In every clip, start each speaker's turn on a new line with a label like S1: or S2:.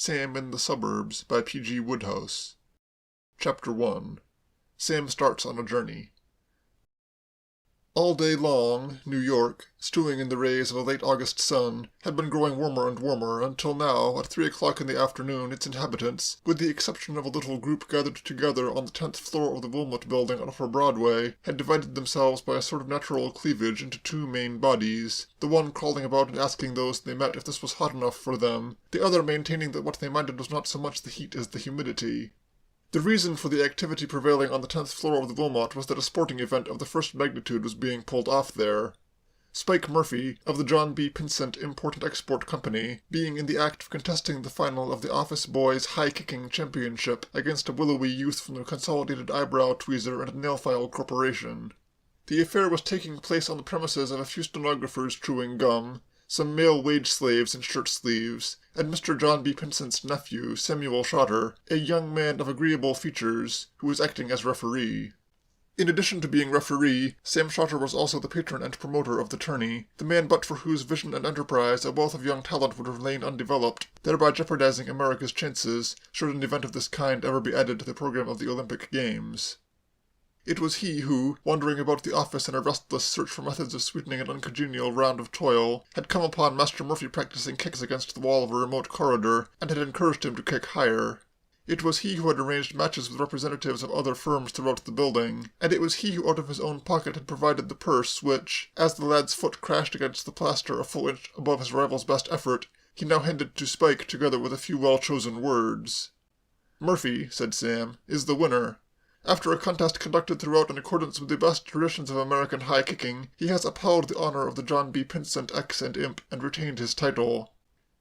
S1: Sam in the Suburbs by P.G. Wodehouse. Chapter 1. Sam starts on a journey. All day long, New York, stewing in the rays of a late August sun, had been growing warmer and warmer until now, at 3 o'clock in the afternoon, its inhabitants, with the exception of a little group gathered together on the 10th floor of the Wilmot Building on Upper Broadway, had divided themselves by a sort of natural cleavage into two main bodies, the one crawling about and asking those they met if this was hot enough for them, the other maintaining that what they minded was not so much the heat as the humidity. The reason for the activity prevailing on the 10th floor of the Wilmot was that a sporting event of the first magnitude was being pulled off there. Spike Murphy, of the John B. Pinsent Import-Export Company, being in the act of contesting the final of the Office Boys High-Kicking Championship against a willowy youth from the Consolidated Eyebrow Tweezer and Nail File Corporation. The affair was taking place on the premises of a few stenographers chewing gum, some male wage slaves in shirt sleeves, and Mr. John B. Pinsent's nephew, Samuel Shotter, a young man of agreeable features, who was acting as referee. In addition to being referee, Sam Shotter was also the patron and promoter of the tourney, the man but for whose vision and enterprise a wealth of young talent would remain undeveloped, thereby jeopardizing America's chances should an event of this kind ever be added to the program of the Olympic Games. It was he who, wandering about the office in a restless search for methods of sweetening an uncongenial round of toil, had come upon Master Murphy practicing kicks against the wall of a remote corridor, and had encouraged him to kick higher. It was he who had arranged matches with representatives of other firms throughout the building, and it was he who out of his own pocket had provided the purse which, as the lad's foot crashed against the plaster a full inch above his rival's best effort, he now handed to Spike together with a few well-chosen words. "Murphy," said Sam, "is the winner. After a contest conducted throughout in accordance with the best traditions of American high kicking, he has upheld the honor of the John B. Pinsent X and Imp and retained his title.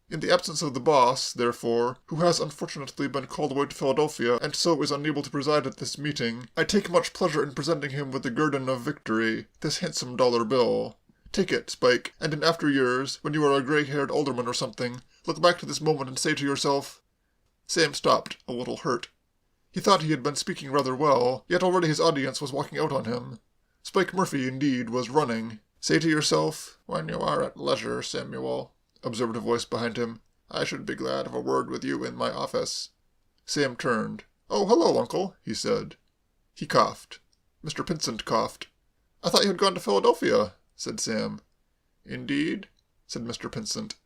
S1: In the absence of the boss, therefore, who has unfortunately been called away to Philadelphia and so is unable to preside at this meeting, I take much pleasure in presenting him with the guerdon of victory, this handsome dollar bill. Take it, Spike, and in after years, when you are a gray-haired alderman or something, look back to this moment and say to yourself—" Sam stopped, a little hurt. He thought he had been speaking rather well, yet already his audience was walking out on him. Spike Murphy, indeed, was running. "Say to yourself, 'When you are at leisure, Samuel,'" observed a voice behind him, "I should be glad of a word with you in my office." Sam turned. "Oh, hello, Uncle," he said. He coughed. Mr. Pinsent coughed. "I thought you had gone to Philadelphia," said Sam. "Indeed?" said Mr. Pinsent.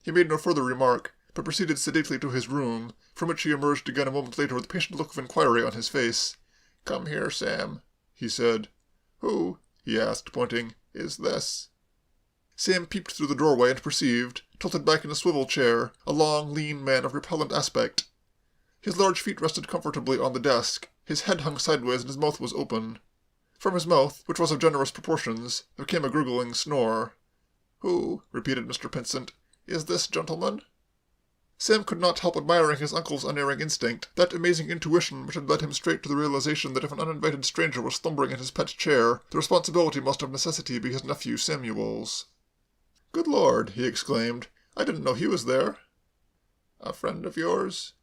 S1: He made no further remark, but proceeded sedately to his room, from which he emerged again a moment later with a patient look of inquiry on his face. "Come here, Sam," he said. "Who," he asked, pointing, "is this?" Sam peeped through the doorway and perceived, tilted back in a swivel chair, a long, lean man of repellent aspect. His large feet rested comfortably on the desk, his head hung sideways and his mouth was open. From his mouth, which was of generous proportions, there came a gurgling snore. "Who," repeated Mr. Pinsent, "is this gentleman?" Sam could not help admiring his uncle's unerring instinct, that amazing intuition which had led him straight to the realization that if an uninvited stranger was slumbering in his pet chair, the responsibility must of necessity be his nephew Samuel's. "Good Lord!" he exclaimed. "I didn't know he was there." "A friend of yours?"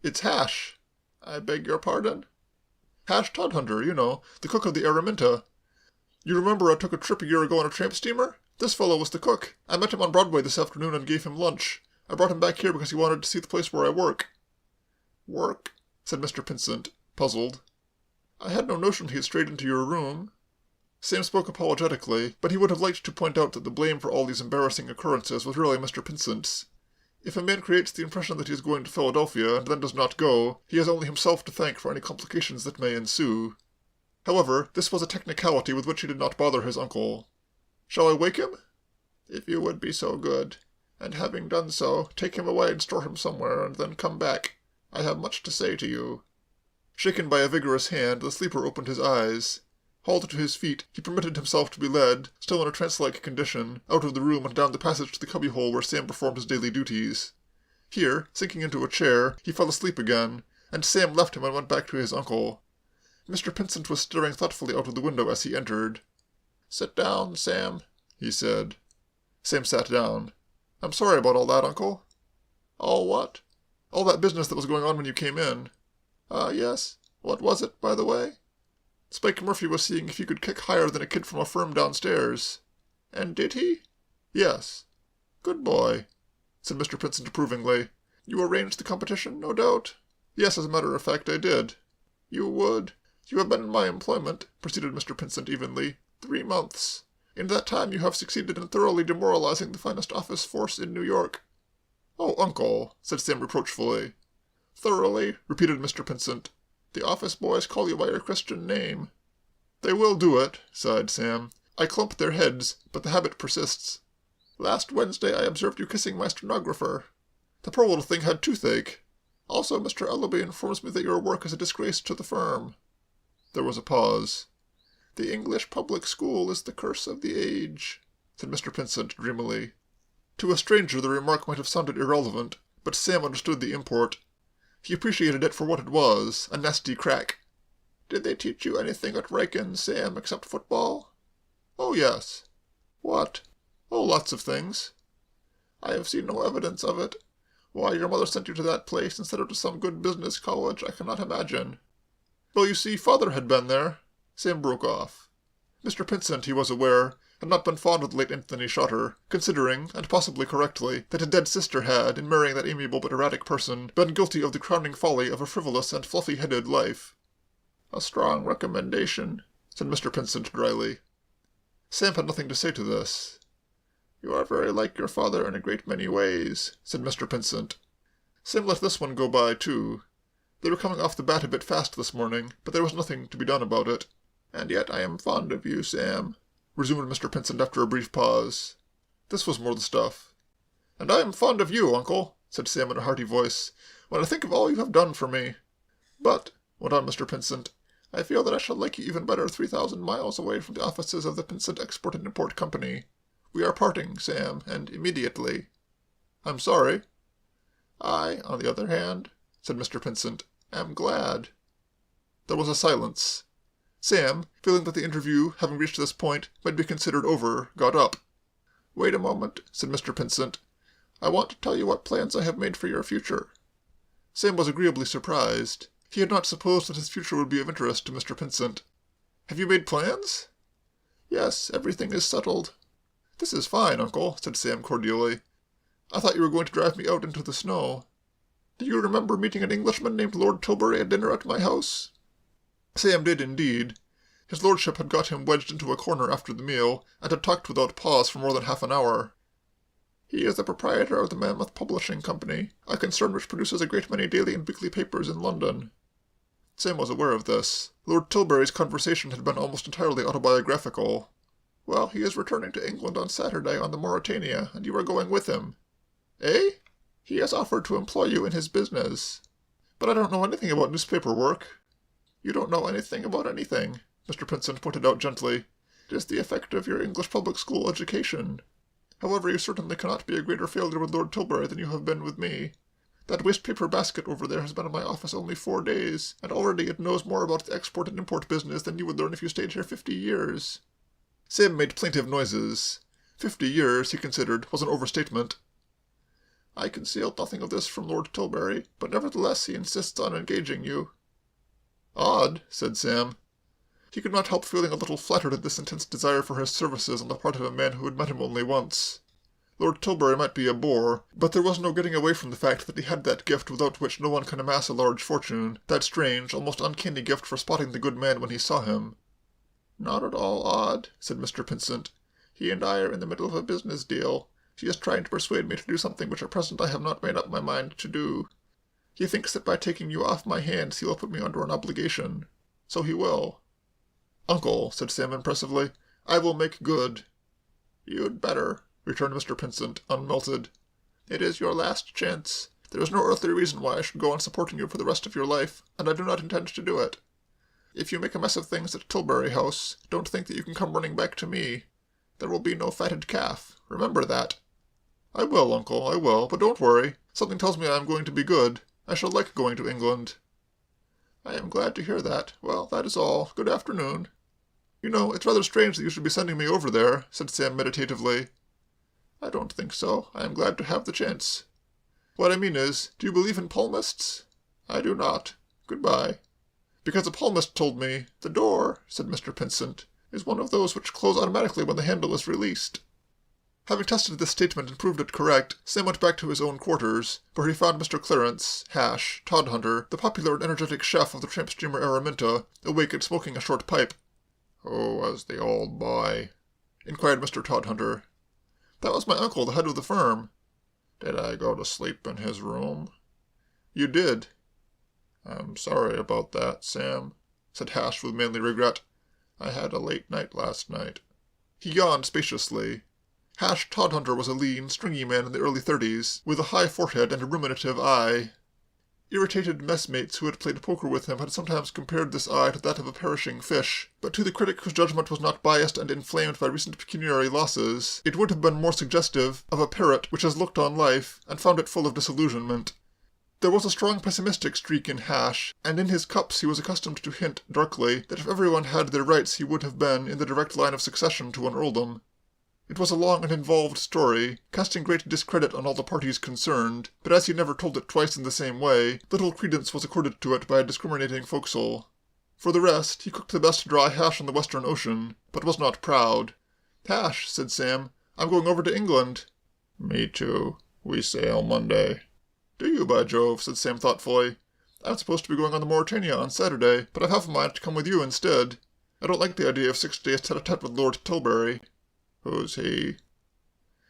S1: "It's Hash." "I beg your pardon?" "Hash Todhunter, you know, the cook of the Araminta. You remember I took a trip a year ago on a tramp steamer? This fellow was the cook. I met him on Broadway this afternoon and gave him lunch. I brought him back here because he wanted to see the place where I work." "Work?" said Mr. Pinsent, puzzled. "I had no notion he had strayed into your room." Sam spoke apologetically, but he would have liked to point out that the blame for all these embarrassing occurrences was really Mr. Pinsent's. If a man creates the impression that he is going to Philadelphia and then does not go, he has only himself to thank for any complications that may ensue. However, this was a technicality with which he did not bother his uncle. "Shall I wake him?" "If you would be so good. And having done so, take him away and store him somewhere, and then come back. I have much to say to you." Shaken by a vigorous hand, the sleeper opened his eyes. Hauled to his feet, he permitted himself to be led, still in a trance-like condition, out of the room and down the passage to the cubbyhole where Sam performed his daily duties. Here, sinking into a chair, he fell asleep again, and Sam left him and went back to his uncle. Mr. Pinsent was staring thoughtfully out of the window as he entered. "Sit down, Sam," he said. Sam sat down. "I'm sorry about all that, Uncle." "All what?" "All that business that was going on when you came in." Yes. What was it, by the way?" "Spike Murphy was seeing if he could kick higher than a kid from a firm downstairs." "And did he?" "Yes." "Good boy," said Mr. Pinsent approvingly. You arranged the competition, no doubt? Yes, as a matter of fact, I did. You would. You have been in my employment, proceeded Mr. Pinsent evenly, 3 months. In that time you have succeeded in thoroughly demoralizing the finest office force in New York. Oh, uncle, said Sam reproachfully. Thoroughly, repeated Mr. Pinsent. The office boys call you by your Christian name. They will do it, sighed Sam. I clump their heads, but the habit persists. Last Wednesday I observed you kissing my stenographer. The poor little thing had toothache. Also, Mr. Ellaby informs me that your work is a disgrace to the firm. There was a pause. The English public school is the curse of the age, said Mr. Pinsent dreamily. To a stranger the remark might have sounded irrelevant, but Sam understood the import. He appreciated it for what it was, a nasty crack. Did they teach you anything at Wrykyn, Sam, except football? Oh, yes. What? Oh, lots of things. I have seen no evidence of it. Why your mother sent you to that place instead of to some good business college, I cannot imagine. Well, you see, father had been there. Sam broke off. Mr. Pinsent, he was aware, had not been fond of the late Anthony Shotter, considering, and possibly correctly, that his dead sister had, in marrying that amiable but erratic person, been guilty of the crowning folly of a frivolous and fluffy-headed life. A strong recommendation, said Mr. Pinsent dryly. Sam had nothing to say to this. You are very like your father in a great many ways, said Mr. Pinsent. Sam let this one go by, too. They were coming off the bat a bit fast this morning, but there was nothing to be done about it. And yet I am fond of you, Sam, resumed Mr. Pinsent after a brief pause. This was more the stuff. And I am fond of you, uncle, said Sam in a hearty voice, when I think of all you have done for me. But, went on Mr. Pinsent, I feel that I shall like you even better 3,000 miles away from the offices of the Pinsent Export and Import Company. We are parting, Sam, and immediately. I'm sorry. I, on the other hand, said Mr. Pinsent, am glad. There was a silence. Sam, feeling that the interview, having reached this point, might be considered over, got up. Wait a moment, said Mr. Pinsent. I want to tell you what plans I have made for your future. Sam was agreeably surprised. He had not supposed that his future would be of interest to Mr. Pinsent. Have you made plans? Yes, everything is settled. This is fine, uncle, said Sam cordially. I thought you were going to drive me out into the snow. Do you remember meeting an Englishman named Lord Tilbury at dinner at my house? Sam did indeed. His lordship had got him wedged into a corner after the meal, and had talked without pause for more than half an hour. He is the proprietor of the Mammoth Publishing Company, a concern which produces a great many daily and weekly papers in London. Sam was aware of this. Lord Tilbury's conversation had been almost entirely autobiographical. Well, he is returning to England on Saturday on the Mauretania, and you are going with him. Eh? He has offered to employ you in his business. But I don't know anything about newspaper work. You don't know anything about anything, Mr. Pinsent pointed out gently. It is the effect of your English public school education. However, you certainly cannot be a greater failure with Lord Tilbury than you have been with me. That waste-paper basket over there has been in my office only 4 days, and already it knows more about the export and import business than you would learn if you stayed here 50 years. Sam made plaintive noises. 50 years, he considered, was an overstatement. I concealed nothing of this from Lord Tilbury, but nevertheless he insists on engaging you. Odd, said Sam. He could not help feeling a little flattered at this intense desire for his services on the part of a man who had met him only once. Lord Tilbury might be a bore, but there was no getting away from the fact that he had that gift without which no one can amass a large fortune, that strange, almost uncanny gift for spotting the good man when he saw him. Not at all odd, said Mr. Pinsent. He and I are in the middle of a business deal. He is trying to persuade me to do something which at present I have not made up my mind to do. He thinks that by taking you off my hands he will put me under an obligation. So he will. Uncle, said Sam impressively, I will make good. You'd better, returned Mr. Pinsent, unmelted. It is your last chance. There is no earthly reason why I should go on supporting you for the rest of your life, and I do not intend to do it. If you make a mess of things at Tilbury House, don't think that you can come running back to me. There will be no fatted calf. Remember that. I will, uncle, I will, but don't worry. Something tells me I am going to be good. I shall like going to England. I am glad to hear that. Well, that is all. Good afternoon. You know, it's rather strange that you should be sending me over there, said Sam meditatively. I don't think so. I am glad to have the chance. What I mean is, do you believe in palmists? I do not. Goodbye. Because a palmist told me, the door, said Mr. Pinsent, is one of those which close automatically when the handle is released. Having tested this statement and proved it correct, Sam went back to his own quarters, where he found Mr. Clarence, Todhunter, the popular and energetic chef of the tramp steamer Araminta, awake and smoking a short pipe. "Who was the old boy?" inquired Mr. Todhunter. "That was my uncle, the head of the firm." "Did I go to sleep in his room?" "You did." "I'm sorry about that, Sam," said Hash with manly regret. "I had a late night last night." He yawned spaciously. Hash Todhunter was a lean, stringy man in the early 30s, with a high forehead and a ruminative eye. Irritated messmates who had played poker with him had sometimes compared this eye to that of a perishing fish, but to the critic whose judgment was not biased and inflamed by recent pecuniary losses, it would have been more suggestive of a parrot which has looked on life and found it full of disillusionment. There was a strong pessimistic streak in Hash, and in his cups he was accustomed to hint, darkly, that if everyone had their rights he would have been in the direct line of succession to an earldom. It was a long and involved story, casting great discredit on all the parties concerned, but as he never told it twice in the same way, little credence was accorded to it by a discriminating forecastle. For the rest, he cooked the best dry hash on the Western Ocean, but was not proud. "Hash," said Sam, "I'm going over to England." "Me too. We sail Monday." "Do you, by Jove?" said Sam thoughtfully. "I'm supposed to be going on the Mauretania on Saturday, but I've half a mind to come with you instead. I don't like the idea of 6 days tete-a-tete with Lord Tilbury." "Who's he?"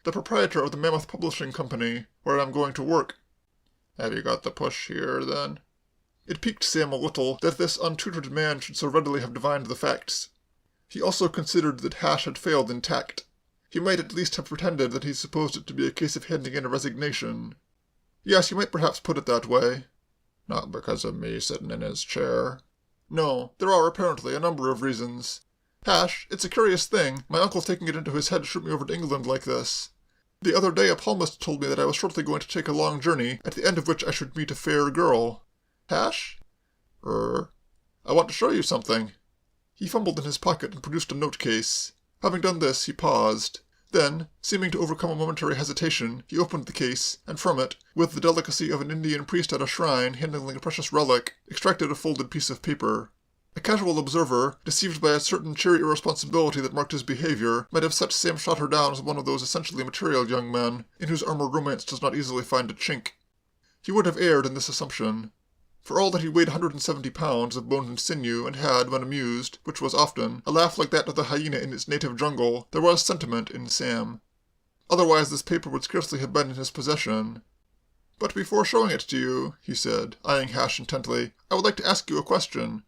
S1: "The proprietor of the Mammoth Publishing Company, where I'm going to work." "Have you got the push here, then?" It piqued Sam a little that this untutored man should so readily have divined the facts. He also considered that Hash had failed in tact. He might at least have pretended that he supposed it to be a case of handing in a resignation. "Yes, you might perhaps put it that way." "Not because of me sitting in his chair?" "No, there are apparently a number of reasons. Hash, it's a curious thing, my uncle's taking it into his head to shoot me over to England like this. The other day a palmist told me that I was shortly going to take a long journey, at the end of which I should meet a fair girl. Hash? I want to show you something." He fumbled in his pocket and produced a note-case. Having done this, he paused. Then, seeming to overcome a momentary hesitation, he opened the case, and from it, with the delicacy of an Indian priest at a shrine handling a precious relic, extracted a folded piece of paper. A casual observer, deceived by a certain cheery irresponsibility that marked his behavior, might have set Sam Trotter down as one of those essentially material young men, in whose armor romance does not easily find a chink. He would have erred in this assumption. For all that he weighed 170 pounds of bone and sinew, and had, when amused, which was often, a laugh like that of the hyena in its native jungle, there was sentiment in Sam. Otherwise this paper would scarcely have been in his possession. "But before showing it to you," he said, eyeing Hash intently, "I would like to ask you a question.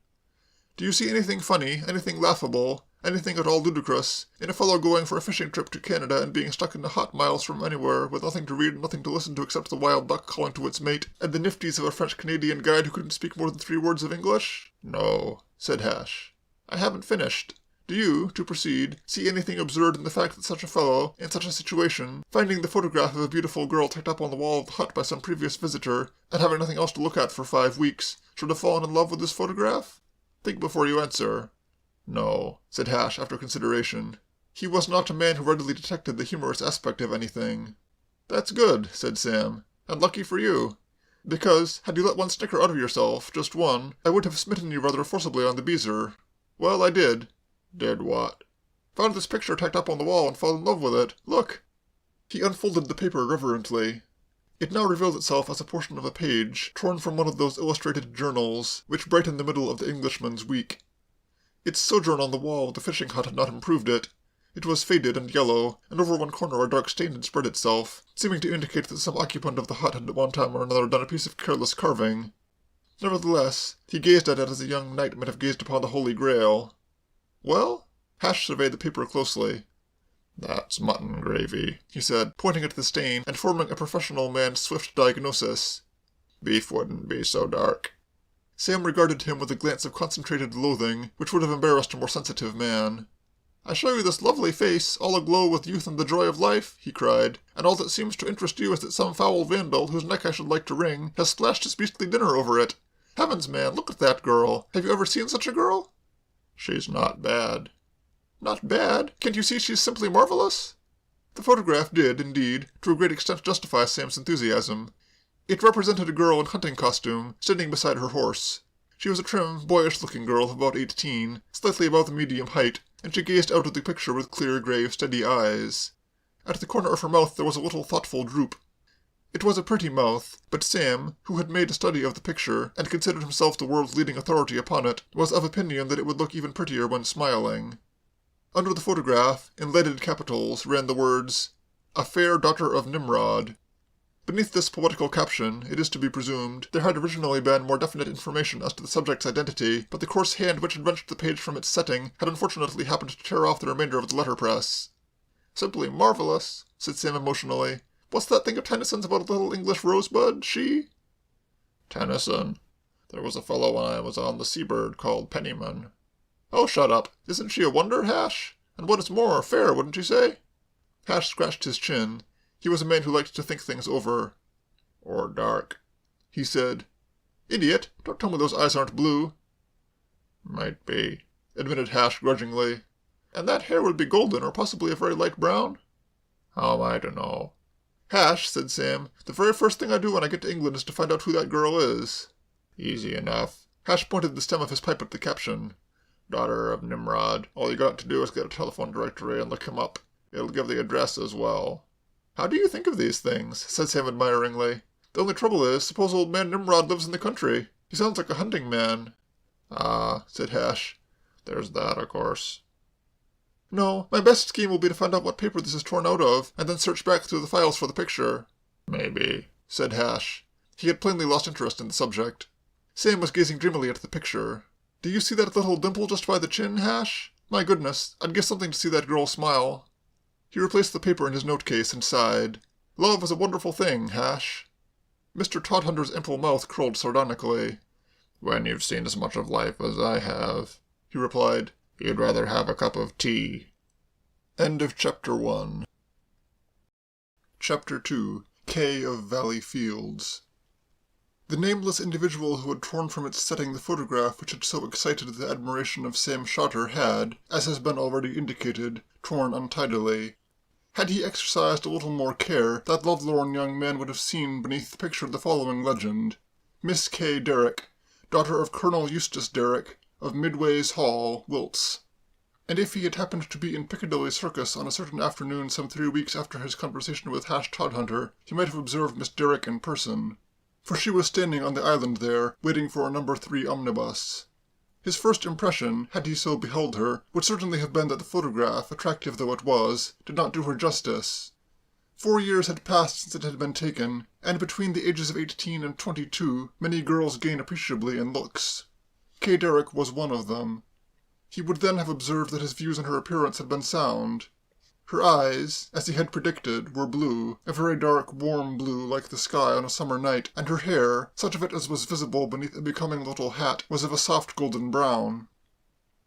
S1: Do you see anything funny, anything laughable, anything at all ludicrous, in a fellow going for a fishing trip to Canada and being stuck in the hot miles from anywhere, with nothing to read and nothing to listen to except the wild duck calling to its mate, and the nifties of a French-Canadian guide who couldn't speak more than 3 words of English?" "No," said Hash. "I haven't finished. Do you, to proceed, see anything absurd in the fact that such a fellow, in such a situation, finding the photograph of a beautiful girl tacked up on the wall of the hut by some previous visitor, and having nothing else to look at for 5 weeks, should have fallen in love with this photograph? Think before you answer." "No," said Hash after consideration. He was not a man who readily detected the humorous aspect of anything. "That's good," said Sam, "and lucky for you. Because, had you let one snicker out of yourself, just one, I would have smitten you rather forcibly on the beezer. Well, I did." "Did what?" "Found this picture tacked up on the wall and fell in love with it. Look!" He unfolded the paper reverently. It now revealed itself as a portion of a page, torn from one of those illustrated journals, which brighten the middle of the Englishman's week. Its sojourn on the wall of the fishing hut had not improved it. It was faded and yellow, and over one corner a dark stain had spread itself, seeming to indicate that some occupant of the hut had at one time or another done a piece of careless carving. Nevertheless, he gazed at it as a young knight might have gazed upon the Holy Grail. "Well?" Hash surveyed the paper closely. "That's mutton gravy," he said, pointing at the stain and forming a professional man's swift diagnosis. "Beef wouldn't be so dark." Sam regarded him with a glance of concentrated loathing, which would have embarrassed a more sensitive man. "I show you this lovely face, all aglow with youth and the joy of life," he cried, "and all that seems to interest you is that some foul vandal, whose neck I should like to wring, has splashed his beastly dinner over it. Heavens, man, look at that girl! Have you ever seen such a girl?" "She's not bad." "Not bad? Can't you see she's simply marvelous?" The photograph did, indeed, to a great extent justify Sam's enthusiasm. It represented a girl in hunting costume, standing beside her horse. She was a trim, boyish-looking girl of about 18, slightly above the medium height, and she gazed out at the picture with clear, grave, steady eyes. At the corner of her mouth there was a little thoughtful droop. It was a pretty mouth, but Sam, who had made a study of the picture and considered himself the world's leading authority upon it, was of opinion that it would look even prettier when smiling. Under the photograph, in leaded capitals, ran the words, "A fair daughter of Nimrod." Beneath this poetical caption, it is to be presumed, there had originally been more definite information as to the subject's identity, but the coarse hand which had wrenched the page from its setting had unfortunately happened to tear off the remainder of the letterpress. "Simply marvelous," said Sam emotionally. "What's that thing of Tennyson's about a little English rosebud, she?" "Tennyson? There was a fellow when I was on the Seabird called Penniman." "Oh, shut up. Isn't she a wonder, Hash? And what is more, fair, wouldn't you say?" Hash scratched his chin. He was a man who liked to think things over. "Or dark," he said. "Idiot, don't tell me those eyes aren't blue." "Might be," admitted Hash grudgingly. "And that hair would be golden, or possibly a very light brown?" "How am I to know?" "Hash," said Sam, "the very first thing I do when I get to England is to find out who that girl is." "Easy enough." Hash pointed the stem of his pipe at the caption. "Daughter of Nimrod. All you got to do is get a telephone directory and look him up. It'll give the address as well." "How do you think of these things?" said Sam admiringly. "The only trouble is, suppose old man Nimrod lives in the country. He sounds like a hunting man." "Ah," said Hash. "There's that, of course." "No, my best scheme will be to find out what paper this is torn out of, and then search back through the files for the picture." "Maybe," said Hash. He had plainly lost interest in the subject. Sam was gazing dreamily at the picture. "Do you see that little dimple just by the chin, Hash? My goodness, I'd give something to see that girl smile." He replaced the paper in his note-case and sighed. "Love is a wonderful thing, Hash." Mr. Todhunter's ample mouth curled sardonically. "When you've seen as much of life as I have," he replied, "you'd rather have a cup of tea." End of Chapter 1. Chapter 2. Kay of Valley Fields. The nameless individual who had torn from its setting the photograph which had so excited the admiration of Sam Shotter had, as has been already indicated, torn untidily. Had he exercised a little more care, that lovelorn young man would have seen beneath the picture the following legend: Miss Kay Derrick, daughter of Colonel Eustace Derrick, of Midway's Hall, Wilts. And if he had happened to be in Piccadilly Circus on a certain afternoon some 3 weeks after his conversation with Hash Todhunter, he might have observed Miss Derrick in person, for she was standing on the island there, waiting for a No. 3 omnibus. His first impression, had he so beheld her, would certainly have been that the photograph, attractive though it was, did not do her justice. 4 years had passed since it had been taken, and between the ages of 18 and 22 many girls gain appreciably in looks. Kay Derrick was one of them. He would then have observed that his views on her appearance had been sound. Her eyes, as he had predicted, were blue, a very dark, warm blue like the sky on a summer night, and her hair, such of it as was visible beneath a becoming little hat, was of a soft golden brown.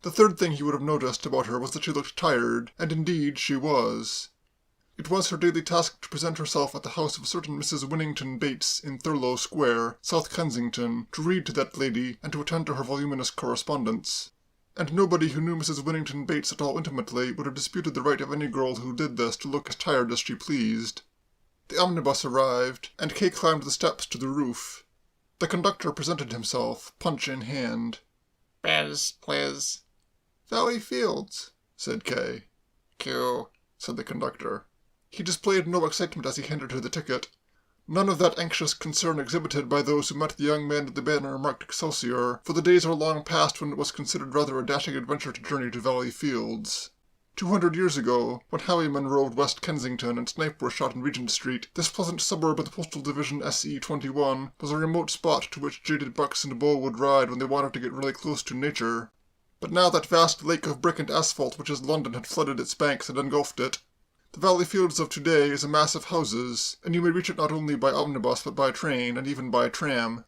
S1: The third thing he would have noticed about her was that she looked tired, and indeed she was. It was her daily task to present herself at the house of a certain Mrs. Winnington Bates in Thurlow Square, South Kensington, to read to that lady and to attend to her voluminous correspondence. And nobody who knew Mrs. Winnington Bates at all intimately would have disputed the right of any girl who did this to look as tired as she pleased. The omnibus arrived, and Kay climbed the steps to the roof. The conductor presented himself, punch in hand.
S2: "Bez, please."
S1: "Valley Fields," said Kay.
S2: "Q,"
S1: said the conductor. He displayed no excitement as he handed her the ticket. None of that anxious concern exhibited by those who met the young man with the banner marked Excelsior, for the days are long past when it was considered rather a dashing adventure to journey to Valley Fields. 200 years ago, when highwaymen rode West Kensington and snipe were shot in Regent Street, this pleasant suburb of the Postal Division SE21 was a remote spot to which jaded bucks and beaux would ride when they wanted to get really close to nature. But now that vast lake of brick and asphalt which is London had flooded its banks and engulfed it. The Valley Fields of today is a mass of houses, and you may reach it not only by omnibus but by train, and even by tram.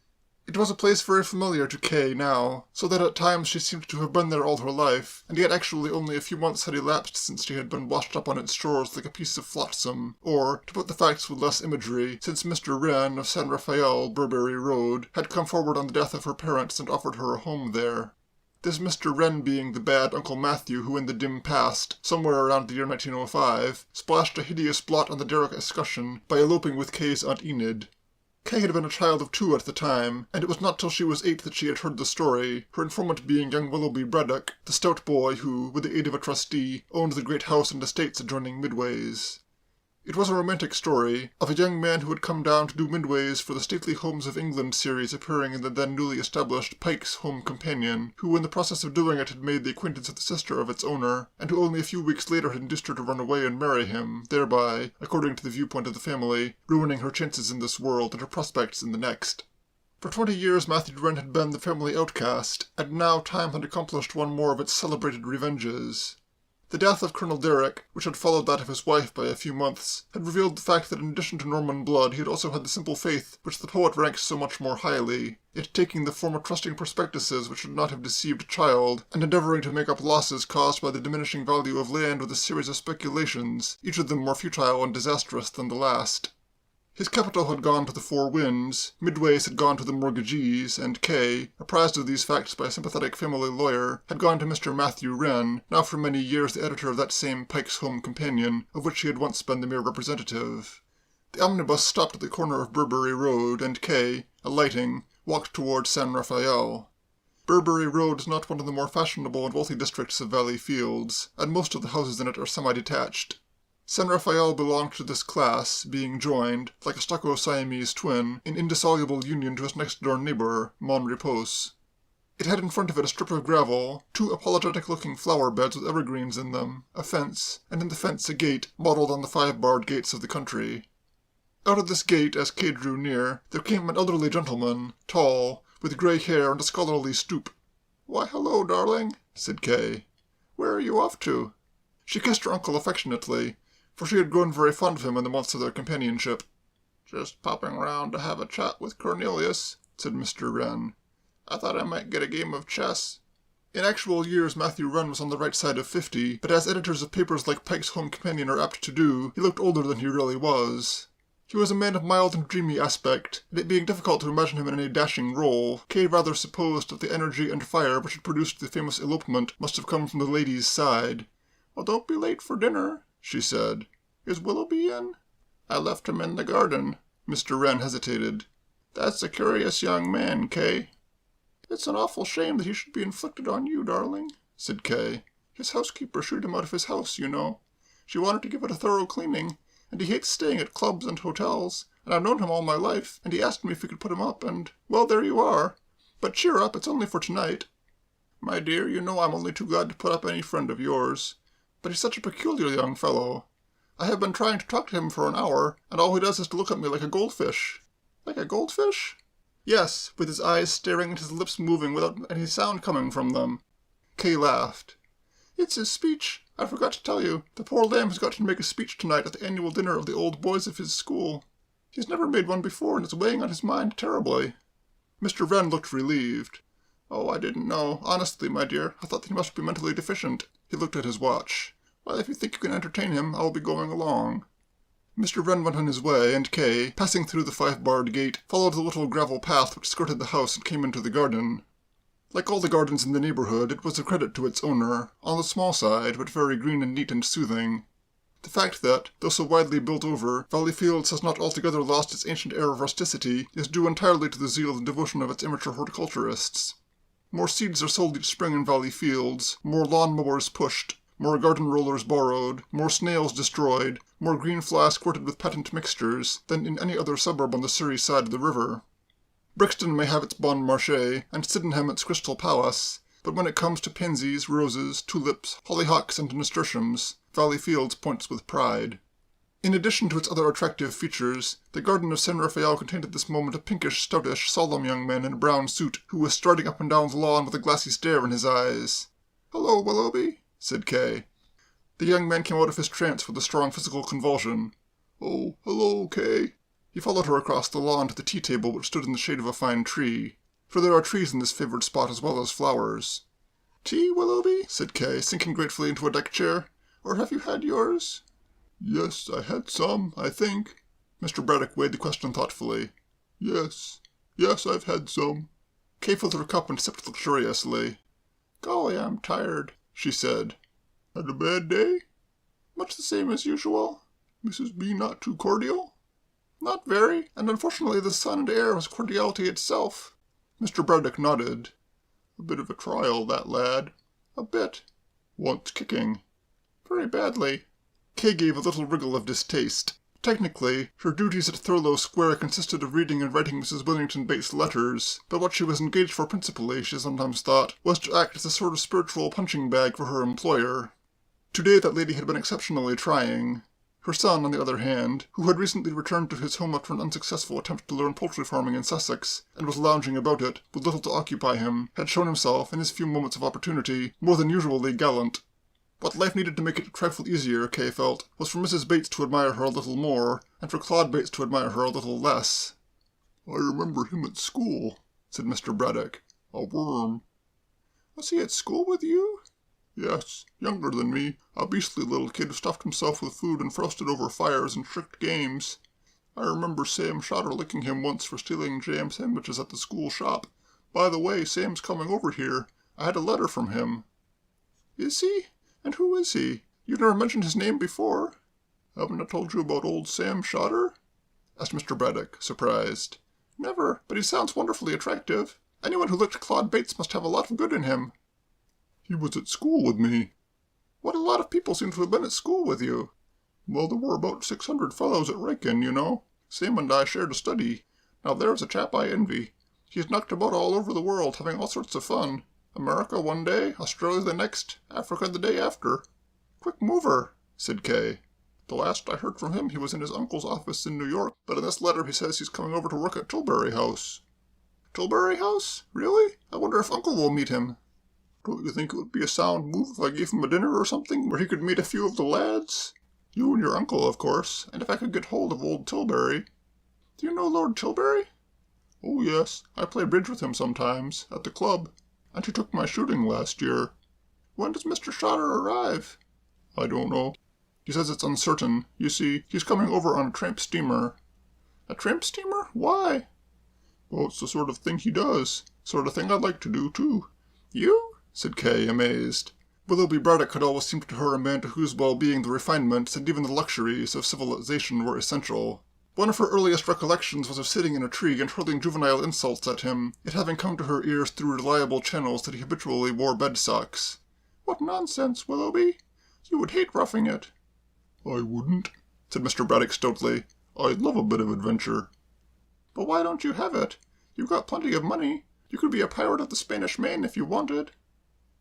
S1: It was a place very familiar to Kay now, so that at times she seemed to have been there all her life, and yet actually only a few months had elapsed since she had been washed up on its shores like a piece of flotsam, or, to put the facts with less imagery, since Mr. Wren of San Raphael, Burberry Road, had come forward on the death of her parents and offered her a home there. This Mr. Wren being the bad Uncle Matthew who in the dim past, somewhere around the year 1905, splashed a hideous blot on the Derrick escutcheon by eloping with Kay's Aunt Enid. Kay had been a child of 2 at the time, and it was not till she was 8 that she had heard the story, her informant being young Willoughby Braddock, the stout boy who, with the aid of a trustee, owned the great house and estates adjoining Midway's. It was a romantic story of a young man who had come down to do midways for the Stately Homes of England series appearing in the then newly established Pike's Home Companion, who in the process of doing it had made the acquaintance of the sister of its owner, and who only a few weeks later had induced her to run away and marry him, thereby, according to the viewpoint of the family, ruining her chances in this world and her prospects in the next. For 20 years Matthew Wren had been the family outcast, and now time had accomplished one more of its celebrated revenges. The death of Colonel Derrick, which had followed that of his wife by a few months, had revealed the fact that in addition to Norman blood he had also had the simple faith which the poet ranks so much more highly, it taking the form of trusting prospectuses which should not have deceived a child, and endeavouring to make up losses caused by the diminishing value of land with a series of speculations, each of them more futile and disastrous than the last. His capital had gone to the Four Winds, Midways had gone to the mortgagees, and Kay, apprised of these facts by a sympathetic family lawyer, had gone to Mr. Matthew Wren, now for many years the editor of that same Pike's Home Companion, of which he had once been the mere representative. The omnibus stopped at the corner of Burberry Road, and Kay, alighting, walked towards San Rafael. Burberry Road is not one of the more fashionable and wealthy districts of Valley Fields, and most of the houses in it are semi-detached. San Rafael belonged to this class, being joined, like a stucco Siamese twin, in indissoluble union to its next-door neighbour, Mon Repose. It had in front of it a strip of gravel, 2 apologetic-looking flower-beds with evergreens in them, a fence, and in the fence a gate, modelled on the 5-barred gates of the country. Out of this gate, as Kay drew near, there came an elderly gentleman, tall, with grey hair and a scholarly stoop. "Why, hello, darling," said Kay. "Where are you off to?" She kissed her uncle affectionately, for she had grown very fond of him in the months of their companionship. "Just popping round to have a chat with Cornelius," said Mr. Wren. "I thought I might get a game of chess." In actual years Matthew Wren was on the right side of 50, but as editors of papers like Pike's Home Companion are apt to do, he looked older than he really was. He was a man of mild and dreamy aspect, and it being difficult to imagine him in any dashing role, Kay rather supposed that the energy and fire which had produced the famous elopement must have come from the lady's side. "Well, don't be late for dinner," she said. "Is Willoughby in?" "I left him in the garden." Mr. Wren hesitated. "That's a curious young man, Kay." "It's an awful shame that he should be inflicted on you, darling," said Kay. "His housekeeper shooed him out of his house, you know. She wanted to give it a thorough cleaning, and he hates staying at clubs and hotels, and I've known him all my life, and he asked me if we could put him up, and, well, there you are. But cheer up, it's only for tonight." "My dear, you know I'm only too glad to put up any friend of yours. But he's such a peculiar young fellow. I have been trying to talk to him for an hour, and all he does is to look at me like a goldfish." "Like a goldfish?" "Yes, with his eyes staring and his lips moving without any sound coming from them." Kay laughed. "It's his speech. I forgot to tell you. The poor lamb has got to make a speech tonight at the annual dinner of the old boys of his school. He's never made one before, and it's weighing on his mind terribly." Mr. Wren looked relieved. "Oh, I didn't know. Honestly, my dear, I thought that he must be mentally deficient." He looked at his watch. "Well, if you think you can entertain him, I'll be going along." Mr. Wren went on his way, and Kay, passing through the 5-barred gate, followed the little gravel path which skirted the house and came into the garden. Like all the gardens in the neighbourhood, it was a credit to its owner, on the small side, but very green and neat and soothing. The fact that, though so widely built over, Valley Fields has not altogether lost its ancient air of rusticity is due entirely to the zeal and devotion of its amateur horticulturists. More seeds are sold each spring in Valley Fields, more lawn mowers pushed, more garden rollers borrowed, more snails destroyed, more green fly squirted with patent mixtures, than in any other suburb on the Surrey side of the river. Brixton may have its Bon Marché, and Sydenham its Crystal Palace, but when it comes to pansies, roses, tulips, hollyhocks, and nasturtiums, Valley Fields points with pride. In addition to its other attractive features, the garden of San Rafael contained at this moment a pinkish, stoutish, solemn young man in a brown suit, who was striding up and down the lawn with a glassy stare in his eyes. "Hello, Willoughby," said Kay. The young man came out of his trance with a strong physical convulsion. "Oh, hello, Kay." He followed her across the lawn to the tea-table which stood in the shade of a fine tree, for there are trees in this favoured spot as well as flowers. "Tea, Willoughby?" said Kay, sinking gratefully into a deck chair. "Or have you had yours?" "Yes, I had some, I think." Mr. Braddock weighed the question thoughtfully. Yes, I've had some." Kay filled her cup and sipped luxuriously. "Golly, I'm tired," she said. "Had a bad day?" "Much the same as usual." "Mrs. B not too cordial?" "Not very, and unfortunately the sun and air was cordiality itself." Mr. Braddock nodded. "A bit of a trial, that lad." "A bit." "Wants kicking." "Very badly." Kay gave a little wriggle of distaste. Technically, her duties at Thurlow Square consisted of reading and writing Mrs. Willington Bates' letters, but what she was engaged for principally, she sometimes thought, was to act as a sort of spiritual punching bag for her employer. Today that lady had been exceptionally trying. Her son, on the other hand, who had recently returned to his home after an unsuccessful attempt to learn poultry farming in Sussex, and was lounging about it, with little to occupy him, had shown himself, in his few moments of opportunity, more than usually gallant. What life needed to make it a trifle easier, Kay felt, was for Mrs. Bates to admire her a little more, and for Claude Bates to admire her a little less. "I remember him at school," said Mr. Braddock. "A worm." "Was he at school with you?" "Yes, younger than me. A beastly little kid who stuffed himself with food and frosted over fires and tricked games. I remember Sam Shotter licking him once for stealing jam sandwiches at the school shop. By the way, Sam's coming over here. I had a letter from him." "Is he? And who is he? You've never mentioned his name before." "Haven't I told you about old Sam Shotter?" asked Mr. Braddock, surprised. "Never, but he sounds wonderfully attractive. Anyone who licked Claude Bates must have a lot of good in him." "He was at school with me." "What a lot of people seem to have been at school with you." "Well, there were about 600 fellows at Wrykyn, you know. Sam and I shared a study. Now there's a chap I envy. He's knocked about all over the world, having all sorts of fun. America one day, Australia the next, Africa the day after." "Quick mover," said Kay. "The last I heard from him he was in his uncle's office in New York, but in this letter he says he's coming over to work at Tilbury House." "Tilbury House? Really? I wonder if Uncle will meet him." "Don't you think it would be a sound move if I gave him a dinner or something, where he could meet a few of the lads? You and your uncle, of course, and if I could get hold of old Tilbury." "Do you know Lord Tilbury?" "Oh, yes. I play bridge with him sometimes, at the club. And he took my shooting last year." "When does Mr. Shotter arrive?" "I don't know. He says it's uncertain. You see, he's coming over on a tramp steamer." "A tramp steamer? Why?" "Well, it's the sort of thing he does. Sort of thing I'd like to do, too." "You?" said Kay, amazed. Willoughby Braddock had always seemed to her a man to whose well-being the refinements and even the luxuries of civilization were essential. One of her earliest recollections was of sitting in a tree and hurling juvenile insults at him, it having come to her ears through reliable channels that he habitually wore bed socks. "What nonsense, Willoughby! You would hate roughing it." "I wouldn't," said Mr. Braddock stoutly. "I'd love a bit of adventure." "But why don't you have it? You've got plenty of money. You could be a pirate of the Spanish Main if you wanted."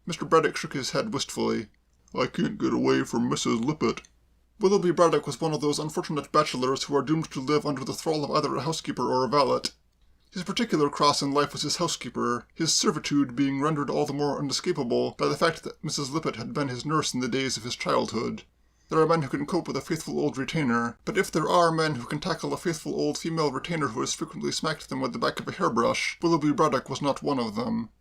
S1: Mr. Braddock shook his head wistfully. "I can't get away from Mrs. Lippett." Willoughby Braddock was one of those unfortunate bachelors who are doomed to live under the thrall of either a housekeeper or a valet. His particular cross in life was his housekeeper, his servitude being rendered all the more unescapable by the fact that Mrs. Lippett had been his nurse in the days of his childhood. There are men who can cope with a faithful old retainer, but if there are men who can tackle a faithful old female retainer who has frequently smacked them with the back of a hairbrush, Willoughby Braddock was not one of them.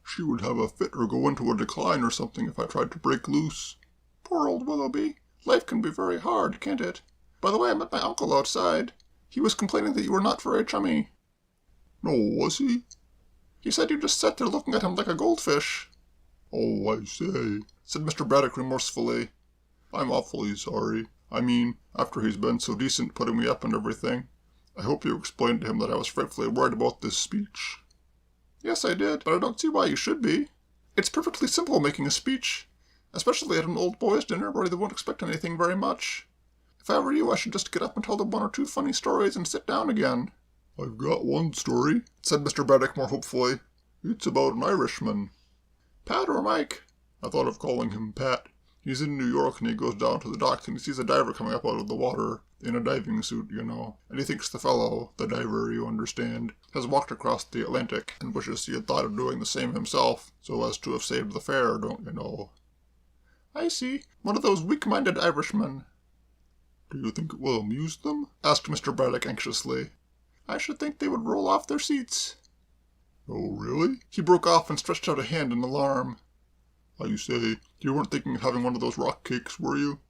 S1: "She would have a fit or go into a decline or something if I tried to break loose." "Poor old Willoughby. Life can be very hard, can't it? By the way, I met my uncle outside. He was complaining that you were not very chummy." "No, was he?" "He said you just sat there looking at him like a goldfish." "Oh, I say," said Mr. Braddock remorsefully. "I'm awfully sorry. I mean, after he's been so decent putting me up and everything. I hope you explained to him that I was frightfully worried about this speech." "Yes, I did, but I don't see why you should be. It's perfectly simple making a speech. Especially at an old boys' dinner where they won't expect anything very much. If I were you, I should just get up and tell them one or two funny stories and sit down again." "I've got one story," said Mr. Braddock more hopefully. "It's about an Irishman." "Pat or Mike?" "I thought of calling him Pat. He's in New York and he goes down to the dock and he sees a diver coming up out of the water, in a diving suit, you know, and he thinks the fellow, the diver, you understand, has walked across the Atlantic and wishes he had thought of doing the same himself, so as to have saved the fare, don't you know." "I see. One of those weak-minded Irishmen." "Do you think it will amuse them?" asked Mr. Braddock anxiously. "I should think they would roll off their seats." "Oh, really?" He broke off and stretched out a hand in alarm. "I say, you weren't thinking of having one of those rock cakes, were you?"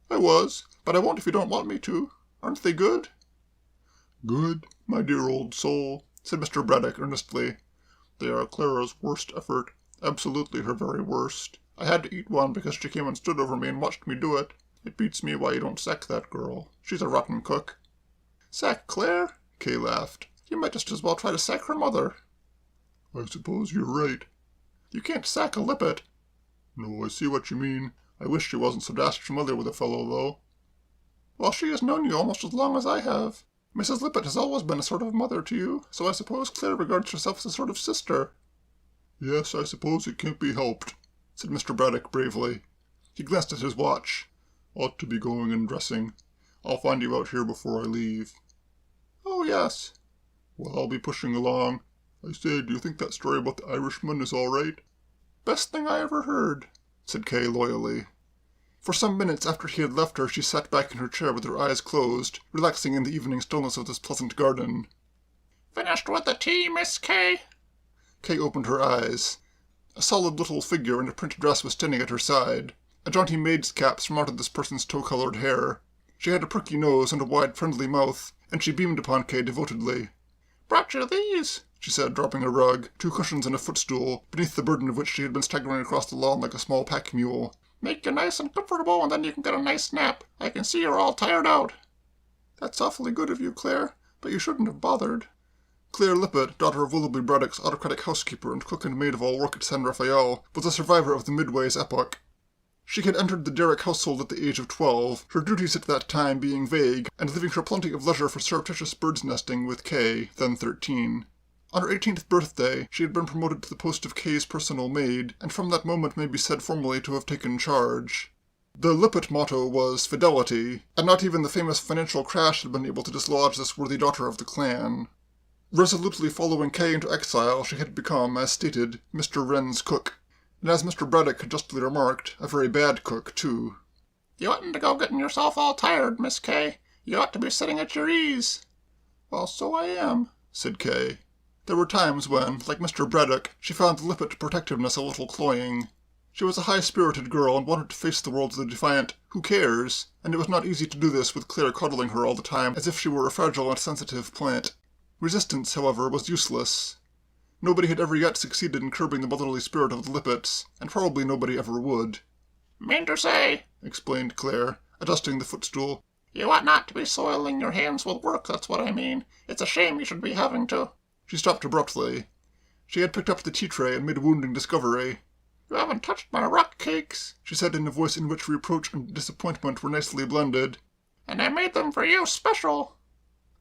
S1: "I was, but I won't if you don't want me to. Aren't they good?" "Good? My dear old soul," said Mr. Braddock earnestly. "They are Clara's worst effort, absolutely her very worst. I had to eat one because she came and stood over me and watched me do it. It beats me why you don't sack that girl. She's a rotten cook." "Sack Claire?" Kay laughed. "You might just as well try to sack her mother." "I suppose you're right." "You can't sack a Lippett." "No, I see what you mean. I wish she wasn't so dashed familiar with the fellow, though. Well, she has known you almost as long as I have. Mrs. Lippett has always been a sort of mother to you, so I suppose Claire regards herself as a sort of sister. Yes, I suppose it can't be helped, said Mr. Braddock bravely. He glanced at his watch. Ought to be going and dressing. I'll find you out here before I leave. Oh, yes. Well, I'll be pushing along. I say, do you think that story about the Irishman is all right? Best thing I ever heard, said Kay loyally. For some minutes after he had left her, she sat back in her chair with her eyes closed, relaxing in the evening stillness of this pleasant garden.
S2: Finished with the tea, Miss Kay?
S1: Kay opened her eyes. A solid little figure in a print dress was standing at her side. A jaunty maid's cap surmounted this person's tow-colored hair. She had a perky nose and a wide, friendly mouth, and she beamed upon Kay devotedly.
S2: Brought you these,
S1: she said, dropping a rug, 2 cushions and a footstool, beneath the burden of which she had been staggering across the lawn like a small pack mule.
S2: Make you nice and comfortable, and then you can get a nice nap. I can see you're all tired out.
S1: That's awfully good of you, Claire, but you shouldn't have bothered. Claire Lippett, daughter of Willoughby Braddock's autocratic housekeeper and cook and maid of all work at San Rafael, was a survivor of the Midway's epoch. She had entered the Derrick household at the age of 12, her duties at that time being vague, and leaving her plenty of leisure for surreptitious bird's nesting with Kay, then 13. On her 18th birthday, she had been promoted to the post of Kay's personal maid, and from that moment may be said formally to have taken charge. The Lippett motto was fidelity, and not even the famous financial crash had been able to dislodge this worthy daughter of the clan. Resolutely following Kay into exile, she had become, as stated, Mr. Wren's cook, and as Mr. Braddock had justly remarked, a very bad cook, too.
S2: You oughtn't to go getting yourself all tired, Miss Kay. You ought to be sitting at your ease.
S1: Well, so I am, said Kay. There were times when, like Mr. Braddock, she found the Lippett protectiveness a little cloying. She was a high-spirited girl and wanted to face the world with a defiant, "Who cares?" and it was not easy to do this with Claire cuddling her all the time as if she were a fragile and sensitive plant. Resistance, however, was useless. Nobody had ever yet succeeded in curbing the motherly spirit of the Lippetts, and probably nobody ever would.
S2: Mean to say,
S1: explained Claire, adjusting the footstool,
S2: you ought not to be soiling your hands with work, that's what I mean. It's a shame you should be having to.
S1: She stopped abruptly. She had picked up the tea-tray and made a wounding discovery.
S2: You haven't touched my rock cakes,
S1: she said in a voice in which reproach and disappointment were nicely blended.
S2: And I made them for you special.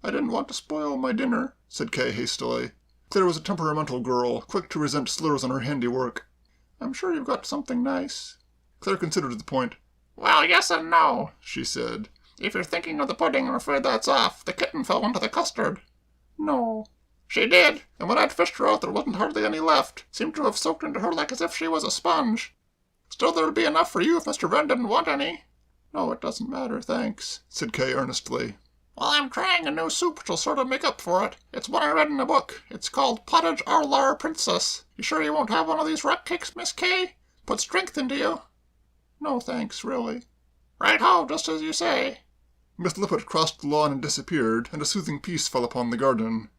S1: I didn't want to spoil my dinner, said Kay hastily. Claire was a temperamental girl, quick to resent slurs on her handiwork. I'm sure you've got something nice. Claire considered the point.
S2: Well, yes and no,
S1: she said.
S2: If you're thinking of the pudding, I'm afraid that's off. The kitten fell into the custard.
S1: No.
S2: She did, and when I'd fished her out there wasn't hardly any left. Seemed to have soaked into her like as if she was a sponge. Still there'll be enough for you if Mr. Wren didn't want any.
S1: No, it doesn't matter, thanks, said Kay earnestly.
S2: Well, I'm trying a new soup which'll sort of make up for it. It's one I read in a book. It's called Pottage Our Lar Princess. You sure you won't have one of these rock cakes, Miss Kay? Put strength into you.
S1: No, thanks, really.
S2: Right-ho, just as you say.
S1: Miss Lippett crossed the lawn and disappeared, and a soothing peace fell upon the garden.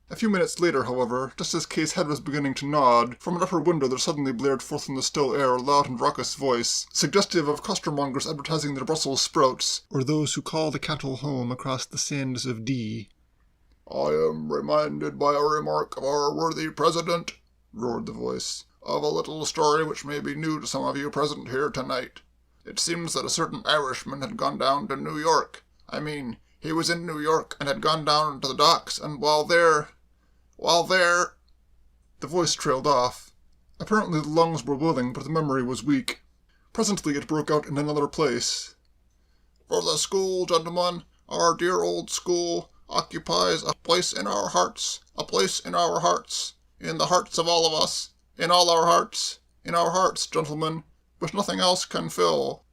S1: A few minutes later, however, just as Kay's head was beginning to nod, from an upper window there suddenly blared forth in the still air a loud and raucous voice, suggestive of costermongers advertising their Brussels sprouts, or those who call the cattle home across the sands of Dee. I am reminded by a remark of our worthy president, roared the voice, of a little story which may be new to some of you present here tonight. It seems that a certain Irishman had gone down to New York. I mean, he was in New York and had gone down to the docks, and while there... The voice trailed off. Apparently the lungs were willing, but the memory was weak. Presently it broke out in another place. For the school, gentlemen, our dear old school, occupies a place in our hearts, a place in our hearts, in the hearts of all of us, in all our hearts, in our hearts, gentlemen, which nothing else can fill.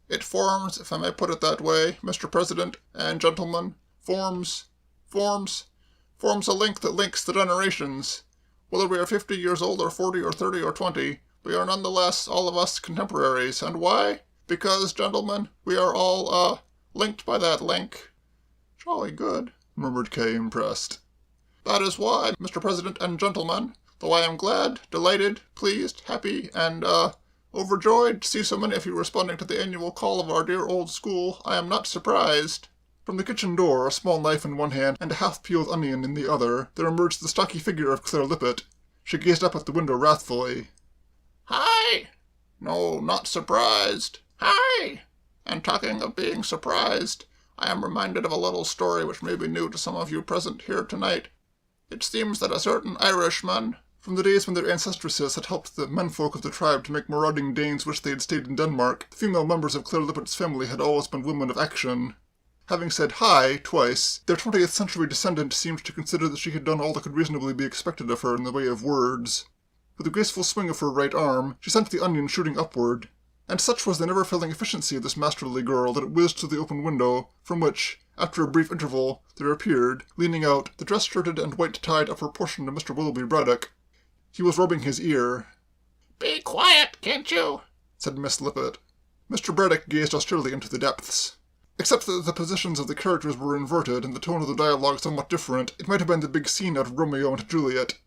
S1: It forms, if I may put it that way, Mr. President and gentlemen, forms a link that links the generations. Whether we are 50 years old or 40 or 30 or 20, we are nonetheless, all of us, contemporaries. And why? Because, gentlemen, we are all, linked by that link. Jolly good, murmured Kay, impressed. That is why, Mr. President and gentlemen, though I am glad, delighted, pleased, happy, and, overjoyed to see so many of you responding to the annual call of our dear old school, I am not surprised. From the kitchen door, a small knife in one hand and a half-peeled onion in the other, there emerged the stocky figure of Claire Lippett. She gazed up at the window wrathfully.
S2: Hi!
S1: No, not surprised.
S2: Hi! And talking of being surprised, I am reminded of a little story which may be new to some of you present here tonight. It seems that a certain Irishman,
S1: from the days when their ancestresses had helped the menfolk of the tribe to make marauding Danes wish they had stayed in Denmark, the female members of Claire Lippett's family had always been women of action. Having said hi twice, their 20th century descendant seemed to consider that she had done all that could reasonably be expected of her in the way of words. With a graceful swing of her right arm, she sent the onion shooting upward, and such was the never-failing efficiency of this masterly girl that it whizzed through the open window, from which, after a brief interval, there appeared, leaning out, the dress-shirted and white-tied upper portion of Mr. Willoughby Braddock. He was rubbing his ear.
S2: "Be quiet, can't you?"
S1: said Miss Lippett. Mr. Braddock gazed austerely into the depths. Except that the positions of the characters were inverted and the tone of the dialogue somewhat different, it might have been the big scene out of Romeo and Juliet.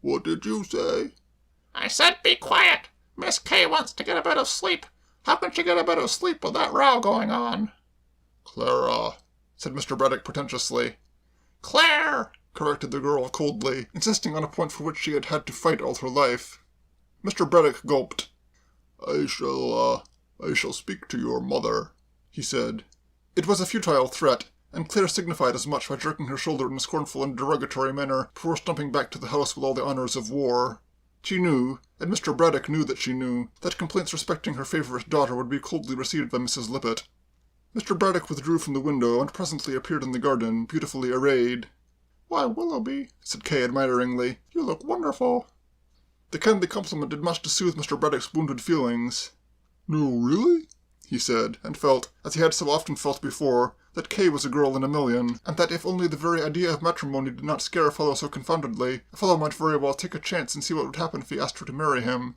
S1: "What did you say?"
S2: "I said be quiet. Miss Kay wants to get a bit of sleep. How can she get a bit of sleep with that row going on?"
S1: "Clara," said Mr. Braddock pretentiously.
S2: "Claire,"
S1: corrected the girl coldly, insisting on a point for which she had had to fight all her life. Mr. Braddock gulped. I shall speak to your mother," he said. It was a futile threat, and Claire signified as much by jerking her shoulder in a scornful and derogatory manner before stumping back to the house with all the honours of war. She knew, and Mr. Braddock knew that she knew, that complaints respecting her favourite daughter would be coldly received by Mrs. Lippett. Mr. Braddock withdrew from the window and presently appeared in the garden, beautifully arrayed.
S2: "Why, Willoughby,"
S1: said Kay admiringly,
S2: "you look wonderful."
S1: The kindly compliment did much to soothe Mr. Braddock's wounded feelings. "No, really?" he said, and felt, as he had so often felt before, that Kay was a girl in a million, and that if only the very idea of matrimony did not scare a fellow so confoundedly, a fellow might very well take a chance and see what would happen if he asked her to marry him.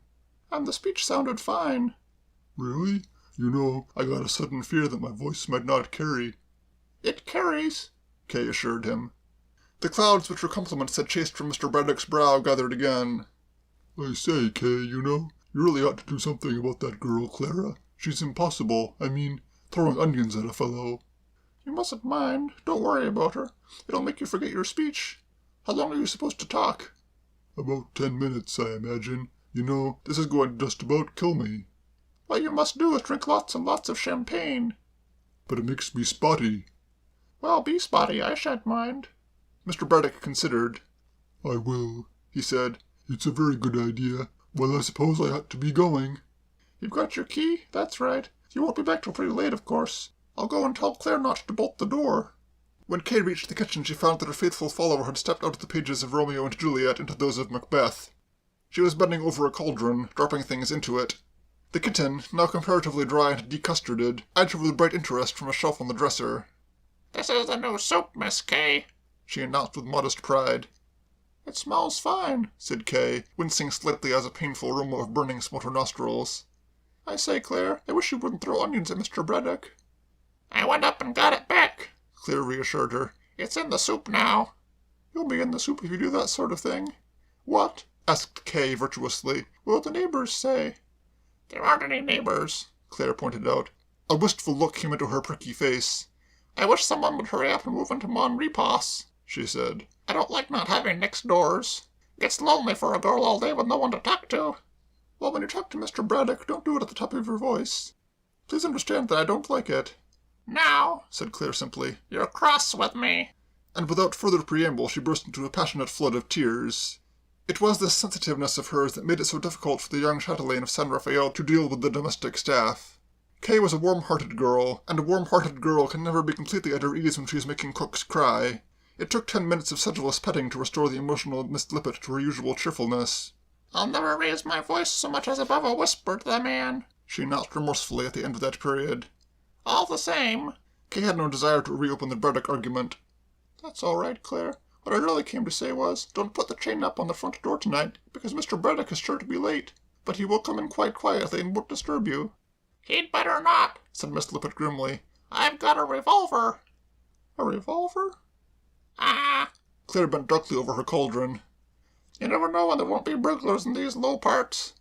S2: "And the speech sounded fine."
S1: "Really? You know, I got a sudden fear that my voice might not carry."
S2: "It carries,"
S1: Kay assured him. The clouds which her compliments had chased from Mr. Braddock's brow gathered again. "I say, Kay, you know, you really ought to do something about that girl, Clara. She's impossible. I mean, throwing onions at a fellow."
S2: "You mustn't mind. Don't worry about her. It'll make you forget your speech. How long are you supposed to talk?"
S1: "About 10 minutes, I imagine. You know, this is going to just about kill me."
S2: "What you must do is drink lots and lots of champagne."
S1: "But it makes me spotty."
S2: "Well, be spotty. I shan't mind."
S1: Mr. Braddock considered. "I will," he said. "It's a very good idea. Well, I suppose I ought to be going."
S2: "You've got your key? That's right. You won't be back till pretty late, of course. I'll go and tell Claire not to bolt the door."
S1: When Kay reached the kitchen she found that her faithful follower had stepped out of the pages of Romeo and Juliet into those of Macbeth. She was bending over a cauldron, dropping things into it. The kitten, now comparatively dry and decustarded, eyed her with bright interest from a shelf on the dresser.
S2: "This is the new soup, Miss Kay,"
S1: she announced with modest pride.
S2: "It smells fine,"
S1: said Kay, wincing slightly as a painful aroma of burning smote her nostrils.
S2: "I say, Claire, I wish you wouldn't throw onions at Mr. Braddock." "I went up and got it back,"
S1: Claire reassured her.
S2: "It's in the soup now."
S1: "You'll be in the soup if you do that sort of thing." "What?" asked Kay virtuously.
S2: "What'll the neighbors say?" "There aren't any neighbors,"
S1: Claire pointed out. A wistful look came into her pricky face.
S2: "I wish someone would hurry up and move into Mon Repas," she said. "I don't like not having next doors. Gets lonely for a girl all day with no one to talk to."
S1: "Well, when you talk to Mr. Braddock, don't do it at the top of your voice. Please understand that I don't like it."
S2: "Now,"
S1: said Claire simply,
S2: "you're cross with me."
S1: And without further preamble she burst into a passionate flood of tears. It was this sensitiveness of hers that made it so difficult for the young chatelaine of San Rafael to deal with the domestic staff. Kay was a warm-hearted girl, and a warm-hearted girl can never be completely at her ease when she is making cooks cry. It took 10 minutes of sedulous petting to restore the emotional Miss Lippett to her usual cheerfulness.
S2: "I'll never raise my voice so much as above a whisper to the man,"
S1: she announced remorsefully at the end of that period.
S2: "All the same."
S1: Kay had no desire to reopen the Braddock argument.
S2: "That's all right, Claire. What I really came to say was, don't put the chain up on the front door tonight, because Mr. Braddock is sure to be late. But he will come in quite quietly and won't disturb you." "He'd better not," said Miss Lippett grimly. "I've got a revolver."
S1: "A revolver?"
S2: "Ah."
S1: Claire bent darkly over her cauldron.
S2: "You never know when there won't be burglars in these low parts.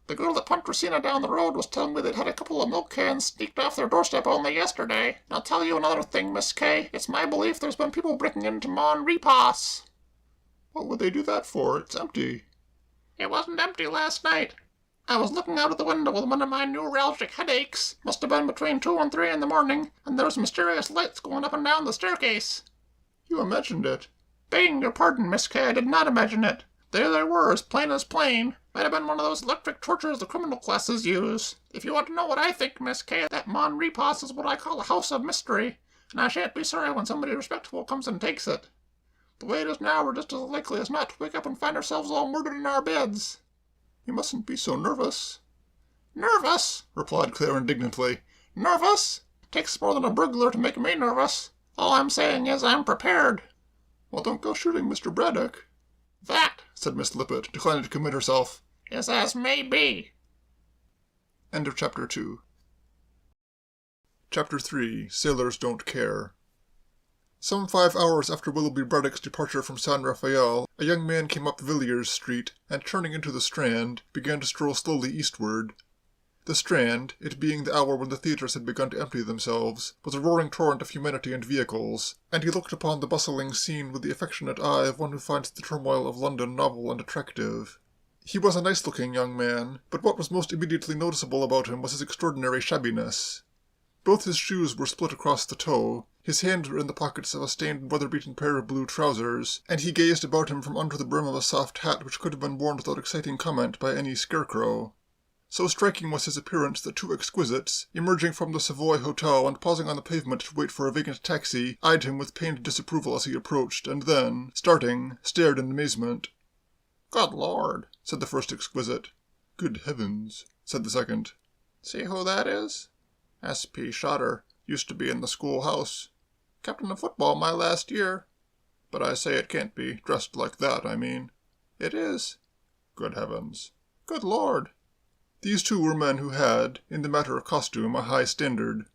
S2: The girl that pumped Rosina down the road was telling me they'd had a couple of milk cans sneaked off their doorstep only yesterday. And I'll tell you another thing, Miss Kay. It's my belief there's been people breaking into Mon Repas."
S1: "What would they do that for? It's empty."
S2: "It wasn't empty last night." I was looking out of the window with one of my neuralgic headaches. Must have been between 2 and 3 in the morning, and there was mysterious lights going up and down the staircase.
S1: You imagined it.
S2: Begging your pardon, Miss Kay, I did not imagine it. There they were, as plain as plain. Might have been one of those electric tortures the criminal classes use. If you want to know what I think, Miss Kay, that Mon Repos is what I call a house of mystery, and I shan't be sorry when somebody respectable comes and takes it. The way it is now, we're just as likely as not to wake up and find ourselves all murdered in our beds.
S1: You mustn't be so nervous.
S2: Nervous? Replied Claire indignantly. Nervous? Takes more than a burglar to make me nervous. All I'm saying is I'm prepared.
S1: Well, don't go shooting Mr. Braddock.
S2: That,
S1: said Miss Lippett, declining to commit herself,
S2: is as may be.
S1: End of Chapter 2. Chapter 3. Sailors Don't Care. Some 5 hours after Willoughby Braddock's departure from San Rafael, a young man came up Villiers Street, and turning into the Strand, began to stroll slowly eastward. The Strand, it being the hour when the theatres had begun to empty themselves, was a roaring torrent of humanity and vehicles, and he looked upon the bustling scene with the affectionate eye of one who finds the turmoil of London novel and attractive. He was a nice-looking young man, but what was most immediately noticeable about him was his extraordinary shabbiness. Both his shoes were split across the toe, his hands were in the pockets of a stained and weather-beaten pair of blue trousers, and he gazed about him from under the brim of a soft hat which could have been worn without exciting comment by any scarecrow. So striking was his appearance that 2 exquisites, emerging from the Savoy Hotel and pausing on the pavement to wait for a vacant taxi, eyed him with pained disapproval as he approached, and then, starting, stared in amazement.
S2: "Good Lord,"
S1: said the first exquisite. "Good heavens," said the second.
S2: "See who that is? S.P. Shotter. Used to be in the schoolhouse. Captain of football my last year.
S1: But I say it can't be, dressed like that, I mean."
S2: "It is."
S1: "Good heavens."
S2: "Good Lord."
S1: These 2 were men who had, in the matter of costume, a high standard.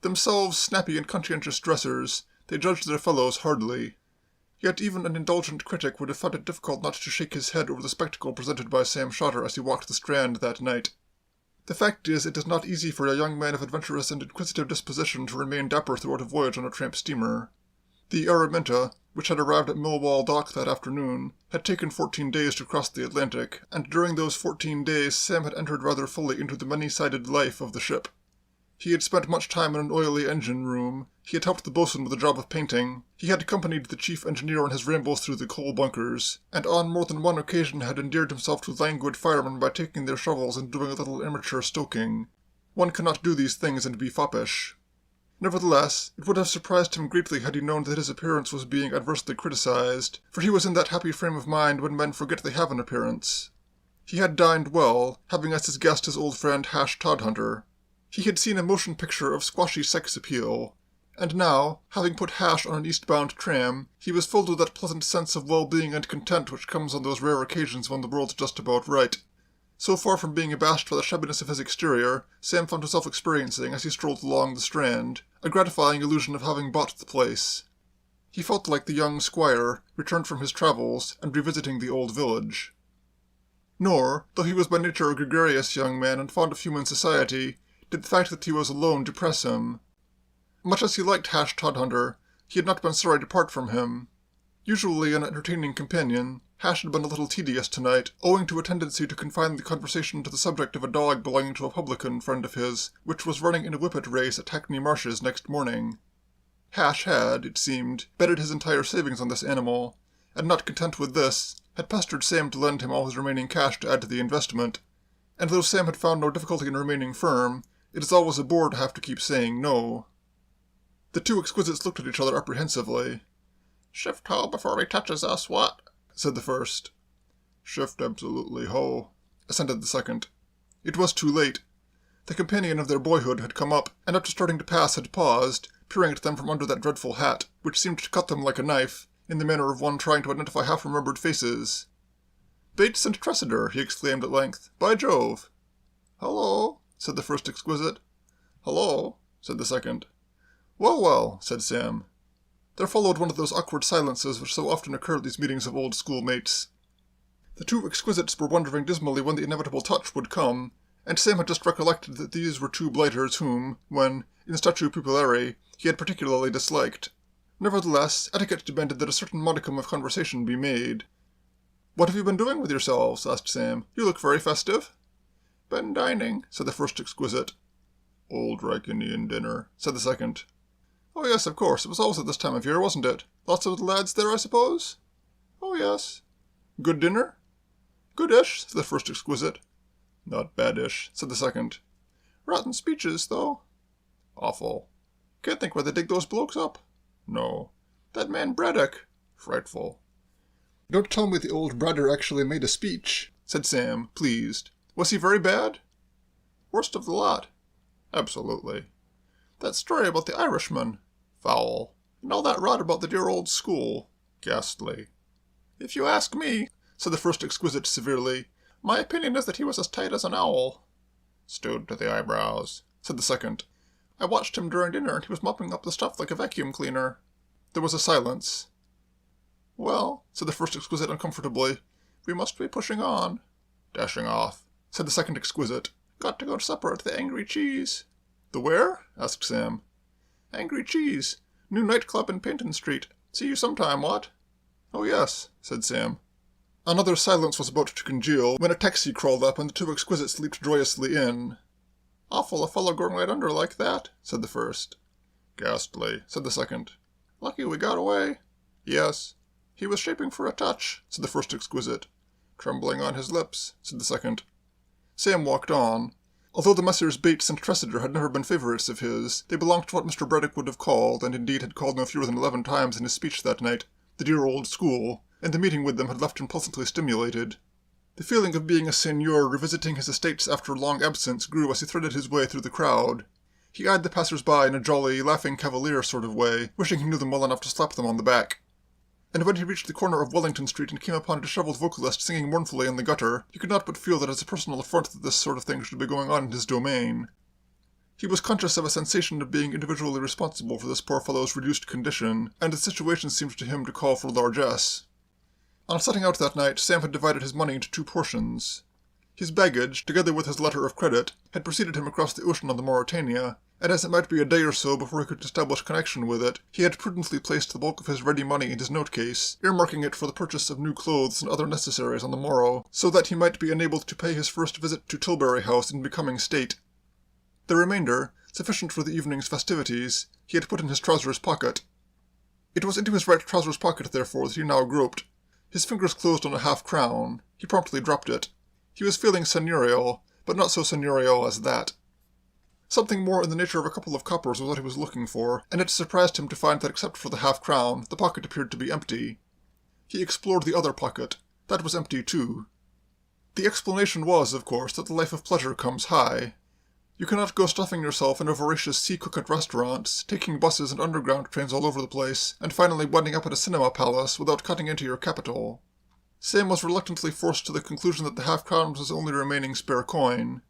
S1: Themselves snappy and conscientious dressers, they judged their fellows hardly. Yet even an indulgent critic would have found it difficult not to shake his head over the spectacle presented by Sam Shotter as he walked the Strand that night. The fact is, it is not easy for a young man of adventurous and inquisitive disposition to remain dapper throughout a voyage on a tramp steamer. The Araminta, which had arrived at Millwall Dock that afternoon, had taken 14 days to cross the Atlantic, and during those 14 days Sam had entered rather fully into the many-sided life of the ship. He had spent much time in an oily engine room, he had helped the boatswain with a job of painting, he had accompanied the chief engineer on his rambles through the coal bunkers, and on more than one occasion had endeared himself to languid firemen by taking their shovels and doing a little amateur stoking. One cannot do these things and be foppish. Nevertheless, it would have surprised him greatly had he known that his appearance was being adversely criticized, for he was in that happy frame of mind when men forget they have an appearance. He had dined well, having as his guest his old friend Hash Todhunter. He had seen a motion picture of squashy sex appeal, and now, having put Hash on an eastbound tram, he was filled with that pleasant sense of well-being and content which comes on those rare occasions when the world's just about right. So far from being abashed by the shabbiness of his exterior, Sam found himself experiencing, as he strolled along the Strand, a gratifying illusion of having bought the place. He felt like the young squire, returned from his travels, and revisiting the old village. Nor, though he was by nature a gregarious young man and fond of human society, did the fact that he was alone depress him. Much as he liked Hash Todhunter, he had not been sorry to part from him. Usually an entertaining companion, Hash had been a little tedious tonight, owing to a tendency to confine the conversation to the subject of a dog belonging to a publican friend of his, which was running in a whippet race at Hackney Marshes next morning. Hash had, it seemed, betted his entire savings on this animal, and not content with this, had pestered Sam to lend him all his remaining cash to add to the investment, and though Sam had found no difficulty in remaining firm, it is always a bore to have to keep saying no. The 2 exquisites looked at each other apprehensively.
S2: "Shift ho before he touches us, what?"
S1: said the first. "Shift absolutely ho," assented the second. It was too late. The companion of their boyhood had come up, and after starting to pass had paused, peering at them from under that dreadful hat, which seemed to cut them like a knife, in the manner of one trying to identify half-remembered faces. "Bates and Tressida," he exclaimed at length. "By Jove!"
S2: "Hello,"
S1: said the first exquisite.
S2: "Hello,"
S1: said the second. "Well, well," said Sam. There followed one of those awkward silences which so often occur at these meetings of old schoolmates. The 2 exquisites were wondering dismally when the inevitable touch would come, and Sam had just recollected that these were 2 blighters whom, when, in statu pupillare, he had particularly disliked. Nevertheless, etiquette demanded that a certain modicum of conversation be made. "What have you been doing with yourselves?" asked Sam. "You look very festive."
S2: "Been dining,"
S1: said the first exquisite.
S2: "Old Rykinian dinner," said the second.
S1: "Oh yes, of course. It was always at this time of year, wasn't it? Lots of little lads there, I suppose?"
S2: "Oh yes."
S1: "Good dinner?"
S2: "Goodish,"
S1: said the first exquisite.
S2: "Not badish,"
S1: said the second.
S2: "Rotten speeches, though."
S1: "Awful."
S2: "Can't think where they dig those blokes up."
S1: "No."
S2: "That man Braddock."
S1: "Frightful." "Don't tell me the old Bradder actually made a speech," said Sam, pleased. "Was he very bad?"
S2: "Worst of the lot."
S1: "Absolutely."
S2: "That story about the Irishman."
S1: "Foul."
S2: "And all that rot about the dear old school."
S1: "Ghastly."
S2: "If you ask me,"
S1: said the first exquisite severely,
S2: "my opinion is that he was as tight as an owl."
S1: "Stewed to the eyebrows," said the second.
S2: "I watched him during dinner, and he was mopping up the stuff like a vacuum cleaner."
S1: There was a silence.
S2: "Well,"
S1: said the first exquisite uncomfortably,
S2: "we must be pushing on."
S1: "Dashing off," said the second exquisite.
S2: "Got to go to supper at the Angry Cheese."
S1: "The where?" asked Sam.
S2: "Angry Cheese. New nightclub in Paynton Street. See you sometime, what?"
S1: "Oh yes," said Sam. Another silence was about to congeal when a taxi crawled up and the two exquisites leaped joyously in.
S2: "Awful a fellow going right under like that,"
S1: said the first. "Ghastly," said the second.
S2: "Lucky we got away."
S1: "Yes."
S2: "He was shaping for a touch,"
S1: said the first exquisite.
S2: "Trembling on his lips,"
S1: said the second. Sam walked on. Although the Messrs. Bates and Tressida had never been favourites of his, they belonged to what Mr. Braddock would have called, and indeed had called no fewer than 11 times in his speech that night, the dear old school, and the meeting with them had left him pleasantly stimulated. The feeling of being a seigneur revisiting his estates after long absence grew as he threaded his way through the crowd. He eyed the passers-by in a jolly, laughing cavalier sort of way, wishing he knew them well enough to slap them on the back. And when he reached the corner of Wellington Street and came upon a dishevelled vocalist singing mournfully in the gutter, he could not but feel that it was a personal affront that this sort of thing should be going on in his domain. He was conscious of a sensation of being individually responsible for this poor fellow's reduced condition, and the situation seemed to him to call for largesse. On setting out that night, Sam had divided his money into 2 portions. His baggage, together with his letter of credit, had preceded him across the ocean on the Mauretania, and as it might be a day or so before he could establish connection with it, he had prudently placed the bulk of his ready money in his note-case, earmarking it for the purchase of new clothes and other necessaries on the morrow, so that he might be enabled to pay his first visit to Tilbury House in becoming state. The remainder, sufficient for the evening's festivities, he had put in his trousers pocket. It was into his right trousers pocket, therefore, that he now groped. His fingers closed on a half-crown. He promptly dropped it. He was feeling seigneurial, but not so seigneurial as that. Something more in the nature of a couple of coppers was what he was looking for, and it surprised him to find that except for the half-crown, the pocket appeared to be empty. He explored the other pocket. That was empty too. The explanation was, of course, that the life of pleasure comes high. You cannot go stuffing yourself in a voracious sea-cook at restaurants, taking buses and underground trains all over the place, and finally winding up at a cinema palace without cutting into your capital. Sam was reluctantly forced to the conclusion that the half-crown was his only remaining spare coin.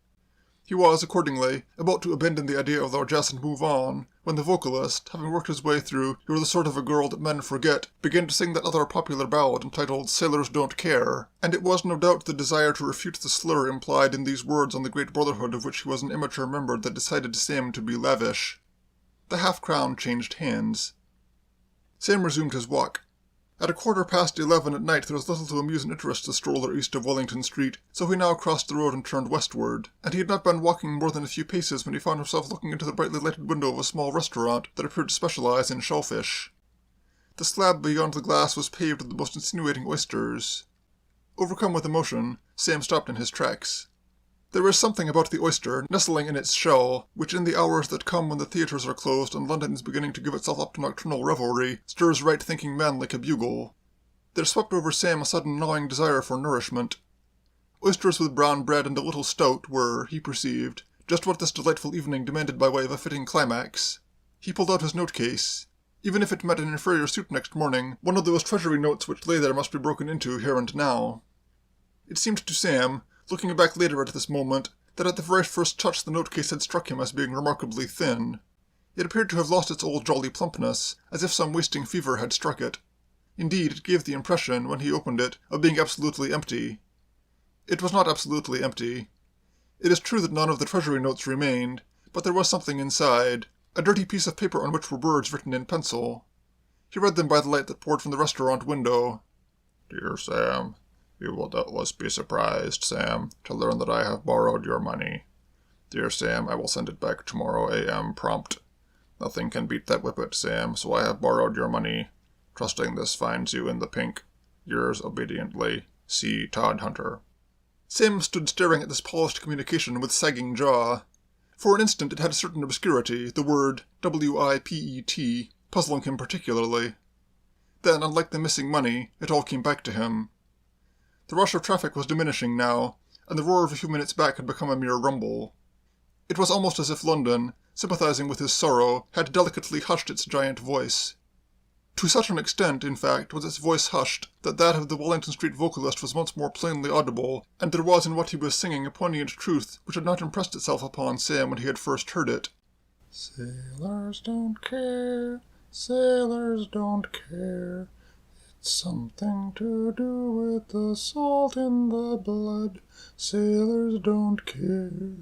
S1: He was, accordingly, about to abandon the idea of largesse and move on, when the vocalist, having worked his way through "You're the Sort of a Girl That Men Forget," began to sing that other popular ballad entitled "Sailors Don't Care," and it was no doubt the desire to refute the slur implied in these words on the great brotherhood of which he was an immature member that decided Sam to be lavish. The half-crown changed hands. Sam resumed his walk. At 11:15 at night there was little to amuse and interest the stroller east of Wellington Street, so he now crossed the road and turned westward, and he had not been walking more than a few paces when he found himself looking into the brightly lighted window of a small restaurant that appeared to specialize in shellfish. The slab beyond the glass was paved with the most insinuating oysters. Overcome with emotion, Sam stopped in his tracks. There is something about the oyster, nestling in its shell, which in the hours that come when the theatres are closed and London is beginning to give itself up to nocturnal revelry, stirs right-thinking men like a bugle. There swept over Sam a sudden gnawing desire for nourishment. Oysters with brown bread and a little stout were, he perceived, just what this delightful evening demanded by way of a fitting climax. He pulled out his note-case. Even if it met an inferior suit next morning, one of those treasury notes which lay there must be broken into here and now. It seemed to Sam, looking back later at this moment, that at the very first touch the note-case had struck him as being remarkably thin. It appeared to have lost its old jolly plumpness, as if some wasting fever had struck it. Indeed, it gave the impression, when he opened it, of being absolutely empty. It was not absolutely empty. It is true that none of the treasury notes remained, but there was something inside, a dirty piece of paper on which were words written in pencil. He read them by the light that poured from the restaurant window.
S2: "Dear Sam,
S1: You will doubtless be surprised, Sam, to learn that I have borrowed your money. Dear Sam, I will send it back tomorrow a.m. prompt. Nothing can beat that whippet, Sam, so I have borrowed your money. Trusting this finds you in the pink. Yours obediently, C. Todhunter.
S2: Sam stood staring at this polished communication with sagging jaw. For an instant it had a certain obscurity, the word W-I-P-E-T, puzzling him particularly. Then, unlike the missing money, it all came back to him. The rush of traffic was diminishing now, and the roar of a few minutes back had become a mere rumble. It was almost as if London, sympathizing with his sorrow, had delicately hushed its giant voice. To such an extent, in fact, was its voice hushed, that that of the Wellington Street vocalist was once more plainly audible, and there was in what he was singing a poignant truth which had not impressed itself upon Sam when he had first heard it. Sailors don't care, sailors don't care. It's something to do with the salt in the blood. Sailors don't care.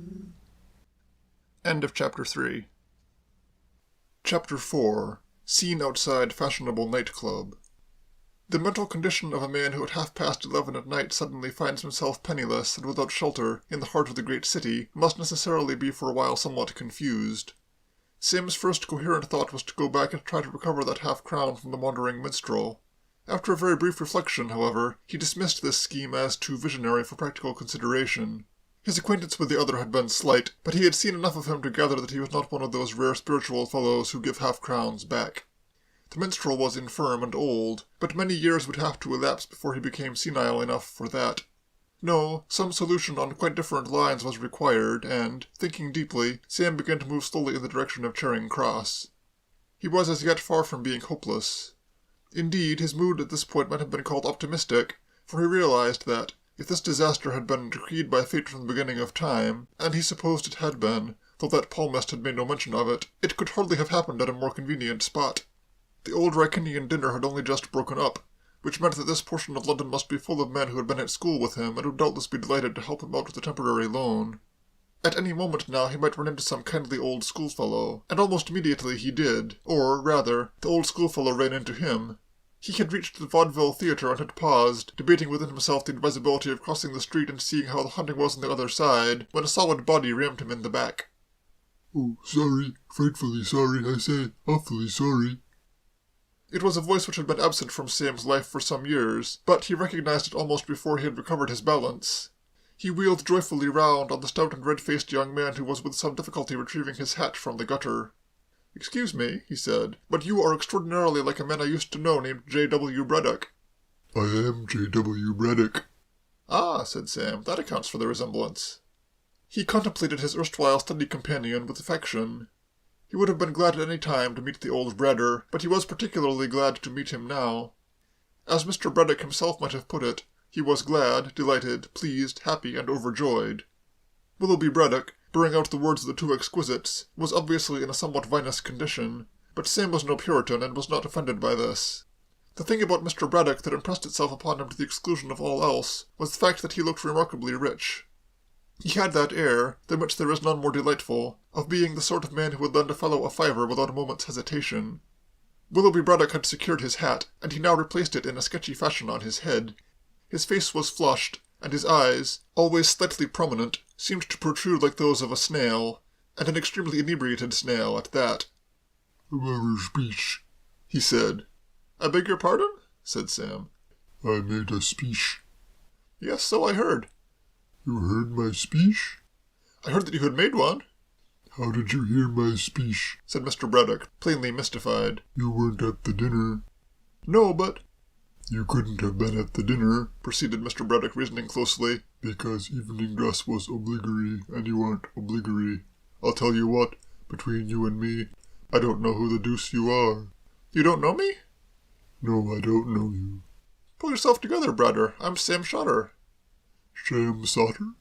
S2: End of Chapter 3. Chapter 4. Scene outside fashionable nightclub. The mental condition of a man who at 11:30 at night suddenly finds himself penniless and without shelter in the heart of the great city must necessarily be for a while somewhat confused. Sam's first coherent thought was to go back and try to recover that half-crown from the wandering minstrel. After a very brief reflection, however, he dismissed this scheme as too visionary for practical consideration. His acquaintance with the other had been slight, but he had seen enough of him to gather that he was not one of those rare spiritual fellows who give half-crowns back. The minstrel was infirm and old, but many years would have to elapse before he became senile enough for that. No, some solution on quite different lines was required, and, thinking deeply, Sam began to move slowly in the direction of Charing Cross. He was as yet far from being hopeless. Indeed, his mood at this point might have been called optimistic, for he realized that, if this disaster had been decreed by fate from the beginning of time, and he supposed it had been, though that palmist had made no mention of it, it could hardly have happened at a more convenient spot. The old Rykinian dinner had only just broken up, which meant that this portion of London must be full of men who had been at school with him and would doubtless be delighted to help him out with a temporary loan. At any moment now he might run into some kindly old schoolfellow, and almost immediately he did, or, rather, the old schoolfellow ran into him. He had reached the vaudeville theatre and had paused, debating within himself the advisability of crossing the street and seeing how the hunting was on the other side, when a solid body rammed him in the back.
S1: "Oh, sorry, frightfully sorry, I say, awfully sorry."
S2: It was a voice which had been absent from Sam's life for some years, but he recognized it almost before he had recovered his balance. He wheeled joyfully round on the stout and red-faced young man who was with some difficulty retrieving his hat from the gutter. "Excuse me," he said, "but you are extraordinarily like a man I used to know named J.W. Braddock."
S1: "I am J.W. Braddock."
S2: "Ah," said Sam, "that accounts for the resemblance." He contemplated his erstwhile steady companion with affection. He would have been glad at any time to meet the old Bradder, but he was particularly glad to meet him now. As Mr. Braddock himself might have put it, he was glad, delighted, pleased, happy, and overjoyed. Willoughby Braddock, bearing out the words of the two exquisites, was obviously in a somewhat vinous condition, but Sam was no Puritan and was not offended by this. The thing about Mr. Braddock that impressed itself upon him to the exclusion of all else was the fact that he looked remarkably rich. He had that air, than which there is none more delightful, of being the sort of man who would lend a fellow a fiver without a moment's hesitation. Willoughby Braddock had secured his hat, and he now replaced it in a sketchy fashion on his head. His face was flushed, and his eyes, always slightly prominent, seemed to protrude like those of a snail, and an extremely inebriated snail at that.
S1: "A speech,"
S2: he said. "I beg your pardon?" said Sam.
S1: "I made a speech."
S2: "Yes, so I heard."
S1: "You heard my speech?"
S2: "I heard that you had made one."
S1: "How did you hear my speech?"
S2: said Mr. Braddock, plainly mystified.
S1: "You weren't at the dinner."
S2: "No, but—"
S1: "You couldn't have been at the dinner,"
S2: proceeded Mr. Braddock, reasoning closely,
S1: "because evening dress was obligatory, and you aren't obligatory. I'll tell you what, between you and me, I don't know who the deuce you are."
S2: "You don't know me?"
S1: "No, I don't know you."
S2: "Pull yourself together, Bradder. I'm Sam Shotter."
S1: "Sam Sauter?"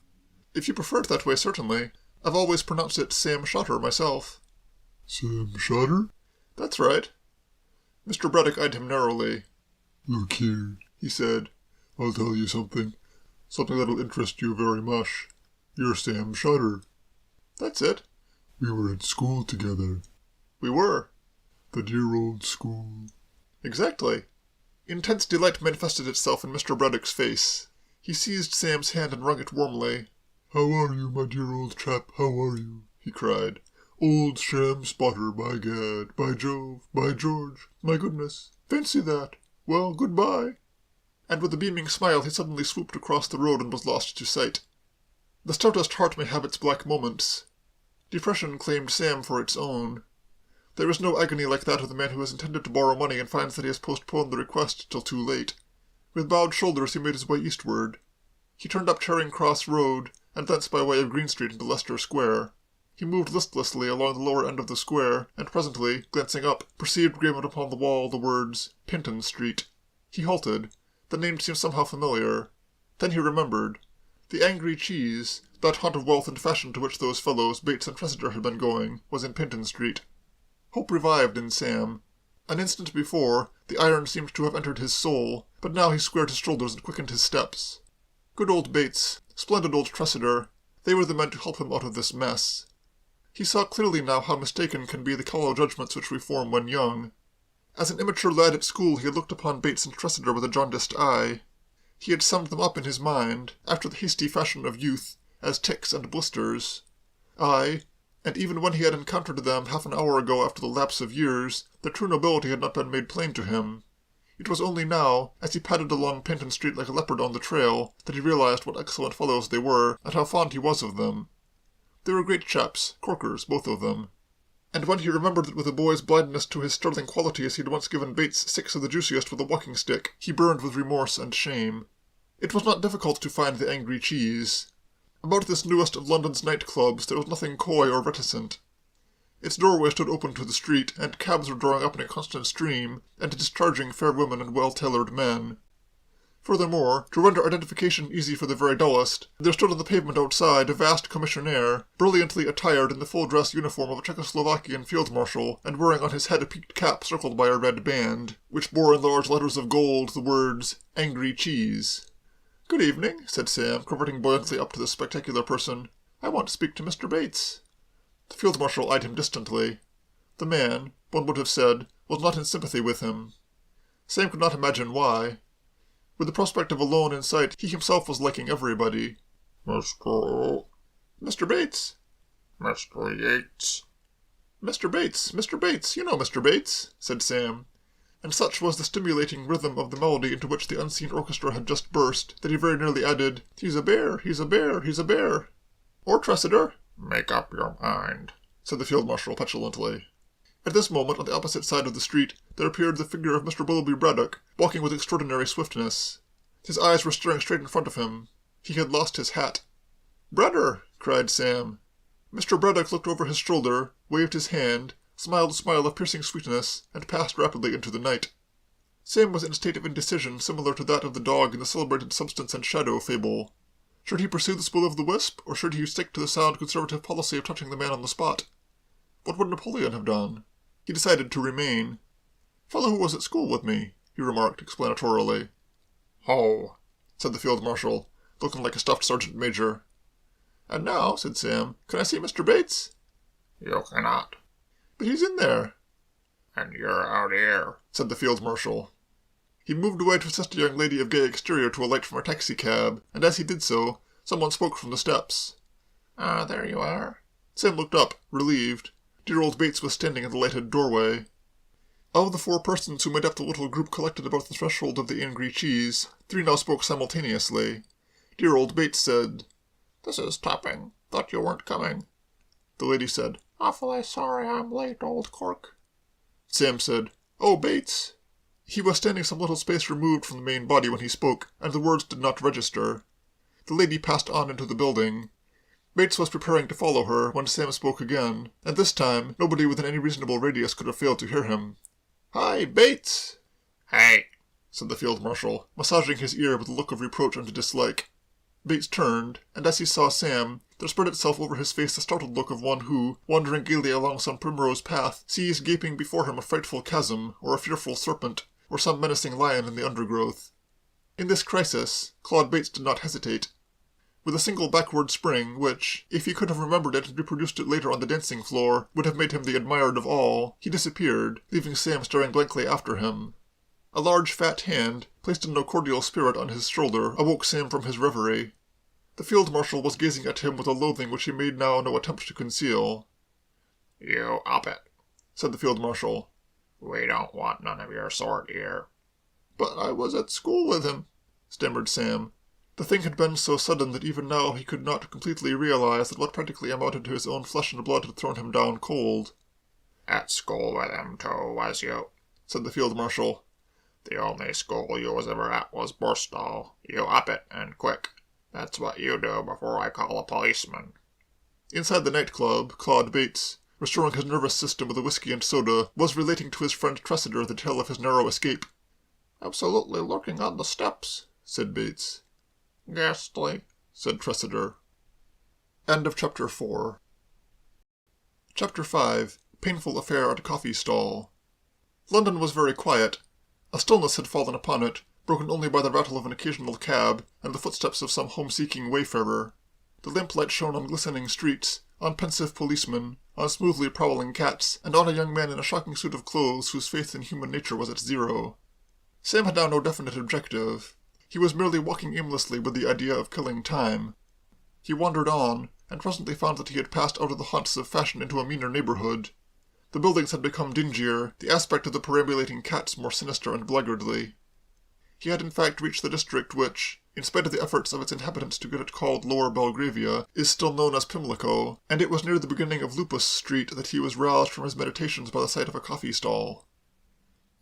S2: "If you prefer it that way, certainly. I've always pronounced it Sam Shotter myself."
S1: "Sam Shotter?"
S2: "That's right." Mr. Braddock eyed him narrowly.
S1: "Look here," he said. "I'll tell you something that'll interest you very much. You're Sam Shotter."
S2: "That's it."
S1: "We were at school together."
S2: "We were."
S1: "The dear old school."
S2: "Exactly." Intense delight manifested itself in Mr. Braddock's face.
S1: He seized Sam's hand and wrung it warmly. "How are you, my dear old chap, how are you?" he cried. "Old sham spotter, by gad, by Jove, by George, my goodness, fancy that. Well, good-bye." And with a beaming smile he suddenly swooped across the road and was lost to sight. The stoutest heart may have its black moments. Depression claimed Sam for its own. There is no agony like that of the man who has intended to borrow money and finds that he has postponed the request till too late. With bowed shoulders he made his way eastward. He turned up Charing Cross Road, and thence by way of Green Street into Leicester Square. He moved listlessly along the lower end of the square, and presently, glancing up, perceived graven upon the wall the words, Pinton Street. He halted. The name seemed somehow familiar. Then he remembered. The Angry Cheese, that haunt of wealth and fashion to which those fellows, Bates and Tressida, had been going, was in Pinton Street. Hope revived in Sam. An instant before, the iron seemed to have entered his soul, but now he squared his shoulders and quickened his steps. Good old Bates, splendid old Tressida, they were the men to help him out of this mess. He saw clearly now how mistaken can be the callow judgments which we form when young. As an immature lad at school he had looked upon Bates and Tressida with a jaundiced eye. He had summed them up in his mind, after the hasty fashion of youth, as ticks and blisters. Aye, and even when he had encountered them half an hour ago after the lapse of years, their true nobility had not been made plain to him. It was only now, as he padded along Pinton Street like a leopard on the trail, that he realized what excellent fellows they were, and how fond he was of them. They were great chaps, corkers, both of them. And when he remembered that with a boy's blindness to his sterling qualities he had once given Bates 6 of the juiciest with a walking stick, he burned with remorse and shame. It was not difficult to find the Angry Cheese. About this newest of London's night-clubs there was nothing coy or reticent. Its doorway stood open to the street, and cabs were drawing up in a constant stream, and discharging fair women and well-tailored men. Furthermore, to render identification easy for the very dullest, there stood on the pavement outside a vast commissionaire, brilliantly attired in the full-dress uniform of a Czechoslovakian field marshal, and wearing on his head a peaked cap circled by a red band, which bore in large letters of gold the words, Angry Cheese. "Good evening," said Sam, curveting buoyantly up to this spectacular person. "I want to speak to Mr. Bates." The field marshal eyed him distantly. The man, one would have said, was not in sympathy with him. Sam could not imagine why. With the prospect of a loan in sight, he himself was liking everybody. "Mr. Bates." "Mr. Yates." "Mr. Bates, you know Mr. Bates," said Sam. And such was the stimulating rhythm of the melody into which the unseen orchestra had just burst, that he very nearly added, "He's a bear, he's a bear, he's a bear." "Or Tressida." "Make up your mind," said the field marshal petulantly. At this moment, on the opposite side of the street, there appeared the figure of Mr. Willoughby Braddock, walking with extraordinary swiftness. His eyes were staring straight in front of him. He had lost his hat. "Brother!" cried Sam. Mr. Braddock looked over his shoulder, waved his hand, smiled a smile of piercing sweetness, and passed rapidly into the night. Sam was in a state of indecision similar to that of the dog in the celebrated Substance and Shadow fable. Should he pursue the will-o'-the-wisp, or should he stick to the sound conservative policy of touching the man on the spot? What would Napoleon have done? He decided to remain. "Fellow who was at school with me," he remarked explanatorily. "Ho!" said the field marshal, looking like a stuffed sergeant major. "And now," said Sam, "can I see Mr. Bates?" "You cannot." "But he's in there." "And you're out here," said the field marshal. He moved away to assist a young lady of gay exterior to alight from her taxicab, and as he did so, someone spoke from the steps. "Ah, there you are." Sam looked up, relieved. Dear old Bates was standing in the lighted doorway. Of the 4 persons who made up the little group collected about the threshold of the Angry Cheese, 3 now spoke simultaneously. Dear old Bates said, "This is Topping. Thought you weren't coming." The lady said, "Awfully sorry I'm late, old cork." Sam said, "Oh, Bates." He was standing some little space removed from the main body when he spoke, and the words did not register. The lady passed on into the building. Bates was preparing to follow her when Sam spoke again, and this time nobody within any reasonable radius could have failed to hear him. "Hi, Bates!" "Hey!" said the field marshal, massaging his ear with a look of reproach and dislike. Bates turned, and as he saw Sam, there spread itself over his face the startled look of one who, wandering gaily along some primrose path, sees gaping before him a frightful chasm, or a fearful serpent, or some menacing lion in the undergrowth. In this crisis, Claude Bates did not hesitate. With a single backward spring, which, if he could have remembered it and reproduced it later on the dancing floor, would have made him the admired of all, he disappeared, leaving Sam staring blankly after him. A large fat hand, placed in no cordial spirit on his shoulder, awoke Sam from his reverie. The field marshal was gazing at him with a loathing which he made now no attempt to conceal.
S2: "You up it,"
S1: said the field marshal.
S2: "We don't want none of your sort here."
S1: "But I was at school with him," stammered Sam. The thing had been so sudden that even now he could not completely realize that what practically amounted to his own flesh and blood had thrown him down cold.
S2: "At school with him, too, was you?"
S1: said the field marshal.
S2: "The only school you was ever at was Borstal. You up it, and quick. That's what you do before I call a policeman."
S1: Inside the nightclub, Claude Bates, restoring his nervous system with a whiskey and soda, was relating to his friend Tressida the tale of his narrow escape.
S2: "Absolutely lurking on the steps,"
S1: said Bates.
S2: "Ghastly,"
S1: said Tressida. End of Chapter 4. Chapter 5. Painful Affair at a Coffee Stall. London was very quiet. A stillness had fallen upon it, broken only by the rattle of an occasional cab and the footsteps of some home-seeking wayfarer. The lamplight shone on glistening streets, on pensive policemen, on smoothly prowling cats, and on a young man in a shocking suit of clothes whose faith in human nature was at zero. Sam had now no definite objective. He was merely walking aimlessly with the idea of killing time. He wandered on, and presently found that he had passed out of the haunts of fashion into a meaner neighborhood. The buildings had become dingier, the aspect of the perambulating cats more sinister and blackguardly. He had in fact reached the district which, in spite of the efforts of its inhabitants to get it called Lower Belgravia, is still known as Pimlico, and it was near the beginning of Lupus Street that he was roused from his meditations by the sight of a coffee stall.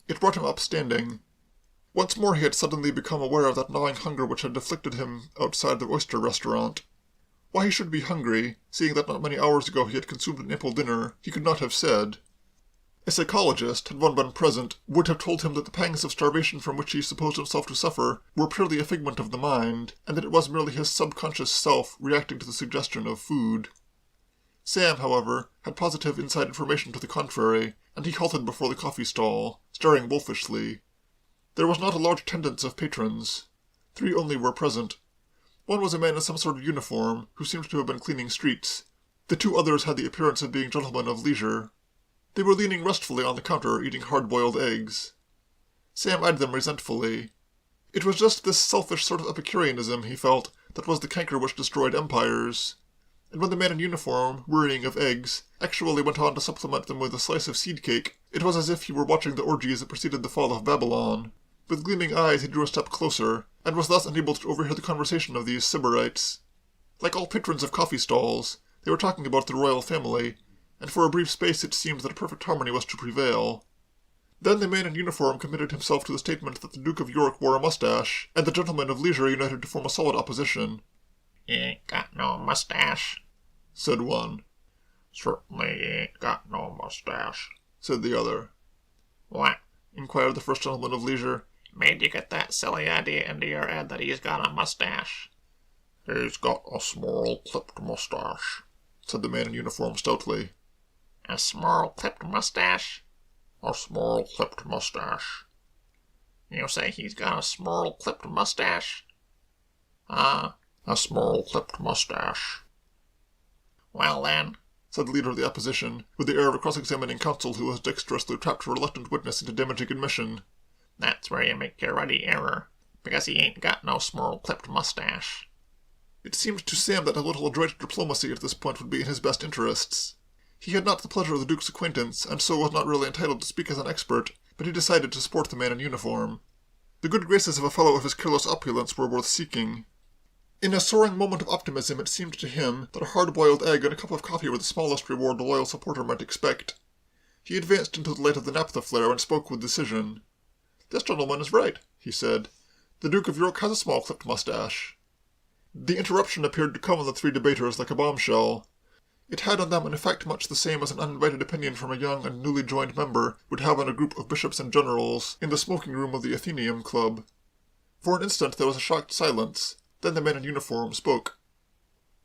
S1: It brought him up standing. Once more he had suddenly become aware of that gnawing hunger which had afflicted him outside the oyster restaurant. Why he should be hungry, seeing that not many hours ago he had consumed an ample dinner, he could not have said. A psychologist, had one been present, would have told him that the pangs of starvation from which he supposed himself to suffer were purely a figment of the mind, and that it was merely his subconscious self reacting to the suggestion of food. Sam, however, had positive inside information to the contrary, and he halted before the coffee stall, staring wolfishly. There was not a large attendance of patrons. 3 only were present. One was a man in some sort of uniform, who seemed to have been cleaning streets. The 2 others had the appearance of being gentlemen of leisure. They were leaning restfully on the counter, eating hard-boiled eggs. Sam eyed them resentfully. It was just this selfish sort of Epicureanism, he felt, that was the canker which destroyed empires. And when the man in uniform, wearying of eggs, actually went on to supplement them with a slice of seed cake, it was as if he were watching the orgies that preceded the fall of Babylon. With gleaming eyes he drew a step closer, and was thus enabled to overhear the conversation of these Sybarites. Like all patrons of coffee stalls, they were talking about the royal family, and for a brief space it seemed that a perfect harmony was to prevail. Then the man in uniform committed himself to the statement that the Duke of York wore a mustache, and the gentlemen of leisure united to form a solid opposition.
S2: "He ain't got no mustache,"
S1: said one.
S2: "Certainly he ain't got no mustache,"
S1: said the other.
S2: "What?"
S1: inquired the first gentleman of leisure.
S2: "Made you get that silly idea into your head that he's got a mustache?"
S1: "He's got a small clipped mustache," said the man in uniform stoutly.
S2: "A small clipped mustache?"
S1: "A small clipped mustache."
S2: "You say he's got a small clipped mustache?"
S1: A small clipped mustache."
S2: "Well then,"
S1: said the leader of the opposition, with the air of a cross-examining counsel who has dexterously trapped a reluctant witness into damaging admission,
S2: "that's where you make your ready error, because he ain't got no small clipped mustache."
S1: It seemed to Sam that a little adroit diplomacy at this point would be in his best interests. He had not the pleasure of the Duke's acquaintance, and so was not really entitled to speak as an expert, but he decided to support the man in uniform. The good graces of a fellow of his careless opulence were worth seeking. In a soaring moment of optimism it seemed to him that a hard-boiled egg and a cup of coffee were the smallest reward a loyal supporter might expect. He advanced into the light of the naphtha flare and spoke with decision. "This gentleman is right," he said. "The Duke of York has a small clipped mustache." The interruption appeared to come on the 3 debaters like a bombshell. It had on them an effect much the same as an uninvited opinion from a young and newly joined member would have on a group of bishops and generals in the smoking room of the Athenaeum Club. For an instant there was a shocked silence. Then the man in uniform spoke.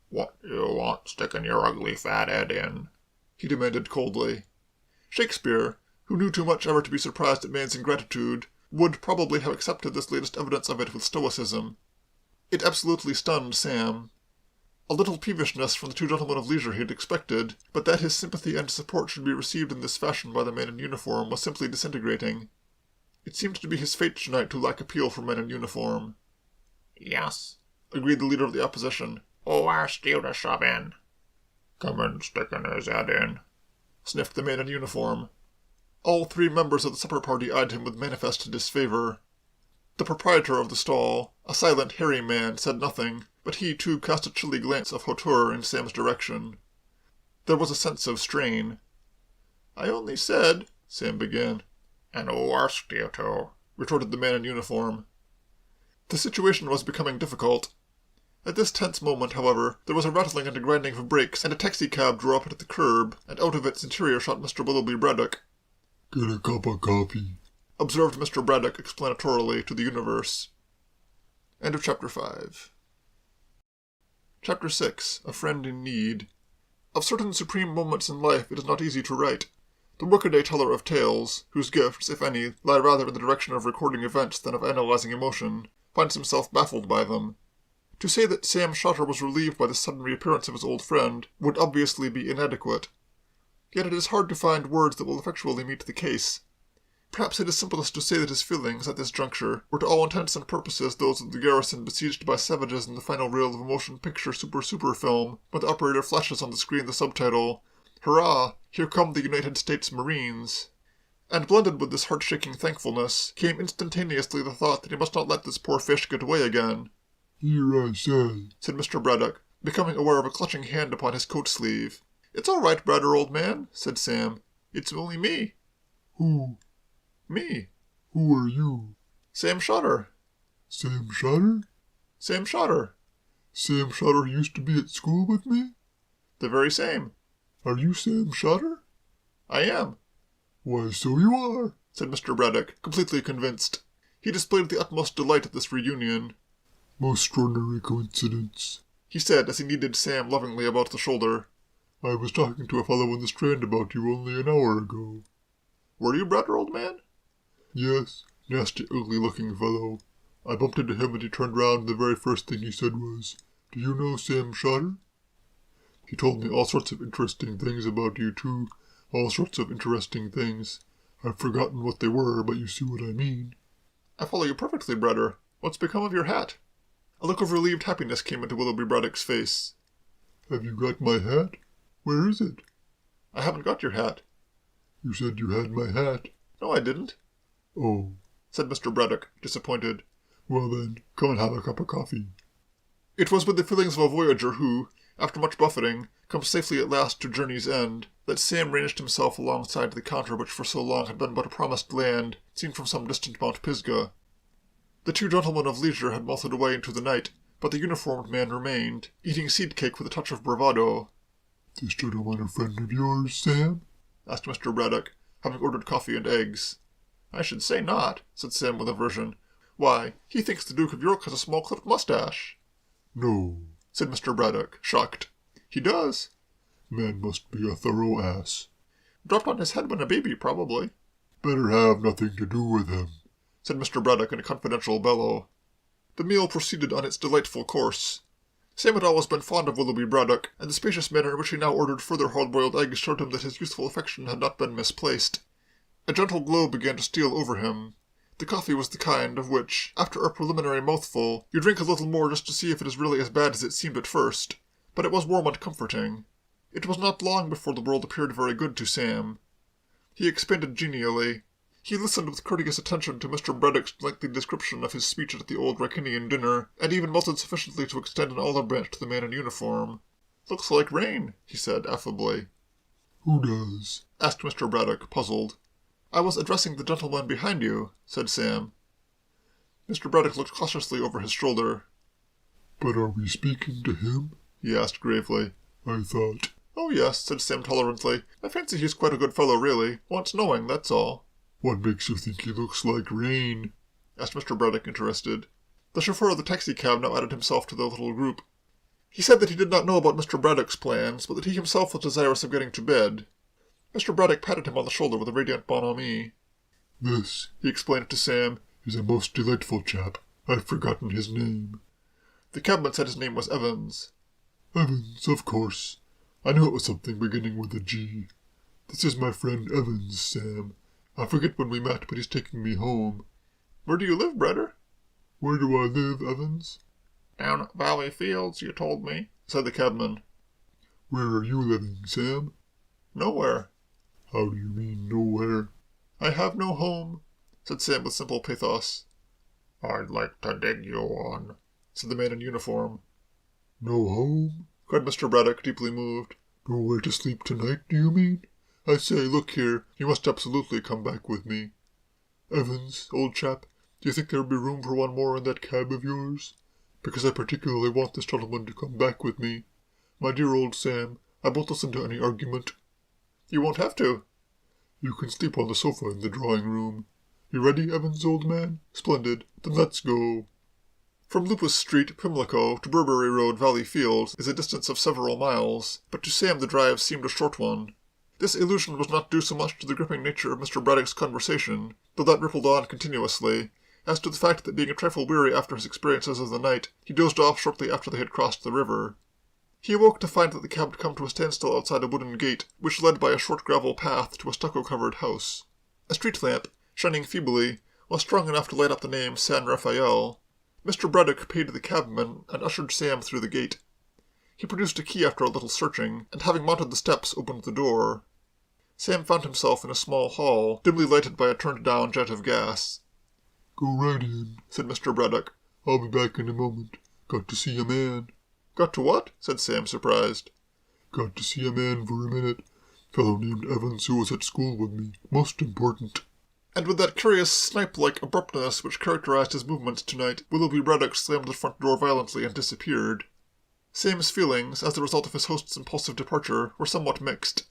S2: "What do you want sticking your ugly fat head in?"
S1: he demanded coldly. Shakespeare, who knew too much ever to be surprised at man's ingratitude, would probably have accepted this latest evidence of it with stoicism. It absolutely stunned Sam. A little peevishness from the 2 gentlemen of leisure he had expected, but that his sympathy and support should be received in this fashion by the man in uniform was simply disintegrating. It seemed to be his fate tonight to lack appeal for men in uniform.
S2: Yes,
S1: agreed the leader of the opposition.
S2: who are still to shove in?
S1: Come and sticking his head in, sniffed the man in uniform. All three members of the supper party eyed him with manifest disfavor. The proprietor of the stall, a silent, hairy man, said nothing, but he too cast a chilly glance of hauteur in Sam's direction. There was a sense of strain. I only said, Sam began.
S2: And who asked you to?
S1: Retorted the man in uniform. The situation was becoming difficult. At this tense moment, however, there was a rattling and a grinding of brakes, and a taxicab drew up at the curb, and out of its interior shot Mr. Willoughby Braddock.
S3: Get a cup of coffee,
S1: observed Mr. Braddock explanatorily to the universe. End of Chapter 5. Chapter 6. A Friend in Need. Of certain supreme moments in life it is not easy to write. The workaday teller of tales, whose gifts, if any, lie rather in the direction of recording events than of analyzing emotion, finds himself baffled by them. To say that Sam Shotter was relieved by the sudden reappearance of his old friend would obviously be inadequate. Yet it is hard to find words that will effectually meet the case. Perhaps it is simplest to say that his feelings, at this juncture, were to all intents and purposes those of the garrison besieged by savages in the final reel of a motion picture super film, when the operator flashes on the screen the subtitle, "Hurrah! Here come the United States Marines." And blended with this heart-shaking thankfulness came instantaneously the thought that he must not let this poor fish get away again.
S3: Here I say,
S1: said Mr. Braddock, becoming aware of a clutching hand upon his coat sleeve. It's all right, Bradder, old man, said Sam. It's only me.
S3: Who?
S1: Me.
S3: Who are you?
S1: Sam Shotter.
S3: Sam Shotter?
S1: Sam Shotter.
S3: Sam Shotter used to be at school with me?
S1: The very same.
S3: Are you Sam Shotter?
S1: I am.
S3: Why, so you are,
S1: said Mr. Braddock, completely convinced. He displayed the utmost delight at this reunion.
S3: Most extraordinary coincidence,
S1: he said as he kneaded Sam lovingly about the shoulder.
S3: I was talking to a fellow in the Strand about you only an hour ago.
S1: Were you, Bradder, old man?
S3: Yes, nasty, ugly-looking fellow. I bumped into him and he turned round and the very first thing he said was, Do you know Sam Shotter? He told me all sorts of interesting things about you, too. All sorts of interesting things. I've forgotten what they were, but you see what I mean.
S1: I follow you perfectly, Bradder. What's become of your hat? A look of relieved happiness came into Willoughby Braddock's face.
S3: Have you got my hat? Where is it?
S1: I haven't got your hat.
S3: You said you had my hat.
S1: No, I didn't.
S3: Oh,
S1: said Mr. Braddock, disappointed.
S3: Well then, come and have a cup of coffee.
S1: It was with the feelings of a voyager who, after much buffeting, comes safely at last to journey's end, that Sam ranged himself alongside the counter which for so long had been but a promised land, seen from some distant Mount Pisgah. The two gentlemen of leisure had melted away into the night, but the uniformed man remained, eating seed cake with a touch of bravado.
S3: This gentleman a friend of yours, Sam?
S1: asked Mr. Braddock, having ordered coffee and eggs. I should say not, said Sam with aversion. Why, he thinks the Duke of York has a small clipped mustache.
S3: No,
S1: said Mr. Braddock, shocked. He does.
S3: Man must be a thorough ass.
S1: Dropped on his head when a baby, probably.
S3: Better have nothing to do with him,
S1: said Mr. Braddock in a confidential bellow. The meal proceeded on its delightful course. Sam had always been fond of Willoughby Braddock, and the spacious manner in which he now ordered further hard-boiled eggs showed him that his youthful affection had not been misplaced. A gentle glow began to steal over him. The coffee was the kind of which, after a preliminary mouthful, you drink a little more just to see if it is really as bad as it seemed at first, but it was warm and comforting. It was not long before the world appeared very good to Sam. He expanded genially. He listened with courteous attention to Mr. Braddock's lengthy description of his speech at the old Racinian dinner, and even melted sufficiently to extend an olive branch to the man in uniform. Looks like rain, he said affably.
S3: Who does?
S1: asked Mr. Braddock, puzzled. I was addressing the gentleman behind you, said Sam. Mr. Braddock looked cautiously over his shoulder.
S3: But are we speaking to him?
S1: He asked gravely.
S3: I thought.
S1: Oh, yes, said Sam tolerantly. I fancy he's quite a good fellow, really. Wants knowing, that's all.
S3: What makes you think he looks like rain?
S1: asked Mr. Braddock, interested. The chauffeur of the taxicab now added himself to the little group. He said that he did not know about Mr. Braddock's plans, but that he himself was desirous of getting to bed. Mr. Braddock patted him on the shoulder with a radiant bonhomie.
S3: This,
S1: he explained to Sam,
S3: is a most delightful chap. I've forgotten his name.
S1: The cabman said his name was Evans.
S3: Evans, of course. I knew it was something beginning with a G. This is my friend Evans, Sam. I forget when we met, but he's taking me home.
S1: Where do you live, Brother?
S3: Where do I live, Evans?
S2: Down at Valley Fields, you told me,
S1: said the cabman.
S3: Where are you living, Sam?
S1: Nowhere.
S3: How do you mean, nowhere?
S1: I have no home, said Sam with simple pathos.
S2: I'd like to dig you one,
S1: said the man in uniform.
S3: No home?
S1: Cried Mr. Braddock, deeply moved.
S3: Nowhere to sleep tonight, do you mean? I say, look here, you must absolutely come back with me. Evans, old chap, do you think there would be room for one more in that cab of yours? Because I particularly want this gentleman to come back with me. My dear old Sam, I won't listen to any argument.
S1: You won't have to.
S3: You can sleep on the sofa in the drawing room. You ready, Evans, old man? Splendid. Then let's go.
S1: From Lupus Street, Pimlico, to Burberry Road, Valley Fields, is a distance of several miles, but to Sam the drive seemed a short one. This illusion was not due so much to the gripping nature of Mr. Braddock's conversation, though that rippled on continuously, as to the fact that being a trifle weary after his experiences of the night, he dozed off shortly after they had crossed the river. He awoke to find that the cab had come to a standstill outside a wooden gate, which led by a short gravel path to a stucco-covered house. A street lamp, shining feebly, was strong enough to light up the name San Rafael. Mr. Braddock paid the cabman and ushered Sam through the gate. He produced a key after a little searching, and having mounted the steps, opened the door. Sam found himself in a small hall, dimly lighted by a turned-down jet of gas.
S3: Go right in,
S1: said Mr. Braddock.
S3: I'll be back in a moment. Got to see a man.
S1: Got to what? Said Sam, surprised.
S3: Got to see a man for a minute. Fellow named Evans who was at school with me. Most important.
S1: And with that curious snipe-like abruptness which characterized his movements tonight, Willoughby Braddock slammed the front door violently and disappeared. Sam's feelings, as the result of his host's impulsive departure, were somewhat mixed.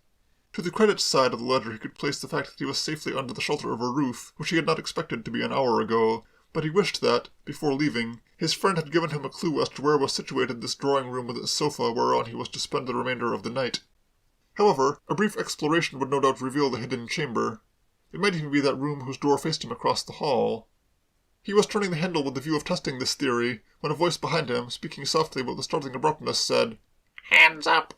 S1: To the credit side of the ledger he could place the fact that he was safely under the shelter of a roof, which he had not expected to be an hour ago, but he wished that, before leaving, his friend had given him a clue as to where was situated this drawing-room with its sofa whereon he was to spend the remainder of the night. However, a brief exploration would no doubt reveal the hidden chamber. It might even be that room whose door faced him across the hall. He was turning the handle with the view of testing this theory, when a voice behind him, speaking softly but with startling abruptness, said,
S2: "Hands up!"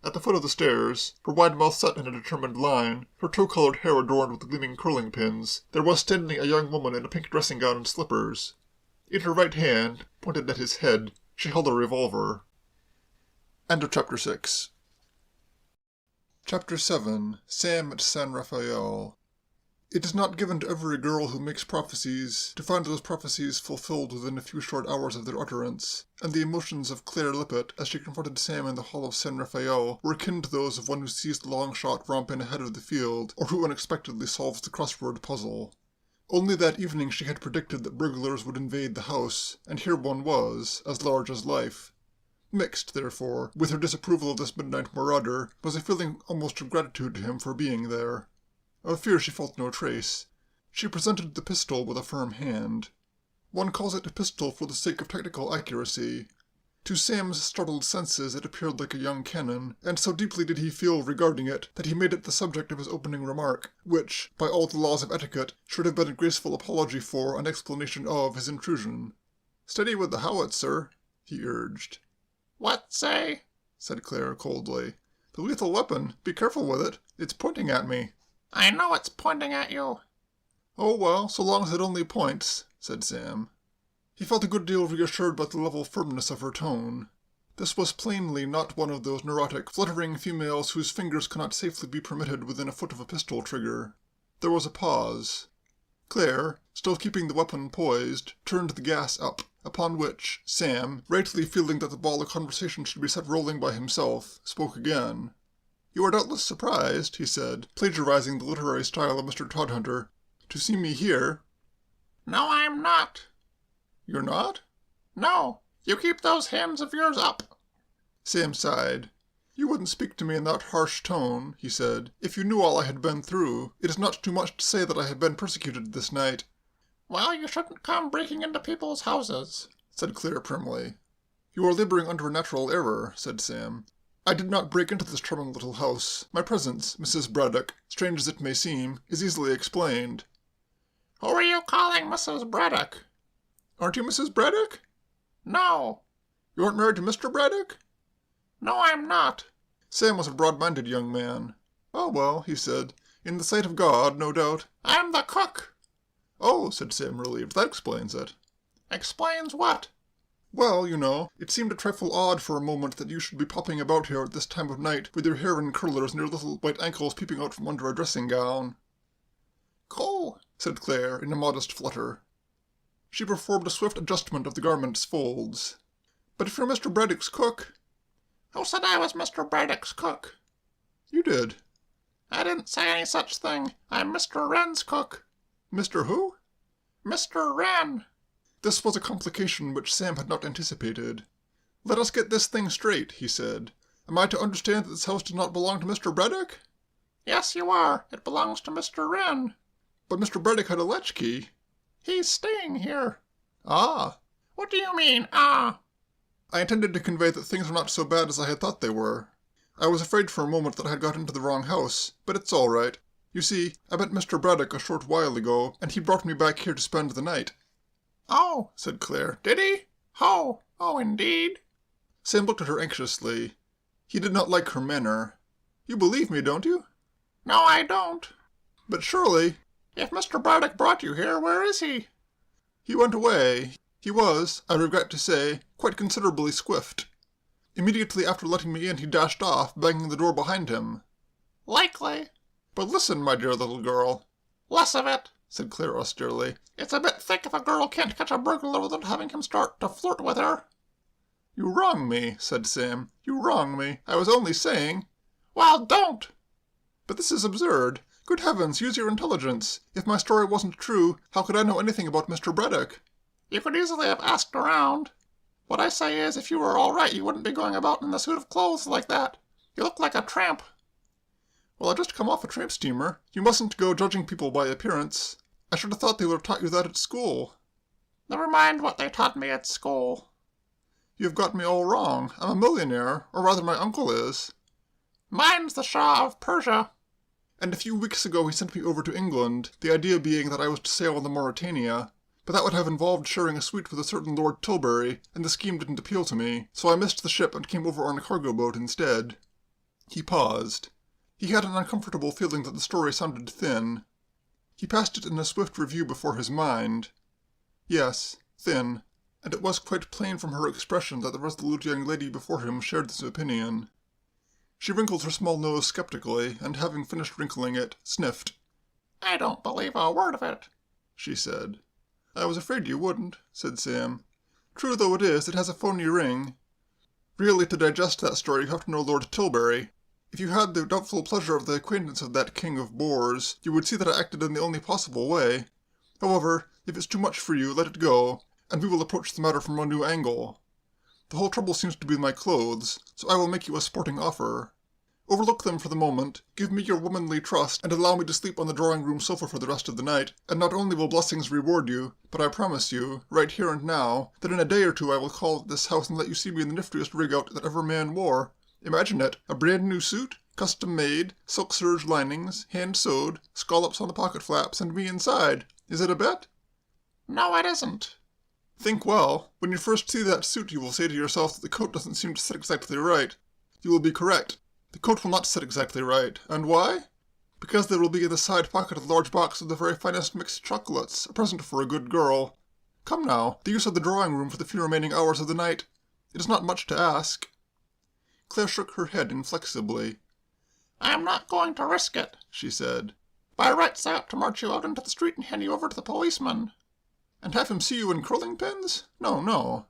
S1: At the foot of the stairs, her wide mouth set in a determined line, her tow-colored hair adorned with gleaming curling pins, there was standing a young woman in a pink dressing gown and slippers. In her right hand, pointed at his head, she held a revolver. End of Chapter 6. Chapter 7. Sam at San Rafael. It is not given to every girl who makes prophecies to find those prophecies fulfilled within a few short hours of their utterance, and the emotions of Claire Lippett as she confronted Sam in the hall of San Rafael were akin to those of one who sees the long shot romp in ahead of the field, or who unexpectedly solves the crossword puzzle. Only that evening she had predicted that burglars would invade the house, and here one was, as large as life. Mixed, therefore, with her disapproval of this midnight marauder, was a feeling almost of gratitude to him for being there. Of fear she felt no trace. She presented the pistol with a firm hand. One calls it a pistol for the sake of technical accuracy. To Sam's startled senses it appeared like a young cannon, and so deeply did he feel regarding it that he made it the subject of his opening remark, which, by all the laws of etiquette, should have been a graceful apology for and explanation of his intrusion. "Steady with the howitzer," he urged.
S2: "What say?"
S1: said Claire coldly. "The lethal weapon. Be careful with it. It's pointing at me."
S2: "I know it's pointing at you."
S1: "Oh, well, so long as it only points," said Sam. He felt a good deal reassured by the level firmness of her tone. This was plainly not one of those neurotic, fluttering females whose fingers cannot safely be permitted within a foot of a pistol trigger. There was a pause. Claire, still keeping the weapon poised, turned the gas up, upon which Sam, rightly feeling that the ball of conversation should be set rolling by himself, spoke again. "You are doubtless surprised," he said, plagiarizing the literary style of Mr. Todhunter, "to see me here."
S2: "No, I'm not."
S1: "You're not?"
S2: "No. You keep those hands of yours up."
S1: Sam sighed. "You wouldn't speak to me in that harsh tone," he said, "if you knew all I had been through. It is not too much to say that I have been persecuted this night."
S2: "Well, you shouldn't come breaking into people's houses,"
S1: said Claire primly. "You are laboring under a natural error," said Sam. "I did not break into this charming little house. My presence, Mrs. Braddock, strange as it may seem, is easily explained."
S2: "Who are you calling Mrs. Braddock?"
S1: "Aren't you Mrs. Braddock?"
S2: "No."
S1: "You aren't married to Mr. Braddock?"
S2: "No, I'm not."
S1: Sam was a broad-minded young man. "Oh, well," he said, In the sight of God, no doubt.
S2: I'm the cook.
S1: Oh, said Sam, relieved. That explains it.
S2: Explains what?
S1: Well, you know, it seemed a trifle odd for a moment that you should be popping about here at this time of night with your hair in curlers and your little white ankles peeping out from under a dressing gown.
S2: Cool,
S1: said Claire in a modest flutter. She performed a swift adjustment of the garment's folds. But if you're Mr. Braddock's cook...
S2: Who said I was Mr. Braddock's cook?
S1: You did.
S2: I didn't say any such thing. I'm Mr. Wren's cook.
S1: Mr. who?
S2: Mr. Wren.
S1: This was a complication which Sam had not anticipated. Let us get this thing straight, he said. Am I to understand that this house does not belong to Mr. Braddock?
S2: Yes, you are. It belongs to Mr. Wren.
S1: But Mr. Braddock had a latchkey.
S2: He's staying here.
S1: Ah.
S2: What do you mean, ah?
S1: I intended to convey that things were not so bad as I had thought they were. I was afraid for a moment that I had got into the wrong house, but it's all right. You see, I met Mr. Braddock a short while ago, and he brought me back here to spend the night.
S2: Oh, said Claire. Did he? Oh, indeed.
S1: Sam looked at her anxiously. He did not like her manner. You believe me, don't you?
S2: No, I don't.
S1: But surely...
S2: If Mr. Braddock brought you here, where is he?
S1: He went away. He was, I regret to say, quite considerably squiffed. Immediately after letting me in, he dashed off, banging the door behind him.
S2: Likely.
S1: But listen, my dear little girl.
S2: Less of it,
S1: said Claire austerely.
S2: It's a bit thick if a girl can't catch a burglar without having him start to flirt with her.
S1: You wrong me, said Sam. You wrong me. I was only saying...
S2: Well, don't!
S1: But this is absurd. Good heavens, use your intelligence. If my story wasn't true, how could I know anything about Mr. Braddock?
S2: You could easily have asked around. What I say is, if you were all right, you wouldn't be going about in a suit of clothes like that. You look like a tramp.
S1: Well, I just come off a tramp steamer. You mustn't go judging people by appearance. I should have thought they would have taught you that at school.
S2: Never mind what they taught me at school.
S1: You've got me all wrong. I'm a millionaire, or rather my uncle is.
S2: Mine's the Shah of Persia.
S1: And a few weeks ago he sent me over to England, the idea being that I was to sail on the Mauretania. But that would have involved sharing a suite with a certain Lord Tilbury, and the scheme didn't appeal to me, so I missed the ship and came over on a cargo boat instead. He paused. He had an uncomfortable feeling that the story sounded thin. He passed it in a swift review before his mind. Yes, thin, and it was quite plain from her expression that the resolute young lady before him shared this opinion. She wrinkled her small nose skeptically, and having finished wrinkling it, sniffed.
S2: I don't believe a word of it,
S1: she said. I was afraid you wouldn't, said Sam. True though it is, it has a phony ring. Really, to digest that story, you have to know Lord Tilbury. If you had the doubtful pleasure of the acquaintance of that king of boors, you would see that I acted in the only possible way. However, if it's too much for you, let it go, and we will approach the matter from a new angle. The whole trouble seems to be my clothes, so I will make you a sporting offer. Overlook them for the moment, give me your womanly trust, and allow me to sleep on the drawing-room sofa for the rest of the night, and not only will blessings reward you, but I promise you, right here and now, that in a day or two I will call at this house and let you see me in the niftiest rig-out that ever man wore. Imagine it, a brand-new suit, custom-made, silk serge linings, hand-sewed, scallops on the pocket flaps, and me inside. Is it a bet?
S2: No, it isn't.
S1: Think well. When you first see that suit, you will say to yourself that the coat doesn't seem to sit exactly right. You will be correct. The coat will not sit exactly right. And why? Because there will be in the side pocket a large box of the very finest mixed chocolates, a present for a good girl. Come now, the use of the drawing-room for the few remaining hours of the night. It is not much to ask. Claire shook her head inflexibly.
S2: I am not going to risk it, she said. By rights I ought to march you out into the street and hand you over to the policeman.
S1: And have him see you in curling pins? No, no.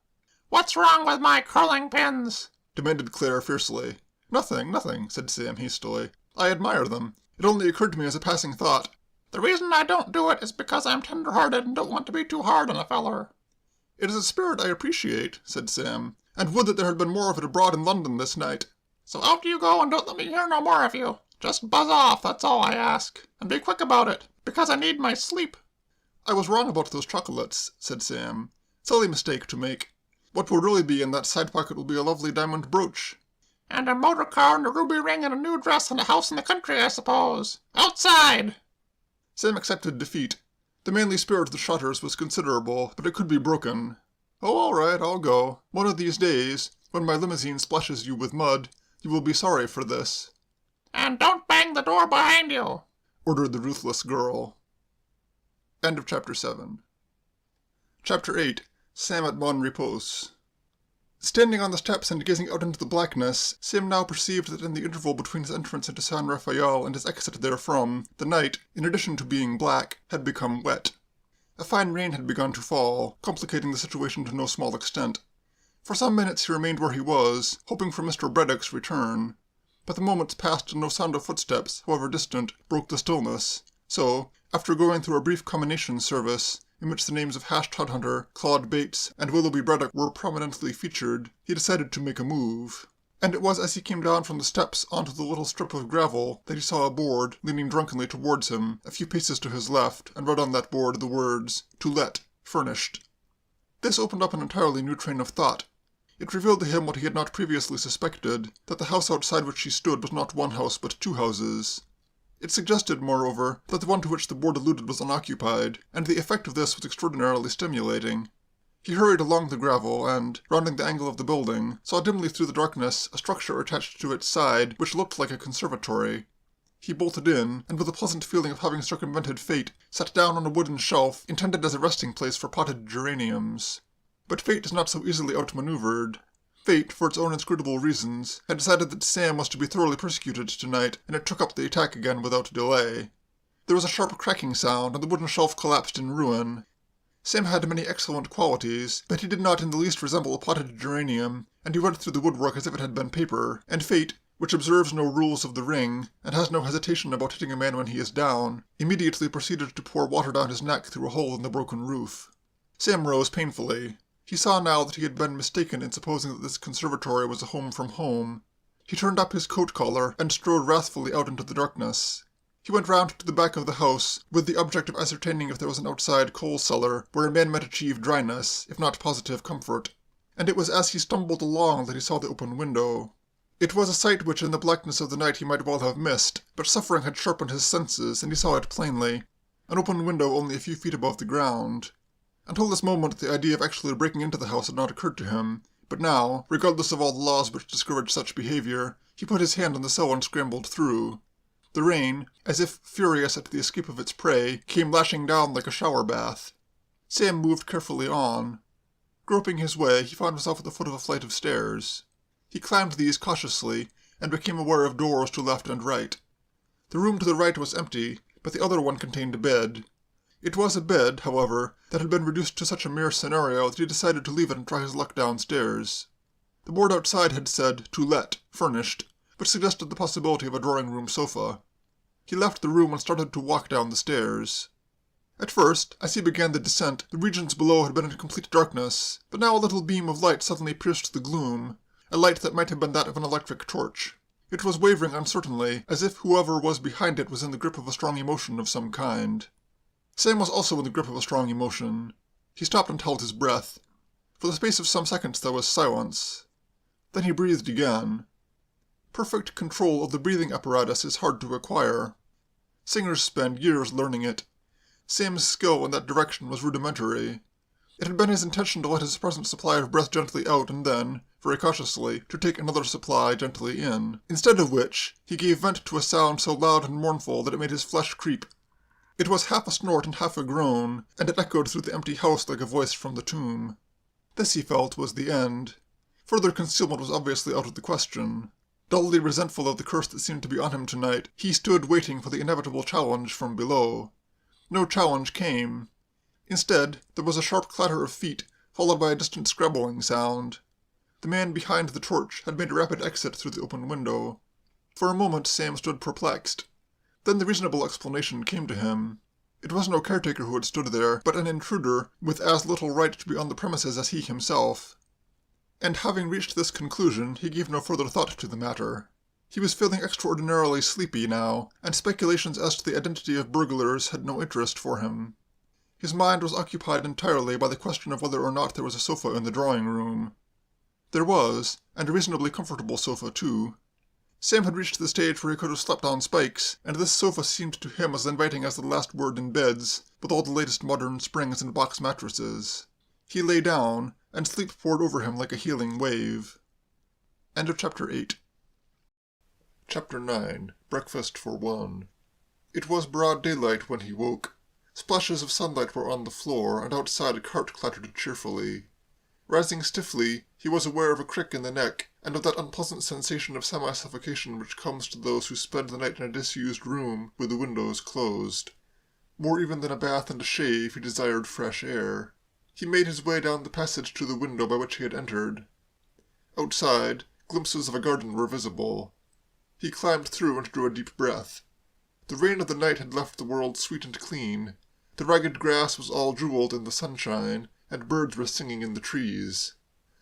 S2: What's wrong with my curling pins?
S1: Demanded Claire fiercely. Nothing, said Sam hastily. I admire them. It only occurred to me as a passing thought.
S2: The reason I don't do it is because I'm tender-hearted and don't want to be too hard on a feller.
S1: It is a spirit I appreciate, said Sam, and would that there had been more of it abroad in London this night.
S2: So out you go and don't let me hear no more of you. Just buzz off, that's all I ask. And be quick about it, because I need my sleep.
S1: I was wrong about those chocolates, said Sam. Silly mistake to make. What will really be in that side pocket will be a lovely diamond brooch.
S2: And a motor car and a ruby ring and a new dress and a house in the country, I suppose. Outside!
S1: Sam accepted defeat. The manly spirit of the Shutters was considerable, but it could be broken. Oh, all right, I'll go. One of these days, when my limousine splashes you with mud, you will be sorry for this.
S2: And don't bang the door behind you.
S1: ordered the ruthless girl. End of Chapter 7. Chapter 8. Sam at Bon Repos. Standing on the steps and gazing out into the blackness, Sam now perceived that in the interval between his entrance into San Rafael and his exit therefrom, the night, in addition to being black, had become wet. A fine rain had begun to fall, complicating the situation to no small extent. For some minutes he remained where he was, hoping for Mr. Braddock's return. But the moments passed and no sound of footsteps, however distant, broke the stillness. So, after going through a brief combination service, in which the names of Hashed Headhunter, Claude Bates, and Willoughby Braddock were prominently featured, he decided to make a move. And it was as he came down from the steps onto the little strip of gravel that he saw a board leaning drunkenly towards him, a few paces to his left, and read on that board the words, "To let, furnished." This opened up an entirely new train of thought. It revealed to him what he had not previously suspected, that the house outside which he stood was not one house but two houses. It suggested, moreover, that the one to which the board alluded was unoccupied, and the effect of this was extraordinarily stimulating. He hurried along the gravel, and, rounding the angle of the building, saw dimly through the darkness a structure attached to its side which looked like a conservatory. He bolted in, and with a pleasant feeling of having circumvented fate, sat down on a wooden shelf intended as a resting place for potted geraniums. But fate is not so easily outmaneuvered. Fate, for its own inscrutable reasons, had decided that Sam was to be thoroughly persecuted tonight, and it took up the attack again without delay. There was a sharp cracking sound, and the wooden shelf collapsed in ruin. Sam had many excellent qualities, but he did not in the least resemble a potted geranium, and he went through the woodwork as if it had been paper, and fate, which observes no rules of the ring, and has no hesitation about hitting a man when he is down, immediately proceeded to pour water down his neck through a hole in the broken roof. Sam rose painfully. He saw now that he had been mistaken in supposing that this conservatory was a home from home. He turned up his coat collar and strode wrathfully out into the darkness. He went round to the back of the house, with the object of ascertaining if there was an outside coal cellar where a man might achieve dryness, if not positive comfort. And it was as he stumbled along that he saw the open window. It was a sight which in the blackness of the night he might well have missed, but suffering had sharpened his senses, and he saw it plainly. An open window only a few feet above the ground. Until this moment the idea of actually breaking into the house had not occurred to him, but now, regardless of all the laws which discouraged such behavior, he put his hand on the sill and scrambled through. The rain, as if furious at the escape of its prey, came lashing down like a shower bath. Sam moved carefully on. Groping his way, he found himself at the foot of a flight of stairs. He climbed these cautiously, and became aware of doors to left and right. The room to the right was empty, but the other one contained a bed. It was a bed, however, that had been reduced to such a mere scenario that he decided to leave it and try his luck downstairs. The board outside had said, "To let, furnished," which suggested the possibility of a drawing-room sofa. He left the room and started to walk down the stairs. At first, as he began the descent, the regions below had been in complete darkness, but now a little beam of light suddenly pierced the gloom, a light that might have been that of an electric torch. It was wavering uncertainly, as if whoever was behind it was in the grip of a strong emotion of some kind. Sam was also in the grip of a strong emotion. He stopped and held his breath. For the space of some seconds there was silence. Then he breathed again. Perfect control of the breathing apparatus is hard to acquire. Singers spend years learning it. Sam's skill in that direction was rudimentary. It had been his intention to let his present supply of breath gently out and then, very cautiously, to take another supply gently in, instead of which he gave vent to a sound so loud and mournful that it made his flesh creep. It was half a snort and half a groan, and it echoed through the empty house like a voice from the tomb. This, he felt, was the end. Further concealment was obviously out of the question. Dully resentful of the curse that seemed to be on him tonight, he stood waiting for the inevitable challenge from below. No challenge came. Instead, there was a sharp clatter of feet, followed by a distant scrabbling sound. The man behind the torch had made a rapid exit through the open window. For a moment Sam stood perplexed. Then the reasonable explanation came to him. It was no caretaker who had stood there, but an intruder with as little right to be on the premises as he himself. And having reached this conclusion, he gave no further thought to the matter. He was feeling extraordinarily sleepy now, and speculations as to the identity of burglars had no interest for him. His mind was occupied entirely by the question of whether or not there was a sofa in the drawing-room. There was, and a reasonably comfortable sofa too. Sam had reached the stage where he could have slept on spikes, and this sofa seemed to him as inviting as the last word in beds, with all the latest modern springs and box mattresses. He lay down, and sleep poured over him like a healing wave. End of Chapter 8. Chapter 9. Breakfast for One. It was broad daylight when he woke. Splashes of sunlight were on the floor, and outside a cart clattered cheerfully. Rising stiffly, he was aware of a crick in the neck, and of that unpleasant sensation of semi-suffocation which comes to those who spend the night in a disused room with the windows closed. More even than a bath and a shave, he desired fresh air. He made his way down the passage to the window by which he had entered. Outside, glimpses of a garden were visible. He climbed through and drew a deep breath. The rain of the night had left the world sweet and clean. The ragged grass was all jewelled in the sunshine, and birds were singing in the trees.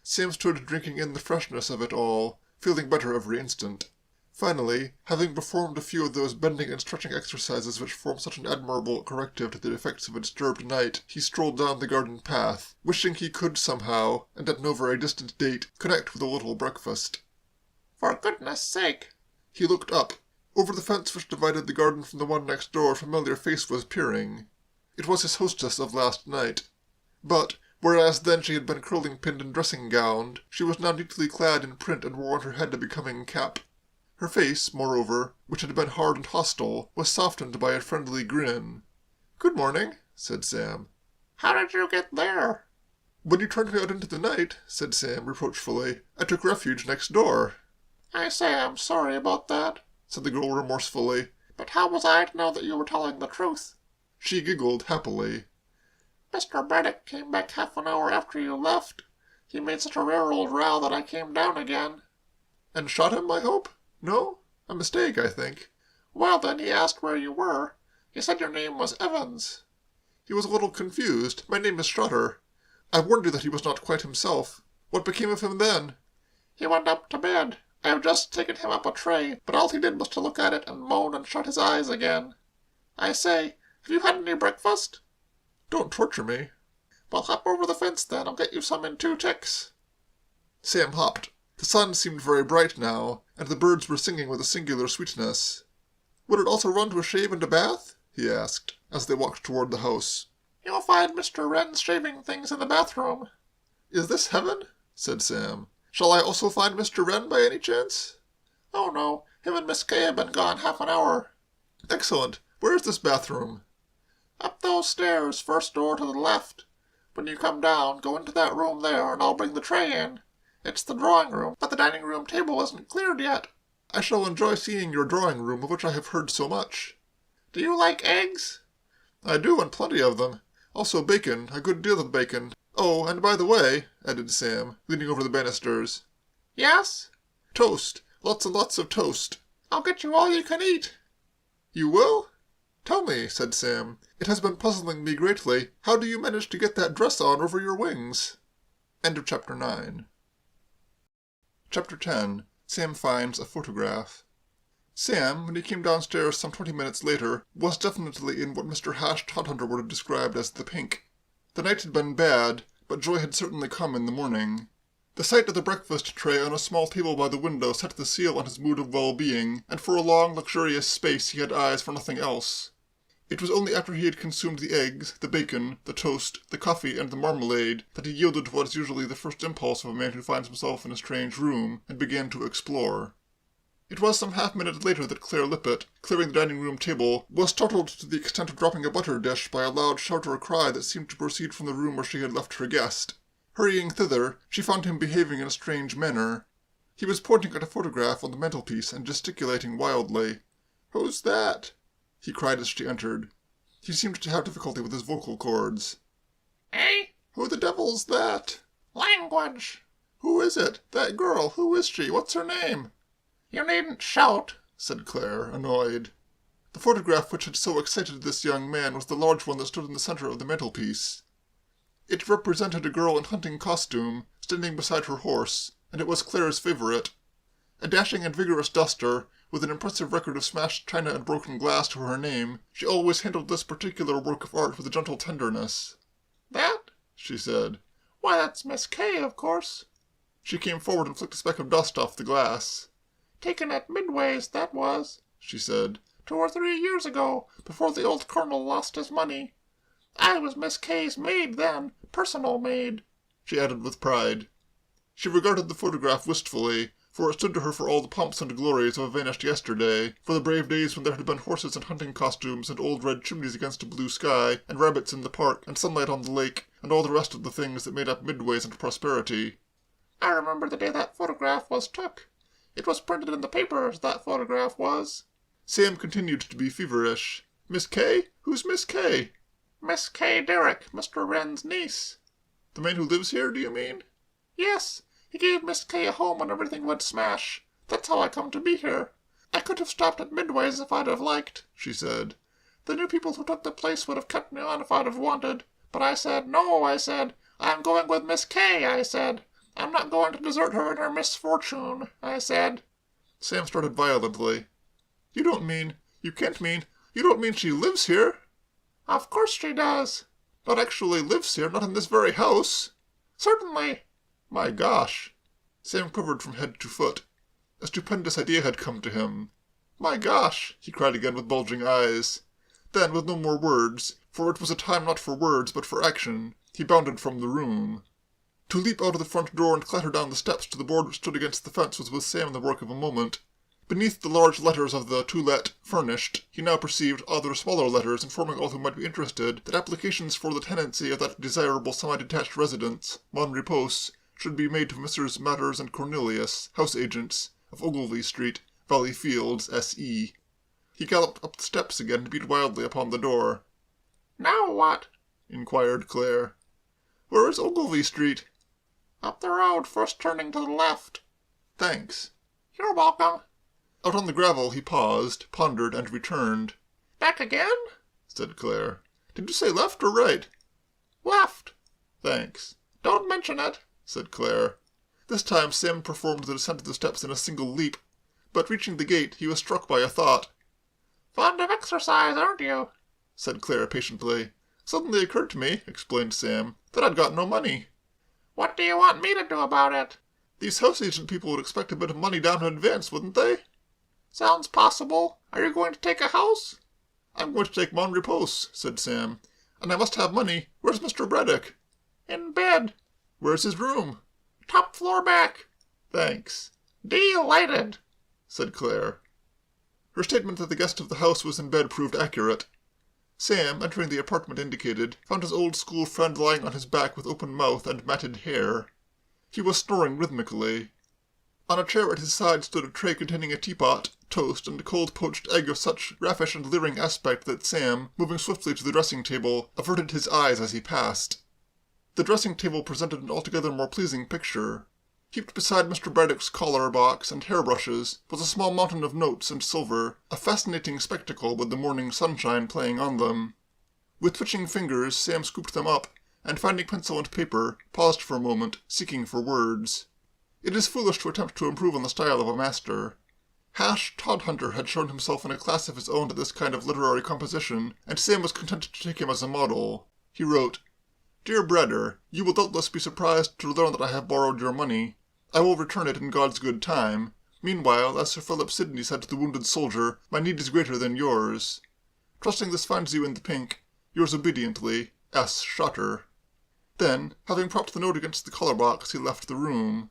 S1: Sam stood drinking in the freshness of it all, feeling better every instant. Finally, having performed a few of those bending and stretching exercises which form such an admirable corrective to the effects of a disturbed night, he strolled down the garden path, wishing he could somehow, and at no very distant date, connect with a little breakfast.
S2: For goodness sake!
S1: He looked up. Over the fence which divided the garden from the one next door a familiar face was peering. It was his hostess of last night. But, whereas then she had been curling-pinned and dressing-gowned, she was now neatly clad in print and wore on her head a becoming cap. Her face, moreover, which had been hard and hostile, was softened by a friendly grin. "Good morning," said Sam.
S2: "How did you get there?"
S1: "When you turned me out into the night," said Sam reproachfully, "I took refuge next door."
S2: "I say I'm sorry about that,"
S1: said the girl remorsefully.
S2: "But how was I to know that you were telling the truth?"
S1: She giggled happily.
S2: "Mr. Braddock came back half an hour after you left. He made such a rare old row that I came down again."
S1: "And shot him, I hope? No? A mistake, I think."
S2: "Well, then he asked where you were. He said your name was Evans."
S1: "He was a little confused. My name is Strutter. I warned you that he was not quite himself. What became of him then?"
S2: "He went up to bed. I have just taken him up a tray, but all he did was to look at it and moan and shut his eyes again. I say, have you had any breakfast?"
S1: "Don't torture me."
S2: "Well, hop over the fence then. I'll get you some in 2 ticks."
S1: Sam hopped. The sun seemed very bright now, and the birds were singing with a singular sweetness. "Would it also run to a shave and a bath?" he asked, as they walked toward the house.
S2: "You'll find Mr. Wren's shaving things in the bathroom."
S1: "Is this heaven?" said Sam. "Shall I also find Mr. Wren by any chance?"
S2: "Oh, no. Him and Miss Kay have been gone half an hour."
S1: "Excellent. Where is this bathroom?"
S2: "Up those stairs, first door to the left. When you come down, go into that room there, and I'll bring the tray in. It's the drawing room, but the dining room table isn't cleared yet."
S1: "I shall enjoy seeing your drawing room, of which I have heard so much."
S2: "Do you like eggs?"
S1: "I do, and plenty of them. Also bacon, a good deal of bacon. Oh, and by the way," added Sam, leaning over the banisters.
S2: "Yes?"
S1: "Toast. Lots and lots of toast."
S2: "I'll get you all you can eat."
S1: "You will?" "Tell me," said Sam. "It has been puzzling me greatly. How do you manage to get that dress on over your wings?" End of Chapter 9. Chapter 10. Sam finds a photograph. Sam, when he came downstairs some 20 minutes later, was definitely in what Mr. Hash Todhunter would have described as the pink. The night had been bad, but joy had certainly come in the morning. The sight of the breakfast tray on a small table by the window set the seal on his mood of well-being, and for a long, luxurious space he had eyes for nothing else. It was only after he had consumed the eggs, the bacon, the toast, the coffee, and the marmalade that he yielded to what is usually the first impulse of a man who finds himself in a strange room, and began to explore. It was some half-minute later that Claire Lippett, clearing the dining-room table, was startled to the extent of dropping a butter dish by a loud shout or cry that seemed to proceed from the room where she had left her guest. Hurrying thither, she found him behaving in a strange manner. He was pointing at a photograph on the mantelpiece and gesticulating wildly. "Who's that?" he cried as she entered. He seemed to have difficulty with his vocal cords.
S2: "Eh?
S1: "Who the devil's that?"
S2: Language."
S1: "Who is it? That girl? Who is she? What's her name?"
S2: "You needn't shout,"
S1: said Claire, annoyed. The photograph which had so excited this young man was the large one that stood in the center of the mantelpiece. It represented a girl in hunting costume, standing beside her horse, and it was Claire's favorite. A dashing and vigorous duster, with an impressive record of smashed china and broken glass to her name, she always handled this particular work of art with a gentle tenderness.
S2: "That?"
S1: she said.
S2: "Why, that's Miss Kay, of course."
S1: She came forward and flicked a speck of dust off the glass.
S2: "Taken at Midway's, that was,"
S1: she said.
S2: 2 or 3 years ago, before the old colonel lost his money. I was Miss Kay's maid then, personal maid,"
S1: she added with pride. She regarded the photograph wistfully, for it stood to her for all the pomps and glories of a vanished yesterday, for the brave days when there had been horses and hunting costumes, and old red chimneys against a blue sky, and rabbits in the park, and sunlight on the lake, and all the rest of the things that made up midways and prosperity.
S2: I remember the day that photograph was took. It was printed in the papers, that photograph was.
S1: Sam continued to be feverish. Miss Kay? Who's Miss Kay?
S2: Miss Kay Derrick, Mr. Wren's niece.
S1: The man who lives here, do you mean?
S2: Yes. He gave Miss Kay a home when everything went smash. That's how I come to be here. I could have stopped at Midway's if I'd have liked, she said. The new people who took the place would have kept me on if I'd have wanted. But I said, no, I said. I'm going with Miss Kay, I said. I'm not going to desert her in her misfortune, I said.
S1: Sam started violently. You don't mean she lives here?
S2: Of course she does.
S1: Not actually lives here, not in this very house?
S2: Certainly.
S1: My gosh. Sam quivered from head to foot. A stupendous idea had come to him. My gosh, he cried again with bulging eyes. Then, with no more words, for it was a time not for words but for action, he bounded from the room. To leap out of the front door and clatter down the steps to the board which stood against the fence was with Sam the work of a moment. Beneath the large letters of the "To Let," "Furnished," he now perceived other smaller letters informing all who might be interested that applications for the tenancy of that desirable semi-detached residence, Mon Repose, should be made to Messrs. Matters and Cornelius, house agents, of Ogilvy Street, Valley Fields, S.E. He galloped up the steps again and beat wildly upon the door.
S2: Now what?
S1: Inquired Claire. Where is Ogilvy Street?
S2: Up the road, first turning to the left.
S1: Thanks.
S2: You're welcome.
S1: Out on the gravel he paused, pondered, and returned.
S2: Back again?
S1: Said Claire. Did you say left or right?
S2: Left.
S1: Thanks.
S2: Don't mention it,
S1: said Claire. This time Sam performed the descent of the steps in a single leap, but reaching the gate he was struck by a thought.
S2: Fond of exercise, aren't you?
S1: Said Claire patiently. Suddenly occurred to me, explained Sam, that I'd got no money.
S2: What do you want me to do about it?
S1: These house agent people would expect a bit of money down in advance, wouldn't they?
S2: Sounds possible. Are you going to take a house?
S1: I'm going to take Mon Repose, said Sam. And I must have money. Where's Mr. Braddock?
S2: In bed.
S1: Where's his room?
S2: Top floor back.
S1: Thanks.
S2: Delighted,
S1: said Claire. Her statement that the guest of the house was in bed proved accurate. Sam, entering the apartment indicated, found his old school friend lying on his back with open mouth and matted hair. He was snoring rhythmically. On a chair at his side stood a tray containing a teapot, toast, and a cold poached egg of such raffish and leering aspect that Sam, moving swiftly to the dressing-table, averted his eyes as he passed. The dressing-table presented an altogether more pleasing picture. Heaped beside Mr. Braddock's collar-box and hairbrushes was a small mountain of notes and silver, a fascinating spectacle with the morning sunshine playing on them. With twitching fingers Sam scooped them up, and finding pencil and paper, paused for a moment, seeking for words. It is foolish to attempt to improve on the style of a master. Hash Todhunter had shown himself in a class of his own at this kind of literary composition, and Sam was content to take him as a model. He wrote, Dear Brother, you will doubtless be surprised to learn that I have borrowed your money. I will return it in God's good time. Meanwhile, as Sir Philip Sidney said to the wounded soldier, my need is greater than yours. Trusting this finds you in the pink, yours obediently, S. Shutter. Then, having propped the note against the collar-box, he left the room.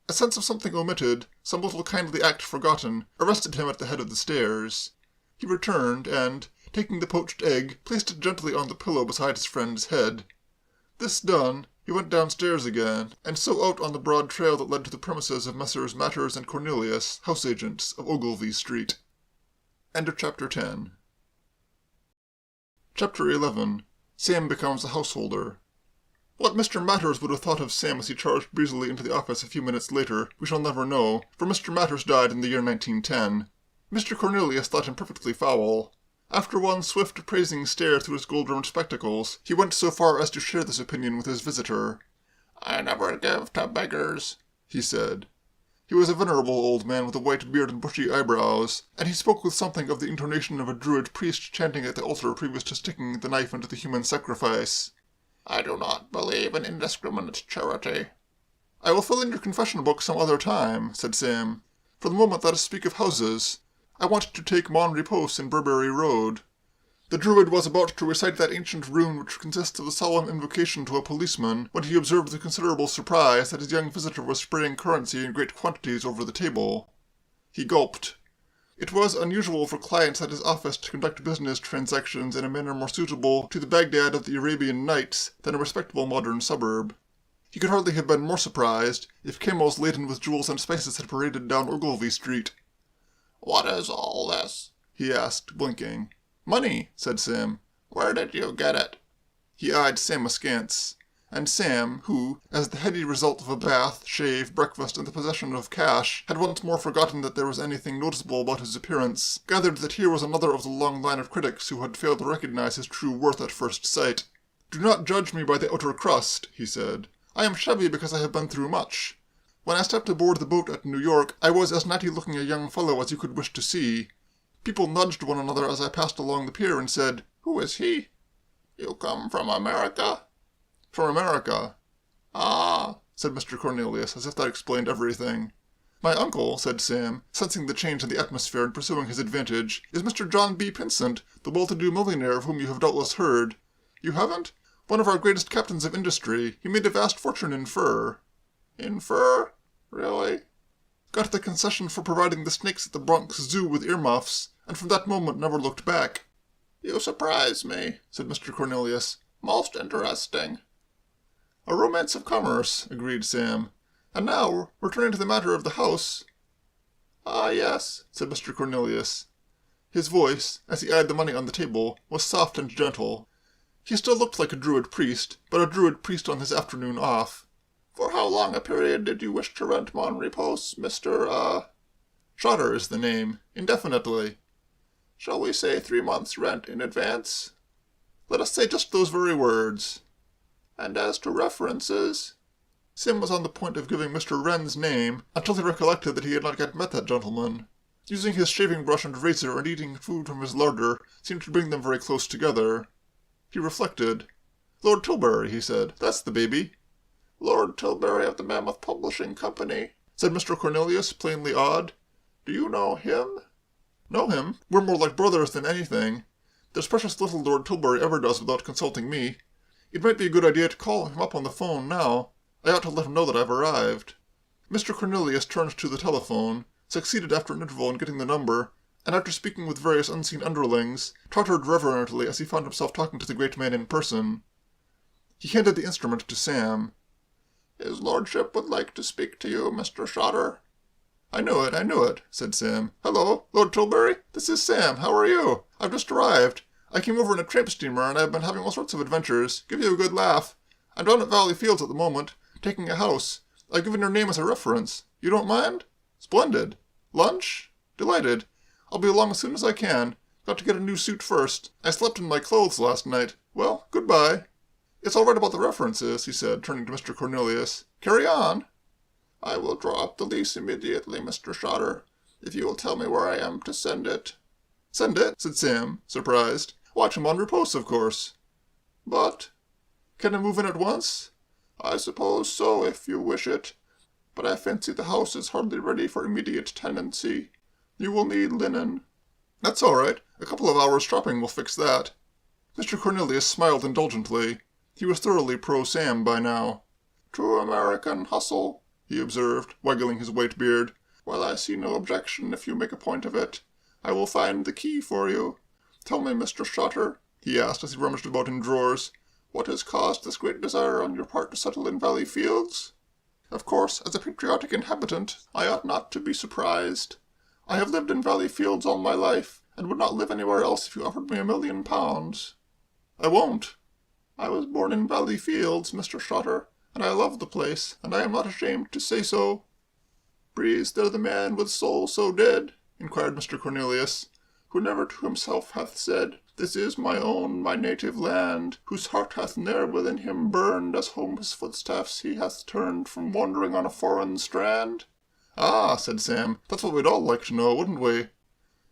S1: A sense of something omitted, some little kindly act forgotten, arrested him at the head of the stairs. He returned, and, taking the poached egg, placed it gently on the pillow beside his friend's head. This done, he went downstairs again, and so out on the broad trail that led to the premises of Messrs. Matters and Cornelius, house agents of Ogilvy Street. End of Chapter 10. Chapter 11. Sam becomes a householder. What Mr. Matters would have thought of Sam as he charged breezily into the office a few minutes later, we shall never know, for Mr. Matters died in the year 1910. Mr. Cornelius thought him perfectly foul. After one swift, appraising stare through his gold-rimmed spectacles, he went so far as to share this opinion with his visitor.
S2: I never give to beggars,
S1: he said. He was a venerable old man with a white beard and bushy eyebrows, and he spoke with something of the intonation of a druid priest chanting at the altar previous to sticking the knife into the human sacrifice.
S2: I do not believe in indiscriminate charity.
S1: I will fill in your confession book some other time, said Sam. For the moment let us speak of houses. I want to take Mon Repose in Burberry Road. The druid was about to recite that ancient rune which consists of a solemn invocation to a policeman, when he observed with considerable surprise that his young visitor was spraying currency in great quantities over the table. He gulped. It was unusual for clients at his office to conduct business transactions in a manner more suitable to the Baghdad of the Arabian Nights than a respectable modern suburb. He could hardly have been more surprised if camels laden with jewels and spices had paraded down Ogilvy Street.
S2: "What is all this?"
S1: he asked, blinking. "Money," said Sam.
S2: "Where did you get it?"
S1: He eyed Sam askance, and Sam, who, as the heady result of a bath, shave, breakfast, and the possession of cash, had once more forgotten that there was anything noticeable about his appearance, gathered that here was another of the long line of critics who had failed to recognize his true worth at first sight. "Do not judge me by the outer crust," he said. "I am shabby because I have been through much. When I stepped aboard the boat at New York, I was as natty-looking a young fellow as you could wish to see. People nudged one another as I passed along the pier and said, 'Who is he?'
S2: You come from America?"
S1: "From America."
S2: "Ah,"
S1: said Mr. Cornelius, as if that explained everything. "My uncle," said Sam, sensing the change in the atmosphere and pursuing his advantage, "is Mr. John B. Pinsent, the well-to-do millionaire of whom you have doubtless heard. You haven't? One of our greatest captains of industry. He made a vast fortune in fur."
S2: "In fur? Really?"
S1: "Got the concession for providing the snakes at the Bronx Zoo with earmuffs, and from that moment never looked back."
S2: "You surprise me,"
S1: said Mr. Cornelius.
S2: "Most interesting."
S1: "A romance of commerce," agreed Sam. "And now, returning to the matter of the house—"
S2: "Ah, yes,"
S1: said Mr. Cornelius. His voice, as he eyed the money on the table, was soft and gentle. He still looked like a druid priest, but a druid priest on his afternoon off.
S2: "For how long a period did you wish to rent Mon Repos, Mr.
S1: Trotter is the name. Indefinitely."
S2: "Shall we say 3 months' rent in advance?"
S1: "Let us say just those very words."
S2: "And as to references?"
S1: Sim was on the point of giving Mr. Wren's name, until he recollected that he had not yet met that gentleman. Using his shaving-brush and razor and eating food from his larder seemed to bring them very close together. He reflected. "Lord Tilbury," he said. "That's the baby."
S2: "Lord Tilbury of the Mammoth Publishing Company,"
S1: said Mr. Cornelius, plainly awed.
S2: "Do you know him?"
S1: "Know him? We're more like brothers than anything. There's precious little Lord Tilbury ever does without consulting me. It might be a good idea to call him up on the phone now. I ought to let him know that I've arrived." Mr. Cornelius turned to the telephone, succeeded after an interval in getting the number, and after speaking with various unseen underlings, tottered reverently as he found himself talking to the great man in person. He handed the instrument to Sam.
S2: "His lordship would like to speak to you, Mr. Trotter."
S1: I knew it," said Sam. "Hello, Lord Tilbury? This is Sam. How are you? I've just arrived. I came over in a tramp steamer, and I've been having all sorts of adventures. Give you a good laugh. I'm down at Valley Fields at the moment, taking a house. I've given your name as a reference. You don't mind? Splendid. Lunch? Delighted. I'll be along as soon as I can. Got to get a new suit first. I slept in my clothes last night. Well, goodbye." "It's all right about the references," he said, turning to Mr. Cornelius. "Carry on."
S2: "I will draw up the lease immediately, Mr. Trotter, if you will tell me where I am to send it."
S1: "Send it?" said Sam, surprised. "Watch him on repose, of course."
S2: "But—"
S1: "Can I move in at once?"
S2: "I suppose so, if you wish it. But I fancy the house is hardly ready for immediate tenancy. You will need linen."
S1: "That's all right. A couple of hours shopping will fix that." Mr. Cornelius smiled indulgently. He was thoroughly pro-Sam by now.
S2: "True American hustle,"
S1: he observed, waggling his white beard.
S2: "Well, I see no objection if you make a point of it. I will find the key for you. Tell me, Mr. Trotter," he asked as he rummaged about in drawers, "what has caused this great desire on your part to settle in Valley Fields? Of course, as a patriotic inhabitant, I ought not to be surprised. I have lived in Valley Fields all my life, and would not live anywhere else if you offered me £1,000,000.
S1: "I won't."
S2: "I was born in Valley Fields, Mr. Trotter, and I love the place, and I am not ashamed to say so." "Breathes there the man with soul so dead," inquired Mr. Cornelius, "who never to himself hath said, 'This is my own, my native land,' whose heart hath ne'er within him burned, as home his footsteps he hath turned from wandering on a foreign strand?"
S1: "Ah," said Sam, "that's what we'd all like to know, wouldn't we?"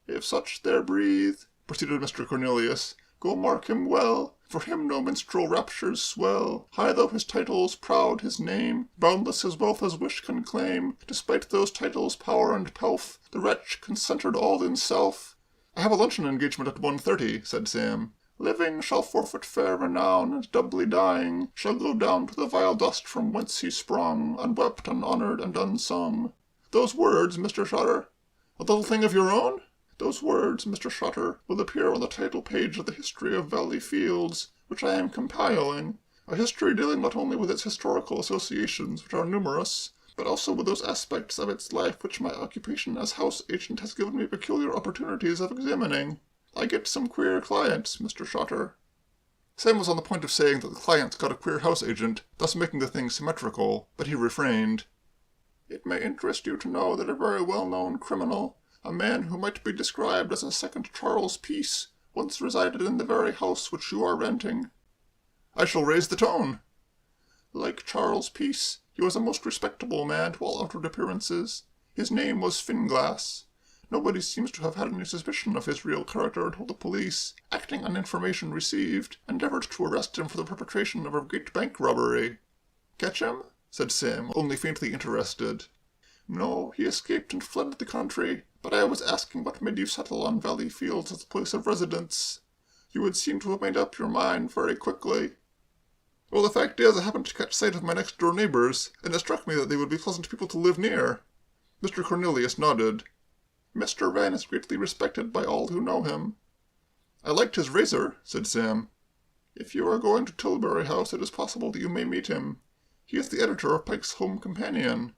S2: "If such there breathe," proceeded Mr. Cornelius, "go mark him well, for him no minstrel raptures swell. High though his titles, proud his name, boundless his wealth as wish can claim, despite those titles' power and pelf, the wretch, concentred all in self,
S1: I have a luncheon engagement at 1:30, said Sam.
S2: Living shall forfeit fair renown, and doubly dying shall go down to the vile dust from whence he sprung, unwept, unhonoured, and unsung. Those words, Mr. Shutter.
S1: A little thing of your own?
S2: Those words, Mr. Shutter, will appear on the title page of the History of Valley Fields, which I am compiling. A history dealing not only with its historical associations, which are numerous, but also with those aspects of its life which my occupation as house agent has given me peculiar opportunities of examining. I get some queer clients, Mr. Shutter.
S1: Sam was on the point of saying that the clients got a queer house agent, thus making the thing symmetrical, but he refrained.
S2: It may interest you to know that a very well-known criminal, a man who might be described as a second Charles Peace, once resided in the very house which you are renting.
S1: I shall raise the tone.
S2: Like Charles Peace, he was a most respectable man to all outward appearances. His name was Finglass. Nobody seems to have had any suspicion of his real character until the police, acting on information received, endeavoured to arrest him for the perpetration of a great bank robbery.
S1: Catch him? Said Sam, only faintly interested.
S2: No, he escaped and fled the country, but I was asking what made you settle on Valley Fields as a place of residence. You would seem to have made up your mind very quickly.
S1: Well, the fact is, I happened to catch sight of my next-door neighbours, and it struck me that they would be pleasant people to live near. Mr. Cornelius nodded.
S2: Mr. Wren is greatly respected by all who know him.
S1: I liked his razor, said Sam.
S2: If you are going to Tilbury House, it is possible that you may meet him. He is the editor of Pike's Home Companion.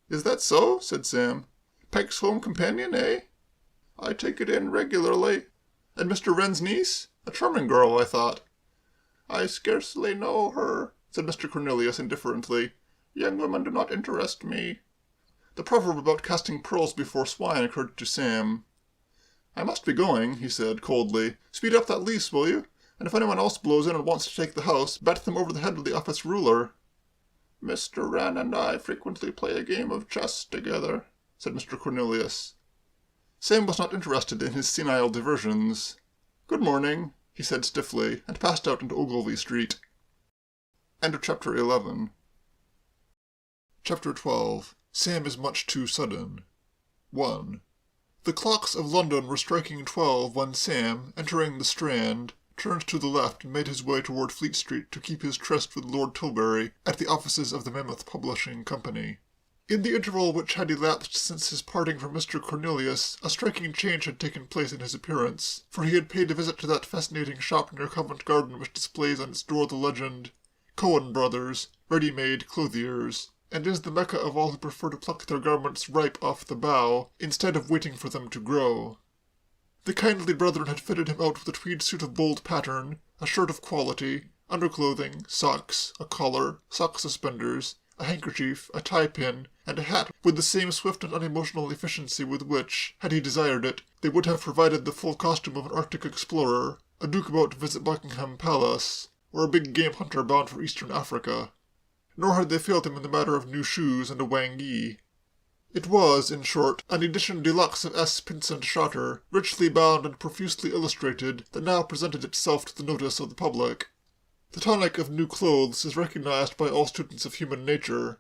S1: Is that so? Said Sam.
S2: Pike's Home Companion, eh? I take it in regularly.
S1: And Mr. Wren's niece? A charming girl, I thought.
S2: I scarcely know her, said Mr. Cornelius indifferently. Young women do not interest me.
S1: The proverb about casting pearls before swine occurred to Sam. I must be going, he said, coldly. Speed up that lease, will you? And if anyone else blows in and wants to take the house, bat them over the head with the office ruler.
S2: Mr. Wren and I frequently play a game of chess together, said Mr. Cornelius.
S1: Sam was not interested in his senile diversions. Good morning, he said stiffly, and passed out into Ogilvy Street. End of Chapter 11. Chapter 12. Sam is much too sudden. 1. The clocks of London were striking 12 when Sam, entering the Strand, turned to the left and made his way toward Fleet Street to keep his tryst with Lord Tilbury at the offices of the Mammoth Publishing Company. In the interval which had elapsed since his parting from Mr. Cornelius, a striking change had taken place in his appearance, for he had paid a visit to that fascinating shop near Covent Garden which displays on its door the legend, Cohen Brothers, Ready-Made Clothiers, and is the Mecca of all who prefer to pluck their garments ripe off the bough, instead of waiting for them to grow. The kindly brethren had fitted him out with a tweed suit of bold pattern, a shirt of quality, underclothing, socks, a collar, sock suspenders, a handkerchief, a tie-pin, and a hat with the same swift and unemotional efficiency with which, had he desired it, they would have provided the full costume of an Arctic explorer, a duke about to visit Buckingham Palace, or a big game hunter bound for Eastern Africa. Nor had they failed him in the matter of new shoes and a wangee. It was, in short, an edition deluxe of S. Pinsent Shutter, richly bound and profusely illustrated, that now presented itself to the notice of the public. The tonic of new clothes is recognized by all students of human nature.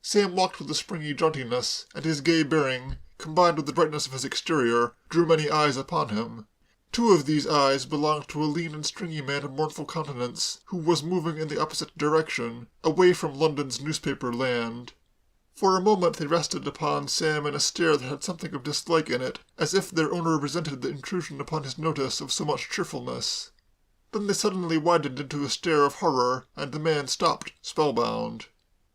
S1: Sam walked with a springy jauntiness, and his gay bearing, combined with the brightness of his exterior, drew many eyes upon him. 2 of these eyes belonged to a lean and stringy man of mournful countenance, who was moving in the opposite direction, away from London's newspaper land. For a moment they rested upon Sam in a stare that had something of dislike in it, as if their owner resented the intrusion upon his notice of so much cheerfulness. Then they suddenly widened into a stare of horror, and the man stopped, spellbound.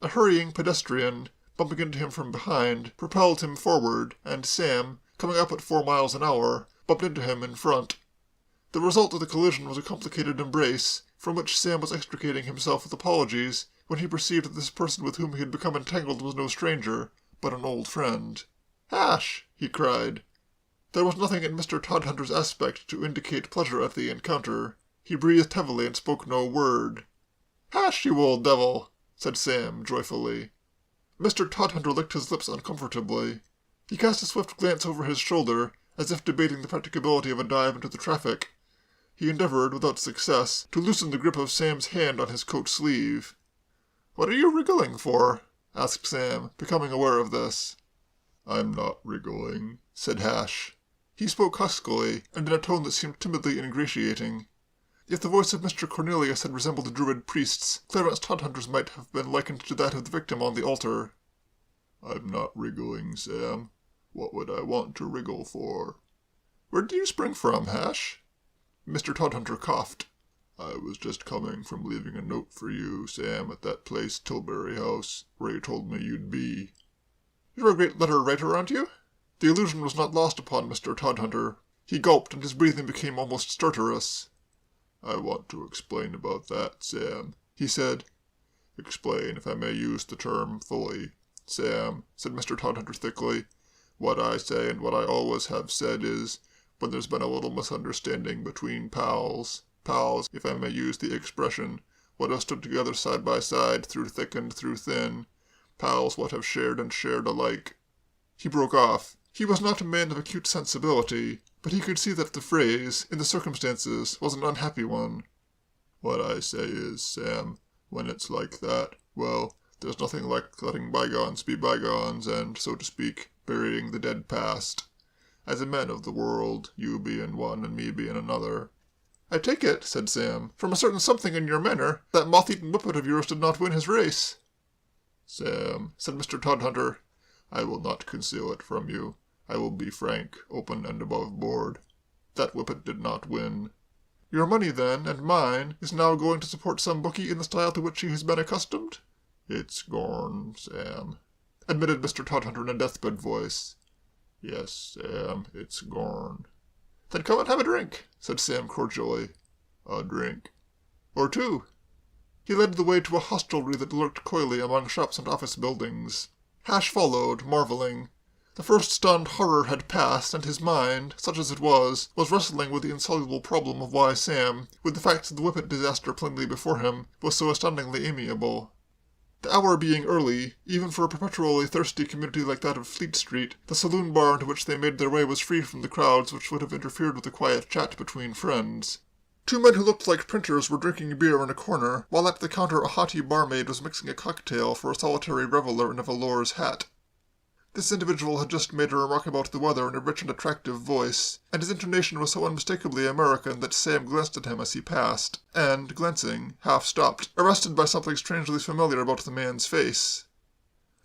S1: A hurrying pedestrian, bumping into him from behind, propelled him forward, and Sam, coming up at 4 miles an hour, bumped into him in front. The result of the collision was a complicated embrace, from which Sam was extricating himself with apologies, when he perceived that this person with whom he had become entangled was no stranger, but an old friend. "Hash!" he cried. There was nothing in Mr. Todhunter's aspect to indicate pleasure at the encounter. He breathed heavily and spoke no word. "Hash, you old devil!" said Sam, joyfully. Mr. Todhunter licked his lips uncomfortably. He cast a swift glance over his shoulder, as if debating the practicability of a dive into the traffic. He endeavoured, without success, to loosen the grip of Sam's hand on his coat sleeve. "What are you wriggling for?" asked Sam, becoming aware of this.
S3: "I'm not wriggling,"
S1: said Hash. He spoke huskily, and in a tone that seemed timidly ingratiating. If the voice of Mr. Cornelius had resembled a Druid priest's, Clarence Todhunter's might have been likened to that of the victim on the altar.
S3: I'm not wriggling, Sam. What would I want to wriggle for?
S1: Where did you spring from, Hash? Mr. Todhunter coughed.
S3: I was just coming from leaving a note for you, Sam, at that place, Tilbury House, where you told me you'd be.
S1: You're a great letter writer, aren't you? The illusion was not lost upon Mr. Todhunter. He gulped, and his breathing became almost stertorous.
S3: I want to explain about that, Sam, he said. Explain, if I may use the term fully. Sam, said Mr. Todhunter thickly, what I say and what I always have said is, when there's been a little misunderstanding between pals, if I may use the expression, what have stood together side by side through thick and through thin, pals what have shared and shared alike.
S1: He broke off. He was not a man of acute sensibility, but he could see that the phrase, in the circumstances, was an unhappy one.
S3: What I say is, Sam, when it's like that, well, there's nothing like letting bygones be bygones and, so to speak, burying the dead past. As a man of the world, you being one and me being another.
S1: I take it, said Sam, from a certain something in your manner, that moth-eaten whippet of yours did not win his race.
S3: Sam, said Mr. Todhunter, I will not conceal it from you. I will be frank, open, and above board. That whippet did not win.
S1: Your money, then, and mine, is now going to support some bookie in the style to which he has been accustomed?
S3: It's gone, Sam,
S1: admitted Mr. Todhunter in a deathbed voice.
S3: Yes, Sam, it's gone.
S1: Then come and have a drink, said Sam cordially.
S3: A drink?
S1: Or two. He led the way to a hostelry that lurked coyly among shops and office buildings. Hash followed, marveling. The first stunned horror had passed, and his mind, such as it was wrestling with the insoluble problem of why Sam, with the facts of the whippet disaster plainly before him, was so astoundingly amiable. The hour being early, even for a perpetually thirsty community like that of Fleet Street, the saloon bar into which they made their way was free from the crowds which would have interfered with a quiet chat between friends. Two men who looked like printers were drinking beer in a corner, while at the counter a haughty barmaid was mixing a cocktail for a solitary reveller in a velours hat. This individual had just made a remark about the weather in a rich and attractive voice, and his intonation was so unmistakably American that Sam glanced at him as he passed, and, glancing, half stopped, arrested by something strangely familiar about the man's face.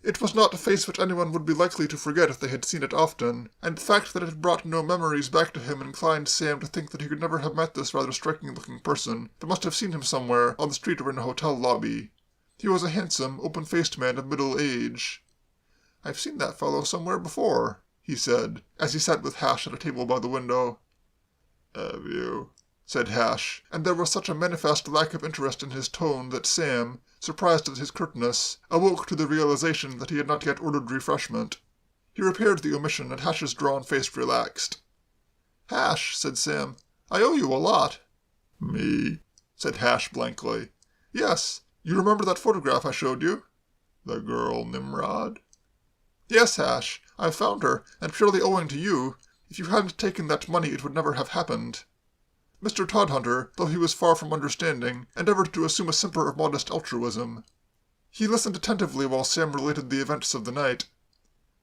S1: It was not a face which anyone would be likely to forget if they had seen it often, and the fact that it had brought no memories back to him inclined Sam to think that he could never have met this rather striking-looking person, but must have seen him somewhere, on the street or in a hotel lobby. He was a handsome, open-faced man of middle age. "I've seen that fellow somewhere before," he said, as he sat with Hash at a table by the window.
S3: "Have you?"
S1: said Hash, and there was such a manifest lack of interest in his tone that Sam, surprised at his curtness, awoke to the realization that he had not yet ordered refreshment. He repaired the omission, and Hash's drawn face relaxed. "Hash," said Sam, "I owe you a lot."
S3: "Me?"
S1: said Hash blankly. "Yes. You remember that photograph I showed you?"
S3: "The girl Nimrod?"
S1: "Yes, Hash. I've found her, and purely owing to you. If you hadn't taken that money it would never have happened." Mr. Todhunter, though he was far from understanding, endeavored to assume a simper of modest altruism. He listened attentively while Sam related the events of the night.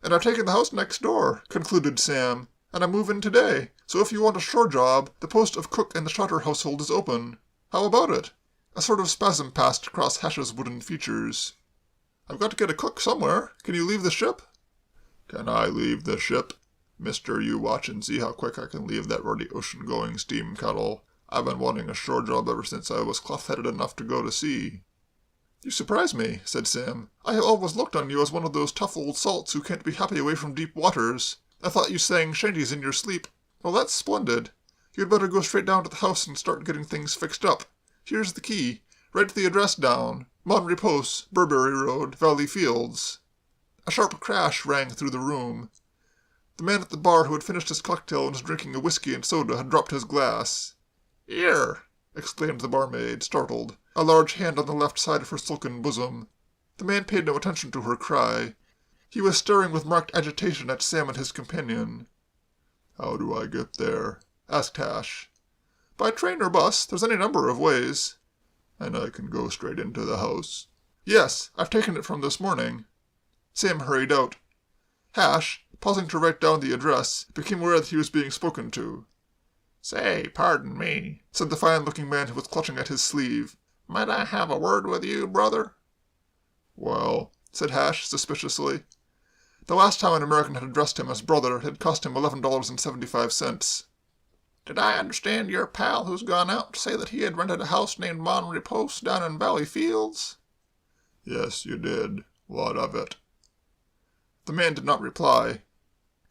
S1: "And I've taken the house next door," concluded Sam, "and I move in today, so if you want a shore job, the post of cook in the Trotter household is open. How about it?" A sort of spasm passed across Hash's wooden features. "I've got to get a cook somewhere. Can you leave the ship?"
S3: "Can I leave the ship? Mister, you watch and see how quick I can leave that ruddy ocean-going steam kettle. I've been wanting a shore job ever since I was cloth-headed enough to go to sea."
S1: "You surprise me," said Sam. "I have always looked on you as one of those tough old salts who can't be happy away from deep waters. I thought you sang shanties in your sleep. Well, that's splendid. You'd better go straight down to the house and start getting things fixed up. Here's the key. Write the address down. Mon Repos, Burberry Road, Valley Fields." A sharp crash rang through the room. The man at the bar who had finished his cocktail and was drinking a whiskey and soda had dropped his glass. "Here!" exclaimed the barmaid, startled, a large hand on the left side of her silken bosom. The man paid no attention to her cry. He was staring with marked agitation at Sam and his companion.
S3: "How do I get there?"
S1: asked Hash. "By train or bus. There's any number of ways."
S3: "And I can go straight into the house?"
S1: "Yes, I've taken it from this morning." Sam hurried out. Hash, Pausing to write down the address, became aware that he was being spoken to.
S2: "Say, pardon me,"
S1: said the fine-looking man who was clutching at his sleeve.
S2: "Might I have a word with you, brother?"
S1: "Well," said Hash, suspiciously. The last time an American had addressed him as brother had cost him $11.75.
S2: "Did I understand your pal who's gone out to say that he had rented a house named Mon Repose down in Valley Fields?"
S3: "Yes, you did. What of it?"
S1: The man did not reply.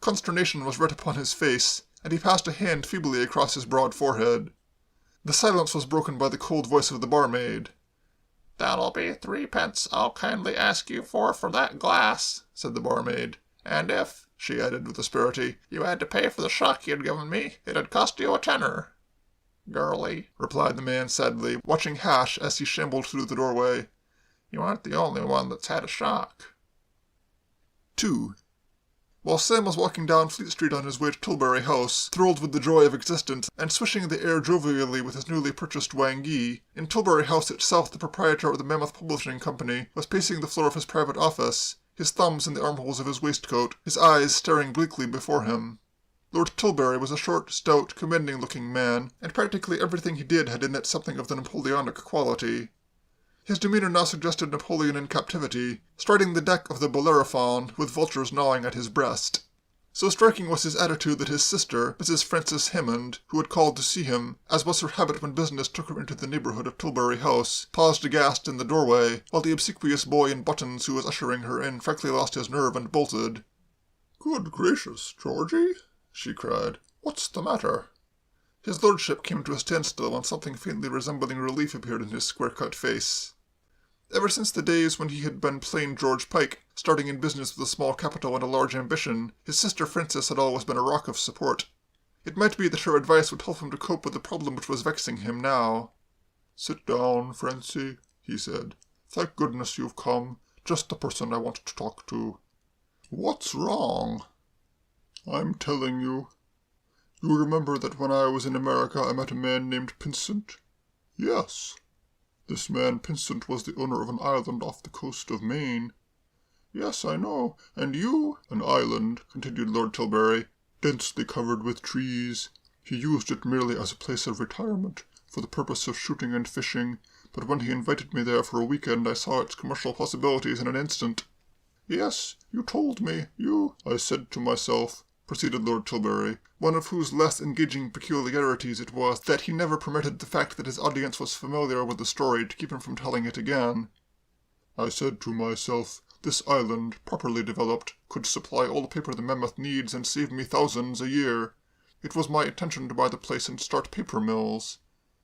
S1: Consternation was writ upon his face, and he passed a hand feebly across his broad forehead. The silence was broken by the cold voice of the barmaid.
S2: "That'll be 3 pence I'll kindly ask you for that glass," said the barmaid. "And if," she added with asperity, "you had to pay for the shock you'd given me, it'd cost you a tenner." "Girlie," replied the man sadly, watching Hash as he shambled through the doorway, "you aren't the only one that's had a shock." 2. While Sam was walking down Fleet Street on his way to Tilbury House, thrilled with the joy of existence, and swishing the air jovially with his newly purchased wangee, in Tilbury House itself the proprietor of the Mammoth Publishing Company was pacing the floor of his private office, his thumbs in the armholes of his waistcoat, his eyes staring bleakly before him. Lord Tilbury was a short, stout, commanding-looking man, and practically everything he did had in it something of the Napoleonic quality. His demeanor now suggested Napoleon in captivity, striding the deck of the Bellerophon with vultures gnawing at his breast. So striking was his attitude that his sister, Mrs. Frances Hammond, who had called to see him, as was her habit when business took her into the neighbourhood of Tilbury House, paused aghast in the doorway, while the obsequious boy in buttons who was ushering her in frankly lost his nerve and bolted.
S3: "Good gracious, Georgie," she cried. "What's the matter?"
S1: His lordship came to a standstill when something faintly resembling relief appeared in his square-cut face. Ever since the days when he had been plain George Pike, starting in business with a small capital and a large ambition, his sister Frances had always been a rock of support. It might be that her advice would help him to cope with the problem which was vexing him now.
S3: "Sit down, Francie," he said. "Thank goodness you've come. Just the person I wanted to talk to."
S1: "What's wrong?"
S3: "I'm telling you. You remember that when I was in America I met a man named Pinsent?" "Yes." "This man Pinsent was the owner of an island off the coast of Maine."
S1: "Yes, I know. And you—"
S3: "An island," continued Lord Tilbury, "densely covered with trees. He used it merely as a place of retirement, for the purpose of shooting and fishing, but when he invited me there for a weekend I saw its commercial possibilities in an instant."
S1: "Yes, you told me. You—"
S3: "I said to myself," proceeded Lord Tilbury,
S1: one of whose less engaging peculiarities it was that he never permitted the fact that his audience was familiar with the story to keep him from telling it again.
S3: "I said to myself, this island, properly developed, could supply all the paper the Mammoth needs and save me thousands a year. It was my intention to buy the place and start paper mills."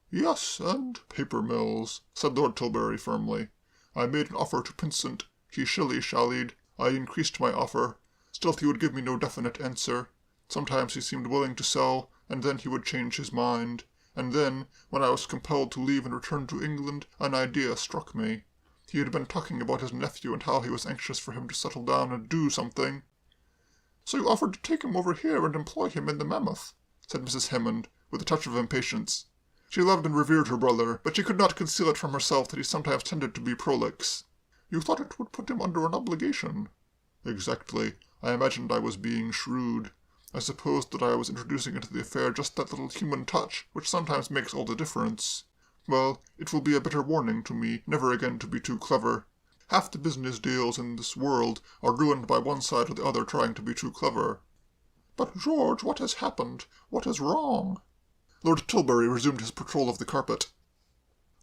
S1: "Yes, and—"
S3: "Paper mills," said Lord Tilbury firmly. "I made an offer to Pinsent. He shilly-shallied. I increased my offer. Still he would give me no definite answer. Sometimes he seemed willing to sell, and then he would change his mind. And then, when I was compelled to leave and return to England, an idea struck me. He had been talking about his nephew and how he was anxious for him to settle down and do something."
S1: "So you offered to take him over here and employ him in the Mammoth?" said Mrs. Hammond, with a touch of impatience. She loved and revered her brother, but she could not conceal it from herself that he sometimes tended to be prolix.
S3: "You thought it would put him under an obligation?" "Exactly. I imagined I was being shrewd. I supposed that I was introducing into the affair just that little human touch which sometimes makes all the difference. Well, it will be a bitter warning to me never again to be too clever. Half the business deals in this world are ruined by one side or the other trying to be too clever."
S1: "But, George, what has happened? What is wrong?" Lord Tilbury resumed his patrol of the carpet.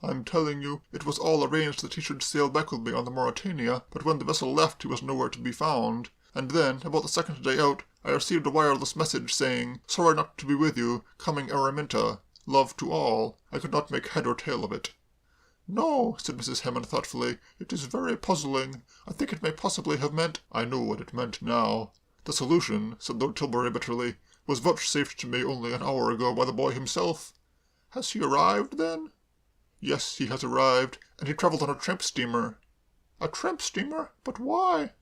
S3: "I'm telling you, it was all arranged that he should sail back with me on the Mauretania, but when the vessel left he was nowhere to be found. And then, about the second day out, I received a wireless message saying, 'Sorry not to be with you, coming Araminta. Love to all.' I could not make head or tail of it."
S1: "No," said Mrs. Hammond thoughtfully, "it is very puzzling. I think it may possibly have meant—"
S3: "I know what it meant now. The solution," said Lord Tilbury bitterly, "was vouchsafed to me only an hour ago by the boy himself."
S1: "Has he arrived, then?"
S3: "Yes, he has arrived, and he travelled on a tramp steamer."
S1: "A tramp steamer? But why?"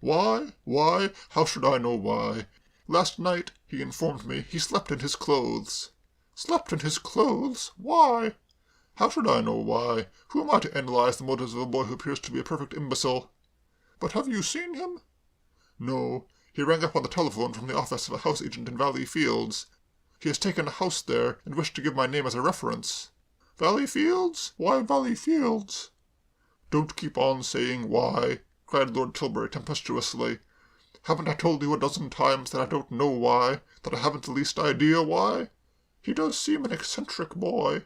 S3: "Why? Why? How should I know why? Last night, he informed me, he slept in his clothes."
S1: "Slept in his clothes? Why?"
S3: "How should I know why? Who am I to analyze the motives of a boy who appears to be a perfect imbecile?"
S1: "But have you seen him?"
S3: "No.
S1: He rang up on the telephone from the office of a house agent in Valley Fields. He has taken a house there and wished to give my name as a reference." "Valley Fields? Why Valley Fields?" "Don't keep on saying why," cried Lord Tilbury tempestuously. "Haven't I told you a dozen times that I don't know why, that I haven't the least idea why? He does seem an eccentric boy."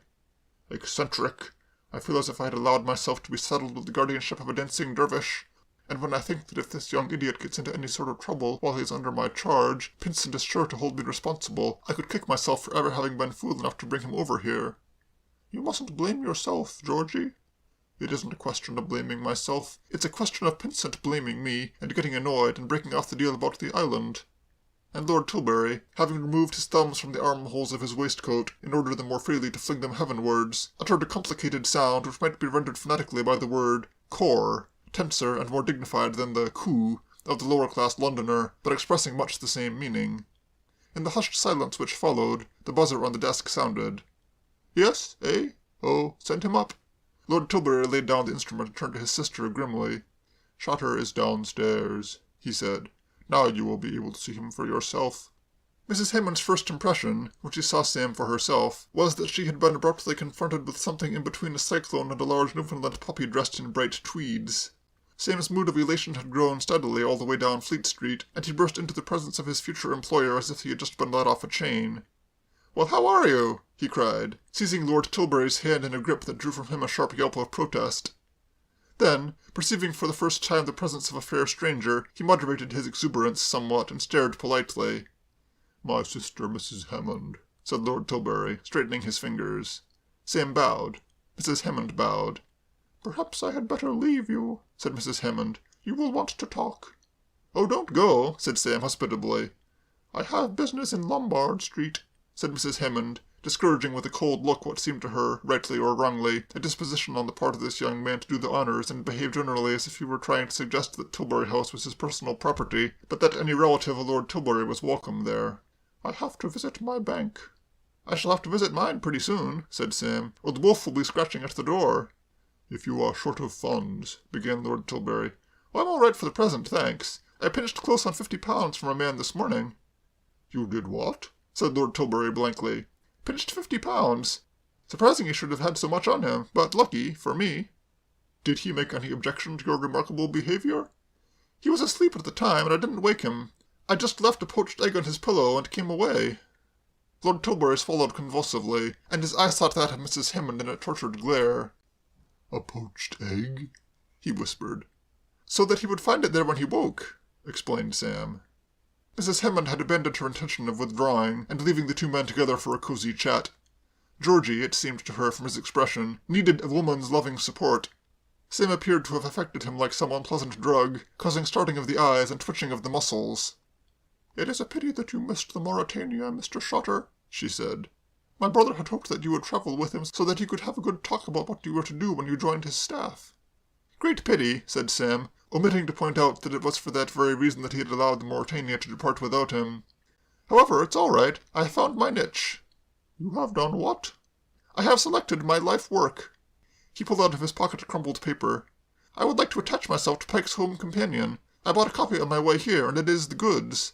S1: "Eccentric! I feel as if I had allowed myself to be saddled with the guardianship of a dancing dervish. And when I think that if this young idiot gets into any sort of trouble while he is under my charge, Pinsent is sure to hold me responsible, I could kick myself for ever having been fool enough to bring him over here." "You mustn't blame yourself, Georgie." "It isn't a question of blaming myself. It's a question of Pinsent blaming me, and getting annoyed and breaking off the deal about the island." And Lord Tilbury, having removed his thumbs from the armholes of his waistcoat in order the more freely to fling them heavenwards, uttered a complicated sound which might be rendered phonetically by the word core, tenser and more dignified than the coo of the lower-class Londoner, but expressing much the same meaning. In the hushed silence which followed, the buzzer on the desk sounded. "Yes, eh? Oh, send him up." Lord Tilbury laid down the instrument and turned to his sister grimly. "Shotter is downstairs," he said. "Now you will be able to see him for yourself." Mrs. Hammond's first impression, when she saw Sam for herself, was that she had been abruptly confronted with something in between a cyclone and a large Newfoundland puppy dressed in bright tweeds. Sam's mood of elation had grown steadily all the way down Fleet Street, and he burst into the presence of his future employer as if he had just been let off a chain. "Well, how are you?" he cried, seizing Lord Tilbury's hand in a grip that drew from him a sharp yelp of protest. Then, perceiving for the first time the presence of a fair stranger, he moderated his exuberance somewhat and stared politely. "My sister, Mrs. Hammond," said Lord Tilbury, straightening his fingers. Sam bowed. Mrs. Hammond bowed. "Perhaps I had better leave you," said Mrs. Hammond. "You will want to talk." "Oh, don't go," said Sam hospitably. "I have business in Lombard Street," said Mrs. Hammond, discouraging with a cold look what seemed to her, rightly or wrongly, a disposition on the part of this young man to do the honours and behave generally as if he were trying to suggest that Tilbury House was his personal property, but that any relative of Lord Tilbury was welcome there. "I have to visit my bank." "I shall have to visit mine pretty soon," said Sam, "or the wolf will be scratching at the door." "If you are short of funds," began Lord Tilbury. "Oh, I'm all right for the present, thanks. I pinched close on £50 from a man this morning." "You did what?" said Lord Tilbury blankly. "Pinched £50. Surprising he should have had so much on him, but lucky, for me." "Did he make any objection to your remarkable behaviour?" "He was asleep at the time, and I didn't wake him. I just left a poached egg on his pillow and came away." Lord Tilbury swallowed convulsively, and his eye sought that of Mrs. Hammond in a tortured glare. "A poached egg?" he whispered. "So that he would find it there when he woke," explained Sam. Mrs. Hammond had abandoned her intention of withdrawing and leaving the two men together for a cosy chat. Georgie, it seemed to her from his expression, needed a woman's loving support. Sam appeared to have affected him like some unpleasant drug, causing starting of the eyes and twitching of the muscles. "It is a pity that you missed the Mauritania, Mr. Shotter," she said. "My brother had hoped that you would travel with him so that he could have a good talk about what you were to do when you joined his staff." "Great pity," said Sam, omitting to point out that it was for that very reason that he had allowed the Mauritania to depart without him. "However, it's all right. I have found my niche." "You have done what?" "I have selected my life work." He pulled out of his pocket a crumpled paper. "I would like to attach myself to Pike's Home Companion. I bought a copy on my way here, and it is the goods.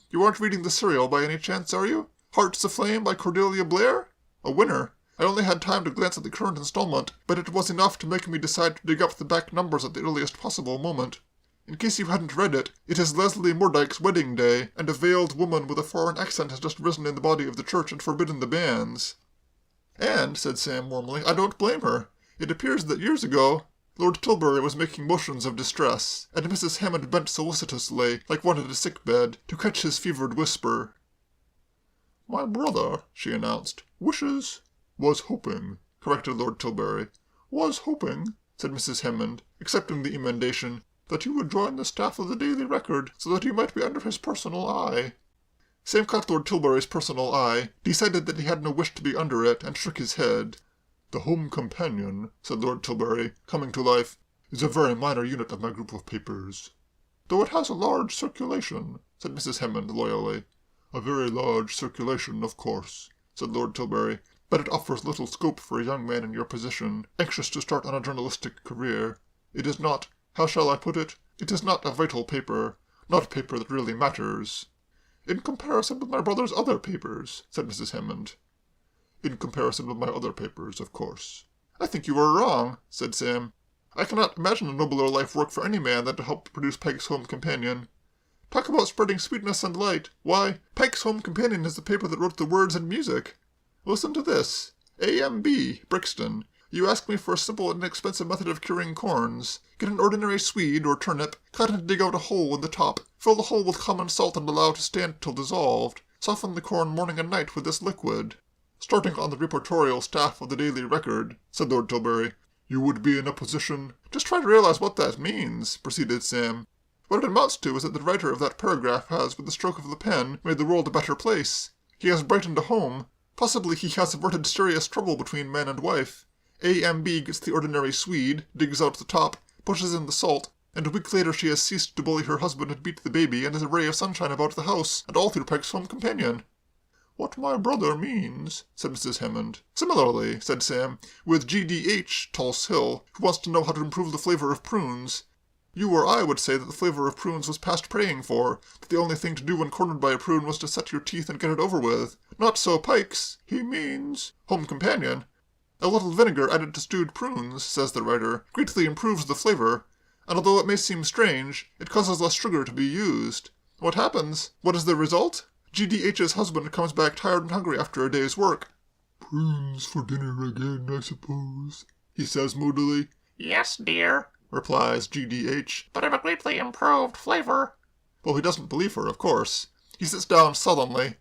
S1: You aren't reading the serial by any chance, are you? Hearts Aflame by Cordelia Blair? A winner. I only had time to glance at the current installment, but it was enough to make me decide to dig up the back numbers at the earliest possible moment. In case you hadn't read it, it is Leslie Murdyke's wedding day, and a veiled woman with a foreign accent has just risen in the body of the church and forbidden the banns." "And," said Sam warmly, "I don't blame her. It appears that years ago—" Lord Tilbury was making motions of distress, and Mrs. Hammond bent solicitously, like one at a sick-bed, to catch his fevered whisper. "My brother," she announced, "wishes—" "Was hoping," corrected Lord Tilbury. "Was hoping," said Mrs. Hammond, accepting the emendation, "that you would join the staff of the Daily Record, so that you might be under his personal eye." Sam caught Lord Tilbury's personal eye, decided that he had no wish to be under it, and shook his head. "The Home Companion," said Lord Tilbury, coming to life, "is a very minor unit of my group of papers." "Though it has a large circulation," said Mrs. Hammond loyally. "A very large circulation, of course," said Lord Tilbury, "but it offers little scope for a young man in your position, anxious to start on a journalistic career. It is not, how shall I put it? It is not a vital paper, not paper that really matters." "In comparison with my brother's other papers," said Mrs. Hammond. "In comparison with my other papers, of course." "I think you are wrong," said Sam. "I cannot imagine a nobler life work for any man than to help produce Pike's Home Companion. Talk about spreading sweetness and light. Why, Pike's Home Companion is the paper that wrote the words and music. Listen to this. A.M.B., Brixton. You ask me for a simple and inexpensive method of curing corns. Get an ordinary swede or turnip, cut and dig out a hole in the top. Fill the hole with common salt and allow to stand till dissolved. Soften the corn morning and night with this liquid." "Starting on the reportorial staff of the Daily Record," said Lord Tilbury, "you would be in a position—" "Just try to realize what that means," proceeded Sam. "What it amounts to is that the writer of that paragraph has, with the stroke of the pen, made the world a better place. He has brightened a home. Possibly he has averted serious trouble between man and wife. A.M.B. gets the ordinary swede, digs out the top, pushes in the salt, and a week later she has ceased to bully her husband and beat the baby, and is a ray of sunshine about the house, and all through Pike's Home Companion." "What my brother means," said Mrs. Hammond. "Similarly," said Sam, "with G.D.H., Tulse Hill, who wants to know how to improve the flavor of prunes. You or I would say that the flavor of prunes was past praying for, that the only thing to do when cornered by a prune was to set your teeth and get it over with. Not so Pike's. He means Home Companion. A little vinegar added to stewed prunes, says the writer, greatly improves the flavor, and although it may seem strange, it causes less sugar to be used. What happens? What is the result? G.D.H.'s husband comes back tired and hungry after a day's work.
S3: "Prunes for dinner again, I suppose,"
S1: he says moodily.
S2: "Yes, dear,"
S1: replies G.D.H.
S2: "but of a greatly improved flavor."
S1: Well, he doesn't believe her, of course. He sits down sullenly.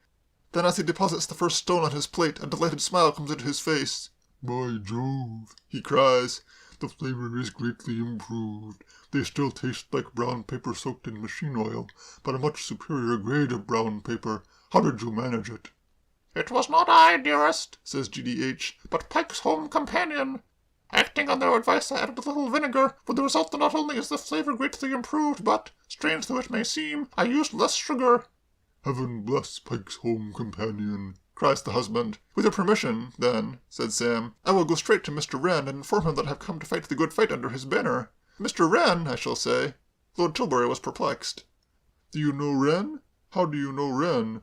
S1: Then as he deposits the first stone on his plate, a delighted smile comes into his face.
S3: "By Jove,"
S1: he cries,
S3: "the flavor is greatly improved. They still taste like brown paper soaked in machine oil, but a much superior grade of brown paper. How did you manage it?"
S2: "It was not I, dearest," says G.D.H., "but Pike's Home Companion. Acting on their advice, I added a little vinegar, with the result that not only is the flavor greatly improved, but, strange though it may seem, I used less sugar."
S3: "Heaven bless Pike's Home Companion,"
S1: cries the husband. "With your permission, then," said Sam, "I will go straight to Mr. Wren and inform him that I have come to fight the good fight under his banner. Mr. Wren, I shall say." Lord Tilbury was perplexed.
S3: "Do you know Wren? How do you know Wren?"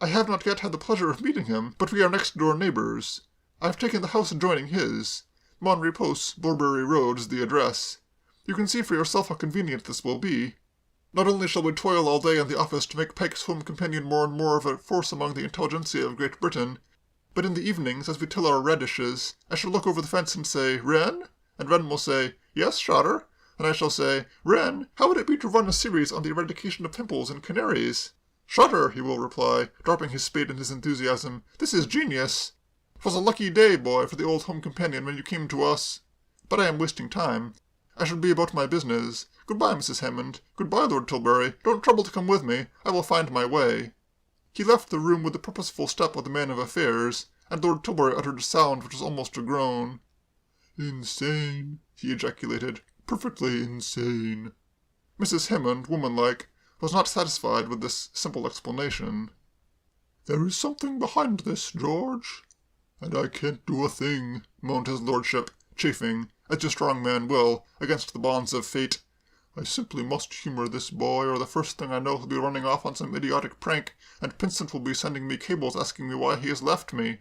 S1: "I have not yet had the pleasure of meeting him, but we are next-door neighbors. I have taken the house adjoining his. Mon Repos, Borbury Road, is the address. You can see for yourself how convenient this will be. Not only shall we toil all day in the office to make Pike's Home Companion more and more of a force among the intelligentsia of Great Britain, but in the evenings, as we till our radishes, I shall look over the fence and say, 'Wren?' And Wren will say, 'Yes, Shodder,' and I shall say, 'Wren, how would it be to run a series on the eradication of pimples in canaries?' 'Shodder,' he will reply, dropping his spade in his enthusiasm, 'this is genius. 'Twas a lucky day, boy, for the old Home Companion when you came to us. But I am wasting time. I should be about my business. Goodbye, Mrs. Hammond. Goodbye, Lord Tilbury. Don't trouble to come with me. I will find my way." He left the room with the purposeful step of the man of affairs, and Lord Tilbury uttered a sound which was almost a groan.
S3: "Insane," he ejaculated. "Perfectly insane."
S1: Mrs. Hammond, womanlike, was not satisfied with this simple explanation.
S3: "There is something behind this, George."
S1: "And I can't do a thing," moaned his lordship, chafing, as a strong man will, against the bonds of fate. "I simply must humour this boy, or the first thing I know he'll be running off on some idiotic prank, and Pinsent will be sending me cables asking me why he has left me."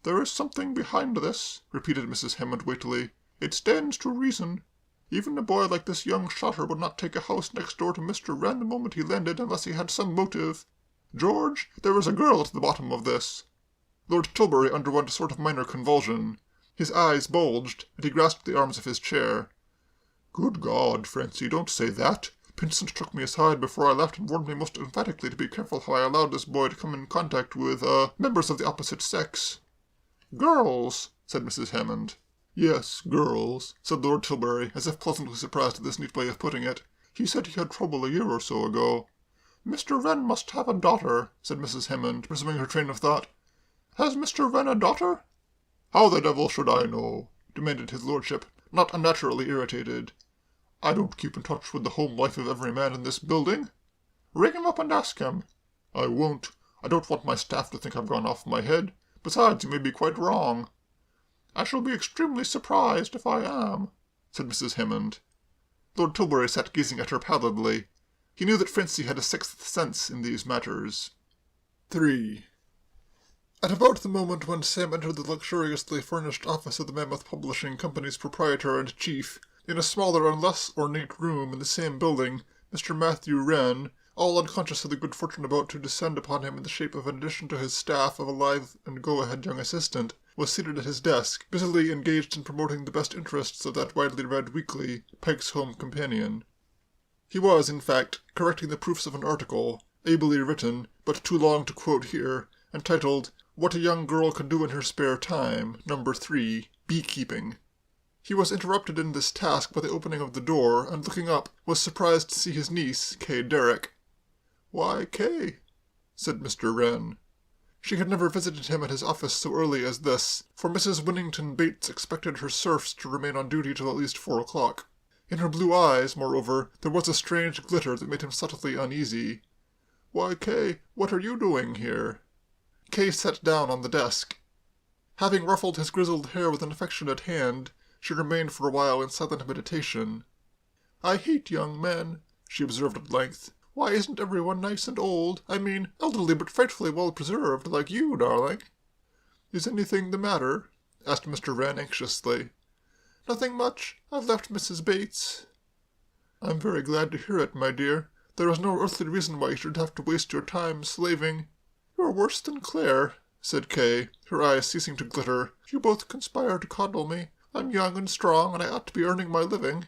S1: "There is something behind this," repeated Mrs. Hammond weightily. "It stands to reason. Even a boy like this young Shotter would not take a house next door to Mr. Wren the moment he landed unless he had some motive. George, there is a girl at the bottom of this." Lord Tilbury underwent a sort of minor convulsion. His eyes bulged, and he grasped the arms of his chair. "Good God, Francie, don't say that. Pinsent took me aside before I left and warned me most emphatically to be careful how I allowed this boy to come in contact with, members of the opposite sex." "Girls," said Mrs. Hammond. "Yes, girls," said Lord Tilbury, as if pleasantly surprised at this neat way of putting it.
S3: "He said he had trouble a year or so ago."
S2: "Mr. Wren must have a daughter," said Mrs. Hammond, resuming her train of thought. "Has Mr. Wren a daughter?"
S3: "How the devil should I know?" demanded his lordship,
S1: not unnaturally irritated.
S3: "I don't keep in touch with the home life of every man in this building."
S2: "Ring him up and ask him."
S3: "I won't. I don't want my staff to think I've gone off my head. Besides, you may be quite wrong."
S2: "I shall be extremely surprised if I am," said Mrs. Hammond.
S1: Lord Tilbury sat gazing at her pallidly. He knew that Francie had a sixth sense in these matters. 3. At about the moment when Sam entered the luxuriously furnished office of the Mammoth Publishing Company's proprietor and chief, in a smaller and less ornate room in the same building, Mr. Matthew Wren, all unconscious of the good fortune about to descend upon him in the shape of an addition to his staff of a lithe and go-ahead young assistant, was seated at his desk, busily engaged in promoting the best interests of that widely read weekly, Pike's Home Companion. He was, in fact, correcting the proofs of an article, ably written, but too long to quote here, entitled What a Young Girl Can Do in Her Spare Time, No. 3, Beekeeping. He was interrupted in this task by the opening of the door, and looking up, was surprised to see his niece, Kay Derrick. "Why, Kay," said Mr. Wren. She had never visited him at his office so early as this, for Mrs. Winnington Bates expected her serfs to remain on duty till at least 4 o'clock. In her blue eyes, moreover, there was a strange glitter that made him subtly uneasy. "Why, Kay, what are you doing here?" Kay sat down on the desk. Having ruffled his grizzled hair with an affectionate hand, she remained for a while in silent meditation. "I hate young men," she observed at length. "Why isn't everyone nice and old? I mean, elderly but frightfully well preserved, like you, darling." "Is anything the matter?" asked Mr. Wren anxiously. "Nothing much. I've left Mrs. Bates." "I'm very glad to hear it, my dear. There is no earthly reason why you should have to waste your time slaving." "You're worse than Claire," said Kay, her eyes ceasing to glitter. "You both conspire to coddle me. I'm young and strong, and I ought to be earning my living.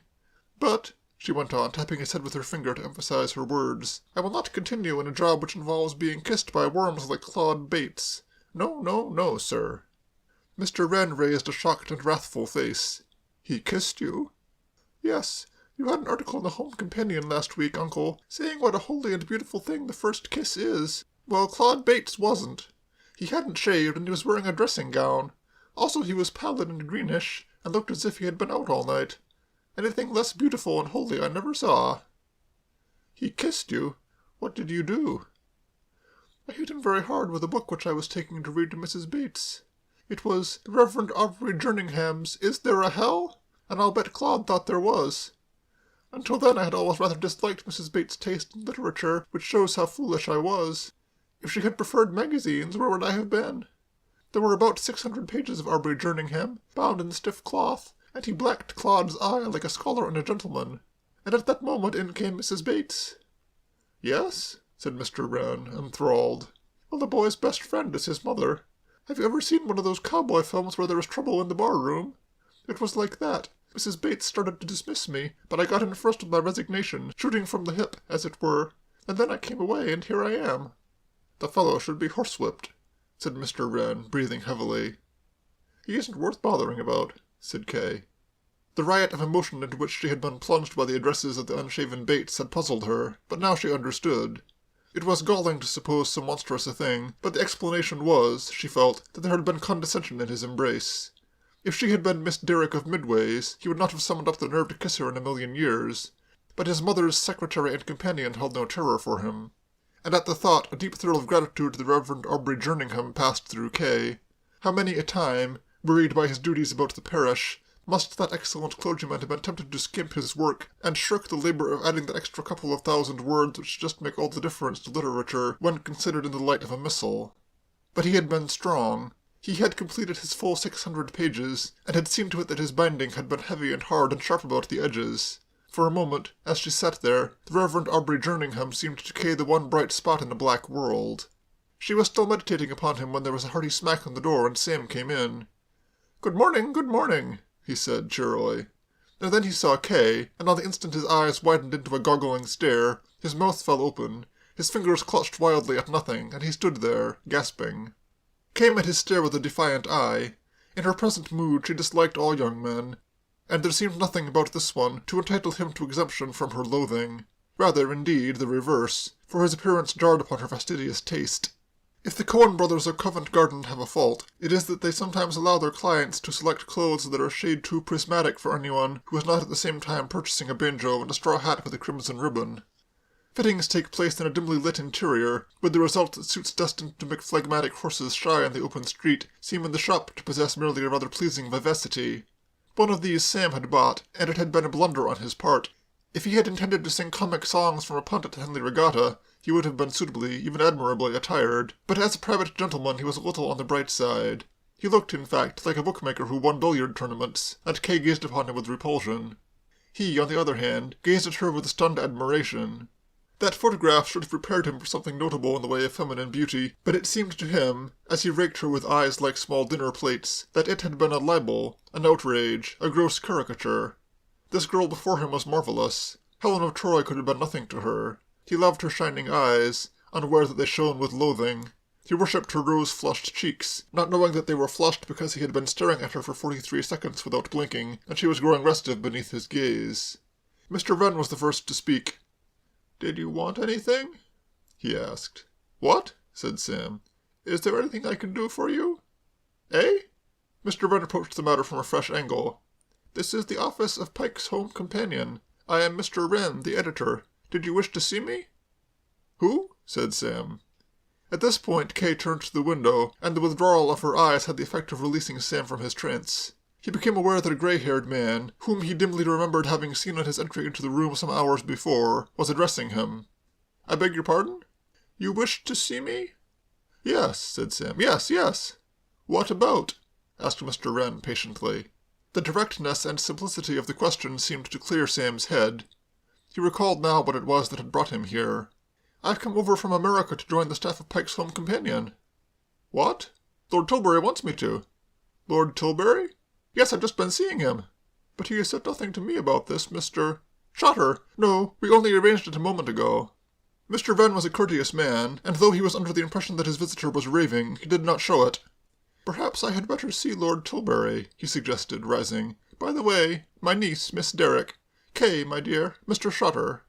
S1: But," she went on, tapping his head with her finger to emphasize her words, "I will not continue in a job which involves being kissed by worms like Claude Bates. No, no, no, sir." Mr. Wren raised a shocked and wrathful face. "He kissed you?" "Yes. You had an article in the Home Companion last week, Uncle, saying what a holy and beautiful thing the first kiss is. Well, Claude Bates wasn't. He hadn't shaved, and he was wearing a dressing gown. Also, he was pallid and greenish, and looked as if he had been out all night. Anything less beautiful and holy I never saw." "He kissed you? What did you do?" "I hit him very hard with a book which I was taking to read to Mrs. Bates. It was the Reverend Aubrey Jerningham's Is There a Hell? And I'll bet Claude thought there was. Until then I had always rather disliked Mrs. Bates' taste in literature, which shows how foolish I was. If she had preferred magazines, where would I have been? There were about 600 pages of Aubrey Jerningham, bound in stiff cloth, and he blacked Claude's eye like a scholar and a gentleman. And at that moment in came Mrs. Bates." "Yes?" said Mr. Wren, enthralled. "Well, the boy's best friend is his mother. Have you ever seen one of those cowboy films where there is trouble in the bar-room? It was like that. Mrs. Bates started to dismiss me, but I got in first with my resignation, shooting from the hip, as it were, and then I came away, and here I am." "The fellow should be horsewhipped," said Mr. Wren, breathing heavily. "He isn't worth bothering about," said Kay. The riot of emotion into which she had been plunged by the addresses of the unshaven Bates had puzzled her, but now she understood. It was galling to suppose so monstrous a thing, but the explanation was, she felt, that there had been condescension in his embrace. If she had been Miss Derrick of Midways, he would not have summoned up the nerve to kiss her in a million years. But his mother's secretary and companion held no terror for him. And at the thought a deep thrill of gratitude to the Reverend Aubrey Jerningham passed through Kay. How many a time, wearied by his duties about the parish, must that excellent clergyman have been tempted to skimp his work, and shirk the labor of adding that extra couple of thousand words which just make all the difference to literature when considered in the light of a missal. But he had been strong. He had completed his full 600 pages, and had seen to it that his binding had been heavy and hard and sharp about the edges. For a moment, as she sat there, the Reverend Aubrey Jerningham seemed to Kay the one bright spot in a black world. She was still meditating upon him when there was a hearty smack on the door and Sam came in. "Good morning," he said cheerily. And then he saw Kay, and on the instant his eyes widened into a goggling stare, his mouth fell open, his fingers clutched wildly at nothing, and he stood there, gasping. Kay met his stare with a defiant eye. In her present mood she disliked all young men, and there seemed nothing about this one to entitle him to exemption from her loathing. Rather, indeed, the reverse, for his appearance jarred upon her fastidious taste. If the Cohen brothers of Covent Garden have a fault, it is that they sometimes allow their clients to select clothes that are a shade too prismatic for anyone who is not at the same time purchasing a banjo and a straw hat with a crimson ribbon. Fittings take place in a dimly lit interior, with the result that suits destined to make phlegmatic horses shy on the open street seem in the shop to possess merely a rather pleasing vivacity. One of these Sam had bought, and it had been a blunder on his part. If he had intended to sing comic songs from a punt at the Henley Regatta, he would have been suitably, even admirably, attired, but as a private gentleman he was a little on the bright side. He looked, in fact, like a bookmaker who won billiard tournaments, and Kay gazed upon him with repulsion. He, on the other hand, gazed at her with stunned admiration. That photograph should have prepared him for something notable in the way of feminine beauty, but it seemed to him, as he raked her with eyes like small dinner plates, that it had been a libel, an outrage, a gross caricature. This girl before him was marvelous. Helen of Troy could have been nothing to her. He loved her shining eyes, unaware that they shone with loathing. He worshipped her rose-flushed cheeks, not knowing that they were flushed because he had been staring at her for 43 seconds without blinking, and she was growing restive beneath his gaze. Mr. Wren was the first to speak. "Did you want anything?" he asked. "What?" said Sam. "Is there anything I can do for you?" "Eh?" Mr. Wren approached the matter from a fresh angle. "This is the office of Pike's Home Companion. I am Mr. Wren, the editor. Did you wish to see me?" "Who?" said Sam. At this point Kay turned to the window, and the withdrawal of her eyes had the effect of releasing Sam from his trance. He became aware that a grey-haired man, whom he dimly remembered having seen on his entry into the room some hours before, was addressing him. "I beg your pardon? You wished to see me?" "Yes," said Sam. Yes. "What about?" asked Mr. Wren patiently. The directness and simplicity of the question seemed to clear Sam's head. He recalled now what it was that had brought him here. "I've come over from America to join the staff of Pike's Home Companion." "What? Lord Tilbury wants me to." "Lord Tilbury?" "Yes, I've just been seeing him." "But he has said nothing to me about this, Mr. "Shut No, we only arranged it a moment ago." Mr. Wren was a courteous man, and though he was under the impression that his visitor was raving, he did not show it. "Perhaps I had better see Lord Tilbury," he suggested, rising. "By the way, my niece, Miss Derrick. Kay, my dear, Mr. Shutter."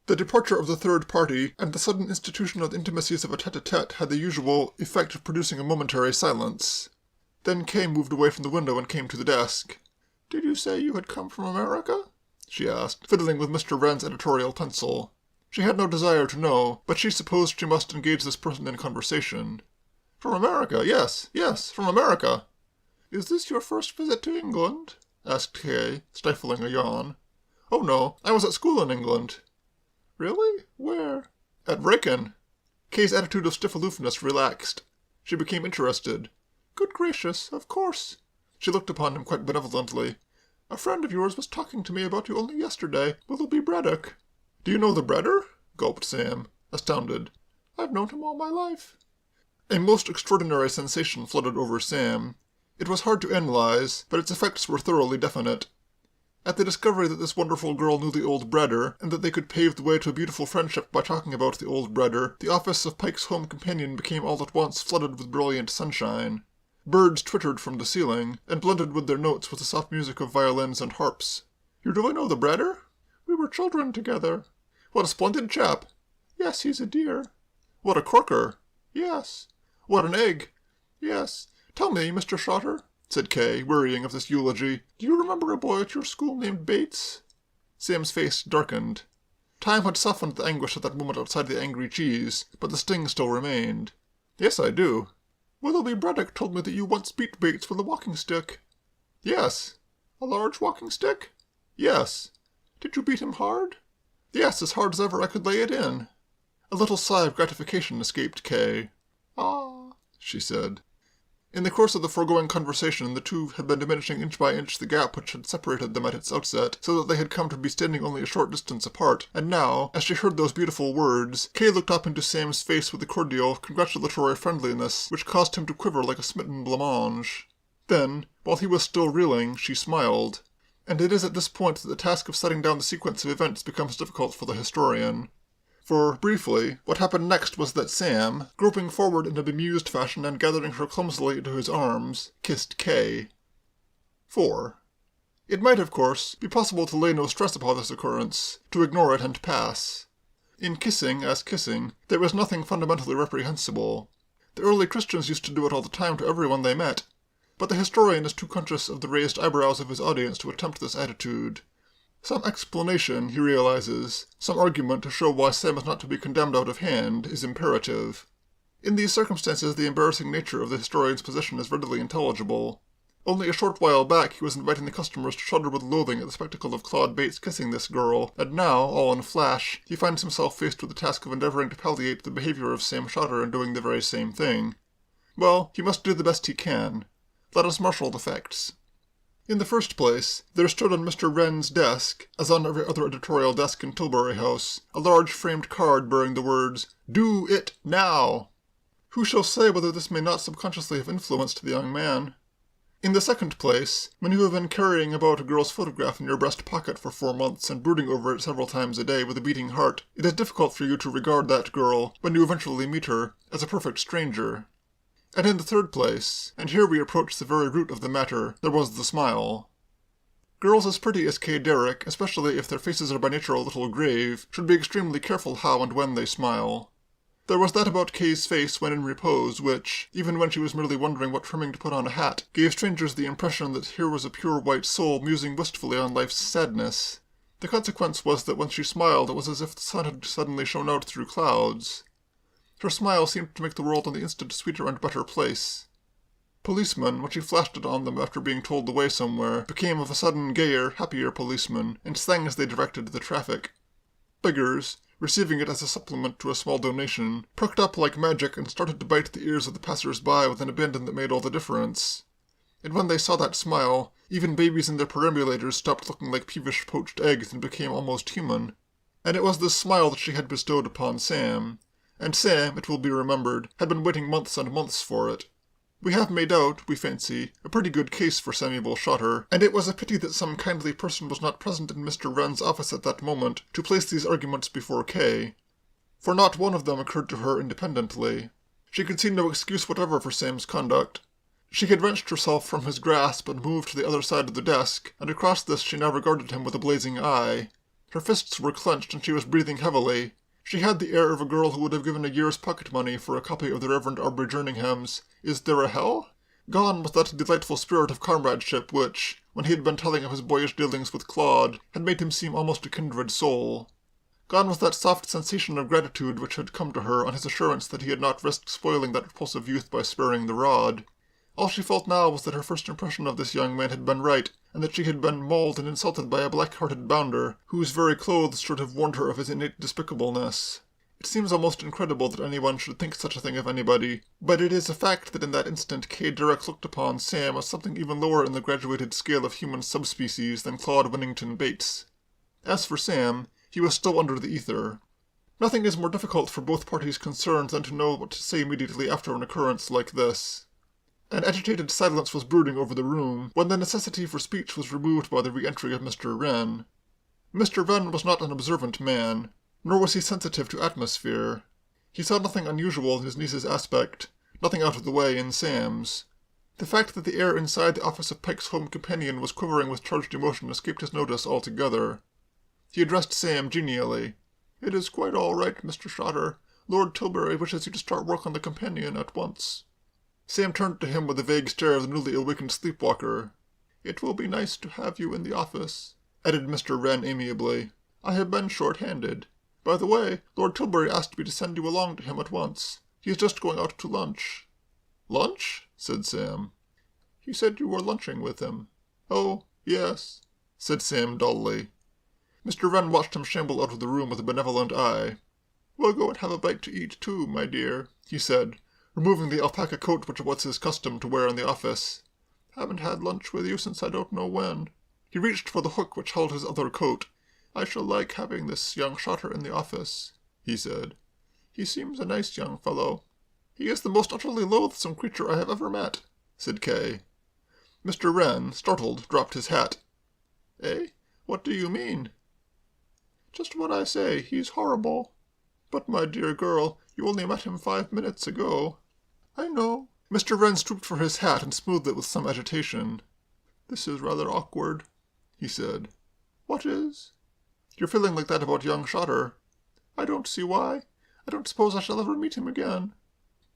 S1: The departure of the third party, and the sudden institution of the intimacies of a tete-a-tete had the usual effect of producing a momentary silence. Then Kay moved away from the window and came to the desk. "Did you say you had come from America?" she asked, fiddling with Mr. Wren's editorial pencil. She had no desire to know, but she supposed she must engage this person in conversation. "From America, yes, from America." "Is this your first visit to England?" asked Kay, stifling a yawn. "Oh no, I was at school in England." "Really? Where?" "At Brecon." Kay's attitude of stiff aloofness relaxed. She became interested. "Good gracious, of course." She looked upon him quite benevolently. "A friend of yours was talking to me about you only yesterday, Willoughby Braddock." "Do you know the Bredder?" gulped Sam, astounded. "I've known him all my life." A most extraordinary sensation flooded over Sam. It was hard to analyze, but its effects were thoroughly definite. At the discovery that this wonderful girl knew the old Bredder, and that they could pave the way to a beautiful friendship by talking about the old Bredder, the office of Pike's Home Companion became all at once flooded with brilliant sunshine. Birds twittered from the ceiling, and blended with their notes with the soft music of violins and harps. "You really know the Bredder?" "We were children together." "What a splendid chap!" "Yes, he's a dear." "What a corker!" "Yes." "What an egg!" "Yes. Tell me, Mr. Shotter," said Kay, wearying of this eulogy, "do you remember a boy at your school named Bates?" Sam's face darkened. Time had softened the anguish at that moment outside the angry cheese, but the sting still remained. "Yes, I do." "Willoughby Braddock told me that you once beat Bates with a walking stick." "Yes." "A large walking stick?" "Yes." "Did you beat him hard?" "Yes, as hard as ever I could lay it in." A little sigh of gratification escaped Kay. "Ah," she said. In the course of the foregoing conversation the two had been diminishing inch by inch the gap which had separated them at its outset, so that they had come to be standing only a short distance apart, and now, as she heard those beautiful words, Kay looked up into Sam's face with a cordial, congratulatory friendliness which caused him to quiver like a smitten blancmange. Then, while he was still reeling, she smiled. And it is at this point that the task of setting down the sequence of events becomes difficult for the historian. For, briefly, what happened next was that Sam, groping forward in a bemused fashion and gathering her clumsily into his arms, kissed Kay. 4. It might, of course, be possible to lay no stress upon this occurrence, to ignore it and pass. In kissing, as kissing, there was nothing fundamentally reprehensible. The early Christians used to do it all the time to everyone they met, but the historian is too conscious of the raised eyebrows of his audience to attempt this attitude. Some explanation, he realizes, some argument to show why Sam is not to be condemned out of hand, is imperative. In these circumstances the embarrassing nature of the historian's position is readily intelligible. Only a short while back he was inviting the customers to shudder with loathing at the spectacle of Claude Bates kissing this girl, and now, all in a flash, he finds himself faced with the task of endeavouring to palliate the behaviour of Sam Shutter in doing the very same thing. Well, he must do the best he can. Let us marshal the facts. In the first place, there stood on Mr. Wren's desk, as on every other editorial desk in Tilbury House, a large framed card bearing the words, "Do it now!" Who shall say whether this may not subconsciously have influenced the young man? In the second place, when you have been carrying about a girl's photograph in your breast pocket for 4 months and brooding over it several times a day with a beating heart, it is difficult for you to regard that girl, when you eventually meet her, as a perfect stranger. And in the third place, and here we approach the very root of the matter, there was the smile. Girls as pretty as Kay Derrick, especially if their faces are by nature a little grave, should be extremely careful how and when they smile. There was that about Kay's face when in repose which, even when she was merely wondering what trimming to put on a hat, gave strangers the impression that here was a pure white soul musing wistfully on life's sadness. The consequence was that when she smiled it was as if the sun had suddenly shone out through clouds. Her smile seemed to make the world on the instant a sweeter and better place. Policemen, when she flashed it on them after being told the way somewhere, became of a sudden gayer, happier policemen, and sang as they directed the traffic. Beggars, receiving it as a supplement to a small donation, perked up like magic and started to bite the ears of the passers-by with an abandon that made all the difference. And when they saw that smile, even babies in their perambulators stopped looking like peevish poached eggs and became almost human. And it was this smile that she had bestowed upon Sam. And Sam, it will be remembered, had been waiting months and months for it. We have made out, we fancy, a pretty good case for Samuel Shutter, and it was a pity that some kindly person was not present in Mr. Wren's office at that moment to place these arguments before Kay. For not one of them occurred to her independently. She could see no excuse whatever for Sam's conduct. She had wrenched herself from his grasp and moved to the other side of the desk, and across this she now regarded him with a blazing eye. Her fists were clenched and she was breathing heavily. She had the air of a girl who would have given a year's pocket money for a copy of the Reverend Aubrey Jerningham's Is There a Hell? Gone was that delightful spirit of comradeship which, when he had been telling of his boyish dealings with Claude, had made him seem almost a kindred soul. Gone was that soft sensation of gratitude which had come to her on his assurance that he had not risked spoiling that repulsive youth by sparing the rod. All she felt now was that her first impression of this young man had been right, and that she had been mauled and insulted by a black-hearted bounder, whose very clothes should have warned her of his innate despicableness. It seems almost incredible that anyone should think such a thing of anybody, but it is a fact that in that instant Kay Derrick looked upon Sam as something even lower in the graduated scale of human subspecies than Claude Winnington Bates. As for Sam, he was still under the ether. Nothing is more difficult for both parties concerned than to know what to say immediately after an occurrence like this. An agitated silence was brooding over the room, when the necessity for speech was removed by the re-entry of Mr. Wren. Mr. Wren was not an observant man, nor was he sensitive to atmosphere. He saw nothing unusual in his niece's aspect, nothing out of the way in Sam's. The fact that the air inside the office of Pike's home companion was quivering with charged emotion escaped his notice altogether. He addressed Sam genially. "It is quite all right, Mr. Shutter. Lord Tilbury wishes you to start work on the companion at once." Sam turned to him with a vague stare of the newly awakened sleepwalker. "It will be nice to have you in the office," added Mr. Wren amiably. "I have been short-handed. By the way, Lord Tilbury asked me to send you along to him at once. He is just going out to lunch." "Lunch?" said Sam. "He said you were lunching with him." "Oh, yes," said Sam dully. Mr. Wren watched him shamble out of the room with a benevolent eye. "We'll go and have a bite to eat, too, my dear," he said, removing the alpaca coat which it was his custom to wear in the office. "Haven't had lunch with you since I don't know when." He reached for the hook which held his other coat. "I shall like having this young Shutter in the office," he said. "He seems a nice young fellow." "He is the most utterly loathsome creature I have ever met," said Kay. Mr. Wren, startled, dropped his hat. "Eh? What do you mean?" "Just what I say. He's horrible." "But, my dear girl, you only met him 5 minutes ago." "I know." Mr. Wren stooped for his hat and smoothed it with some agitation. "This is rather awkward," he said. "What is?" "You're feeling like that about young Shutter." "I don't see why. I don't suppose I shall ever meet him again."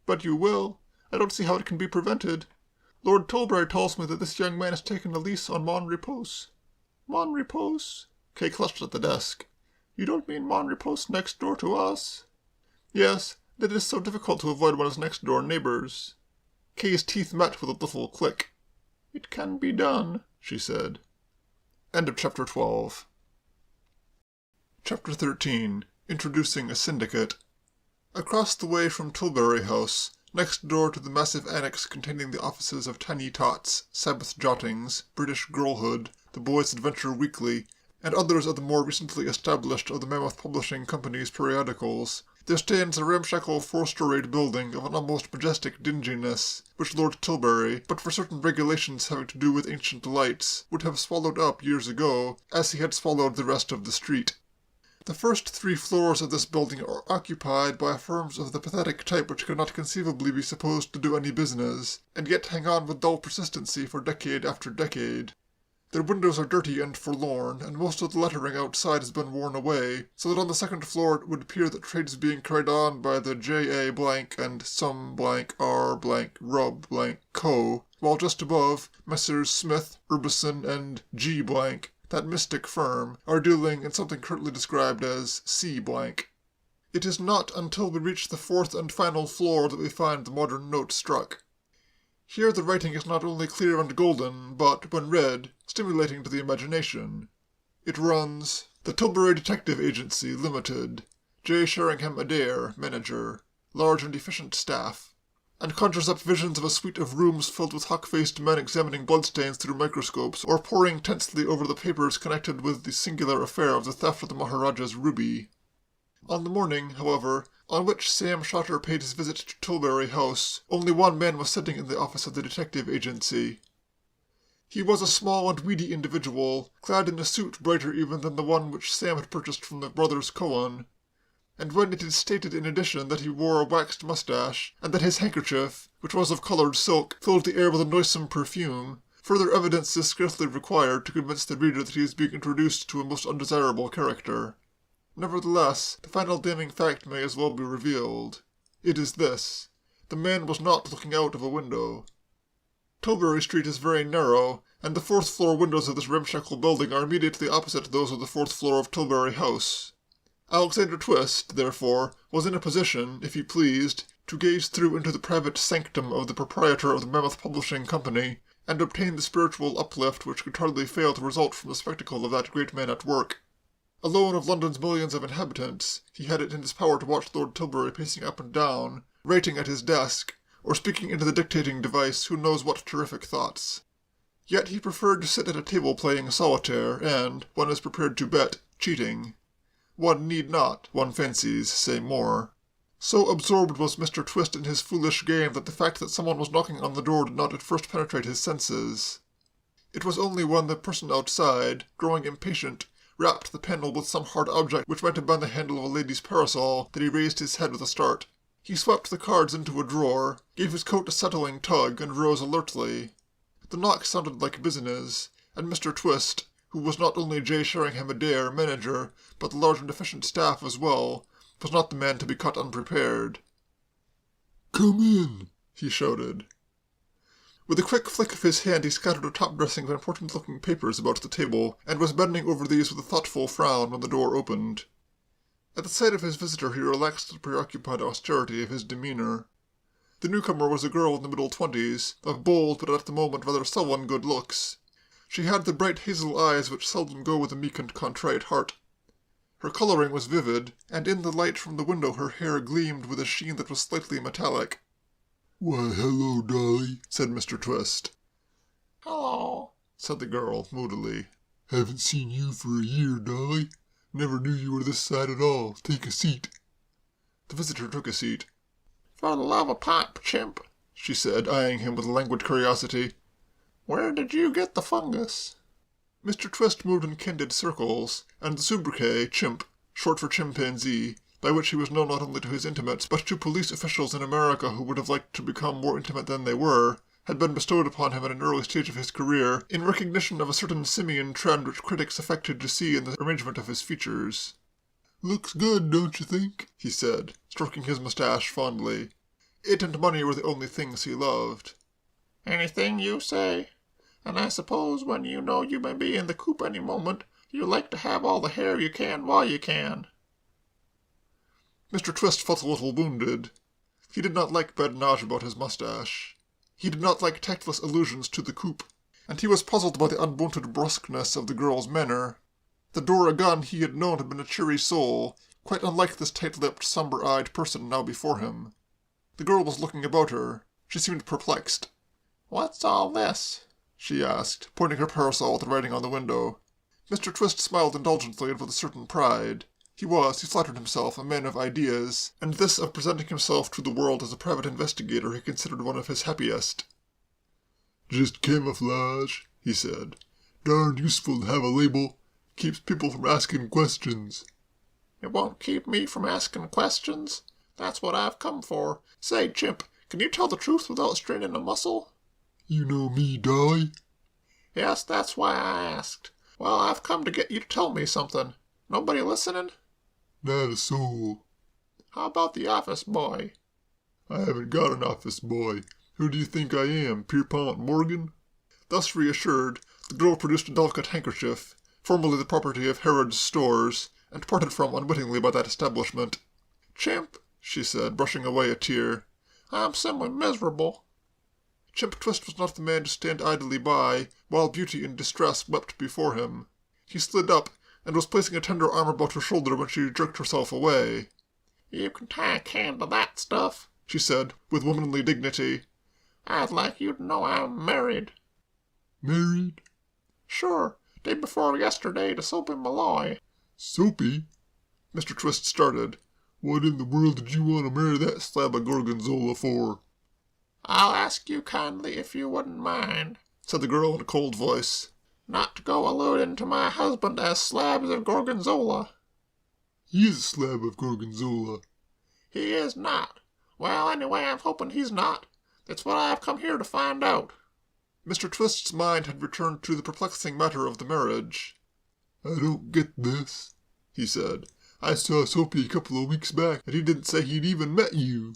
S1: "But you will. I don't see how it can be prevented. Lord Tilbury tells me that this young man has taken a lease on Mon Repose." "Mon Repose?" Kay clutched at the desk. "You don't mean Mon Repose next door to us?" "Yes, it is so difficult to avoid one's next-door neighbors." Kay's teeth met with a little click.
S2: "It can be done," she said.
S1: End of Chapter 12. Chapter 13. Introducing a Syndicate. Across the way from Tilbury House, next door to the massive annex containing the offices of Tiny Tots, Sabbath Jottings, British Girlhood, the Boys' Adventure Weekly, and others of the more recently established of the Mammoth Publishing Company's periodicals, there stands a ramshackle four-storied building of an almost majestic dinginess, which Lord Tilbury, but for certain regulations having to do with ancient lights, would have swallowed up years ago, as he had swallowed the rest of the street. The first 3 floors of this building are occupied by firms of the pathetic type which cannot conceivably be supposed to do any business, and yet hang on with dull persistency for decade after decade. Their windows are dirty and forlorn, and most of the lettering outside has been worn away, so that on the second floor it would appear that trade is being carried on by the J.A. and some R. Rub Co., while just above, Messrs. Smith, Urbison, and G. that mystic firm, are dealing in something currently described as C. It is not until we reach the 4th and final floor that we find the modern note struck. Here the writing is not only clear and golden, but, when read, stimulating to the imagination. It runs, "The Tilbury Detective Agency, Limited, J. Sheringham Adair, Manager, large and efficient staff," and conjures up visions of a suite of rooms filled with hawk-faced men examining bloodstains through microscopes, or poring tensely over the papers connected with the singular affair of the theft of the Maharaja's ruby. On the morning, however, on which Sam Shotter paid his visit to Tilbury House, only one man was sitting in the office of the detective agency. He was a small and weedy individual, clad in a suit brighter even than the one which Sam had purchased from the brothers Cohen, and when it is stated in addition that he wore a waxed mustache, and that his handkerchief, which was of coloured silk, filled the air with a noisome perfume, further evidence is scarcely required to convince the reader that he is being introduced to a most undesirable character. Nevertheless, the final damning fact may as well be revealed. It is this: the man was not looking out of a window. Tilbury Street is very narrow, and the 4th-floor windows of this ramshackle building are immediately opposite those of the 4th floor of Tilbury House. Alexander Twist, therefore, was in a position, if he pleased, to gaze through into the private sanctum of the proprietor of the Mammoth Publishing Company, and obtain the spiritual uplift which could hardly fail to result from the spectacle of that great man at work. Alone of London's millions of inhabitants, he had it in his power to watch Lord Tilbury pacing up and down, writing at his desk, or speaking into the dictating device who knows what terrific thoughts. Yet he preferred to sit at a table playing solitaire and, one is prepared to bet, cheating. One need not, one fancies, say more. So absorbed was Mr. Twist in his foolish game that the fact that someone was knocking on the door did not at first penetrate his senses. It was only when the person outside, growing impatient, rapped the panel with some hard object which might have been the handle of a lady's parasol that he raised his head with a start. He swept the cards into a drawer, gave his coat a settling tug, and rose alertly. The knock sounded like business, and Mr. Twist, who was not only J. Sheringham Adair, manager, but the large and efficient staff as well, was not the man to be caught unprepared.
S3: "Come in,"
S1: he shouted. With a quick flick of his hand he scattered a top-dressing of important-looking papers about the table, and was bending over these with a thoughtful frown when the door opened. At the sight of his visitor he relaxed the preoccupied austerity of his demeanour. The newcomer was a girl in the middle 20s, of bold but at the moment rather sullen good looks. She had the bright hazel eyes which seldom go with a meek and contrite heart. Her colouring was vivid, and in the light from the window her hair gleamed with a sheen that was slightly metallic.
S3: "Why, hello, Dolly,"
S1: said Mr. Twist.
S2: "Hello,"
S1: said the girl, moodily.
S3: "Haven't seen you for a year, Dolly. Never knew you were this side at all. Take a seat."
S1: The visitor took a seat.
S2: "For the love of pipe, chimp,"
S1: she said, eyeing him with languid curiosity,
S2: "where did you get the fungus?"
S1: Mr. Twist moved in candid circles, and the sobriquet, Chimp, short for chimpanzee, by which he was known not only to his intimates, but to police officials in America who would have liked to become more intimate than they were, had been bestowed upon him at an early stage of his career, in recognition of a certain simian trend which critics affected to see in the arrangement of his features.
S3: "Looks good, don't you think?"
S1: he said, stroking his moustache fondly. It and money were the only things he loved.
S2: "Anything you say. And I suppose when you know you may be in the coop any moment, you like to have all the hair you can while you can."
S1: Mr. Twist felt a little wounded. He did not like badinage about his moustache. He did not like tactless allusions to the coop. and he was puzzled by the unwonted brusqueness of the girl's manner. The Dora Gunn he had known had been a cheery soul, quite unlike this tight-lipped, somber-eyed person now before him. The girl was looking about her. She seemed perplexed.
S2: "What's all this?"
S1: she asked, pointing her parasol at the writing on the window. Mr. Twist smiled indulgently and with a certain pride. He was, he flattered himself, a man of ideas, and this of presenting himself to the world as a private investigator he considered one of his happiest.
S3: "Just camouflage," he said. "Darn useful to have a label. Keeps people from asking questions."
S2: "It won't keep me from asking questions. That's what I've come for. Say, Chimp, can you tell the truth without straining a muscle?"
S3: "You know me, Dolly?"
S2: "Yes, that's why I asked. Well, I've come to get you to tell me something. Nobody listening?"
S3: "Not a soul."
S2: "How about the office boy?"
S3: "I haven't got an office boy. Who do you think I am, Pierpont Morgan?"
S1: Thus reassured, the girl produced a delicate handkerchief, formerly the property of Harrod's Stores, and parted from unwittingly by that establishment.
S2: "Chimp,"
S1: she said, brushing away a tear,
S2: "I'm simply miserable."
S1: Chimp Twist was not the man to stand idly by while beauty in distress wept before him. He slid up, and was placing a tender arm about her shoulder when she jerked herself away.
S2: "You can tie a can to that stuff,"
S1: she said, with womanly dignity.
S2: "I'd like you to know I'm married."
S3: "Married?"
S2: "Sure. Day before yesterday to Soapy Malloy."
S3: "Soapy?"
S1: Mr. Twist started.
S3: "What in the world did you want to marry that slab of gorgonzola for?"
S2: "I'll ask you kindly if you wouldn't mind,"
S1: said the girl in a cold voice,
S2: "not to go alluding to my husband as slabs of gorgonzola."
S3: "He is a slab of gorgonzola."
S2: "He is not. Well, anyway, I'm hoping he's not. That's what I've come here to find out."
S1: Mr. Twist's mind had returned to the perplexing matter of the marriage.
S3: "I don't get this," he said. "I saw Soapy a couple of weeks back, and he didn't say he'd even met you."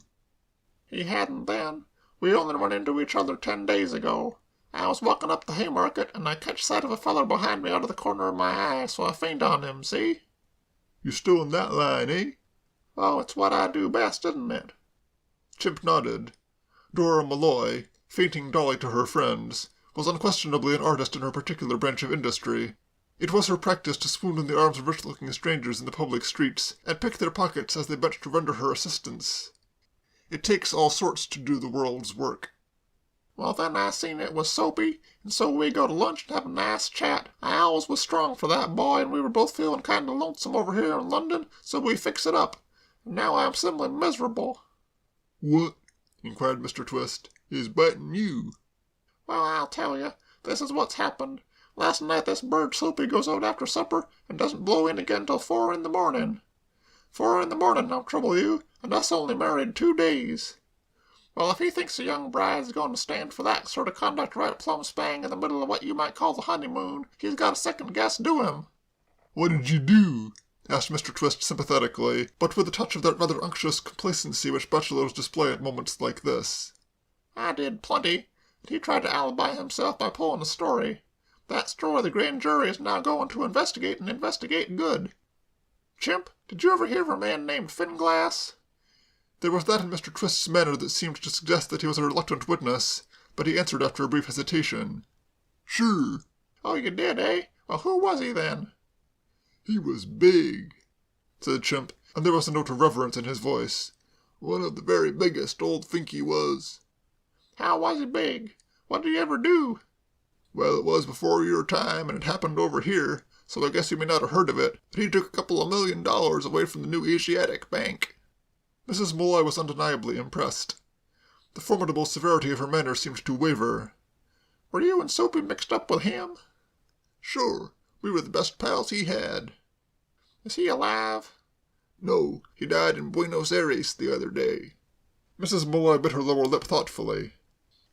S2: "He hadn't then. We only run into each other 10 days ago. I was walking up the Haymarket, and I catch sight of a feller behind me out of the corner of my eye, so I faint on him, see?"
S3: "You're still in that line, eh?"
S2: "Oh, it's what I do best, isn't it?"
S1: Chimp nodded. Dora Malloy, fainting Dolly to her friends, was unquestionably an artist in her particular branch of industry. It was her practice to swoon in the arms of rich-looking strangers in the public streets, and pick their pockets as they bent to render her assistance. It takes all sorts to do the world's work.
S2: "Well, then I seen it was Soapy, and so we go to lunch and have a nice chat. I always was strong for that boy, and we were both feeling kind of lonesome over here in London, so we fix it up. And now I'm simply miserable."
S3: "What,"
S1: inquired Mr. Twist,
S3: "is biting you?"
S2: "Well, I'll tell you. This is what's happened. Last night this bird Soapy goes out after supper and doesn't blow in again till 4 in the morning. 4 in the morning, don't trouble you, and us only married 2 days. Well, if he thinks a young bride's going to stand for that sort of conduct right plumb spang in the middle of what you might call the honeymoon, he's got a second guess due him."
S3: "What did you do?"
S1: asked Mr. Twist sympathetically, but with a touch of that rather unctuous complacency which bachelors display at moments like this.
S2: "I did plenty, and he tried to alibi himself by pulling a story. That story the grand jury is now going to investigate, and investigate good. Chimp, did you ever hear of a man named Finglass?"
S1: There was that in Mr. Twist's manner that seemed to suggest that he was a reluctant witness, but he answered after a brief hesitation.
S3: "Sure."
S2: "Oh, you did, eh? Well, who was he then?"
S3: "He was big,"
S1: said Chimp, and there was a note of reverence in his voice.
S3: "One of the very biggest, old Finky was."
S2: "How was he big? What did he ever do?"
S3: "Well, it was before your time, and it happened over here, so I guess you may not have heard of it, but he took a couple of $1 million away from the New Asiatic Bank."
S1: Mrs. Malloy was undeniably impressed. The formidable severity of her manner seemed to waver.
S2: "Were you and Soapy mixed up with him?"
S3: "Sure. We were the best pals he had."
S2: "Is he alive?"
S3: "No, he died in Buenos Aires the other day."
S1: Mrs. Malloy bit her lower lip thoughtfully.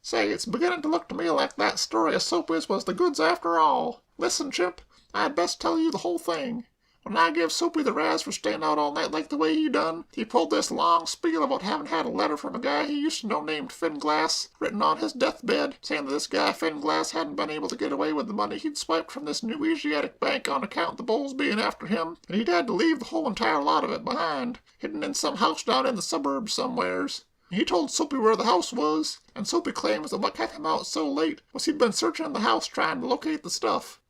S2: "Say, it's beginning to look to me like that story of Soapy's was the goods after all. Listen, Chimp, I'd best tell you the whole thing. When I give Soapy the razz for staying out all night like the way he done, he pulled this long spiel about having had a letter from a guy he used to know named Finglass, written on his deathbed, saying that this guy Finglass hadn't been able to get away with the money he'd swiped from this New Asiatic Bank on account of the bulls being after him, and he'd had to leave the whole entire lot of it behind, hidden in some house down in the suburbs somewheres. He told Soapy where the house was, and Soapy claims that what kept him out so late was he'd been searching the house trying to locate the stuff.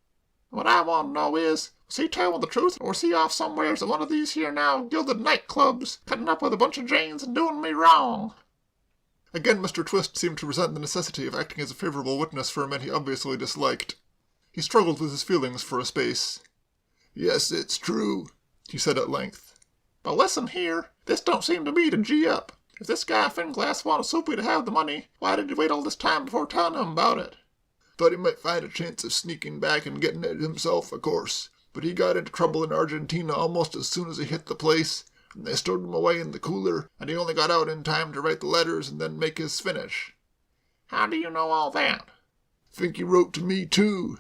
S2: What I want to know is, was he telling the truth, or was he off somewheres at one of these here now gilded nightclubs, cutting up with a bunch of Janes and doing me wrong?
S1: Again Mr. Twist seemed to resent the necessity of acting as a favorable witness for a man he obviously disliked. He struggled with his feelings for a space. "Yes, it's true," he said at length.
S2: "But listen here, this don't seem to me to gee up. If this guy Finglass wanted Soapy to have the money, why did he wait all this time before telling him about it?"
S1: "Thought he might find a chance of sneaking back and getting it himself, of course. But he got into trouble in Argentina almost as soon as he hit the place, and they stowed him away in the cooler, and he only got out in time to write the letters and then make his finish."
S2: "How do you know all that?"
S1: "Think he wrote to me, too."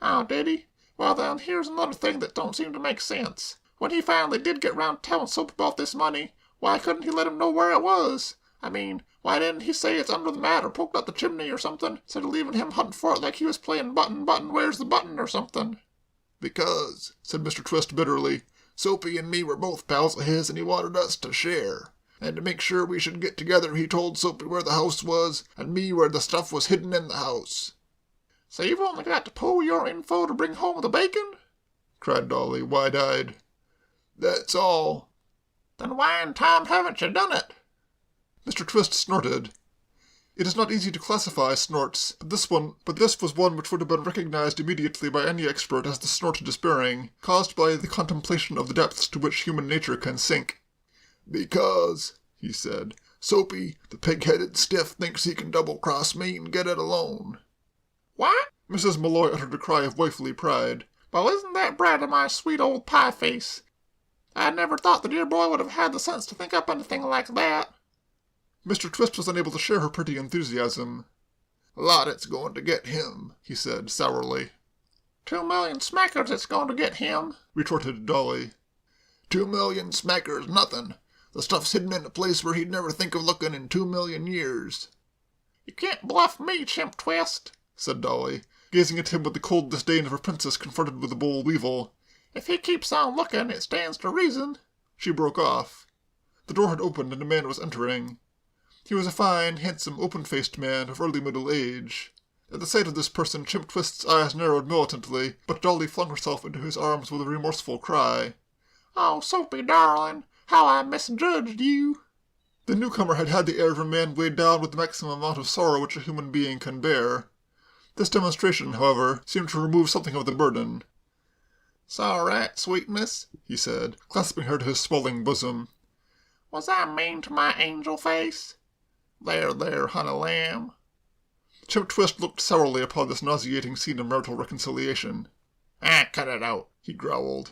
S2: "Oh, did he? Well then, here's another thing that don't seem to make sense. When he finally did get round to telling Soap about this money, why couldn't he let him know where it was? I mean, why didn't he say it's under the mat or poked out the chimney or something, instead of leaving him hunting for it like he was playing button, button, where's the button or something?"
S1: "Because," said Mr. Twist bitterly, "Soapy and me were both pals of his, and he wanted us to share. And to make sure we should get together, he told Soapy where the house was, and me where the stuff was hidden in the house."
S2: "So you've only got to pull your info to bring home the bacon?"
S1: cried Dolly, wide-eyed. "That's all."
S2: "Then why in time haven't you done it?"
S1: Mr. Twist snorted. It is not easy to classify snorts, but this was one which would have been recognized immediately by any expert as the snort of despairing, caused by the contemplation of the depths to which human nature can sink. "Because," he said, "Soapy, the pig-headed stiff, thinks he can double-cross me and get it alone."
S2: "What?"
S1: Mrs. Malloy uttered a cry of wifely pride.
S2: "Well, isn't that bright of my sweet old pie-face? I never thought the dear boy would have had the sense to think up anything like that."
S1: Mr. Twist was unable to share her pretty enthusiasm. "A lot it's going to get him," he said sourly.
S2: 2,000,000 smackers it's going to get him,"
S1: retorted Dolly.
S3: 2,000,000 smackers, nothing. The stuff's hidden in a place where he'd never think of looking in 2,000,000 years.
S2: "You can't bluff me, Chimp Twist,"
S1: said Dolly, gazing at him with the cold disdain of a princess confronted with a boll weevil.
S2: "If he keeps on looking, it stands to reason."
S1: She broke off. The door had opened and a man was entering. He was a fine, handsome, open-faced man of early middle age. At the sight of this person, Chimp Twist's eyes narrowed militantly, but Dolly flung herself into his arms with a remorseful cry.
S2: "Oh, Soapy, darling, how I misjudged you."
S1: The newcomer had had the air of a man weighed down with the maximum amount of sorrow which a human being can bear. This demonstration, however, seemed to remove something of the burden.
S2: "'S all right, sweetness," he said,
S1: clasping her to his swelling bosom.
S2: "Was I mean to my angel face? There, honey lamb."
S1: Chimp Twist looked sourly upon this nauseating scene of marital reconciliation.
S2: Cut it out," he growled.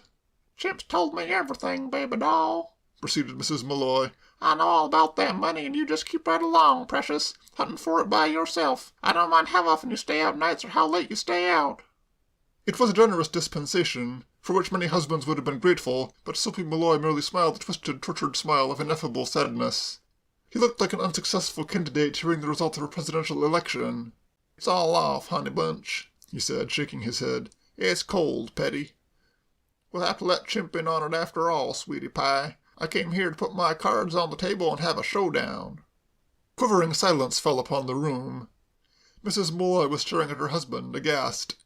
S4: "Chimp's told me everything, baby doll,"
S1: proceeded Mrs. Malloy.
S4: "I know all about that money, and you just keep right along, precious, hunting for it by yourself. I don't mind how often you stay out nights or how late you stay out."
S1: It was a generous dispensation, for which many husbands would have been grateful, but Soapy Malloy merely smiled a twisted, tortured smile of ineffable sadness. He looked like an unsuccessful candidate hearing the result of a presidential election.
S2: "It's all off, honey bunch," he said, shaking his head. "It's cold, Petty. We'll have to let Chimp in on it after all, sweetie pie. I came here to put my cards on the table and have a showdown."
S1: Quivering silence fell upon the room. Mrs. Malloy was staring at her husband, aghast.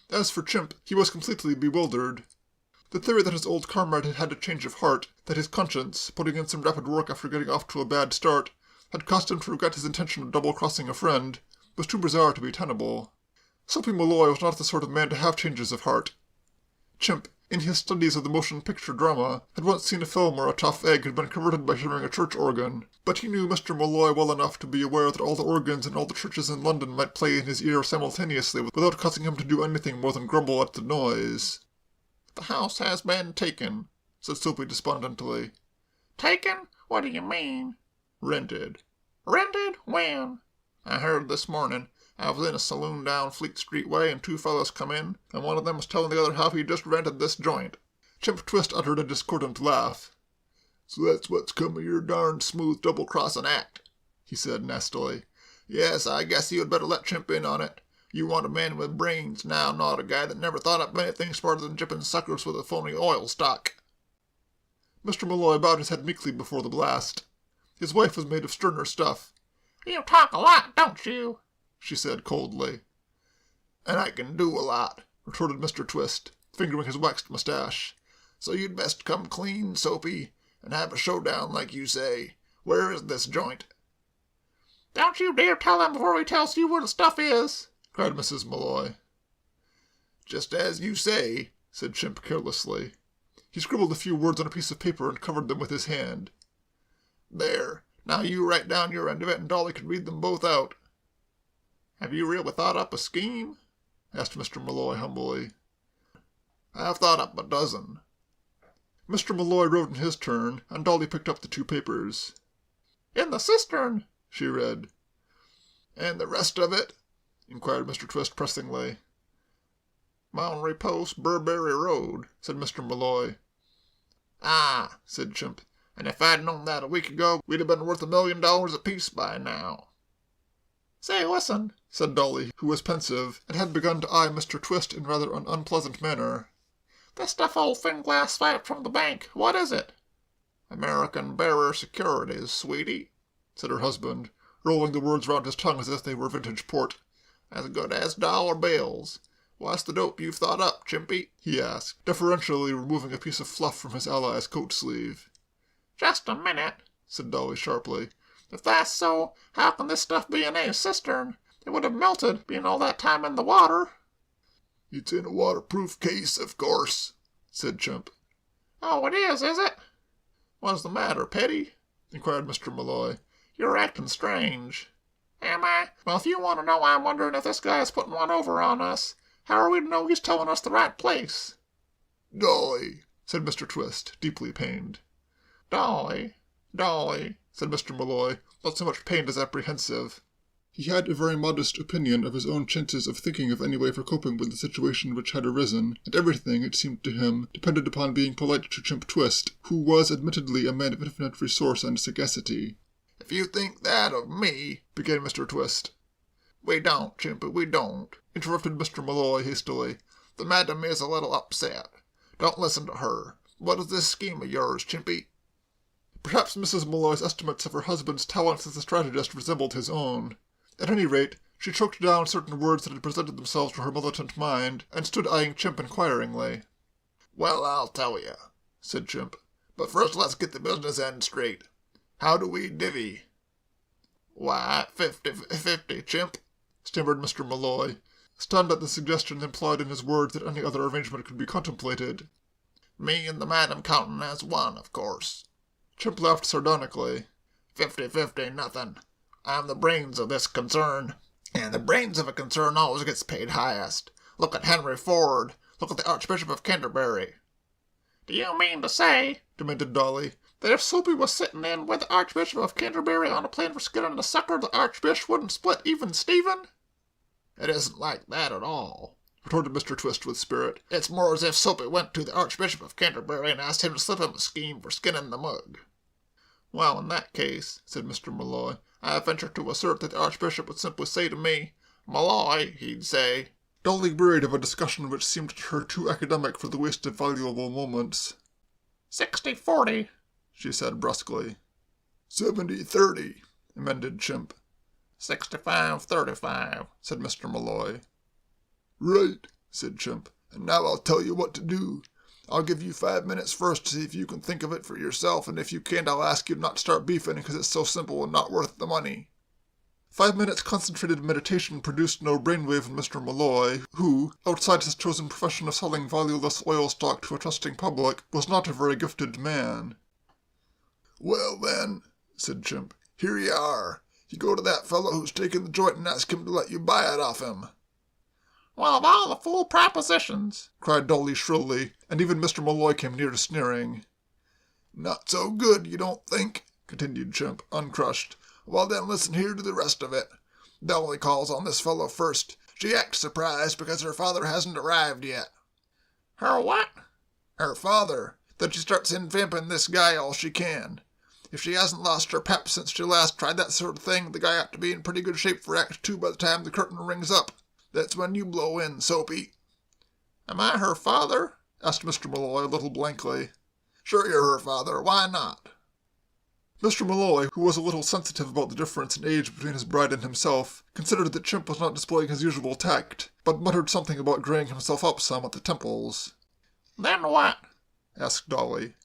S1: As for Chimp, he was completely bewildered. The theory that his old comrade had had a change of heart, that his conscience, putting in some rapid work after getting off to a bad start, had caused him to regret his intention of double-crossing a friend, was too bizarre to be tenable. Soapy Malloy was not the sort of man to have changes of heart. Chimp, in his studies of the motion picture drama, had once seen a film where a tough egg had been converted by hearing a church organ, but he knew Mr. Malloy well enough to be aware that all the organs in all the churches in London might play in his ear simultaneously without causing him to do anything more than grumble at the noise.
S2: "The house has been taken," said Soapy despondently.
S4: "Taken? What do you mean?"
S2: "Rented."
S4: "Rented? When?"
S2: "I heard this morning. I was in a saloon down Fleet Street way, and two fellows come in, and one of them was telling the other how he just rented this joint."
S1: Chimp Twist uttered a discordant laugh.
S3: "So that's what's come of your darned smooth double-crossing act,"
S1: he said nastily.
S2: "Yes, I guess you had better let Chimp in on it. You want a man with brains now, not a guy that never thought up anything smarter than jipping suckers with a phony oil stock."
S1: Mr. Malloy bowed his head meekly before the blast. His wife was made of sterner stuff.
S4: You talk a lot, don't you?
S1: She said coldly. And I can do a lot, retorted Mr. Twist, fingering his waxed mustache. So you'd best come clean, Soapy, and have a showdown like you say. Where is this joint?
S4: Don't you dare tell him before he tells you where the stuff is,
S1: cried Mrs. Malloy. Just as you say, said Chimp carelessly. He scribbled a few words on a piece of paper and covered them with his hand. There, now you write down your end of it and Dolly can read them both out. Have you really thought up a scheme? Asked Mr. Malloy humbly. I have thought up a dozen. Mr. Malloy wrote in his turn, and Dolly picked up the 2 papers.
S4: In the cistern,
S1: she read. And the rest of it? Inquired Mr. Twist pressingly. Monterey Post, Burberry Road, said Mr. Malloy. Ah, said Chimp, and if I'd known that a week ago, we'd have been worth $1 million apiece by now.
S4: Say, listen,
S1: said Dolly, who was pensive, and had begun to eye Mr. Twist in rather an unpleasant manner.
S4: This stuff old thin glass swiped from the bank. What is it?
S1: American Bearer Securities, sweetie, said her husband, rolling the words round his tongue as if they were vintage port. As good as dollar bills. What's the dope you've thought up, Chimpy? He asked, deferentially removing a piece of fluff from his ally's coat sleeve.
S4: Just a minute, said Dolly sharply. If that's so, how can this stuff be in a cistern? It would have melted, being all that time in the water.
S1: It's in a waterproof case, of course, said Chimp.
S4: Oh, it is it?
S1: What's the matter, Petty? Inquired Mr. Malloy.
S4: You're acting strange. Am I? Well, if you want to know why I'm wondering if this guy is putting one over on us, how are we to know he's telling us the right place?
S1: Dolly, said Mr. Twist, deeply pained.
S4: Dolly,
S1: said Mr. Malloy, not so much pained as apprehensive. He had a very modest opinion of his own chances of thinking of any way for coping with the situation which had arisen, and everything, it seemed to him, depended upon being polite to Chimp Twist, who was admittedly a man of infinite resource and sagacity. If you think that of me, began Mr. Twist. We don't, Chimpy, we don't, interrupted Mr. Malloy hastily. The madam is a little upset. Don't listen to her. What is this scheme of yours, Chimpy? Perhaps Mrs. Malloy's estimates of her husband's talents as a strategist resembled his own. At any rate, she choked down certain words that had presented themselves to her militant mind, and stood eyeing Chimp inquiringly. Well, I'll tell you, said Chimp. But first let's get the business end straight. How do we divvy? Why, 50-50, Chimp, stammered Mr. Malloy, stunned at the suggestion implied in his words that any other arrangement could be contemplated. Me and the madam counting as one, of course. Chimp laughed sardonically. 50-50, nothing. I'm the brains of this concern, and the brains of a concern always gets paid highest. Look at Henry Ford. Look at the Archbishop of Canterbury.
S4: Do you mean to say,
S1: demanded Dolly,
S4: that if Soapy was sitting in with the Archbishop of Canterbury on a plane for skinning a sucker, the Archbishop wouldn't split even Stephen?
S1: It isn't like that at all, retorted Mr. Twist with spirit. It's more as if Soapy went to the Archbishop of Canterbury and asked him to slip him a scheme for skinning the mug. Well, in that case, said Mr. Malloy, I venture to assert that the Archbishop would simply say to me, Malloy, he'd say. Dolly wearied of a discussion which seemed to her too academic for the waste of valuable moments.
S4: 60-40,
S1: she said brusquely. 70-30, amended Chimp.
S4: 65-35,
S1: said Mr. Malloy. Right, said Chimp, and now I'll tell you what to do. I'll give you 5 minutes first to see if you can think of it for yourself, and if you can't, I'll ask you not to start beefing because it's so simple and not worth the money. 5 minutes concentrated meditation produced no brainwave in Mr. Malloy, who, outside his chosen profession of selling valueless oil stock to a trusting public, was not a very gifted man. Well then, said Chimp, here you are. You go to that fellow who's taken the joint and ask him to let you buy it off him.
S4: Well, of all the fool propositions,
S1: cried Dolly shrilly, and even Mr. Malloy came near to sneering. Not so good, you don't think, continued Chimp, uncrushed. Well then, listen here to the rest of it. Dolly calls on this fellow first. She acts surprised because her father hasn't arrived yet.
S4: Her what?
S1: Her father. Then she starts in vamping this guy all she can. If she hasn't lost her pep since she last tried that sort of thing, the guy ought to be in pretty good shape for Act 2 by the time the curtain rings up. That's when you blow in, Soapy.
S4: Am I her father?
S1: Asked Mr. Malloy a little blankly. Sure you're her father. Why not? Mr. Malloy, who was a little sensitive about the difference in age between his bride and himself, considered that Chimp was not displaying his usual tact, but muttered something about graying himself up some at the temples.
S4: Then what?
S1: asked Dolly.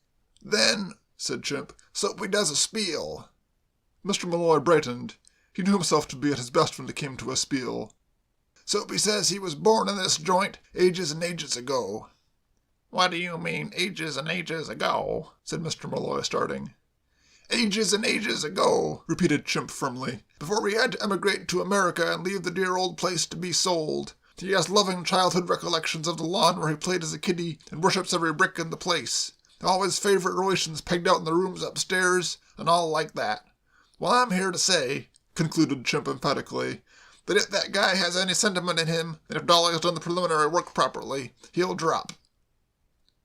S1: Then, said Chimp, Soapy does a spiel. Mr. Malloy brightened. He knew himself to be at his best when it came to a spiel. Soapy says he was born in this joint ages and ages ago.
S4: What do you mean, ages and ages ago? Said Mr. Malloy, starting.
S1: Ages and ages ago, repeated Chimp firmly, before we had to emigrate to America and leave the dear old place to be sold. He has loving childhood recollections of the lawn where he played as a kiddie and worships every brick in the place. All his favourite relations pegged out in the rooms upstairs, and all like that. Well, I'm here to say, concluded Chimp emphatically, that if that guy has any sentiment in him, and if Dolly has done the preliminary work properly, he'll drop.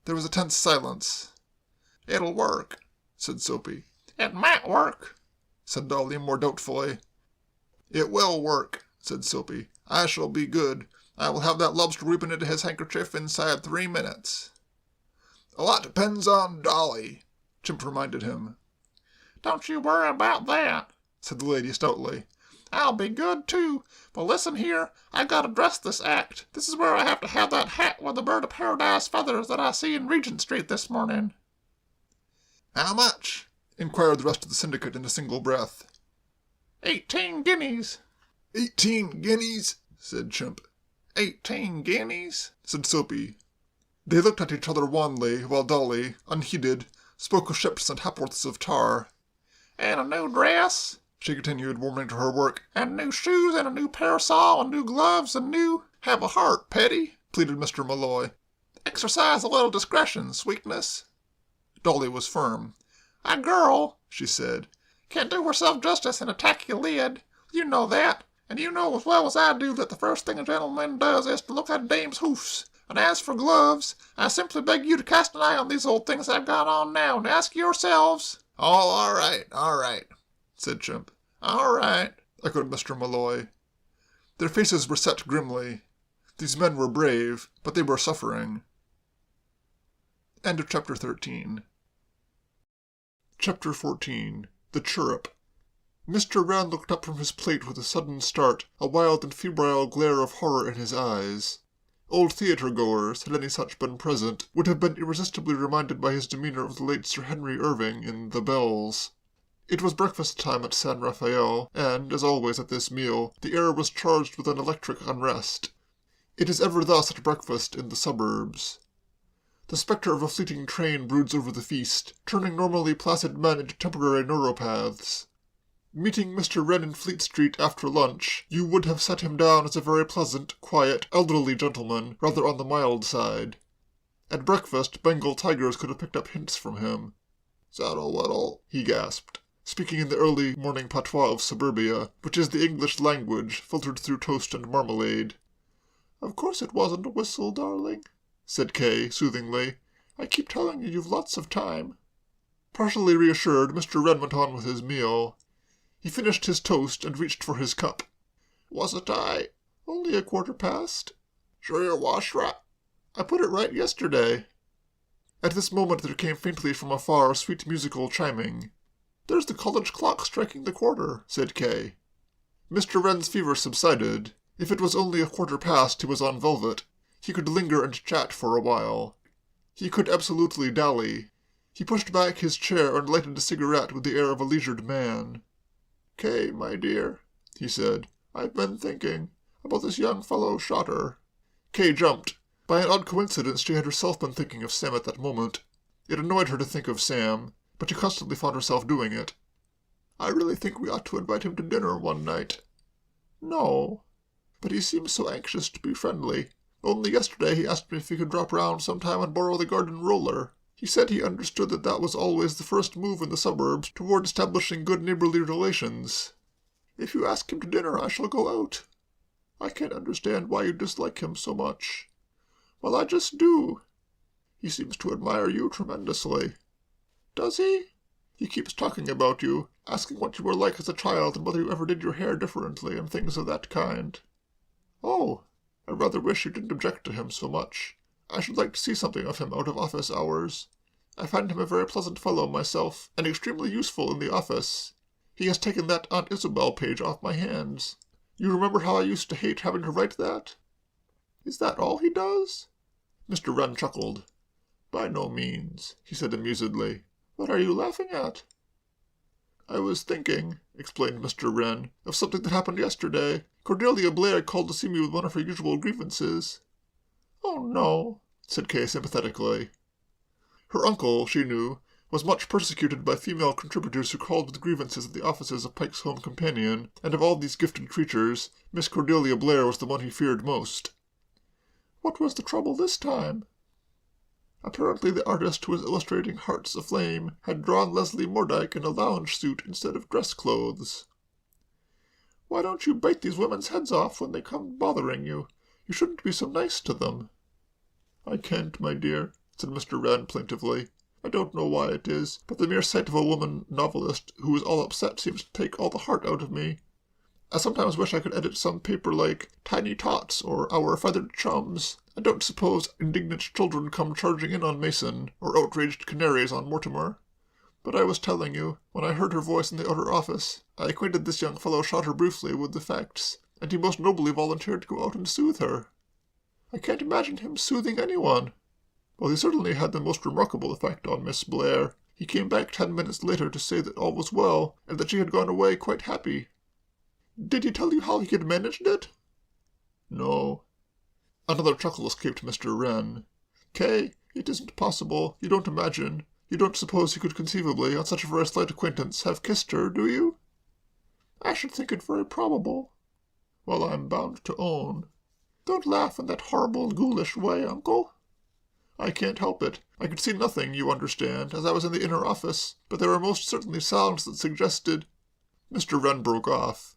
S1: There was a tense silence.
S4: It'll work,
S1: said Soapy.
S4: It might work,
S1: said Dolly more doubtfully. It will work, said Soapy. I shall be good. I will have that lobster weeping into his handkerchief inside 3 minutes. A lot depends on Dolly, Chimp reminded him.
S4: Don't you worry about that,
S1: said the lady stoutly.
S4: I'll be good, too. But listen here, I gotta dress this act. This is where I have to have that hat with the bird of paradise feathers that I see in Regent Street this morning.
S1: How much? Inquired the rest of the syndicate in a single breath.
S4: 18 guineas.
S1: 18 guineas, said Chimp.
S4: 18 guineas,
S1: said Soapy. They looked at each other wanly, while Dolly, unheeded, spoke of ships and hapworths of tar.
S4: And a new dress,
S1: she continued, warming to her work.
S4: And new shoes, and a new parasol, and new gloves, and new...
S1: Have a heart, Petty, pleaded Mr. Malloy.
S4: Exercise a little discretion, sweetness.
S1: Dolly was firm.
S4: A girl, she said, can't do herself justice in a tacky lid. You know that, and you know as well as I do that the first thing a gentleman does is to look at a dame's hoofs. And as for gloves, I simply beg you to cast an eye on these old things I've got on now, and ask yourselves.
S1: Oh, all right, said Chimp.
S4: All right,
S1: echoed Mr. Malloy. Their faces were set grimly. These men were brave, but they were suffering. End of Chapter 13. Chapter 14. The Chirrup. Mr. Wren looked up from his plate with a sudden start, a wild and febrile glare of horror in his eyes. Old theatre-goers, had any such been present, would have been irresistibly reminded by his demeanour of the late Sir Henry Irving in The Bells. It was breakfast time at San Rafael, and, as always at this meal, the air was charged with an electric unrest. It is ever thus at breakfast in the suburbs. The spectre of a fleeting train broods over the feast, turning normally placid men into temporary neuropaths. Meeting Mr. Wren in Fleet Street after lunch, you would have set him down as a very pleasant, quiet, elderly gentleman, rather on the mild side. At breakfast, Bengal tigers could have picked up hints from him. "Saddle Whittle," he gasped, speaking in the early morning patois of Suburbia, which is the English language filtered through toast and marmalade. "Of course it wasn't a whistle, darling," said Kay, soothingly. "I keep telling you you've lots of time." Partially reassured, Mr. Wren went on with his meal. He finished his toast and reached for his cup. "Wasn't I? Only a quarter past. Sure your wash right? I put it right yesterday." At this moment there came faintly from afar sweet musical chiming. "There's the college clock striking the quarter," said Kay. Mr. Wren's fever subsided. If it was only a quarter past, he was on velvet. He could linger and chat for a while. He could absolutely dally. He pushed back his chair and lighted a cigarette with the air of a leisured man. "Kay, my dear," he said, "I've been thinking about this young fellow Shotter." Kay jumped. By an odd coincidence she had herself been thinking of Sam at that moment. It annoyed her to think of Sam, but she constantly found herself doing it. "I really think we ought to invite him to dinner one night." "No, but he seems so anxious to be friendly. Only yesterday he asked me if he could drop round sometime and borrow the garden roller. He said he understood that that was always the first move in the suburbs toward establishing good neighbourly relations. If you ask him to dinner, I shall go out. I can't understand why you dislike him so much. Well, I just do. He seems to admire you tremendously." "Does he?" "He keeps talking about you, asking what you were like as a child and whether you ever did your hair differently and things of that kind." "Oh, I rather wish you didn't object to him so much. I should like to see something of him out of office hours.
S2: I find him a very pleasant fellow myself, and extremely useful in the office. He has taken that Aunt Isabel page off my hands. You remember how I used to hate having to write that? Is that all he does? Mr. Wren chuckled. By no means, he said amusedly. What are you laughing at? I was thinking, explained Mr. Wren, of something that happened yesterday. Cordelia Blair called to see me with one of her usual grievances. Oh, no, said Kay sympathetically. Her uncle, she knew, was much persecuted by female contributors who called with grievances at the offices of Pike's Home Companion, and of all these gifted creatures, Miss Cordelia Blair was the one he feared most. What was the trouble this time? Apparently the artist who was illustrating Hearts Aflame had drawn Leslie Mordyke in a lounge suit instead of dress clothes. Why don't you bite these women's heads off when they come bothering you? You shouldn't be so nice to them. I can't, my dear, said Mr. Wren plaintively. I don't know why it is, but the mere sight of a woman novelist who is all upset seems to take all the heart out of me. I sometimes wish I could edit some paper like Tiny Tots or Our Feathered Chums. I don't suppose indignant children come charging in on Mason, or outraged canaries on Mortimer. But I was telling you, when I heard her voice in the outer office, I acquainted this young fellow Shotter briefly with the facts, and he most nobly volunteered to go out and soothe her. I can't imagine him soothing anyone. Well, he certainly had the most remarkable effect on Miss Blair. He came back 10 minutes later to say that all was well, and that she had gone away quite happy. Did he tell you how he had managed it? No. Another chuckle escaped Mr. Wren. Kay, it isn't possible. You don't imagine. You don't suppose he could conceivably, on such a very slight acquaintance, have kissed her, do you? I should think it very probable. Well, I'm bound to own. Don't laugh in that horrible, ghoulish way, uncle. I can't help it. I could see nothing, you understand, as I was in the inner office, but there were most certainly sounds that suggested— Mr. Wren broke off.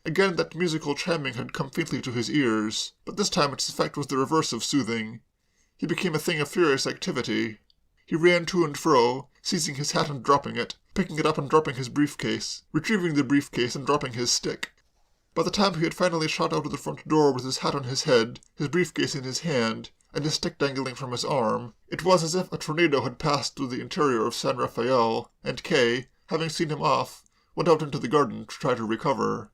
S2: Again that musical chiming had come faintly to his ears, but this time its effect was the reverse of soothing. He became a thing of furious activity. He ran to and fro, seizing his hat and dropping it, picking it up and dropping his briefcase, retrieving the briefcase and dropping his stick. By the time he had finally shot out of the front door with his hat on his head, his briefcase in his hand, and his stick dangling from his arm, it was as if a tornado had passed through the interior of San Rafael, and Kay, having seen him off, went out into the garden to try to recover.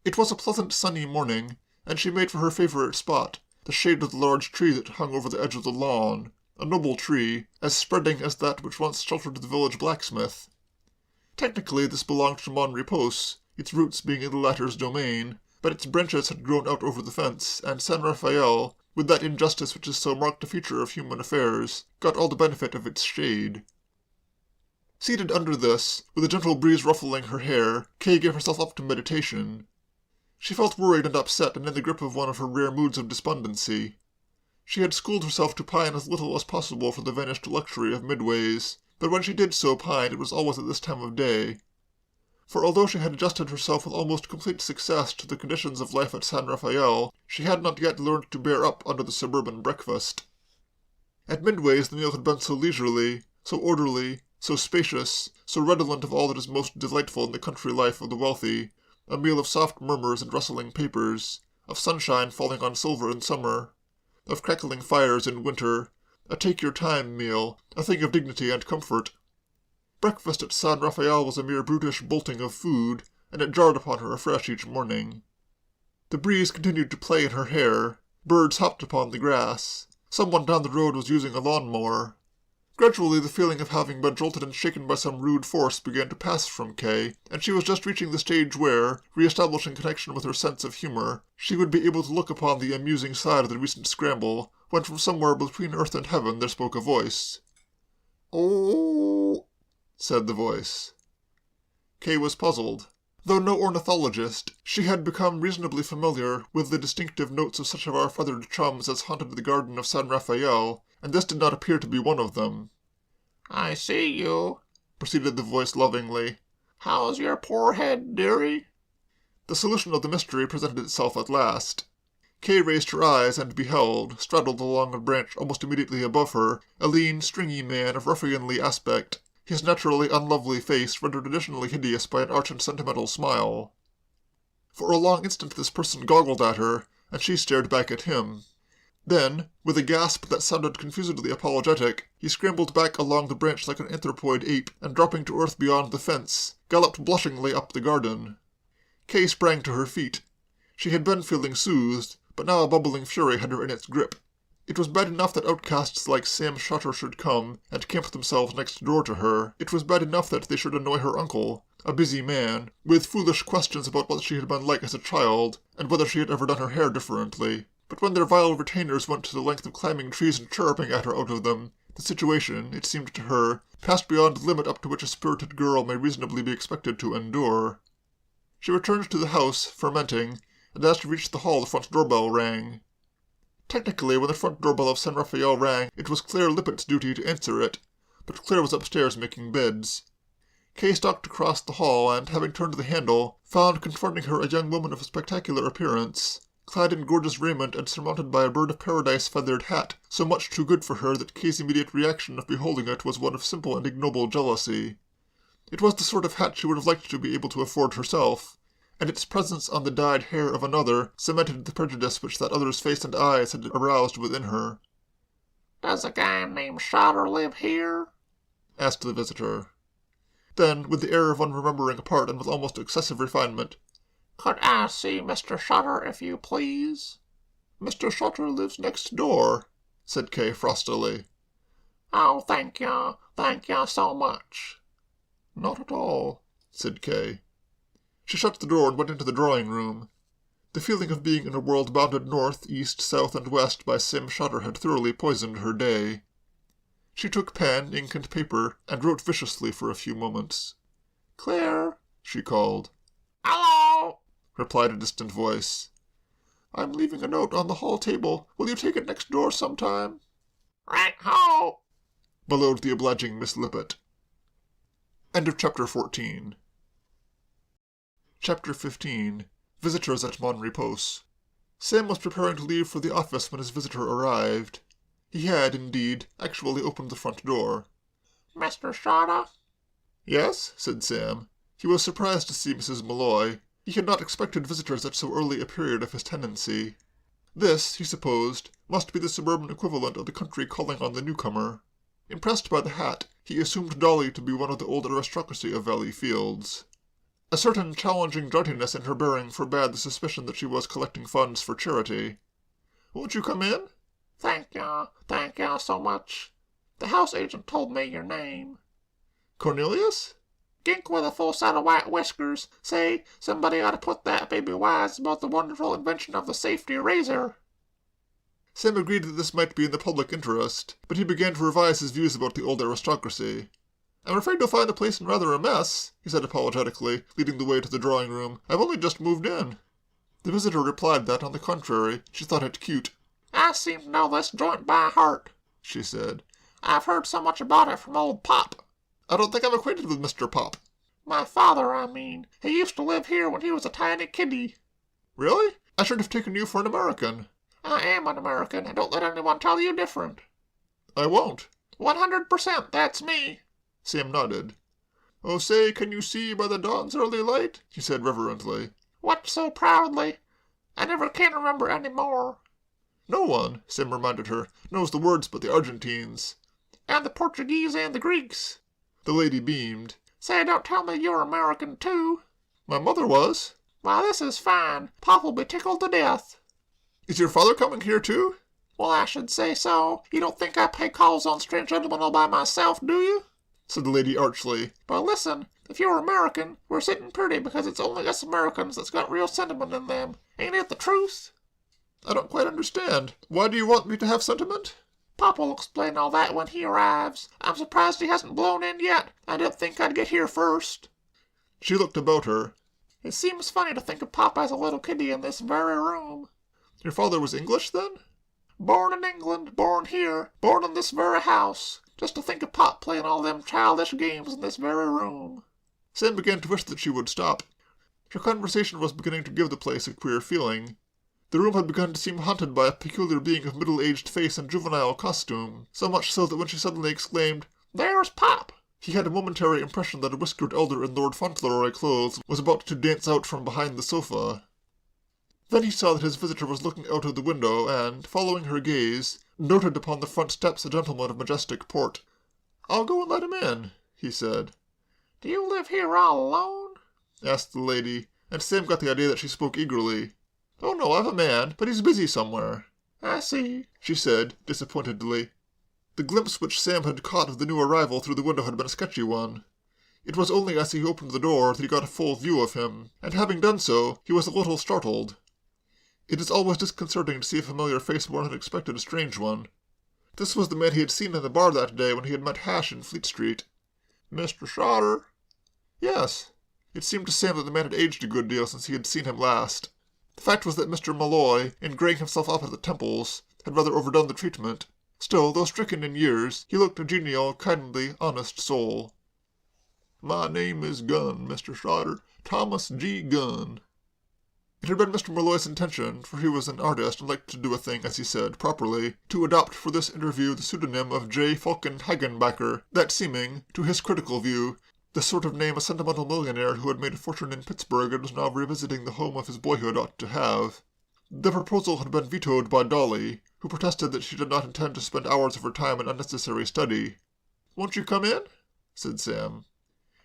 S2: It was a pleasant sunny morning, and she made for her favourite spot, the shade of the large tree that hung over the edge of the lawn, a noble tree, as spreading as that which once sheltered the village blacksmith. Technically this belonged to Mon Repose, its roots being in the latter's domain, but its branches had grown out over the fence, and San Rafael, with that injustice which is so marked a feature of human affairs, got all the benefit of its shade. Seated under this, with a gentle breeze ruffling her hair, Kay gave herself up to meditation. She felt worried and upset and in the grip of one of her rare moods of despondency. She had schooled herself to pine as little as possible for the vanished luxury of midways, but when she did so pine it was always at this time of day. For although she had adjusted herself with almost complete success to the conditions of life at San Rafael, she had not yet learned to bear up under the suburban breakfast. At midways the meal had been so leisurely, so orderly, so spacious, so redolent of all that is most delightful in the country life of the wealthy, a meal of soft murmurs and rustling papers, of sunshine falling on silver in summer, of crackling fires in winter, a take-your-time meal, a thing of dignity and comfort. Breakfast at San Rafael was a mere brutish bolting of food, and it jarred upon her afresh each morning. The breeze continued to play in her hair, birds hopped upon the grass, someone down the road was using a lawn-mower. Gradually the feeling of having been jolted and shaken by some rude force began to pass from Kay, and she was just reaching the stage where, re-establishing connection with her sense of humour, she would be able to look upon the amusing side of the recent scramble, when from somewhere between earth and heaven there spoke a voice. "Oh," said the voice. Kay was puzzled. Though no ornithologist, she had become reasonably familiar with the distinctive notes of such of our feathered chums as haunted the garden of San Rafael, and this did not appear to be one of them.
S4: I see you,
S2: proceeded the voice lovingly.
S4: How's your poor head, dearie?
S2: The solution of the mystery presented itself at last. Kay raised her eyes and beheld, straddled along a branch almost immediately above her, a lean, stringy man of ruffianly aspect, his naturally unlovely face rendered additionally hideous by an arch and sentimental smile. For a long instant this person goggled at her, and she stared back at him.
S1: Then, with a gasp that sounded confusedly apologetic, he scrambled back along the branch like an anthropoid ape, and dropping to earth beyond the fence, galloped blushingly up the garden. Kay sprang to her feet. She had been feeling soothed, but now a bubbling fury had her in its grip. It was bad enough that outcasts like Sam Shutter should come and camp themselves next door to her. It was bad enough that they should annoy her uncle, a busy man, with foolish questions about what she had been like as a child, and whether she had ever done her hair differently. But when their vile retainers went to the length of climbing trees and chirruping at her out of them, the situation, it seemed to her, passed beyond the limit up to which a spirited girl may reasonably be expected to endure. She returned to the house, fermenting, and as she reached the hall the front doorbell rang. Technically, when the front doorbell of San Rafael rang, it was Claire Lippett's duty to answer it, but Claire was upstairs making beds. Kay stalked across the hall and, having turned the handle, found confronting her a young woman of spectacular appearance, clad in gorgeous raiment and surmounted by a bird-of-paradise feathered hat, so much too good for her that Kay's immediate reaction of beholding it was one of simple and ignoble jealousy. It was the sort of hat she would have liked to be able to afford herself, and its presence on the dyed hair of another cemented the prejudice which that other's face and eyes had aroused within her.
S2: "Does a guy named Shutter live here?"
S1: asked the visitor. Then, with the air of one remembering a part and with almost excessive refinement,
S2: "Could I see Mr. Shutter, if you please?"
S1: "Mr. Shutter lives next door," said Kay frostily.
S2: "Oh, thank you so much."
S1: "Not at all," said Kay. She shut the door and went into the drawing-room. The feeling of being in a world bounded north, east, south, and west by Sam Shutter had thoroughly poisoned her day. She took pen, ink, and paper, and wrote viciously for a few moments. "Claire," she called.
S2: "Hello,"
S1: replied a distant voice. "I'm leaving a note on the hall table. Will you take it next door sometime?"
S2: "Right-ho,"
S1: bellowed the obliging Miss Lippett. End of Chapter 14. Chapter 15. Visitors at Mon Repos. Sam was preparing to leave for the office when his visitor arrived. He had, indeed, actually opened the front door.
S2: "Mr. Shutter?"
S1: "Yes," said Sam. He was surprised to see Mrs. Malloy. He had not expected visitors at so early a period of his tenancy. This, he supposed, must be the suburban equivalent of the country calling on the newcomer. Impressed by the hat, he assumed Dolly to be one of the old aristocracy of Valley Fields. A certain challenging jauntiness in her bearing forbade the suspicion that she was collecting funds for charity. "Won't you come in?"
S2: Thank you so much. The house agent told me your name."
S1: "Cornelius?"
S2: "Gink with a full set of white whiskers. Say, somebody ought to put that baby wise about the wonderful invention of the safety razor."
S1: Sam agreed that this might be in the public interest, but he began to revise his views about the old aristocracy. "I'm afraid you'll find the place in rather a mess," he said apologetically, leading the way to the drawing-room. "I've only just moved in." The visitor replied that, on the contrary, she thought it cute.
S2: "I seem to know this joint by heart,"
S1: she said.
S2: "I've heard so much about it from old Pop."
S1: "I don't think I'm acquainted with Mr. Pop."
S2: "My father, I mean. He used to live here when he was a tiny kiddie."
S1: "Really? I should have taken you for an American."
S2: "I am an American, and don't let anyone tell you different."
S1: "I won't."
S2: 100%, that's me."
S1: Sam nodded. "Oh, say, can you see by the dawn's early light?" he said reverently.
S2: "What so proudly? I never can remember any more."
S1: "No one," Sam reminded her, "knows the words but the Argentines."
S2: "And the Portuguese and the Greeks."
S1: The lady beamed.
S2: "Say, don't tell me you're American, too."
S1: "My mother was."
S2: "Why, this is fine. Pop'll be tickled to death."
S1: "Is your father coming here, too?"
S2: "Well, I should say so. You don't think I pay calls on strange gentlemen all by myself, do you?"
S1: said the lady archly.
S2: "But listen, if you're American, we're sitting pretty because it's only us Americans that's got real sentiment in them. Ain't it the truth?"
S1: "I don't quite understand. Why do you want me to have sentiment?"
S2: "Pop will explain all that when he arrives. I'm surprised he hasn't blown in yet. I didn't think I'd get here first."
S1: She looked about her.
S2: "It seems funny to think of Pop as a little kiddie in this very room."
S1: "Your father was English, then?"
S2: "Born in England, born here, born in this very house. Just to think of Pop playing all them childish games in this very room."
S1: Sam began to wish that she would stop. Her conversation was beginning to give the place a queer feeling. The room had begun to seem haunted by a peculiar being of middle-aged face and juvenile costume, so much so that when she suddenly exclaimed,
S2: "There's Pop!"
S1: he had a momentary impression that a whiskered elder in Lord Fauntleroy clothes was about to dance out from behind the sofa. Then he saw that his visitor was looking out of the window and, following her gaze, noted upon the front steps a gentleman of majestic port. "I'll go and let him in," he said.
S2: "Do you live here all alone?"
S1: asked the lady, and Sam got the idea that she spoke eagerly. "Oh, no, I've a man, but he's busy somewhere."
S2: "I see,"
S1: she said, disappointedly. The glimpse which Sam had caught of the new arrival through the window had been a sketchy one. It was only as he opened the door that he got a full view of him, and having done so, he was a little startled. It is always disconcerting to see a familiar face more than expected a strange one. This was the man he had seen in the bar that day when he had met Hash in Fleet Street.
S2: "Mr. Sauter?"
S1: Yes. It seemed to Sam that the man had aged a good deal since he had seen him last. The fact was that Mr. Malloy, in graying himself up at the temples, had rather overdone the treatment. Still, though stricken in years, he looked a genial, kindly, honest soul.
S2: "My name is Gunn, Mr. Sauter. Thomas G. Gunn."
S1: It had been Mr. Malloy's intention, for he was an artist and liked to do a thing, as he said, properly, to adopt for this interview the pseudonym of J. Falcon Hagenbacker, that seeming, to his critical view, the sort of name a sentimental millionaire who had made a fortune in Pittsburgh and was now revisiting the home of his boyhood ought to have. The proposal had been vetoed by Dolly, who protested that she did not intend to spend hours of her time in unnecessary study. "Won't you come in?" said Sam.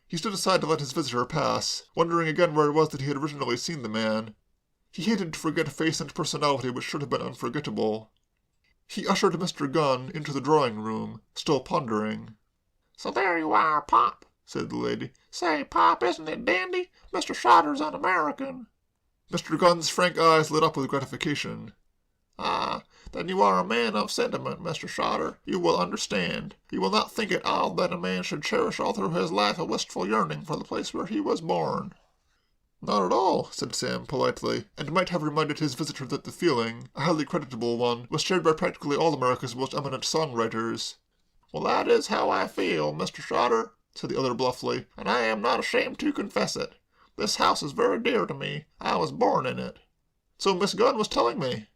S1: He stood aside to let his visitor pass, wondering again where it was that he had originally seen the man. He hated to forget a face and personality which should have been unforgettable. He ushered Mr. Gunn into the drawing-room, still pondering.
S2: "So there you are, Pop," said the lady. "Say, Pop, isn't it dandy? Mr. Sauter's an American."
S1: Mr. Gunn's frank eyes lit up with gratification.
S2: "Ah, then you are a man of sentiment, Mr. Sauter. You will understand. You will not think it odd that a man should cherish all through his life a wistful yearning for the place where he was born."
S1: "Not at all," said Sam politely, and might have reminded his visitor that the feeling, a highly creditable one, was shared by practically all America's most eminent songwriters.
S2: "Well, that is how I feel, Mr. Sauter," said the other bluffly, "and I am not ashamed to confess it. This house is very dear to me. I was born in it."
S1: "So Miss Gunn was telling me."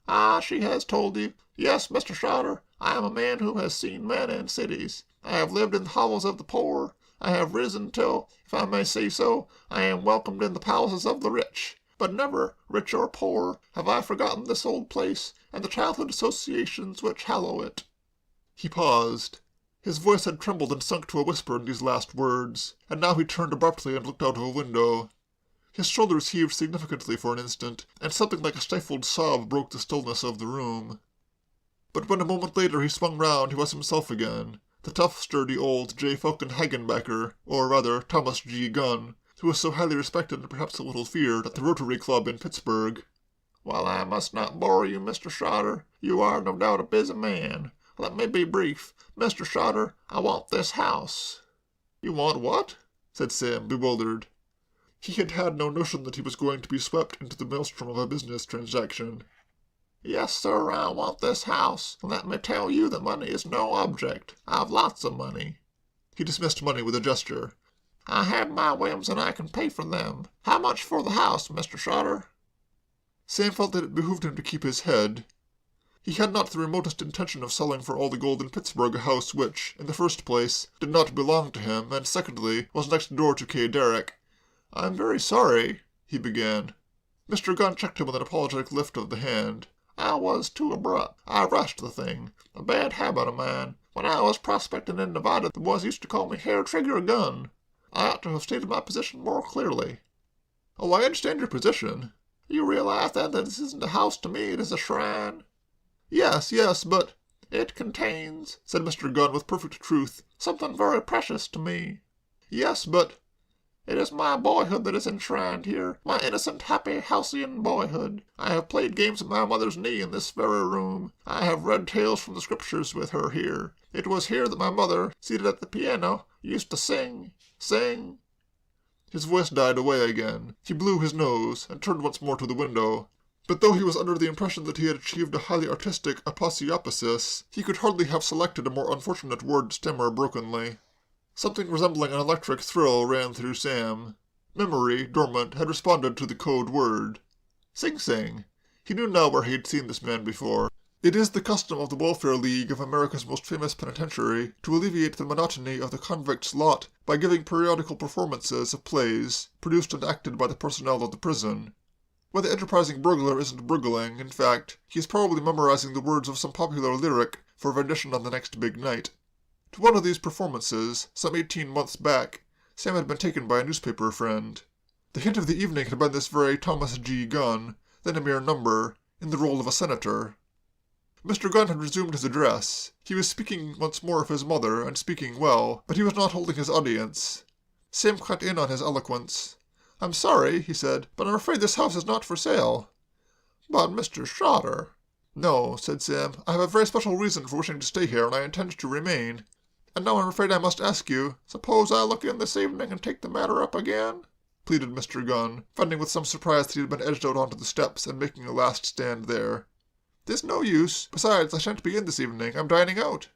S2: "Ah, she has told you. Yes, Mr. Sauter, I am a man who has seen men and cities. I have lived in the hovels of the poor. I have risen till, if I may say so, I am welcomed in the palaces of the rich. But never, rich or poor, have I forgotten this old place and the childhood associations which hallow it."
S1: He paused. His voice had trembled and sunk to a whisper in these last words, and now he turned abruptly and looked out of a window. His shoulders heaved significantly for an instant, and something like a stifled sob broke the stillness of the room. But when a moment later he swung round, he was himself again, the tough, sturdy old J. Falcon Hagenbacker, or rather Thomas G. Gunn, who was so highly respected and perhaps a little feared at the Rotary Club in Pittsburgh.
S2: "Well, I must not bore you, Mr. Sauter. You are no doubt a busy man. Let me be brief. Mr. Sauter, I want this house."
S1: "You want what?" said Sam, bewildered. He had had no notion that he was going to be swept into the maelstrom of a business transaction.
S2: "Yes, sir, I want this house, and let me tell you that money is no object. I've lots of money."
S1: He dismissed money with a gesture.
S2: "I have my whims, and I can pay for them. How much for the house, Mr. Sauter?"
S1: Sam felt that it behooved him to keep his head. He had not the remotest intention of selling for all the gold in Pittsburgh a house which, in the first place, did not belong to him, and secondly, was next door to Kay Derrick. "I'm very sorry," he began. Mr. Gunn checked him with an apologetic lift of the hand.
S2: "I was too abrupt. I rushed the thing. A bad habit of mine. When I was prospecting in Nevada, the boys used to call me Hair Trigger Gun. I ought to have stated my position more clearly."
S1: "Oh, I understand your position."
S2: "You realize then that this isn't a house to me, it is a shrine?"
S1: Yes, but—"
S2: "It contains," said Mr. Gunn with perfect truth, "something very precious to me."
S1: "Yes, but—"
S2: "It is my boyhood that is enshrined here, my innocent, happy, halcyon boyhood. I have played games at my mother's knee in this very room. I have read tales from the Scriptures with her here. It was here that my mother, seated at the piano, used to sing.
S1: His voice died away again. He blew his nose, and turned once more to the window. But though he was under the impression that he had achieved a highly artistic aposioposis, he could hardly have selected a more unfortunate word to stammer brokenly. Something resembling an electric thrill ran through Sam. Memory, dormant, had responded to the code word. Sing Sing. He knew now where he had seen this man before. It is the custom of the Welfare League of America's most famous penitentiary to alleviate the monotony of the convict's lot by giving periodical performances of plays produced and acted by the personnel of the prison. Why, the enterprising burglar isn't burgling. In fact, he is probably memorizing the words of some popular lyric for rendition on the next big night. To one of these performances, some 18 months back, Sam had been taken by a newspaper friend. The hit of the evening had been this very Thomas G. Gunn, then a mere number, in the role of a senator. Mr. Gunn had resumed his address. He was speaking once more of his mother, and speaking well, but he was not holding his audience. Sam cut in on his eloquence. "I'm sorry," he said, "but I'm afraid this house is not for sale."
S4: "But, Mr. Shorter—"
S1: "No," said Sam. "I have a very special reason for wishing to stay here, and I intend to remain. And now I'm afraid I must ask you—"
S4: "Suppose I look in this evening and take the matter up again?"
S1: pleaded Mr. Gunn, finding with some surprise that he had been edged out onto the steps and making a last stand there. "'Tis no use. Besides, I shan't be in this evening. I'm dining out."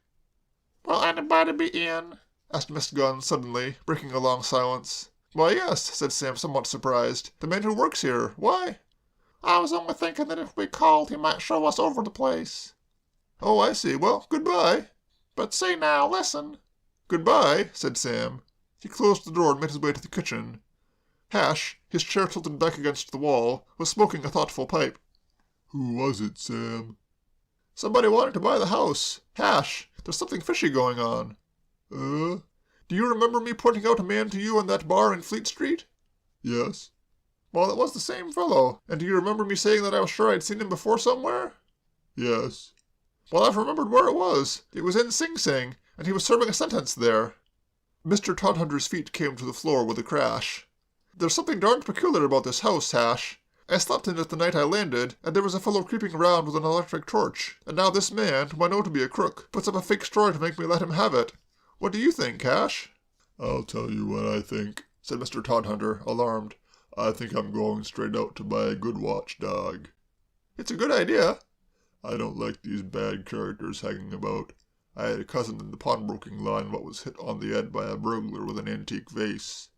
S4: "Will anybody be in?"
S1: asked Miss Gunn suddenly, breaking a long silence. "Why, yes," said Sam, somewhat surprised. "The man who works here. Why?"
S4: "I was only thinking that if we called he might show us over the place."
S1: "Oh, I see. Well, good-bye."
S4: "But say now, listen."
S1: "Good-bye," said Sam. He closed the door and made his way to the kitchen. Hash, his chair tilted back against the wall, was smoking a thoughtful pipe.
S3: Who was it, Sam?
S1: "Somebody wanting to buy the house. Hash, there's something fishy going on." Do you remember me pointing out a man to you in that bar in Fleet Street?"
S3: Yes.
S1: "Well, it was the same fellow. And do you remember me saying that I was sure I'd seen him before somewhere?"
S3: Yes.
S1: "Well, I've remembered where it was. It was in Sing Sing, and he was serving a sentence there." Mr. Todhunter's feet came to the floor with a crash. "There's something darned peculiar about this house, Hash. I slept in it the night I landed, and there was a fellow creeping around with an electric torch. And now this man, whom I know to be a crook, puts up a fake story to make me let him have it. What do you think, Hash?"
S3: "I'll tell you what I think," said Mr. Todhunter, alarmed. "I think I'm going straight out to buy a good watchdog."
S1: "It's a good idea."
S3: "I don't like these bad characters hanging about. I had a cousin in the pawnbroking line what was hit on the head by a burglar with an antique vase.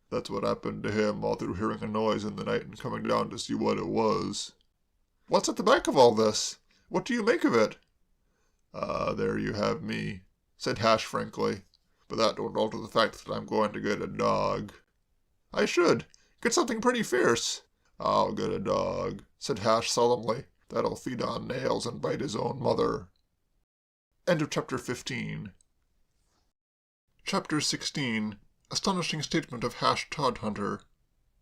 S3: That's what happened to him all through hearing a noise in the night and coming down to see what it was."
S1: "What's at the back of all this? What do you make of it?"
S3: There you have me," said Hash frankly. "But that don't alter the fact that I'm going to get a dog."
S1: "I should. Get something pretty fierce."
S3: "I'll get a dog," said Hash solemnly. "That'll feed on nails and bite his own mother."
S1: End of Chapter 15. Chapter 16. Astonishing Statement of Hash Todhunter.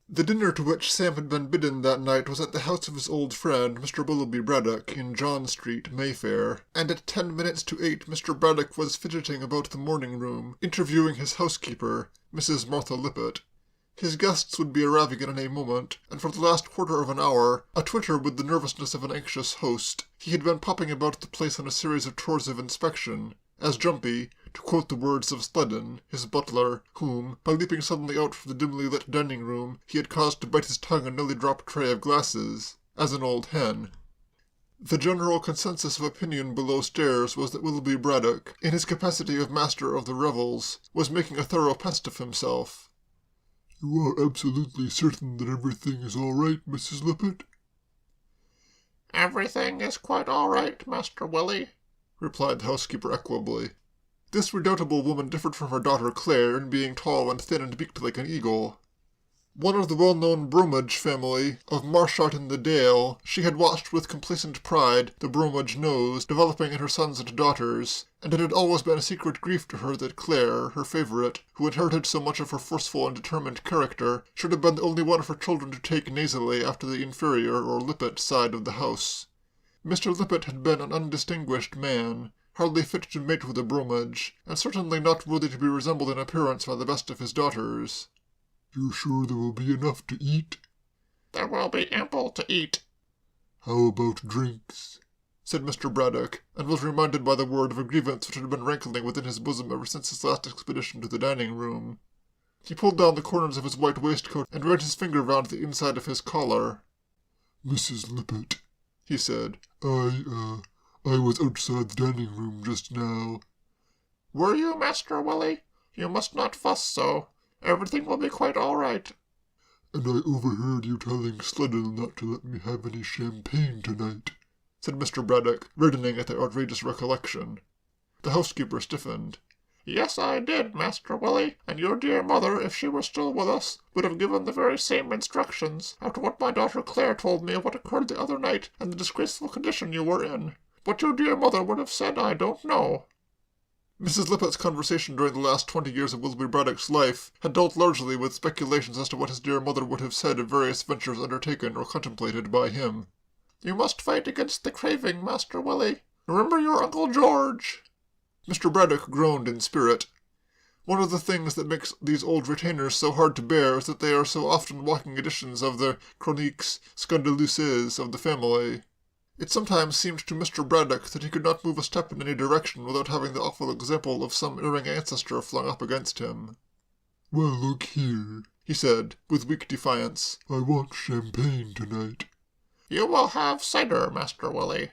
S1: The dinner to which Sam had been bidden that night was at the house of his old friend, Mr. Willoughby Braddock, in John Street, Mayfair, and at 10 minutes to 8 Mr. Braddock was fidgeting about the morning-room, interviewing his housekeeper, Mrs. Martha Lippett. His guests would be arriving in any moment, and for the last quarter of an hour, a-twitter with the nervousness of an anxious host, he had been popping about the place on a series of tours of inspection, as Jumpy, to quote the words of Sledden, his butler, whom, by leaping suddenly out from the dimly lit dining-room, he had caused to bite his tongue a nearly dropped tray of glasses, as an old hen. The general consensus of opinion below stairs was that Willoughby Braddock, in his capacity of master of the revels, was making a thorough pest of himself.
S3: "You are absolutely certain that everything is all right, Mrs. Lippett?"
S4: "Everything is quite all right, Master Willie,"
S1: replied the housekeeper equably. This redoubtable woman differed from her daughter Claire in being tall and thin and beaked like an eagle. One of the well-known Bromage family of Marshart in the Dale, she had watched with complacent pride the Bromage nose developing in her sons and daughters, and it had always been a secret grief to her that Claire, her favourite, who inherited so much of her forceful and determined character, should have been the only one of her children to take nasally after the inferior or Lippett side of the house. Mr. Lippett had been an undistinguished man, hardly fit to mate with a Bromage, and certainly not worthy to be resembled in appearance by the best of his daughters.
S3: "You're sure there will be enough to eat?"
S4: "There will be ample to eat."
S3: "How about drinks?"
S1: said Mr. Braddock, and was reminded by the word of a grievance which had been rankling within his bosom ever since his last expedition to the dining-room. He pulled down the corners of his white waistcoat and ran his finger round the inside of his collar.
S3: "Mrs. Lippett,"
S1: he said,
S3: I was outside the dining-room just now."
S4: "Were you, Master Willie? You must not fuss so. Everything will be quite all right."
S3: "And I overheard you telling Sledden not to let me have any champagne tonight,"
S1: said Mr. Braddock, reddening at the outrageous recollection. The housekeeper stiffened.
S2: Yes, I did, Master Willie, and your dear mother, if she were still with us, would have given the very same instructions, after what my daughter Claire told me of what occurred the other night and the disgraceful condition you were in. What your dear mother would have said, I don't know.
S1: Mrs. Lippett's conversation during the last 20 years of Willoughby Braddock's life had dealt largely with speculations as to what his dear mother would have said of various ventures undertaken or contemplated by him.
S2: You must fight against the craving, Master Willie. Remember your Uncle George.
S1: Mr. Braddock groaned in spirit. One of the things that makes these old retainers so hard to bear is that they are so often walking editions of the chroniques scandaleuses of the family. It sometimes seemed to Mr. Braddock that he could not move a step in any direction without having the awful example of some erring ancestor flung up against him.
S3: "Well, look here,"
S1: he said, with weak defiance.
S3: "I want champagne tonight."
S2: You will have cider, Master Willie.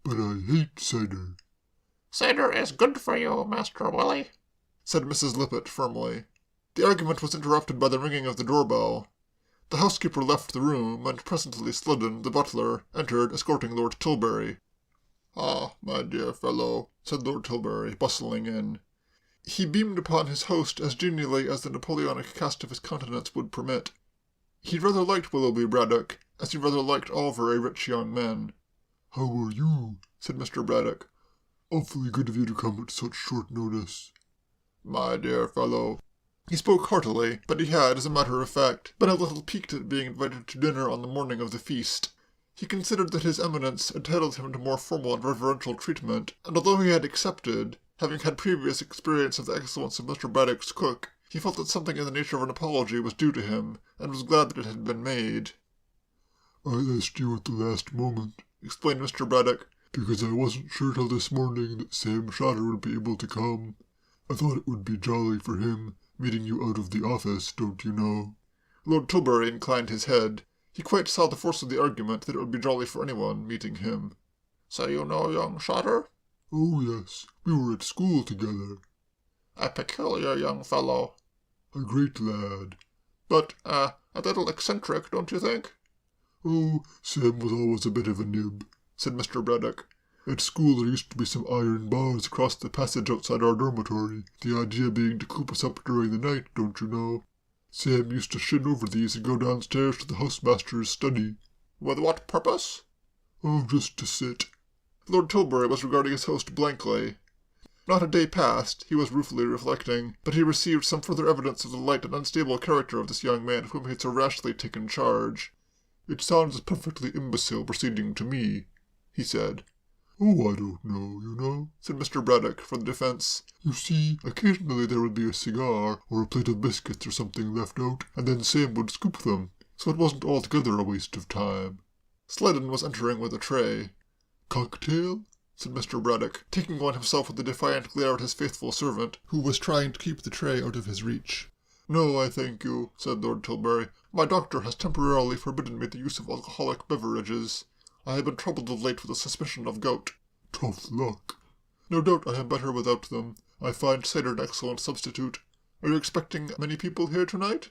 S3: "But I hate cider."
S2: Cider is good for you, Master Willie,
S1: said Mrs. Lippett firmly. The argument was interrupted by the ringing of the doorbell. The housekeeper left the room, and presently Sludden, the butler, entered, escorting Lord Tilbury.
S3: "Ah, my dear fellow,"
S1: said Lord Tilbury, bustling in. He beamed upon his host as genially as the Napoleonic cast of his countenance would permit. He rather liked Willoughby Braddock, as he rather liked all very rich young men.
S3: "How are you?"
S1: said Mr. Braddock.
S3: "Awfully good of you to come at such short notice."
S1: "My dear fellow." He spoke heartily, but he had, as a matter of fact, been a little piqued at being invited to dinner on the morning of the feast. He considered that his eminence entitled him to more formal and reverential treatment, and although he had accepted, having had previous experience of the excellence of Mr. Braddock's cook, he felt that something in the nature of an apology was due to him, and was glad that it had been made.
S3: "I asked you at the last moment,"
S1: explained Mr. Braddock,
S3: "because I wasn't sure till this morning that Sam Shotter would be able to come. I thought it would be jolly for him, meeting you out of the office, don't you know?"
S1: Lord Tilbury inclined his head. He quite saw the force of the argument that it would be jolly for anyone meeting him.
S2: So you know young Shotter?
S3: "Oh, yes, we were at school together."
S2: A peculiar young fellow.
S3: "A great lad."
S2: But, a little eccentric, don't you think?
S3: "Oh, Sam was always a bit of a nib,"
S1: said Mr. Braddock.
S3: "At school there used to be some iron bars across the passage outside our dormitory, the idea being to coop us up during the night, don't you know? Sam used to shin over these and go downstairs to the housemaster's study."
S2: With what purpose?
S3: "Oh, just to sit."
S1: Lord Tilbury was regarding his host blankly. Not a day passed, he was ruefully reflecting, but he received some further evidence of the light and unstable character of this young man of whom he had so rashly taken charge.
S3: "It sounds a perfectly imbecile proceeding to me,"
S1: he said.
S3: "Oh, I don't know, you know,"
S1: said Mr. Braddock for the defence.
S3: "You see, occasionally there would be a cigar or a plate of biscuits or something left out, and then Sam would scoop them, so it wasn't altogether a waste of time."
S1: Sludden was entering with a tray.
S3: "Cocktail?"
S1: said Mr. Braddock, taking one himself with a defiant glare at his faithful servant, who was trying to keep the tray out of his reach.
S3: "No, I thank you," said Lord Tilbury.
S1: "My doctor has temporarily forbidden me the use of alcoholic beverages. I have been troubled of late with a suspicion of gout."
S3: "Tough luck."
S1: "No doubt I am better without them. I find cider an excellent substitute. Are you expecting many people here tonight?"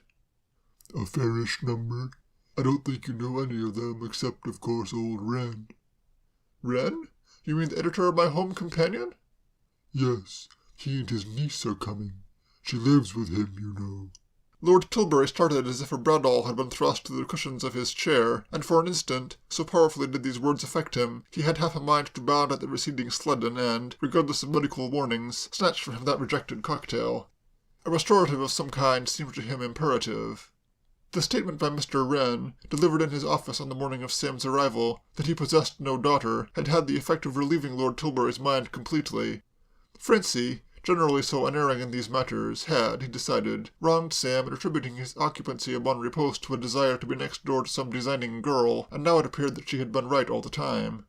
S3: "A fairish number. I don't think you know any of them, except, of course, old Wren."
S1: "Wren? You mean the editor of my Home Companion?"
S3: "Yes, he and his niece are coming. She lives with him, you know."
S1: Lord Tilbury started as if a bradawl had been thrust through the cushions of his chair, and for an instant, so powerfully did these words affect him, he had half a mind to bound at the receding Sludden and, regardless of medical warnings, snatch from him that rejected cocktail. A restorative of some kind seemed to him imperative. The statement by Mr. Wren, delivered in his office on the morning of Sam's arrival, that he possessed no daughter, had had the effect of relieving Lord Tilbury's mind completely. Francie, generally so unerring in these matters, had, he decided, wronged Sam in attributing his occupancy of Bonry Post to a desire to be next door to some designing girl, and now it appeared that she had been right all the time.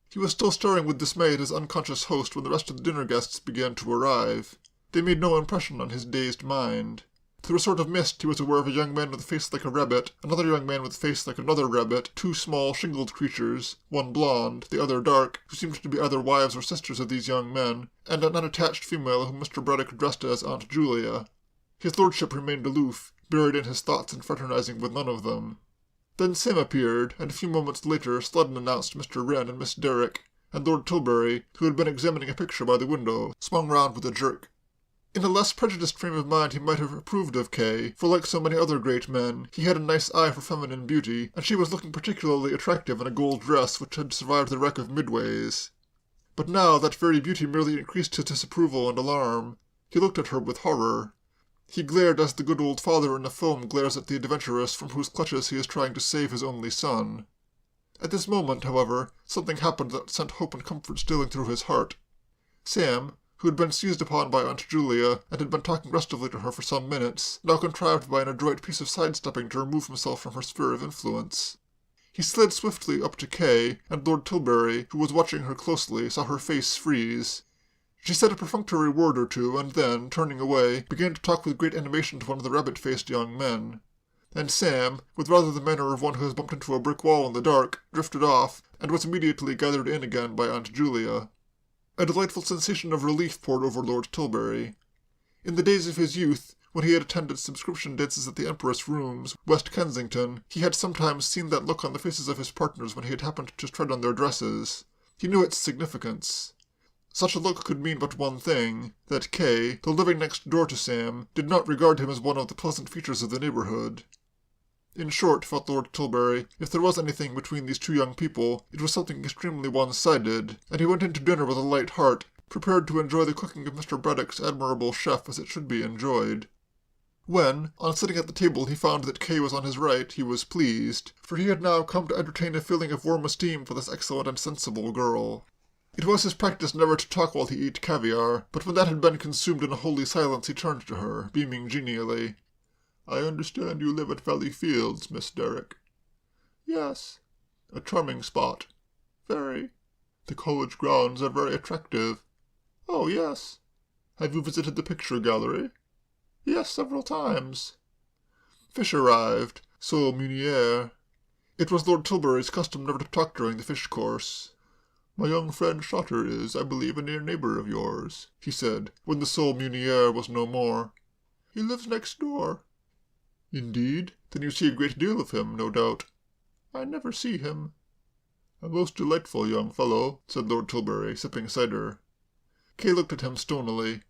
S1: He was still staring with dismay at his unconscious host when the rest of the dinner guests began to arrive. They made no impression on his dazed mind. Through a sort of mist he was aware of a young man with a face like a rabbit, another young man with a face like another rabbit, two small, shingled creatures, one blonde, the other dark, who seemed to be either wives or sisters of these young men, and an unattached female whom Mr. Braddock addressed as Aunt Julia. His lordship remained aloof, buried in his thoughts and fraternizing with none of them. Then Sam appeared, and a few moments later Sludden announced Mr. Wren and Miss Derrick, and Lord Tilbury, who had been examining a picture by the window, swung round with a jerk. In a less prejudiced frame of mind he might have approved of Kay, for like so many other great men, he had a nice eye for feminine beauty, and she was looking particularly attractive in a gold dress which had survived the wreck of Midways. But now that very beauty merely increased his disapproval and alarm. He looked at her with horror. He glared as the good old father in a film glares at the adventuress from whose clutches he is trying to save his only son. At this moment, however, something happened that sent hope and comfort stealing through his heart. Sam, who had been seized upon by Aunt Julia, and had been talking restively to her for some minutes, now contrived by an adroit piece of sidestepping to remove himself from her sphere of influence. He slid swiftly up to Kay, and Lord Tilbury, who was watching her closely, saw her face freeze. She said a perfunctory word or two, and then, turning away, began to talk with great animation to one of the rabbit-faced young men. And Sam, with rather the manner of one who has bumped into a brick wall in the dark, drifted off, and was immediately gathered in again by Aunt Julia. A delightful sensation of relief poured over Lord Tilbury. In the days of his youth, when he had attended subscription dances at the Empress Rooms, West Kensington, he had sometimes seen that look on the faces of his partners when he had happened to tread on their dresses. He knew its significance. Such a look could mean but one thing, that Kay, though living next door to Sam, did not regard him as one of the pleasant features of the neighborhood. In short, felt Lord Tilbury, if there was anything between these two young people, it was something extremely one-sided, and he went into dinner with a light heart, prepared to enjoy the cooking of Mr. Braddock's admirable chef as it should be enjoyed. When, on sitting at the table, he found that Kay was on his right, he was pleased, for he had now come to entertain a feeling of warm esteem for this excellent and sensible girl. It was his practice never to talk while he ate caviar, but when that had been consumed in a holy silence he turned to her, beaming genially. "I understand you live at Valley Fields, Miss Derrick." "Yes." "A charming spot." "Very." "The college grounds are very attractive." "Oh, yes." "Have you visited the picture gallery?" "Yes, several times." Fish arrived, sole meunière. It was Lord Tilbury's custom never to talk during the fish course. "My young friend Shotter is, I believe, a near neighbor of yours," he said, when the sole meunière was no more. "He lives next door." "Indeed? Then you see a great deal of him, no doubt." "I never see him." "A most delightful young fellow," said Lord Tilbury, sipping cider. Kay looked at him stonily.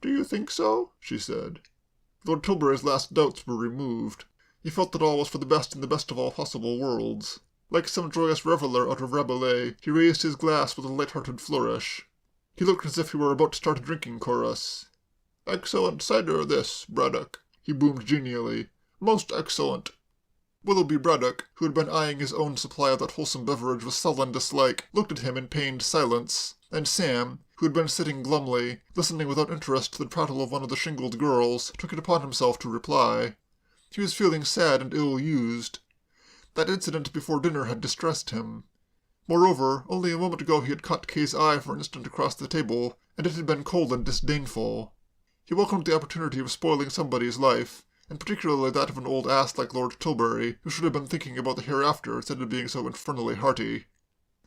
S1: "Do you think so?" she said. Lord Tilbury's last doubts were removed. He felt that all was for the best in the best of all possible worlds. Like some joyous reveller out of Rabelais, he raised his glass with a light-hearted flourish. He looked as if he were about to start a drinking chorus. "Excellent cider, this, Braddock," he boomed genially. "Most excellent." Willoughby Braddock, who had been eyeing his own supply of that wholesome beverage with sullen dislike, looked at him in pained silence, and Sam, who had been sitting glumly, listening without interest to the prattle of one of the shingled girls, took it upon himself to reply. He was feeling sad and ill-used. That incident before dinner had distressed him. Moreover, only a moment ago he had caught Kay's eye for an instant across the table, and it had been cold and disdainful. He welcomed the opportunity of spoiling somebody's life, and particularly that of an old ass like Lord Tilbury, who should have been thinking about the hereafter instead of being so infernally hearty.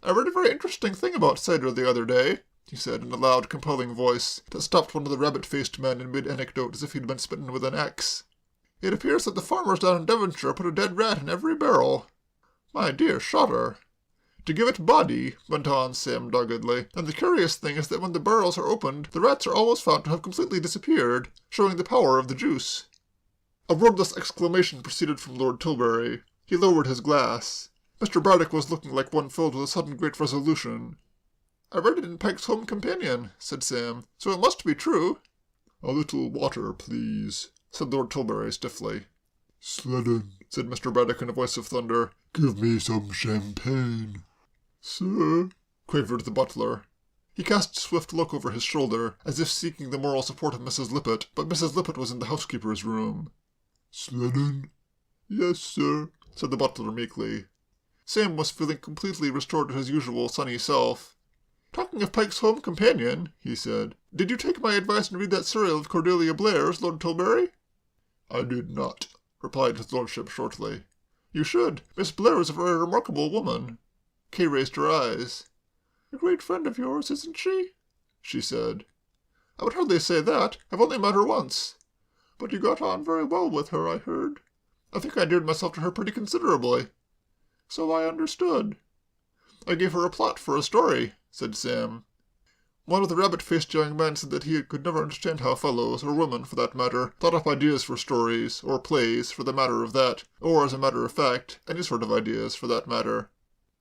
S1: "I read a very interesting thing about cider the other day," he said in a loud, compelling voice that stopped one of the rabbit-faced men in mid-anecdote as if he'd been smitten with an axe. "It appears that the farmers down in Devonshire put a dead rat in every barrel." "My dear Shotter." "To give it body," went on Sam doggedly, "and the curious thing is that when the barrels are opened, the rats are always found to have completely disappeared, showing the power of the juice." A wordless exclamation proceeded from Lord Tilbury. He lowered his glass. Mr. Braddock was looking like one filled with a sudden great resolution. "I read it in Peg's Home Companion," said Sam, "so it must be true." "A little water, please," said Lord Tilbury stiffly.
S3: "Sleddon,"
S1: said Mr. Braddock in a voice of thunder,
S3: "give me some champagne."
S1: "Sir," quavered the butler. He cast a swift look over his shoulder, as if seeking the moral support of Mrs. Lippett, but Mrs. Lippett was in the housekeeper's room.
S3: "Sleddon?"
S1: "Yes, sir," said the butler meekly. Sam was feeling completely restored to his usual sunny self. "Talking of Pike's Home Companion," he said, "did you take my advice and read that serial of Cordelia Blair's, Lord Tilbury?"
S3: "I did not,"
S1: replied his lordship shortly. "You should. Miss Blair is a very remarkable woman." Kay raised her eyes. "A great friend of yours, isn't she?" she said. "I would hardly say that. I've only met her once." "But you got on very well with her, I heard." "I think I endeared myself to her pretty considerably." "So I understood." "I gave her a plot for a story," said Sam. One of the rabbit-faced young men said that he could never understand how fellows, or women for that matter, thought up ideas for stories, or plays, for the matter of that, or, as a matter of fact, any sort of ideas for that matter.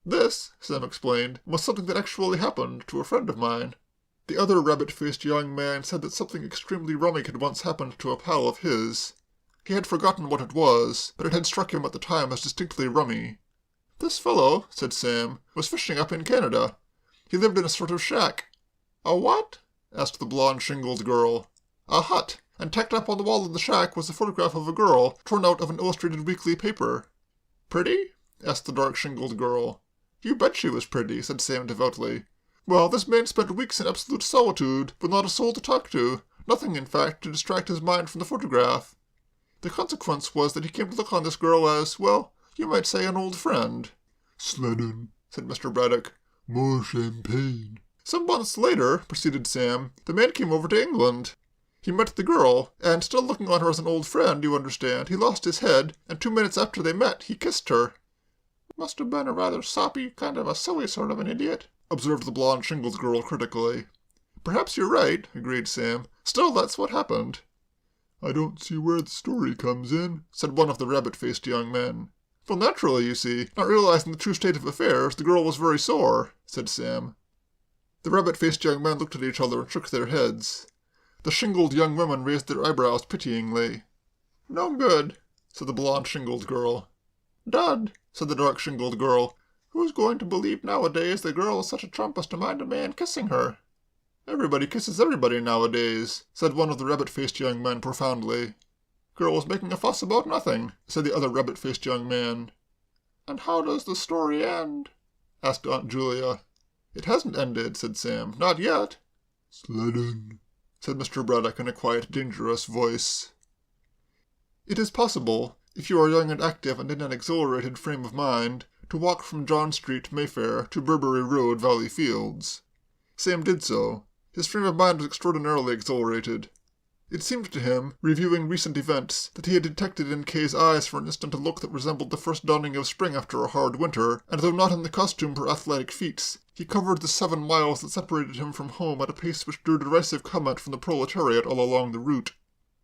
S1: This, Sam explained, was something that actually happened to a friend of mine. The other rabbit-faced young man said that something extremely rummy had once happened to a pal of his. He had forgotten what it was, but it had struck him at the time as distinctly rummy. This fellow, said Sam, was fishing up in Canada. He lived in a sort of shack. A what? Asked the blonde-shingled girl. A hut, and tacked up on the wall of the shack was a photograph of a girl torn out of an illustrated weekly paper. Pretty? Asked the dark-shingled girl. You bet she was pretty, said Sam devoutly. Well, this man spent weeks in absolute solitude, with not a soul to talk to, nothing, in fact, to distract his mind from the photograph. The consequence was that he came to look on this girl as, well, you might say an old friend.
S3: Sleddon,
S1: said Mr. Braddock.
S3: more champagne.
S1: Some months later, proceeded Sam, the man came over to England. He met the girl, and still looking on her as an old friend, you understand, he lost his head, and 2 minutes after they met, he kissed her. Must have been a rather soppy, kind of a silly sort of an idiot, observed the blonde-shingled girl critically. Perhaps you're right, agreed Sam. Still, that's what happened.
S3: I don't see where the story comes in,
S1: said one of the rabbit-faced young men. Well, naturally, you see, not realizing the true state of affairs, the girl was very sore, said Sam. The rabbit-faced young men looked at each other and shook their heads. The shingled young women raised their eyebrows pityingly. No good, said the blonde-shingled girl. Dud, said the dark-shingled girl. Who's going to believe nowadays the girl is such a trump as to mind a man kissing her? Everybody kisses everybody nowadays, said one of the rabbit-faced young men profoundly. Girl was making a fuss about nothing, said the other rabbit-faced young man. And how does the story end? Asked Aunt Julia. It hasn't ended, said Sam. Not yet.
S3: Sleddon,
S1: said Mr. Braddock in a quiet, dangerous voice. It is possible, if you are young and active and in an exhilarated frame of mind, to walk from John Street, Mayfair, to Burberry Road, Valley Fields. Sam did so. His frame of mind was extraordinarily exhilarated. It seemed to him, reviewing recent events, that he had detected in Kay's eyes for an instant a look that resembled the first dawning of spring after a hard winter, and though not in the costume for athletic feats, he covered the 7 miles that separated him from home at a pace which drew derisive comment from the proletariat all along the route.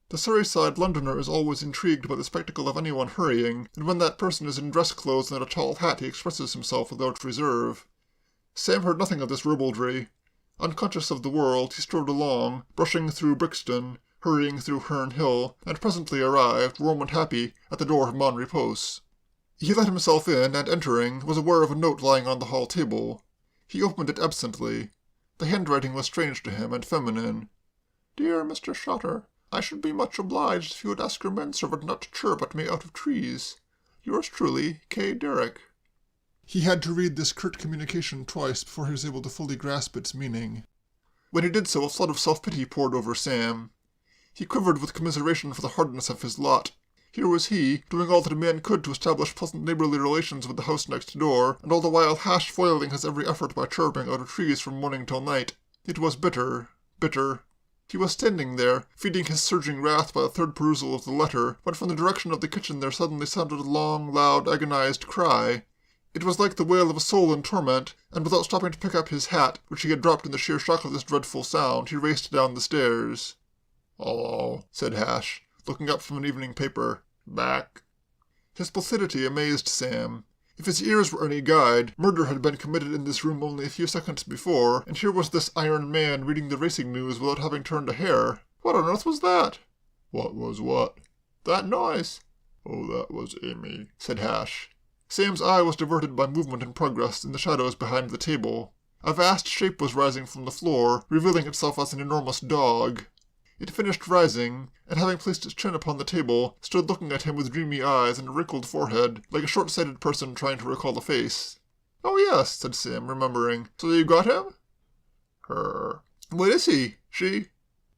S1: The Surrey-side Londoner is always intrigued by the spectacle of anyone hurrying, and when that person is in dress clothes and a tall hat he expresses himself without reserve. Sam heard nothing of this ribaldry. Unconscious of the world, he strode along, brushing through Brixton, hurrying through Herne Hill, and presently arrived, warm and happy, at the door of Mon Repose. He let himself in, and entering, was aware of a note lying on the hall table. He opened it absently. The handwriting was strange to him, and feminine. Dear Mr. Shutter, I should be much obliged if you would ask your manservant not to chirp at me out of trees. Yours truly, K. Derrick. He had to read this curt communication twice before he was able to fully grasp its meaning. When he did so, a flood of self-pity poured over Sam. He quivered with commiseration for the hardness of his lot. Here was he, doing all that a man could to establish pleasant neighborly relations with the house next door, and all the while Hash foiling his every effort by chirping out of trees from morning till night. It was bitter, bitter. He was standing there, feeding his surging wrath by a third perusal of the letter, when from the direction of the kitchen there suddenly sounded a long, loud, agonized cry. It was like the wail of a soul in torment, and without stopping to pick up his hat, which he had dropped in the sheer shock of this dreadful sound, he raced down the stairs. "Hello," said Hash, looking up from an evening paper. "Back." His placidity amazed Sam. If his ears were any guide, murder had been committed in this room only a few seconds before, and here was this iron man reading the racing news without having turned a hair. What on earth was that?
S3: What was what?
S1: That noise.
S3: Oh, that was Amy,
S1: said Hash. Sam's eye was diverted by movement and progress in the shadows behind the table. A vast shape was rising from the floor, revealing itself as an enormous dog. It finished rising, and having placed its chin upon the table, stood looking at him with dreamy eyes and a wrinkled forehead, like a short-sighted person trying to recall a face. "Oh, yes," said Sam, remembering. "So you got him?"
S3: Her.
S1: "What is he? She?"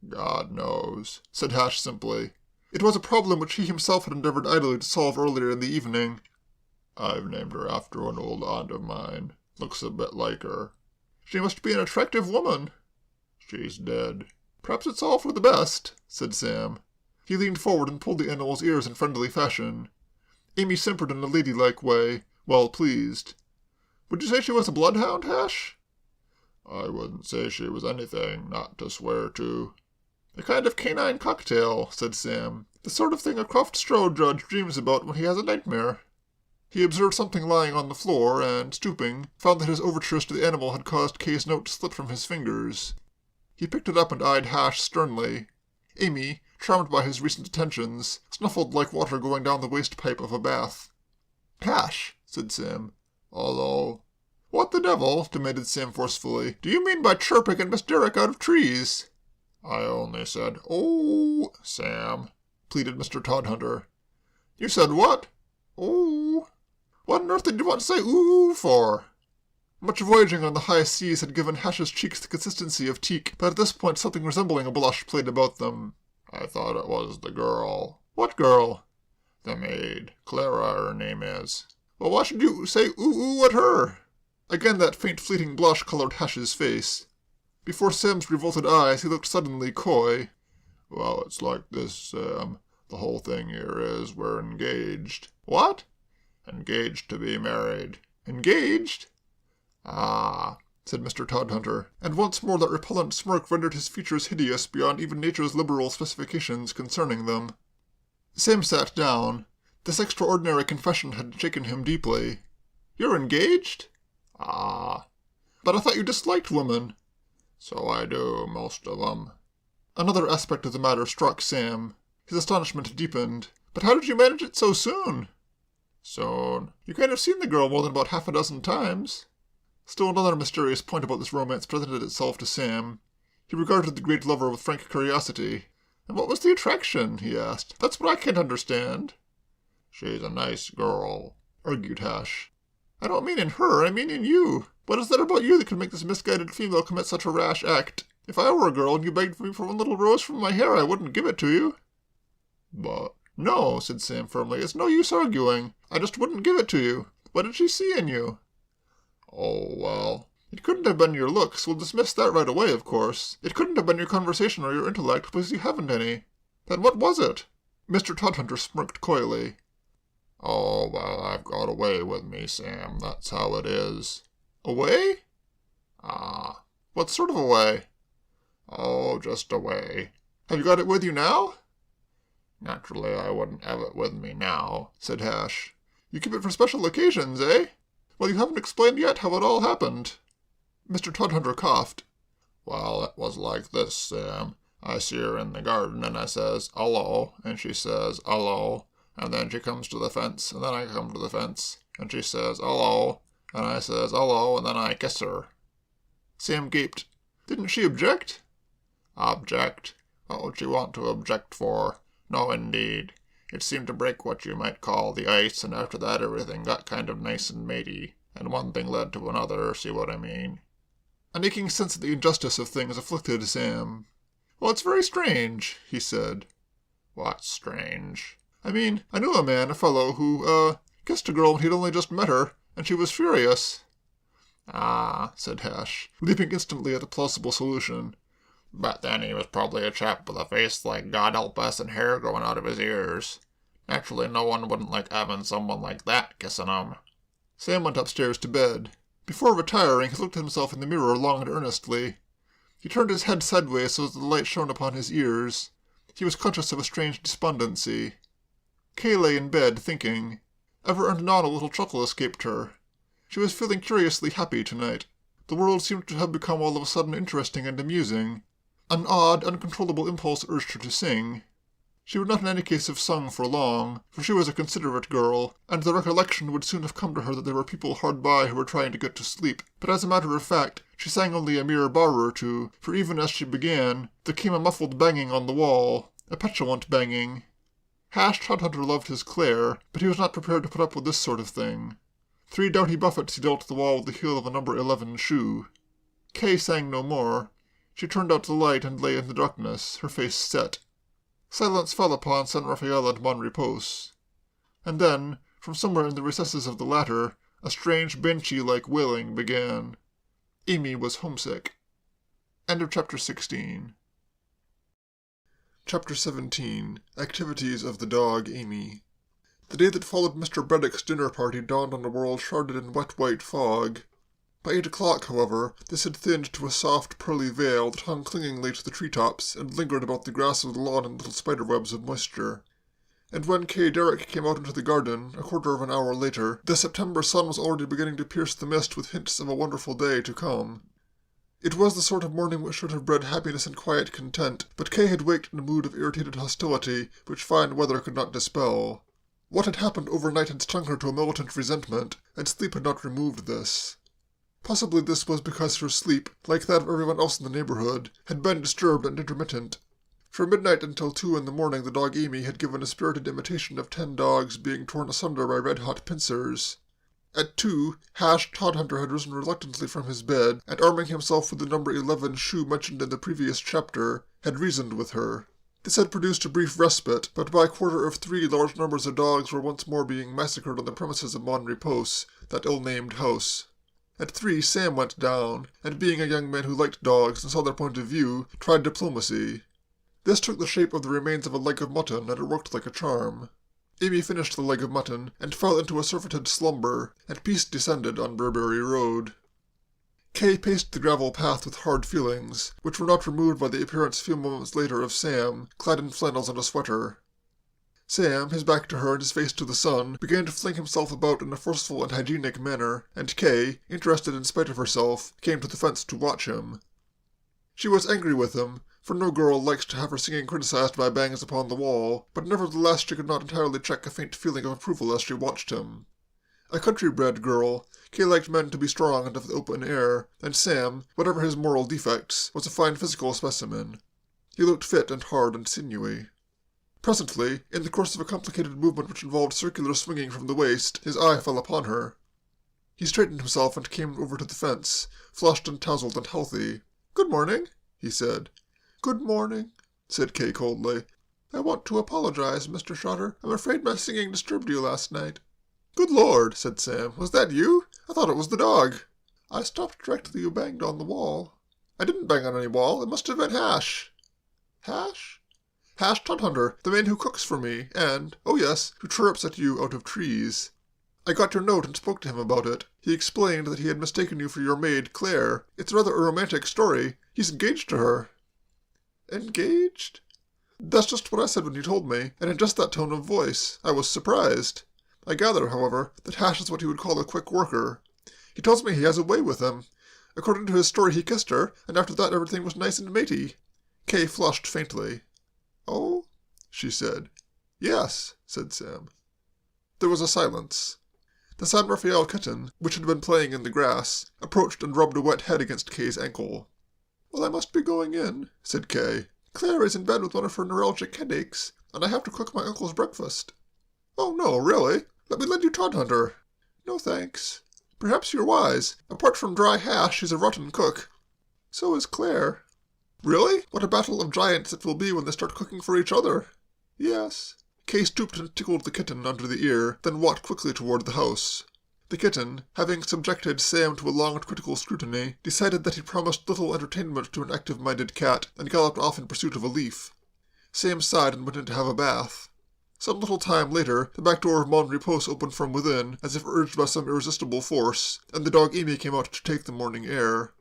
S3: God knows,
S1: said Hash simply. It was a problem which he himself had endeavored idly to solve earlier in the evening.
S3: I've named her after an old aunt of mine. Looks a bit like her.
S1: She must be an attractive woman.
S3: She's dead.
S1: Perhaps it's all for the best, said Sam. He leaned forward and pulled the animal's ears in friendly fashion. Amy simpered in a ladylike way, well pleased. Would you say she was a bloodhound, Hash?
S3: I wouldn't say she was anything not to swear to.
S1: A kind of canine cocktail, said Sam. The sort of thing a Croft Strode judge dreams about when he has a nightmare. He observed something lying on the floor, and, stooping, found that his overtures to the animal had caused Kay's note to slip from his fingers. He picked it up and eyed Hash sternly. Amy, charmed by his recent attentions, snuffled like water going down the waste pipe of a bath. Hash, said Sam.
S3: Although,
S1: What the devil, demanded Sam forcefully, do you mean by chirping at Miss Derrick out of trees?
S3: I only said, "Oh, Sam,"
S1: pleaded Mr. Todhunter. You said what? Oh. What on earth did you want to say ooh for? Much voyaging on the high seas had given Hash's cheeks the consistency of teak, but at this point something resembling a blush played about them.
S3: I thought it was the girl.
S1: What girl?
S3: The maid. Clara, her name is.
S1: Well, why should you say ooh at her? Again that faint fleeting blush colored Hash's face. Before Sam's revolted eyes he looked suddenly coy.
S3: Well, it's like this, Sam. The whole thing here is we're engaged.
S1: What?
S3: Engaged to be married.
S1: Engaged?
S3: Ah,
S1: said Mr. Todhunter, and once more that repellent smirk rendered his features hideous beyond even nature's liberal specifications concerning them. Sam sat down. This extraordinary confession had shaken him deeply. You're engaged?
S3: Ah.
S1: But I thought you disliked women.
S3: So I do, most of them.
S1: Another aspect of the matter struck Sam. His astonishment deepened. But how did you manage it so soon?
S3: Soon.
S1: You can't have seen the girl more than about half a dozen times. Still another mysterious point about this romance presented itself to Sam. He regarded the great lover with frank curiosity. And what was the attraction? He asked. That's what I can't understand.
S3: She's a nice girl,
S1: argued Hash. I don't mean in her, I mean in you. What is that about you that could make this misguided female commit such a rash act? If I were a girl and you begged me for one little rose from my hair, I wouldn't give it to you.
S3: But
S1: no, said Sam firmly, it's no use arguing. I just wouldn't give it to you. What did she see in you?
S3: Oh, well.
S1: It couldn't have been your looks. We'll dismiss that right away, of course. It couldn't have been your conversation or your intellect, because you haven't any. Then what was it? Mr. Todhunter smirked coyly.
S3: Oh, well, I've got a way with me, Sam. That's how it is.
S1: A way?
S3: Ah.
S1: What sort of a way?
S3: Oh, just a way.
S1: Have you got it with you now?
S3: Naturally, I wouldn't have it with me now,
S1: said Hash. You keep it for special occasions, eh? Well, you haven't explained yet how it all happened. Mr. Todhunter coughed.
S3: Well, it was like this, Sam. I see her in the garden, and I says, "Hello," and she says, "Hello," and then she comes to the fence, and then I come to the fence, and she says, "Hello," and I says, "Hello," and then I kiss her.
S1: Sam gaped. Didn't she object?
S3: Object? What would she want to object for? No, indeed. It seemed to break what you might call the ice, and after that everything got kind of nice and matey, and one thing led to another, see what I mean?
S1: An aching sense of the injustice of things afflicted Sam. Well, it's very strange, he said.
S3: What's strange?
S1: I mean, I knew a fellow who, kissed a girl when he'd only just met her, and she was furious.
S3: Ah, said Hash,
S1: leaping instantly at the plausible solution.
S3: But then he was probably a chap with a face like God help us and hair growing out of his ears. Naturally, no one wouldn't like having someone like that kissing him.
S1: Sam went upstairs to bed. Before retiring, he looked at himself in the mirror long and earnestly. He turned his head sideways so that the light shone upon his ears. He was conscious of a strange despondency. Kay lay in bed, thinking. Ever and anon a little chuckle escaped her. She was feeling curiously happy tonight. The world seemed to have become all of a sudden interesting and amusing. An odd, uncontrollable impulse urged her to sing. She would not in any case have sung for long, for she was a considerate girl, and the recollection would soon have come to her that there were people hard by who were trying to get to sleep. But as a matter of fact, she sang only a mere bar or two, for even as she began, there came a muffled banging on the wall, a petulant banging. Hash Todhunter loved his Clare, but he was not prepared to put up with this sort of thing. 3 doughty buffets he dealt the wall with the heel of a number 11 shoe. Kay sang no more. She turned out the light and lay in the darkness, her face set. Silence fell upon San Rafael and Mon Repos. And then, from somewhere in the recesses of the latter, a strange banshee-like wailing began. Amy was homesick. End of Chapter 16. Chapter 17. Activities of the dog Amy. The day that followed Mr. Breddick's dinner party dawned on a world shrouded in wet white fog. By 8 o'clock, however, this had thinned to a soft, pearly veil that hung clingingly to the treetops and lingered about the grass of the lawn in little spiderwebs of moisture. And when Kay Derrick came out into the garden, a quarter of an hour later, the September sun was already beginning to pierce the mist with hints of a wonderful day to come. It was the sort of morning which should have bred happiness and quiet content, but Kay had waked in a mood of irritated hostility which fine weather could not dispel. What had happened overnight had stung her to a militant resentment, and sleep had not removed this. Possibly this was because her sleep, like that of everyone else in the neighborhood, had been disturbed and intermittent. From midnight until 2 in the morning the dog Amy had given a spirited imitation of 10 dogs being torn asunder by red-hot pincers. At 2, Hash Todhunter had risen reluctantly from his bed, and arming himself with the number 11 shoe mentioned in the previous chapter, had reasoned with her. This had produced a brief respite, but by 3:15 large numbers of dogs were once more being massacred on the premises of Mon Repose, that ill-named house. At 3, Sam went down, and being a young man who liked dogs and saw their point of view, tried diplomacy. This took the shape of the remains of a leg of mutton, and it worked like a charm. Amy finished the leg of mutton, and fell into a surfeited slumber, and peace descended on Burberry Road. Kay paced the gravel path with hard feelings, which were not removed by the appearance a few moments later of Sam, clad in flannels and a sweater. Sam, his back to her and his face to the sun, began to fling himself about in a forceful and hygienic manner, and Kay, interested in spite of herself, came to the fence to watch him. She was angry with him, for no girl likes to have her singing criticized by bangs upon the wall, but nevertheless she could not entirely check a faint feeling of approval as she watched him. A country-bred girl, Kay liked men to be strong and of the open air, and Sam, whatever his moral defects, was a fine physical specimen. He looked fit and hard and sinewy. Presently, in the course of a complicated movement which involved circular swinging from the waist, his eye fell upon her. He straightened himself and came over to the fence, flushed and tousled and healthy. "Good morning," he said. "Good morning," said Kay coldly. "I want to apologize, Mr. Trotter. I'm afraid my singing disturbed you last night." "Good Lord," said Sam. "Was that you? I thought it was the dog." "I stopped directly you banged on the wall." "I didn't bang on any wall. It must have been Hash." "Hash?" "Hash Todhunter, the man who cooks for me, and, oh yes, who chirrups at you out of trees. I got your note and spoke to him about it. He explained that he had mistaken you for your maid, Claire. It's rather a romantic story. He's engaged to her." "Engaged?" "That's just what I said when you told me, and in just that tone of voice. I was surprised. I gather, however, that Hash is what he would call a quick worker. He tells me he has a way with him. According to his story, he kissed her, and after that everything was nice and matey." Kay flushed faintly. "Oh?" she said. "Yes," said Sam. There was a silence. The San Rafael kitten, which had been playing in the grass, approached and rubbed a wet head against Kay's ankle. "Well, I must be going in," said Kay. "Claire is in bed with one of her neuralgic headaches, and I have to cook my uncle's breakfast." "Oh, no, really? Let me lend you Todhunter." "No, thanks." "Perhaps you're wise. Apart from dry Hash, he's a rotten cook." "So is Claire." "Really? What a battle of giants it will be when they start cooking for each other." "Yes." Kay stooped and tickled the kitten under the ear, then walked quickly toward the house. The kitten, having subjected Sam to a long and critical scrutiny, decided that he promised little entertainment to an active-minded cat, and galloped off in pursuit of a leaf. Sam sighed and went in to have a bath. Some little time later, the back door of Mon Repose opened from within, as if urged by some irresistible force, and the dog Amy came out to take the morning air.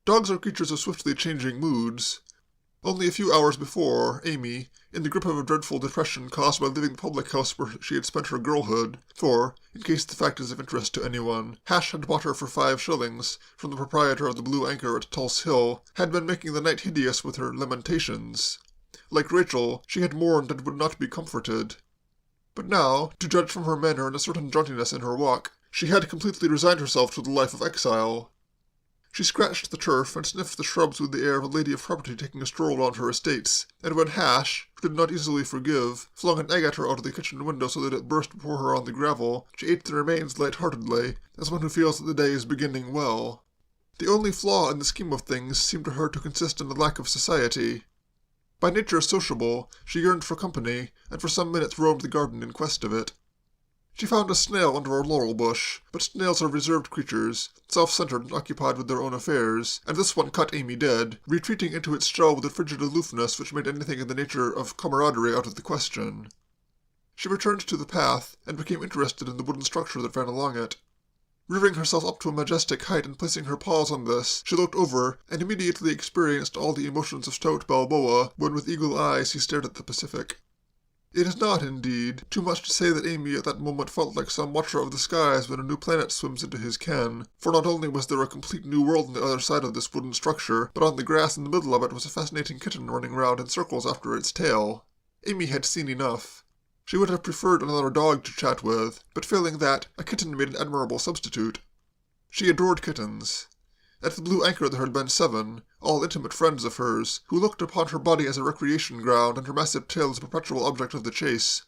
S1: Dogs are creatures of swiftly changing moods. Only a few hours before, Amy, in the grip of a dreadful depression caused by leaving the public house where she had spent her girlhood, for, in case the fact is of interest to anyone, Hash had bought her for 5 shillings from the proprietor of the Blue Anchor at Tulse Hill, had been making the night hideous with her lamentations. Like Rachel, she had mourned and would not be comforted. But now, to judge from her manner and a certain jauntiness in her walk, she had completely resigned herself to the life of exile. She scratched the turf and sniffed the shrubs with the air of a lady of property taking a stroll round her estates, and when Hash, who did not easily forgive, flung an egg at her out of the kitchen window so that it burst before her on the gravel, she ate the remains lightheartedly, as one who feels that the day is beginning well. The only flaw in the scheme of things seemed to her to consist in the lack of society. By nature sociable, she yearned for company, and for some minutes roamed the garden in quest of it. She found a snail under a laurel bush, but snails are reserved creatures, self-centered and occupied with their own affairs, and this one cut Amy dead, retreating into its shell with a frigid aloofness which made anything in the nature of camaraderie out of the question. She returned to the path, and became interested in the wooden structure that ran along it. Rearing herself up to a majestic height and placing her paws on this, she looked over and immediately experienced all the emotions of stout Balboa when with eagle eyes he stared at the Pacific. It is not, indeed, too much to say that Amy at that moment felt like some watcher of the skies when a new planet swims into his ken, for not only was there a complete new world on the other side of this wooden structure, but on the grass in the middle of it was a fascinating kitten running round in circles after its tail. Amy had seen enough. She would have preferred another dog to chat with, but failing that, a kitten made an admirable substitute. She adored kittens. At the Blue Anchor there had been 7, all intimate friends of hers, who looked upon her body as a recreation ground and her massive tail as a perpetual object of the chase.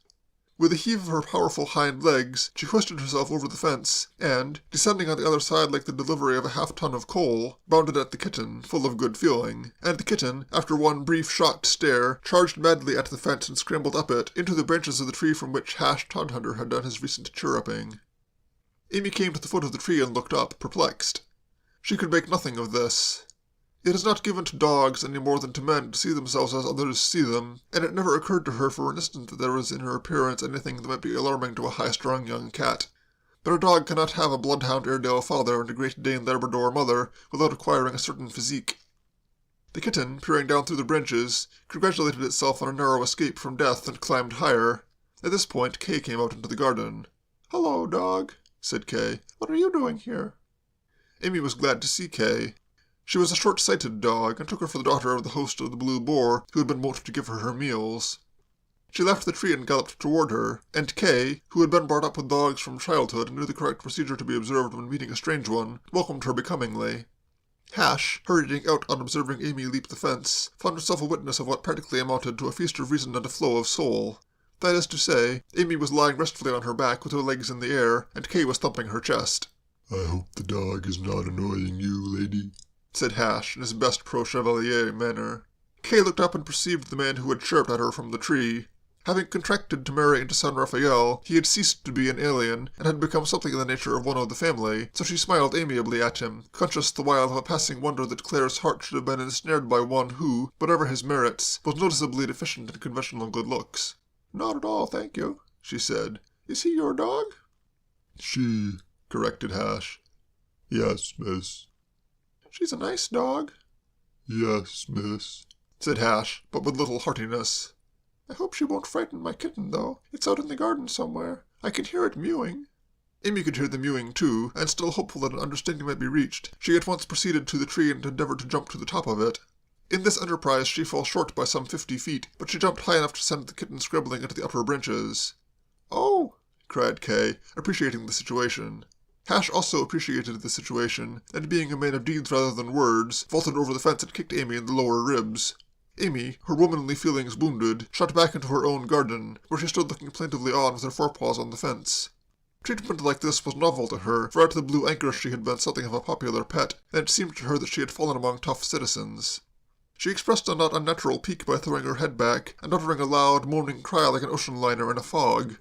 S1: With a heave of her powerful hind legs, she hoisted herself over the fence, and, descending on the other side like the delivery of a half-ton of coal, bounded at the kitten, full of good feeling, and the kitten, after one brief shocked stare, charged madly at the fence and scrambled up it, into the branches of the tree from which Todhunter had done his recent chirruping. Amy came to the foot of the tree and looked up, perplexed. She could make nothing of this. It is not given to dogs any more than to men to see themselves as others see them, and it never occurred to her for an instant that there was in her appearance anything that might be alarming to a high-strung young cat. But a dog cannot have a bloodhound Airedale father and a Great Dane Labrador mother without acquiring a certain physique. The kitten, peering down through the branches, congratulated itself on a narrow escape from death and climbed higher. At this point, Kay came out into the garden.
S2: "Hello, dog,"
S1: said Kay.
S2: "What are you doing here?"
S1: Amy was glad to see Kay. She was a short-sighted dog, and took her for the daughter of the host of the Blue Boar, who had been wont to give her meals. She left the tree and galloped toward her, and Kay, who had been brought up with dogs from childhood and knew the correct procedure to be observed when meeting a strange one, welcomed her becomingly. Hash, hurrying out on observing Amy leap the fence, found herself a witness of what practically amounted to a feast of reason and a flow of soul. That is to say, Amy was lying restfully on her back with her legs in the air, and Kay was thumping her chest.
S3: "I hope the dog is not annoying you, lady,"
S1: said Hash in his best pro-chevalier manner. Kay looked up and perceived the man who had chirped at her from the tree. Having contracted to marry into San Rafael, he had ceased to be an alien, and had become something in the nature of one of the family, so she smiled amiably at him, conscious the while of a passing wonder that Claire's heart should have been ensnared by one who, whatever his merits, was noticeably deficient in conventional good looks.
S2: "Not at all, thank you," she said. "Is he your dog?"
S3: "She," corrected Hash. "Yes, miss."
S2: "She's a nice dog."
S3: "Yes, miss,"
S1: said Hash, but with little heartiness.
S2: "I hope she won't frighten my kitten, though. It's out in the garden somewhere. I can hear it mewing."
S1: Amy could hear the mewing, too, and still hopeful that an understanding might be reached, she at once proceeded to the tree and endeavored to jump to the top of it. In this enterprise she fell short by some 50 feet, but she jumped high enough to send the kitten scrambling into the upper branches.
S2: "Oh!"
S1: cried Kay, appreciating the situation. Hash also appreciated the situation, and being a man of deeds rather than words, vaulted over the fence and kicked Amy in the lower ribs. Amy, her womanly feelings wounded, shot back into her own garden, where she stood looking plaintively on with her forepaws on the fence. Treatment like this was novel to her, for at the Blue Anchor she had been something of a popular pet, and it seemed to her that she had fallen among tough citizens. She expressed a not unnatural pique by throwing her head back, and uttering a loud, moaning cry like an ocean liner in a fog.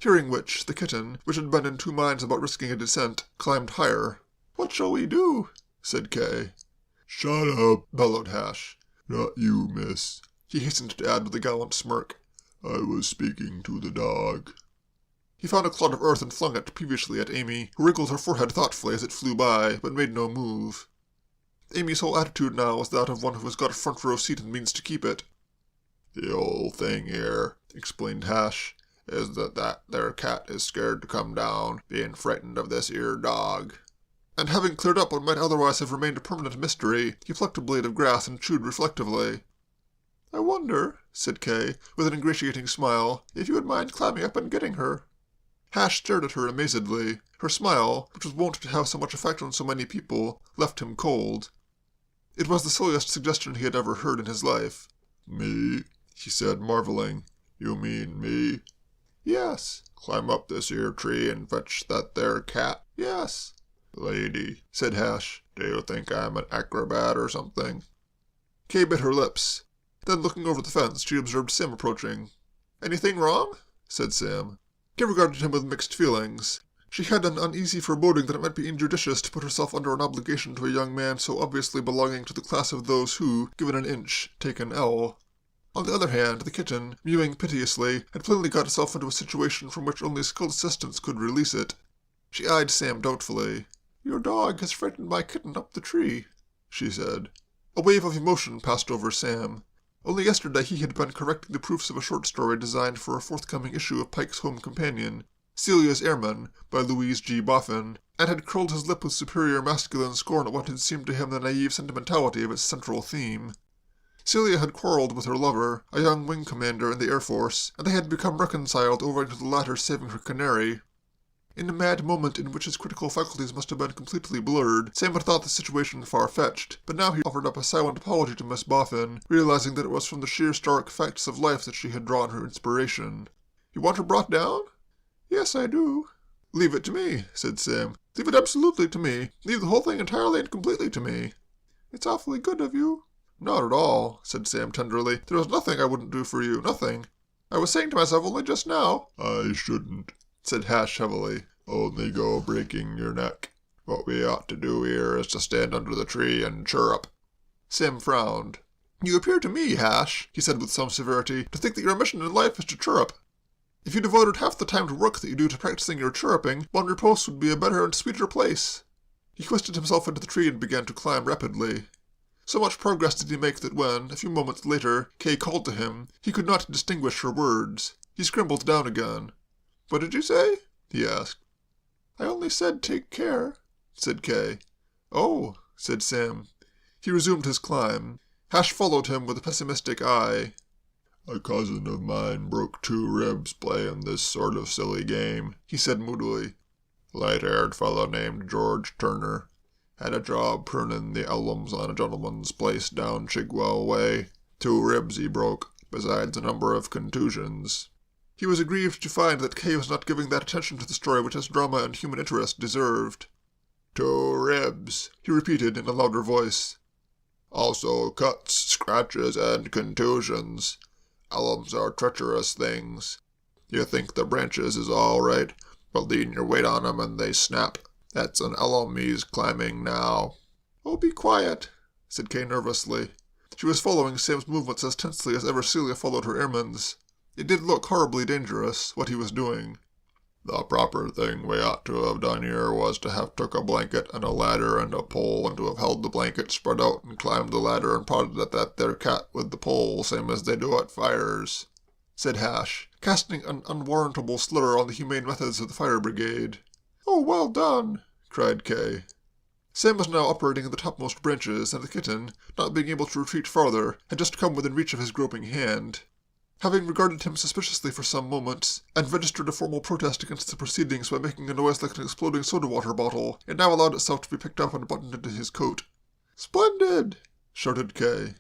S1: Hearing which, the kitten, which had been in 2 minds about risking a descent, climbed higher.
S2: "What shall we do?"
S1: said Kay.
S3: "Shut up,"
S1: bellowed Hash.
S3: "Not you, miss,"
S1: he hastened to add with a gallant smirk.
S3: "I was speaking to the dog."
S1: He found a clod of earth and flung it peevishly at Amy, who wrinkled her forehead thoughtfully as it flew by, but made no move. Amy's whole attitude now was that of one who has got a front-row seat and means to keep it.
S3: "The whole thing here,"
S1: explained Hash,
S3: "is that there cat is scared to come down, being frightened of this 'ere dog."
S1: And having cleared up what might otherwise have remained a permanent mystery, he plucked a blade of grass and chewed reflectively.
S2: "I wonder," said Kay, with an ingratiating smile, "if you would mind climbing up and getting her."
S1: Hash stared at her amazedly. Her smile, which was wont to have so much effect on so many people, left him cold. It was the silliest suggestion he had ever heard in his life.
S3: "Me?" he said, marveling. "You mean me?
S2: "Yes."
S3: "Climb up this 'ere tree and fetch that there cat?"
S2: "Yes."
S3: "Lady,"
S1: said Hash,
S3: "do you think I'm an acrobat or something?"
S1: Kay bit her lips. Then, looking over the fence, she observed Sam approaching. "Anything wrong?" said Sam. Kay regarded him with mixed feelings. She had an uneasy foreboding that it might be injudicious to put herself under an obligation to a young man so obviously belonging to the class of those who, given an inch, take an ell. On the other hand, the kitten, mewing piteously, had plainly got itself into a situation from which only skilled assistance could release it. She eyed Sam doubtfully. "Your dog has frightened my kitten up the tree," she said. A wave of emotion passed over Sam. Only yesterday he had been correcting the proofs of a short story designed for a forthcoming issue of Pike's Home Companion, Celia's Airman, by Louise G. Boffin, and had curled his lip with superior masculine scorn at what had seemed to him the naive sentimentality of its central theme. Celia had quarreled with her lover, a young wing commander in the Air Force, and they had become reconciled owing to the latter saving her canary. In a mad moment in which his critical faculties must have been completely blurred, Sam had thought the situation far-fetched, but now he offered up a silent apology to Miss Boffin, realizing that it was from the sheer stark facts of life that she had drawn her inspiration. "You want her brought down?" "Yes, I do." "Leave it to me," said Sam. "Leave it absolutely to me. Leave the whole thing entirely and completely to me." "It's awfully good of you." "Not at all," said Sam tenderly. "There is nothing I wouldn't do for you, nothing. I was saying to myself only just now—"
S3: "I shouldn't,"
S1: said Hash heavily.
S3: "only go breaking your neck. What we ought to do here is to stand under the tree and chirrup."
S1: Sam frowned. "You appear to me, Hash," he said with some severity, "to think that your mission in life is to chirrup. If you devoted half the time to work that you do to practicing your chirruping, Bon Repose would be a better and sweeter place." He twisted himself into the tree and began to climb rapidly. So much progress did he make that when, a few moments later, Kay called to him, he could not distinguish her words. He scrambled down again. "What did you say?" he asked. "I only said take care," said Kay. "Oh," said Sam. He resumed his climb. Hash followed him with a pessimistic eye.
S3: "A cousin of mine broke 2 ribs playing this sort of silly game," he said moodily. "Light-haired fellow named George Turner. Had a job pruning the elms on a gentleman's place down Chigwell way. 2 ribs he broke, besides a number of contusions." He was aggrieved to find that Kay was not giving that attention to the story which its drama and human interest deserved. 2 ribs,
S1: he repeated in a louder voice.
S3: "Also cuts, scratches, and contusions. Elms are treacherous things. You think the branches is all right, but lean your weight on 'em and they snap. That's an elm he's climbing now."
S1: "Oh, be quiet," said Kay nervously. She was following Sam's movements as tensely as ever Celia followed her airman's. It did look horribly dangerous, what he was doing.
S3: "The proper thing we ought to have done here was to have took a blanket and a ladder and a pole and to have held the blanket spread out and climbed the ladder and prodded at that there cat with the pole, same as they do at fires," said Hash, casting an unwarrantable slur on the humane methods of the fire brigade.
S1: "Oh, well done," cried Kay. Sam was now operating in the topmost branches, and the kitten, not being able to retreat farther, had just come within reach of his groping hand. Having regarded him suspiciously for some moments, and registered a formal protest against the proceedings by making a noise like an exploding soda-water bottle, it now allowed itself to be picked up and buttoned into his coat. "Splendid!" shouted Kay.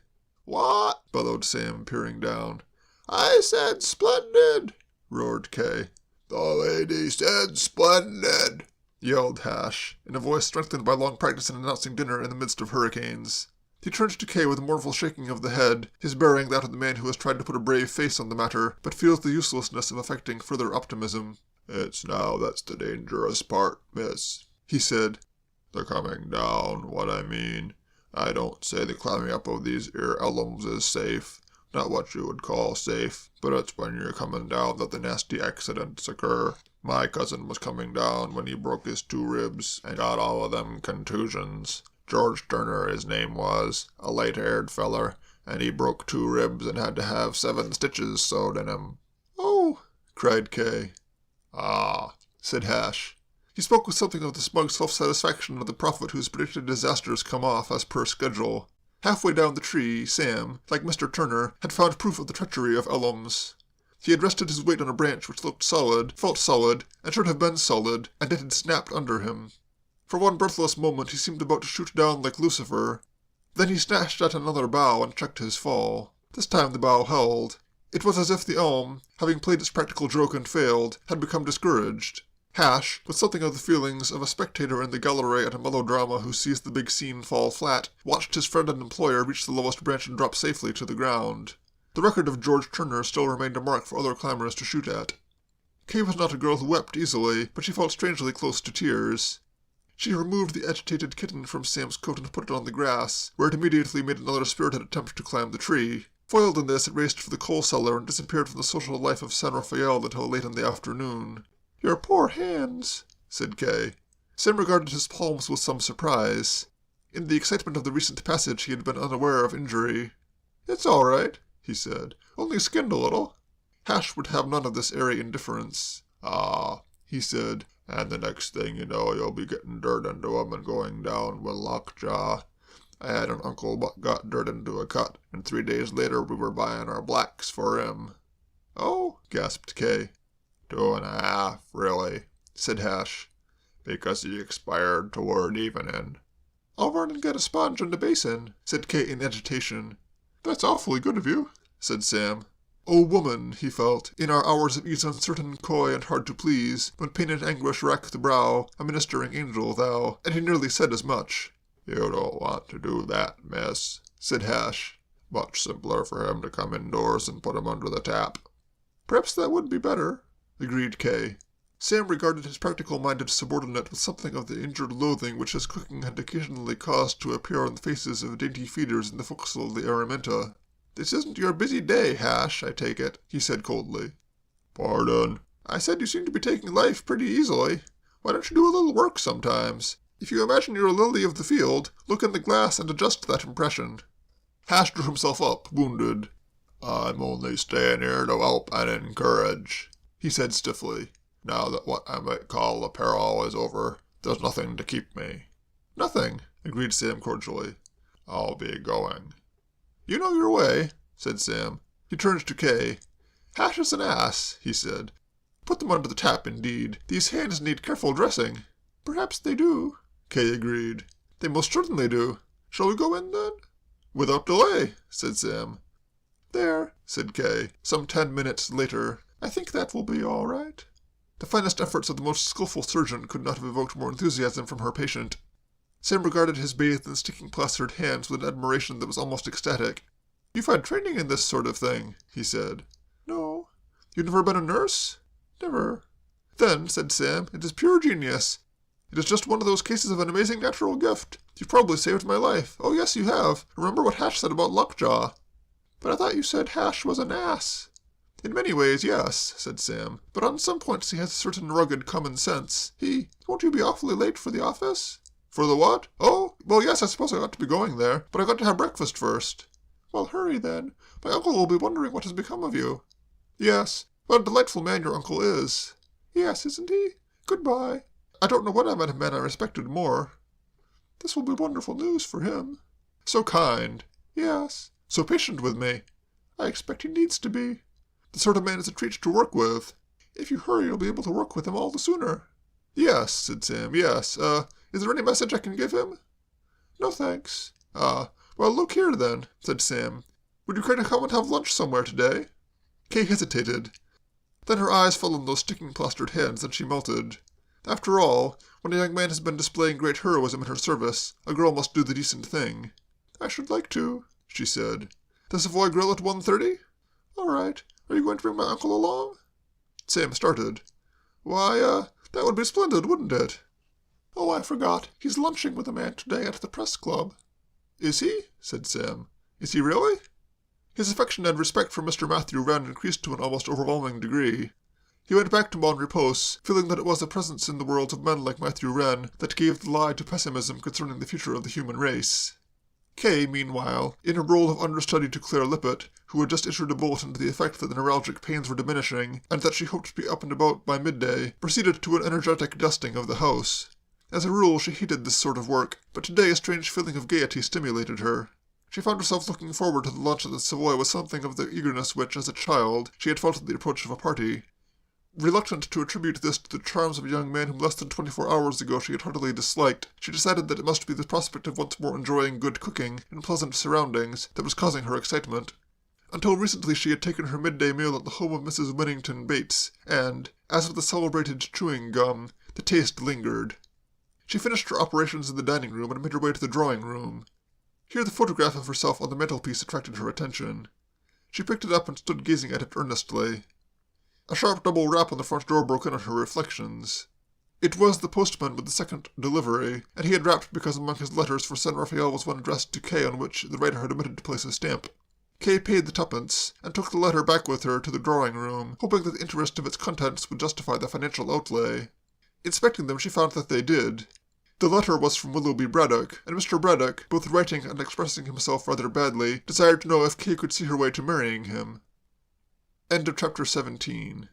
S2: "What?"
S1: bellowed Sam, peering down.
S2: "I said splendid!"
S1: roared Kay.
S3: "The lady said splendid!"
S1: yelled Hash, in a voice strengthened by long practice in announcing dinner in the midst of hurricanes. He turned to Kay with a mournful shaking of the head, his bearing that of the man who has tried to put a brave face on the matter, but feels the uselessness of affecting further optimism.
S3: "It's now that's the dangerous part, miss,"
S1: he said.
S3: "The coming down, what I mean. I don't say the climbing up of these 'ere elms is safe, not what you would call safe, but it's when you're coming down that the nasty accidents occur. My cousin was coming down when he broke his 2 ribs and got all of them contusions. George Turner his name was, a light-haired feller, and he broke 2 ribs and had to have 7 stitches sewed in him."
S1: "Oh!" cried Kay.
S3: "Ah,"
S1: said Hash. He spoke with something of the smug self-satisfaction of the prophet whose predicted disasters come off as per schedule. Halfway down the tree, Sam, like Mr. Turner, had found proof of the treachery of elms. He had rested his weight on a branch which looked solid, felt solid, and should have been solid, and it had snapped under him. For one breathless moment he seemed about to shoot down like Lucifer. Then he snatched at another bough and checked his fall. This time the bough held. It was as if the elm, having played its practical joke and failed, had become discouraged. Hash, with something of the feelings of a spectator in the gallery at a melodrama who sees the big scene fall flat, watched his friend and employer reach the lowest branch and drop safely to the ground. The record of George Turner still remained a mark for other climbers to shoot at. Kay was not a girl who wept easily, but she felt strangely close to tears. She removed the agitated kitten from Sam's coat and put it on the grass, where it immediately made another spirited attempt to climb the tree. Foiled in this, it raced for the coal cellar and disappeared from the social life of San Rafael until late in the afternoon.
S2: "Your poor hands,"
S1: said Kay. Sam regarded his palms with some surprise. In the excitement of the recent passage he had been unaware of injury. "It's all right," he said. "Only skinned a little." Hash would have none of this airy indifference. "Ah," he said, "and the next thing you know you'll be getting dirt into 'em and going down with lockjaw. I had an uncle what got dirt into a cut, and 3 days later we were buying our blacks for him." "Oh," gasped Kay. 2.5, really," said Hash, "because he expired toward evening." "I'll run and get a sponge and a basin," said Kay in agitation. "That's awfully good of you," said Sam. "O woman," he felt, in our hours of ease uncertain, coy, and hard to please, when pain and anguish rack the brow, a ministering angel thou, and he nearly said as much. "You don't want to do that, miss," said Hash. "Much simpler for him to come indoors and put him under the tap." "Perhaps that would be better," agreed Kay. Sam regarded his practical-minded subordinate with something of the injured loathing which his cooking had occasionally caused to appear on the faces of dainty feeders in the forecastle of the Araminta. "This isn't your busy day, Hash, I take it," he said coldly. "Pardon?" "I said you seem to be taking life pretty easily. Why don't you do a little work sometimes? If you imagine you're a lily of the field, look in the glass and adjust that impression." Hash drew himself up, wounded. "I'm only staying here to help and encourage," he said stiffly. "Now that what I might call the peril is over, there's nothing to keep me." "Nothing," agreed Sam cordially. "I'll be going." "You know your way," said Sam. He turned to Kay. "Hash is an ass," he said. "Put them under the tap, indeed. These hands need careful dressing." "Perhaps they do," Kay agreed. "They most certainly do. Shall we go in, then?" "Without delay," said Sam. "There," said Kay, some 10 minutes later. "I think that will be all right." The finest efforts of the most skillful surgeon could not have evoked more enthusiasm from her patient. Sam regarded his bathed and sticking plastered hands with an admiration that was almost ecstatic. "You've had training in this sort of thing," he said. "No." "You've never been a nurse?" "Never." "Then," said Sam, "it is pure genius. It is just one of those cases of an amazing natural gift. You've probably saved my life. Oh, yes, you have. Remember what Hash said about Lockjaw." "But I thought you said Hash was an ass." "In many ways, yes," said Sam. "But on some points he has a certain rugged common sense. Won't you be awfully late for the office?" "For the what? Oh, well, yes, I suppose I ought to be going there, but I've got to have breakfast first." "Well, hurry, then. My uncle will be wondering what has become of you." "Yes. What a delightful man your uncle is." "Yes, isn't he? Goodbye. I don't know when I met a man I respected more." "This will be wonderful news for him." "So kind." "Yes." "So patient with me." "I expect he needs to be." "The sort of man is a treat to work with." "If you hurry, you'll be able to work with him all the sooner." "Yes," said Sam, "yes. Is there any message I can give him?" "No, thanks." "Ah, well, look here, then," said Sam. "Would you care to come and have lunch somewhere today?" Kay hesitated. Then her eyes fell on those sticking plastered hands, and she melted. After all, when a young man has been displaying great heroism in her service, a girl must do the decent thing. "I should like to," she said. "The Savoy Grill at 1:30? "All right. Are you going to bring my uncle along?" Sam started. "Why, that would be splendid, wouldn't it?" "Oh, I forgot. He's lunching with a man today at the press club." "Is he?" said Sam. "Is he really?" His affection and respect for Mr. Matthew Wren increased to an almost overwhelming degree. He went back to Bon Repos, feeling that it was the presence in the world of men like Matthew Wren that gave the lie to pessimism concerning the future of the human race. Kay, meanwhile, in her role of understudy to Claire Lippett, who had just issued a bulletin to the effect that the neuralgic pains were diminishing, and that she hoped to be up and about by midday, proceeded to an energetic dusting of the house. As a rule, she hated this sort of work, but today a strange feeling of gaiety stimulated her. She found herself looking forward to the lunch at the Savoy with something of the eagerness which, as a child, she had felt at the approach of a party. Reluctant to attribute this to the charms of a young man whom less than 24 hours ago she had heartily disliked, she decided that it must be the prospect of once more enjoying good cooking in pleasant surroundings that was causing her excitement. Until recently she had taken her midday meal at the home of Mrs. Winnington Bates, and, as with the celebrated chewing gum, the taste lingered. She finished her operations in the dining room and made her way to the drawing room. Here the photograph of herself on the mantelpiece attracted her attention. She picked it up and stood gazing at it earnestly. A sharp double rap on the front door broke in on her reflections. It was the postman with the second delivery, and he had rapped because among his letters for San Rafael was one addressed to Kay on which the writer had omitted to place a stamp. Kay paid the 2pence, and took the letter back with her to the drawing-room, hoping that the interest of its contents would justify the financial outlay. Inspecting them, she found that they did. The letter was from Willoughby Braddock, and Mr. Braddock, both writing and expressing himself rather badly, desired to know if Kay could see her way to marrying him. End of Chapter 17.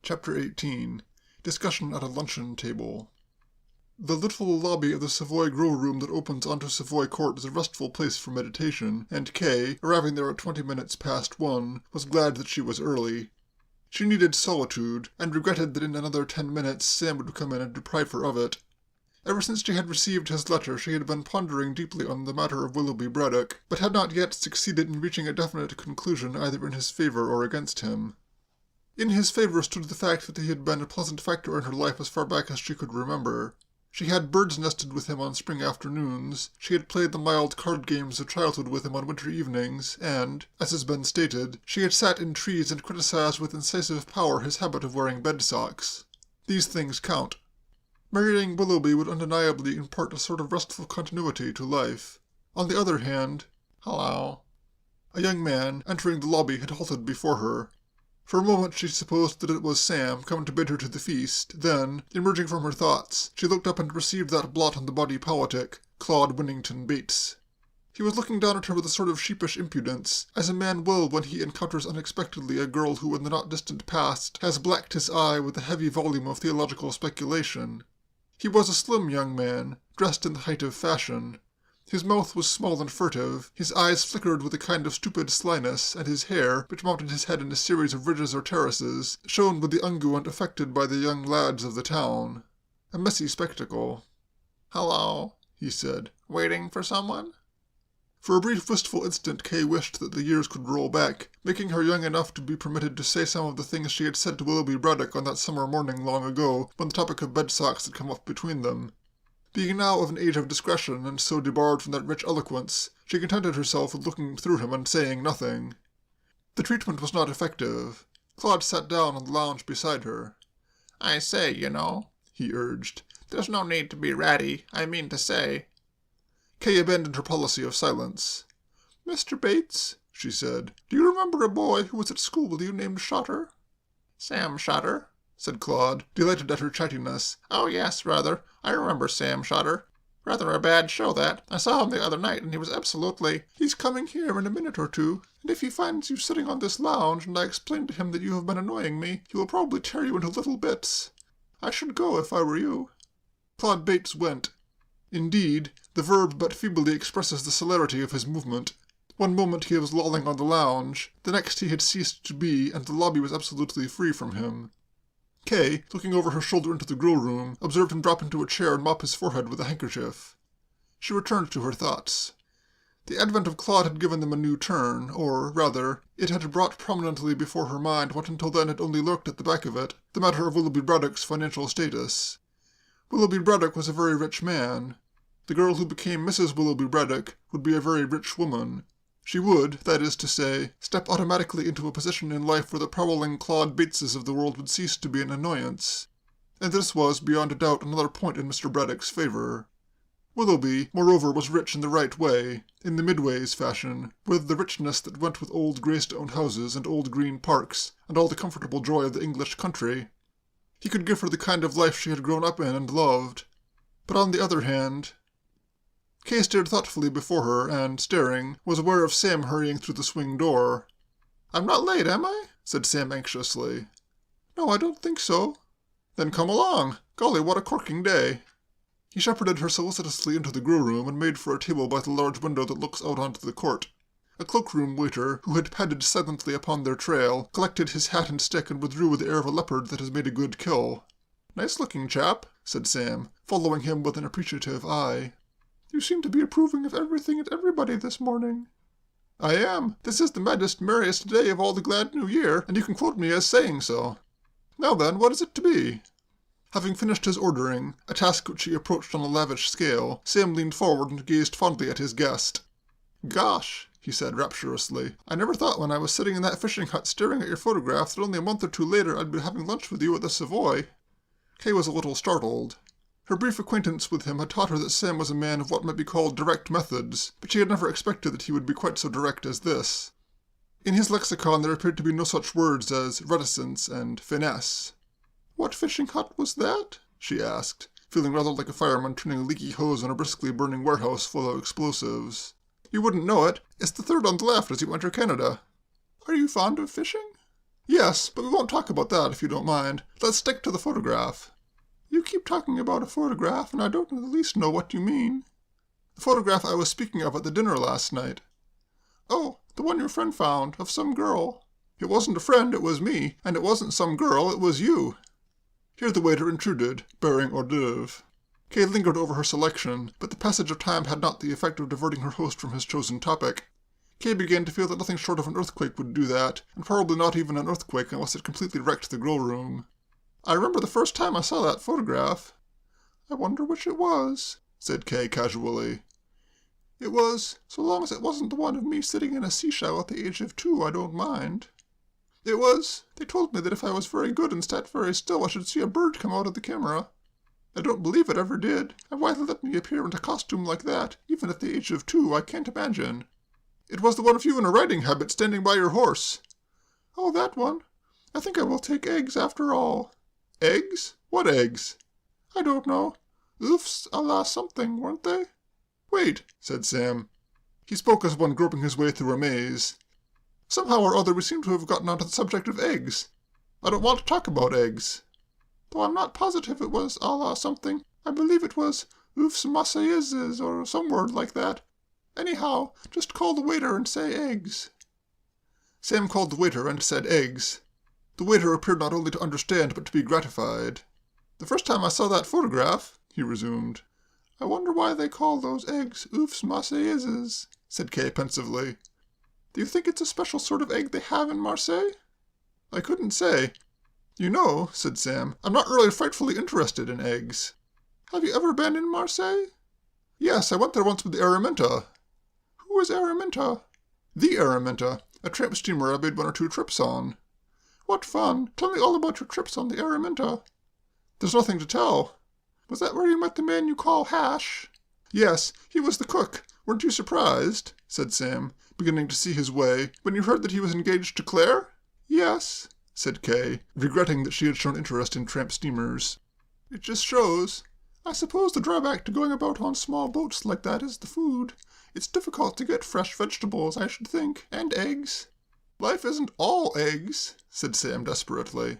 S1: Chapter 18. Discussion at a luncheon table. The little lobby of the Savoy Grow Room that opens onto Savoy Court is a restful place for meditation, and Kay, arriving there at 20 minutes past 1, was glad that she was early. She needed solitude, and regretted that in another 10 minutes Sam would come in and deprive her of it. Ever since she had received his letter, she had been pondering deeply on the matter of Willoughby Braddock, but had not yet succeeded in reaching a definite conclusion either in his favour or against him. In his favour stood the fact that he had been a pleasant factor in her life as far back as she could remember. She had birds nested with him on spring afternoons, she had played the mild card games of childhood with him on winter evenings, and, as has been stated, she had sat in trees and criticized with incisive power his habit of wearing bed socks. These things count. Marrying Willoughby would undeniably impart a sort of restful continuity to life. On the other hand, hello. A young man, entering the lobby, had halted before her. For a moment she supposed that it was Sam, come to bid her to the feast. Then, emerging from her thoughts, she looked up and perceived that blot on the body politic, Claude Winnington Bates. He was looking down at her with a sort of sheepish impudence, as a man will when he encounters unexpectedly a girl who in the not-distant past has blacked his eye with a heavy volume of theological speculation. He was a slim young man, dressed in the height of fashion. His mouth was small and furtive, his eyes flickered with a kind of stupid slyness, and his hair, which mounted his head in a series of ridges or terraces, shone with the unguent affected by the young lads of the town. A messy spectacle.
S4: "Hello,"
S1: he said.
S4: "Waiting for someone?"
S1: For a brief wistful instant Kay wished that the years could roll back, making her young enough to be permitted to say some of the things she had said to Willoughby Braddock on that summer morning long ago, when the topic of bed socks had come up between them. Being now of an age of discretion, and so debarred from that rich eloquence, she contented herself with looking through him and saying nothing. The treatment was not effective. Claude sat down on the lounge beside her.
S4: "I say,
S1: he urged.
S4: "there's no need to be ratty. I mean to say."
S1: Kay abandoned her policy of silence.
S2: "Mr. Bates," she said, "do you remember a boy who was at school with you named Shotter?"
S4: "Sam Shotter?"
S1: said Claude, delighted at her chattiness.
S4: "Oh, yes, rather. I remember Sam Shotter. Rather a bad show, that. I saw him the other night, and he was absolutely—"
S2: "He's coming here in a minute or two, and if he finds you sitting on this lounge and I explain to him that you have been annoying me, he will probably tear you into little bits. I should go if I were you."
S1: Claude Bates went. Indeed, the verb but feebly expresses the celerity of his movement. One moment he was lolling on the lounge, the next he had ceased to be, and the lobby was absolutely free from him. Kay, looking over her shoulder into the grill-room, observed him drop into a chair and mop his forehead with a handkerchief. She returned to her thoughts. The advent of Claude had given them a new turn, or, rather, it had brought prominently before her mind what until then had only lurked at the back of it, the matter of Willoughby Braddock's financial status. Willoughby Braddock was a very rich man. The girl who became Mrs. Willoughby Braddock would be a very rich woman. She would, that is to say, step automatically into a position in life where the prowling Claude Bateses of the world would cease to be an annoyance. And this was, beyond a doubt, another point in Mr. Braddock's favour. Willoughby, moreover, was rich in the right way, in the Midways fashion, with the richness that went with old grey-stone houses and old green parks, and all the comfortable joy of the English country. He could give her the kind of life she had grown up in and loved. But on the other hand... Kay stared thoughtfully before her, and, staring, was aware of Sam hurrying through the swing door.
S2: "I'm not late, am I?"
S1: said Sam anxiously.
S2: "No, I don't think so."
S1: "Then come along. Golly, what a corking day." He shepherded her solicitously into the grill-room and made for a table by the large window that looks out onto the court. A cloakroom waiter, who had padded silently upon their trail, collected his hat and stick and withdrew with the air of a leopard that has made a good kill.
S2: "Nice-looking chap,"
S1: said Sam, following him with an appreciative eye.
S2: "You seem to be approving of everything and everybody this morning."
S1: "I am. This is the maddest, merriest day of all the glad new year, and you can quote me as saying so. Now then, what is it to be?" Having finished his ordering, a task which he approached on a lavish scale, Sam leaned forward and gazed fondly at his guest.
S2: "Gosh,"
S1: he said rapturously,
S2: "I never thought when I was sitting in that fishing hut staring at your photograph that only a month or two later I'd be having lunch with you at the Savoy."
S1: Kay was a little startled. Her brief acquaintance with him had taught her that Sam was a man of what might be called direct methods, but she had never expected that he would be quite so direct as this. In his lexicon there appeared to be no such words as reticence and finesse. What fishing hut was that? She asked, feeling rather like a fireman turning a leaky hose on a briskly burning warehouse full of explosives. You wouldn't know it. It's the third on the left as you enter Canada. Are you fond of fishing? Yes, but we won't talk about that if you don't mind. Let's stick to the photograph. You keep talking about a photograph, and I don't in the least know what you mean. The photograph I was speaking of at the dinner last night. Oh, the one your friend found, of some girl. It wasn't a friend, it was me, and it wasn't some girl, it was you. Here the waiter intruded, bearing hors d'oeuvre. Kay lingered over her selection, but the passage of time had not the effect of diverting her host from his chosen topic. Kay began to feel that nothing short of an earthquake would do that, and probably not even an earthquake unless it completely wrecked the grill room. I remember the first time I saw that photograph. I wonder which it was, said Kay casually. It was, so long as it wasn't the one of me sitting in a seashell at the age of 2, I don't mind. It was. They told me that if I was very good and sat very still, I should see a bird come out of the camera. I don't believe it ever did, and why they let me appear in a costume like that, even at the age of 2, I can't imagine. It was the one of you in a riding habit standing by your horse. Oh, that one. I think I will take eggs after all. Eggs? What eggs? I don't know. Oofs a la something, weren't they? Wait, said Sam. He spoke as one groping his way through a maze. Somehow or other we seem to have gotten onto the subject of eggs. I don't want to talk about eggs. Though I'm not positive it was a la something. I believe it was oofs masaizes or some word like that. Anyhow, just call the waiter and say eggs. Sam called the waiter and said eggs. The waiter appeared not only to understand but to be gratified. The first time I saw that photograph, he resumed. I wonder why they call those eggs oofs masaizes, said Kay pensively. Do you think it's a special sort of egg they have in Marseille? I couldn't say. You know, said Sam, I'm not really frightfully interested in eggs. Have you ever been in Marseille? Yes, I went there once with the Araminta. Who is Araminta? The Araminta, a tramp steamer I made 1 or 2 trips on. What fun! Tell me all about your trips on the Araminta. There's nothing to tell. Was that where you met the man you call Hash? Yes, he was the cook. Weren't you surprised, said Sam, beginning to see his way, when you heard that he was engaged to Claire? Yes, said Kay, regretting that she had shown interest in tramp steamers. It just shows. I suppose the drawback to going about on small boats like that is the food. It's difficult to get fresh vegetables, I should think, and eggs. Life isn't all eggs, said Sam desperately.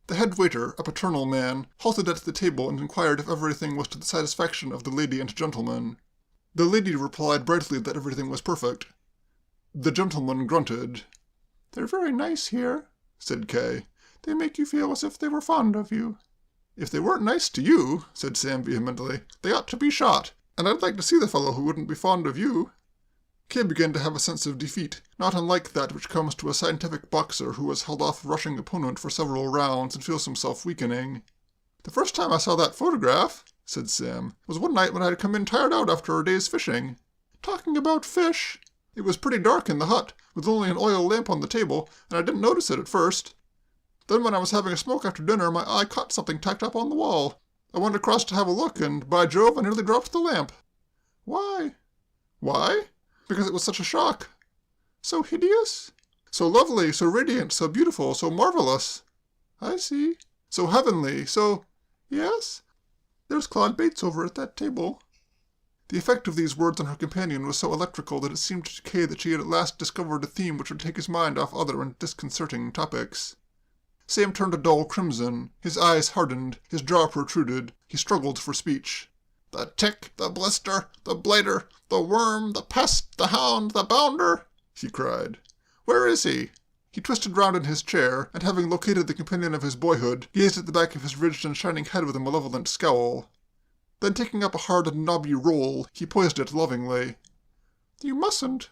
S1: The head waiter, a paternal man, halted at the table and inquired if everything was to the satisfaction of the lady and gentleman. The lady replied brightly that everything was perfect. The gentleman grunted. They're very nice here, said Kay. They make you feel as if they were fond of you. If they weren't nice to you, said Sam vehemently, they ought to be shot, and I'd like to see the fellow who wouldn't be fond of you. Kay began to have a sense of defeat, not unlike that which comes to a scientific boxer who has held off a rushing opponent for several rounds and feels himself weakening. The first time I saw that photograph, said Sam, was one night when I had come in tired out after a day's fishing. Talking about fish, it was pretty dark in the hut, with only an oil lamp on the table, and I didn't notice it at first. Then when I was having a smoke after dinner, my eye caught something tacked up on the wall. I went across to have a look, and by Jove, I nearly dropped the lamp. Why? Why? Because it was such a shock. So hideous? So lovely, so radiant, so beautiful, so marvelous. I see. So heavenly, so... Yes? There's Claude Bates over at that table. The effect of these words on her companion was so electrical that it seemed to Kay that she had at last discovered a theme which would take his mind off other and disconcerting topics. Sam turned a dull crimson, his eyes hardened, his jaw protruded, he struggled for speech. The tick, the blister, the blighter, the worm, the pest, the hound, the bounder, he cried. Where is he? He twisted round in his chair, and having located the companion of his boyhood, gazed at the back of his ridged and shining head with a malevolent scowl. Then taking up a hard and knobby roll, he poised it lovingly. You mustn't.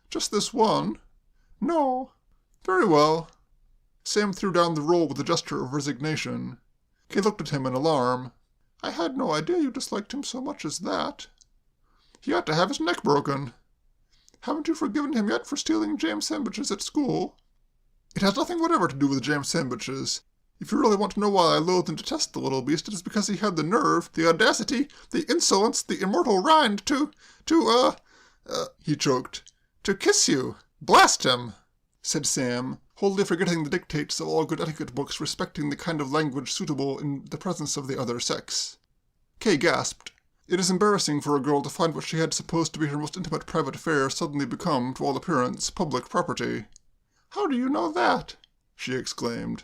S1: Just this one. No. Very well. Sam threw down the roll with a gesture of resignation. Kay looked at him in alarm. I had no idea you disliked him so much as that. He ought to have his neck broken. Haven't you forgiven him yet for stealing jam sandwiches at school? It has nothing whatever to do with jam sandwiches. If you really want to know why I loathe and detest the little beast, it is because he had the nerve, the audacity, the insolence, the immortal rind he choked. To kiss you. Blast him, said Sam, wholly forgetting the dictates of all good etiquette books respecting the kind of language suitable in the presence of the other sex. Kay gasped. It is embarrassing for a girl to find what she had supposed to be her most intimate private affair suddenly become, to all appearance, public property.
S2: "How do you know that?"
S1: she exclaimed.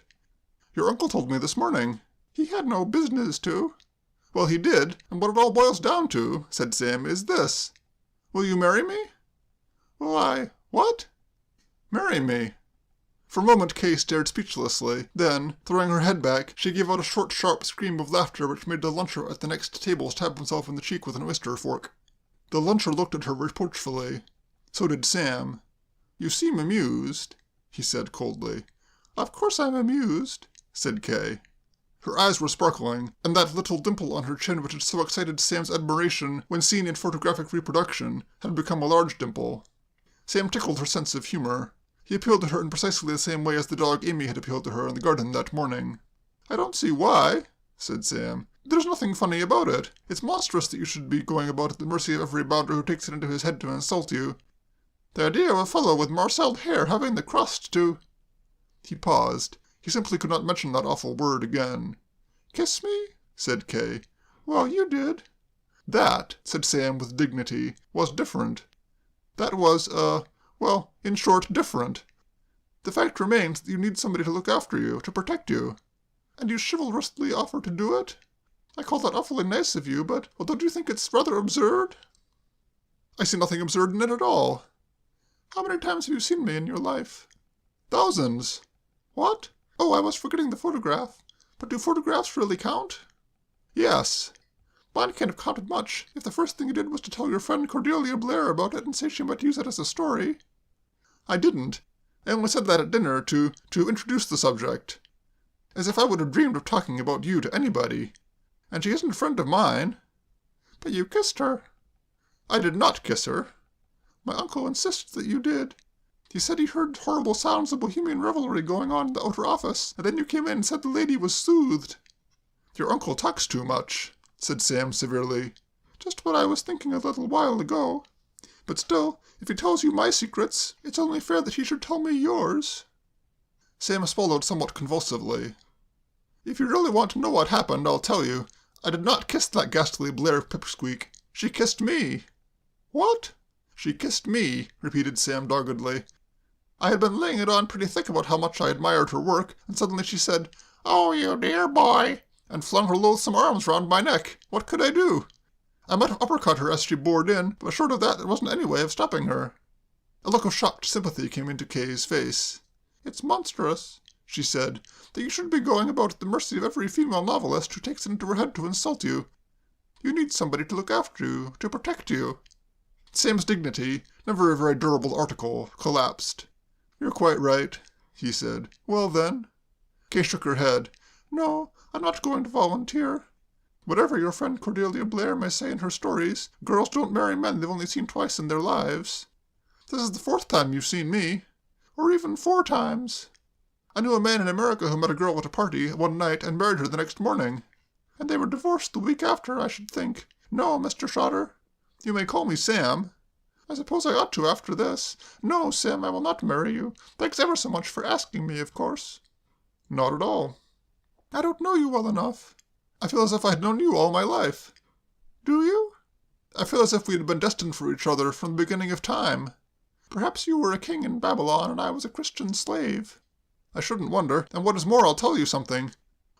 S2: "Your uncle told me this morning. He had no business to."
S1: "Well, he did, and what it all boils down to," said Sam, "is this. Will you marry me?"
S2: "Why, what?"
S1: "Marry me." For a moment Kay stared speechlessly. Then, throwing her head back, she gave out a short, sharp scream of laughter which made the luncher at the next table stab himself in the cheek with an oyster fork. The luncher looked at her reproachfully. So did Sam. "You seem amused," he said coldly.
S2: "Of course I'm amused,"
S1: said Kay. Her eyes were sparkling, and that little dimple on her chin which had so excited Sam's admiration when seen in photographic reproduction had become a large dimple. Sam tickled her sense of humor. He appealed to her in precisely the same way as the dog Amy had appealed to her in the garden that morning.
S2: "I don't see why,"
S1: said Sam.
S2: "There's nothing funny about it. It's monstrous that you should be going about at the mercy of every bounder who takes it into his head to insult you. The idea of a fellow with marcelled hair having the crust to—"
S1: He paused. He simply could not mention that awful word again.
S2: "Kiss me?"
S1: said Kay.
S2: "Well, you did."
S1: "That," said Sam with dignity, "was different. That was, well, in short, different. The fact remains that you need somebody to look after you, to protect you.
S2: And you chivalrously offer to do it? I call that awfully nice of you, but don't you think it's rather absurd?"
S1: "I see nothing absurd in it at all."
S2: "How many times have you seen me in your life?"
S1: "Thousands."
S2: "What? Oh, I was forgetting the photograph. But do photographs really count?"
S1: "Yes."
S2: "Mine can't have counted much if the first thing you did was to tell your friend Cordelia Blair about it and say she might use it as a story."
S1: "I didn't. I only said that at dinner to introduce the subject. As if I would have dreamed of talking about you to anybody. And she isn't a friend of mine."
S2: "But you kissed her."
S1: "I did not kiss her."
S2: "My uncle insists that you did. He said he heard horrible sounds of bohemian revelry going on in the outer office, and then you came in and said the lady was soothed."
S1: "Your uncle talks too much," said Sam severely.
S2: "Just what I was thinking a little while ago. But still, if he tells you my secrets, it's only fair that he should tell me yours."
S1: Sam swallowed somewhat convulsively.
S2: "If you really want to know what happened, I'll tell you. I did not kiss that ghastly Blair pipsqueak. She kissed me." "What?"
S1: "She kissed me," repeated Sam doggedly.
S2: "I had been laying it on pretty thick about how much I admired her work, and suddenly she said, 'Oh, you dear boy,' and flung her loathsome arms round my neck. What could I do? I might have uppercut her as she bored in, but short of that there wasn't any way of stopping her."
S1: A look of shocked sympathy came into Kay's face.
S2: "It's monstrous," she said, "that you should be going about at the mercy of every female novelist who takes it into her head to insult you. You need somebody to look after you, to protect you."
S1: Sam's dignity, never a very durable article, collapsed. "You're quite right," he said. "Well, then?"
S2: Kay shook her head. "No, I'm not going to volunteer. Whatever your friend Cordelia Blair may say in her stories, girls don't marry men they've only seen twice in their lives. This is the 4th time you've seen me. Or even 4 times. I knew a man in America who met a girl at a party one night and married her the next morning. And they were divorced the week after, I should think. No, Mr. Shotter."
S1: "You may call me Sam."
S2: "I suppose I ought to after this. No, Sam, I will not marry you. Thanks ever so much for asking me, of course."
S1: "Not at all."
S2: "I don't know you well enough."
S1: "I feel as if I had known you all my life."
S2: "Do you?"
S1: "I feel as if we had been destined for each other from the beginning of time."
S2: "Perhaps you were a king in Babylon and I was a Christian slave."
S1: "I shouldn't wonder. And what is more, I'll tell you something.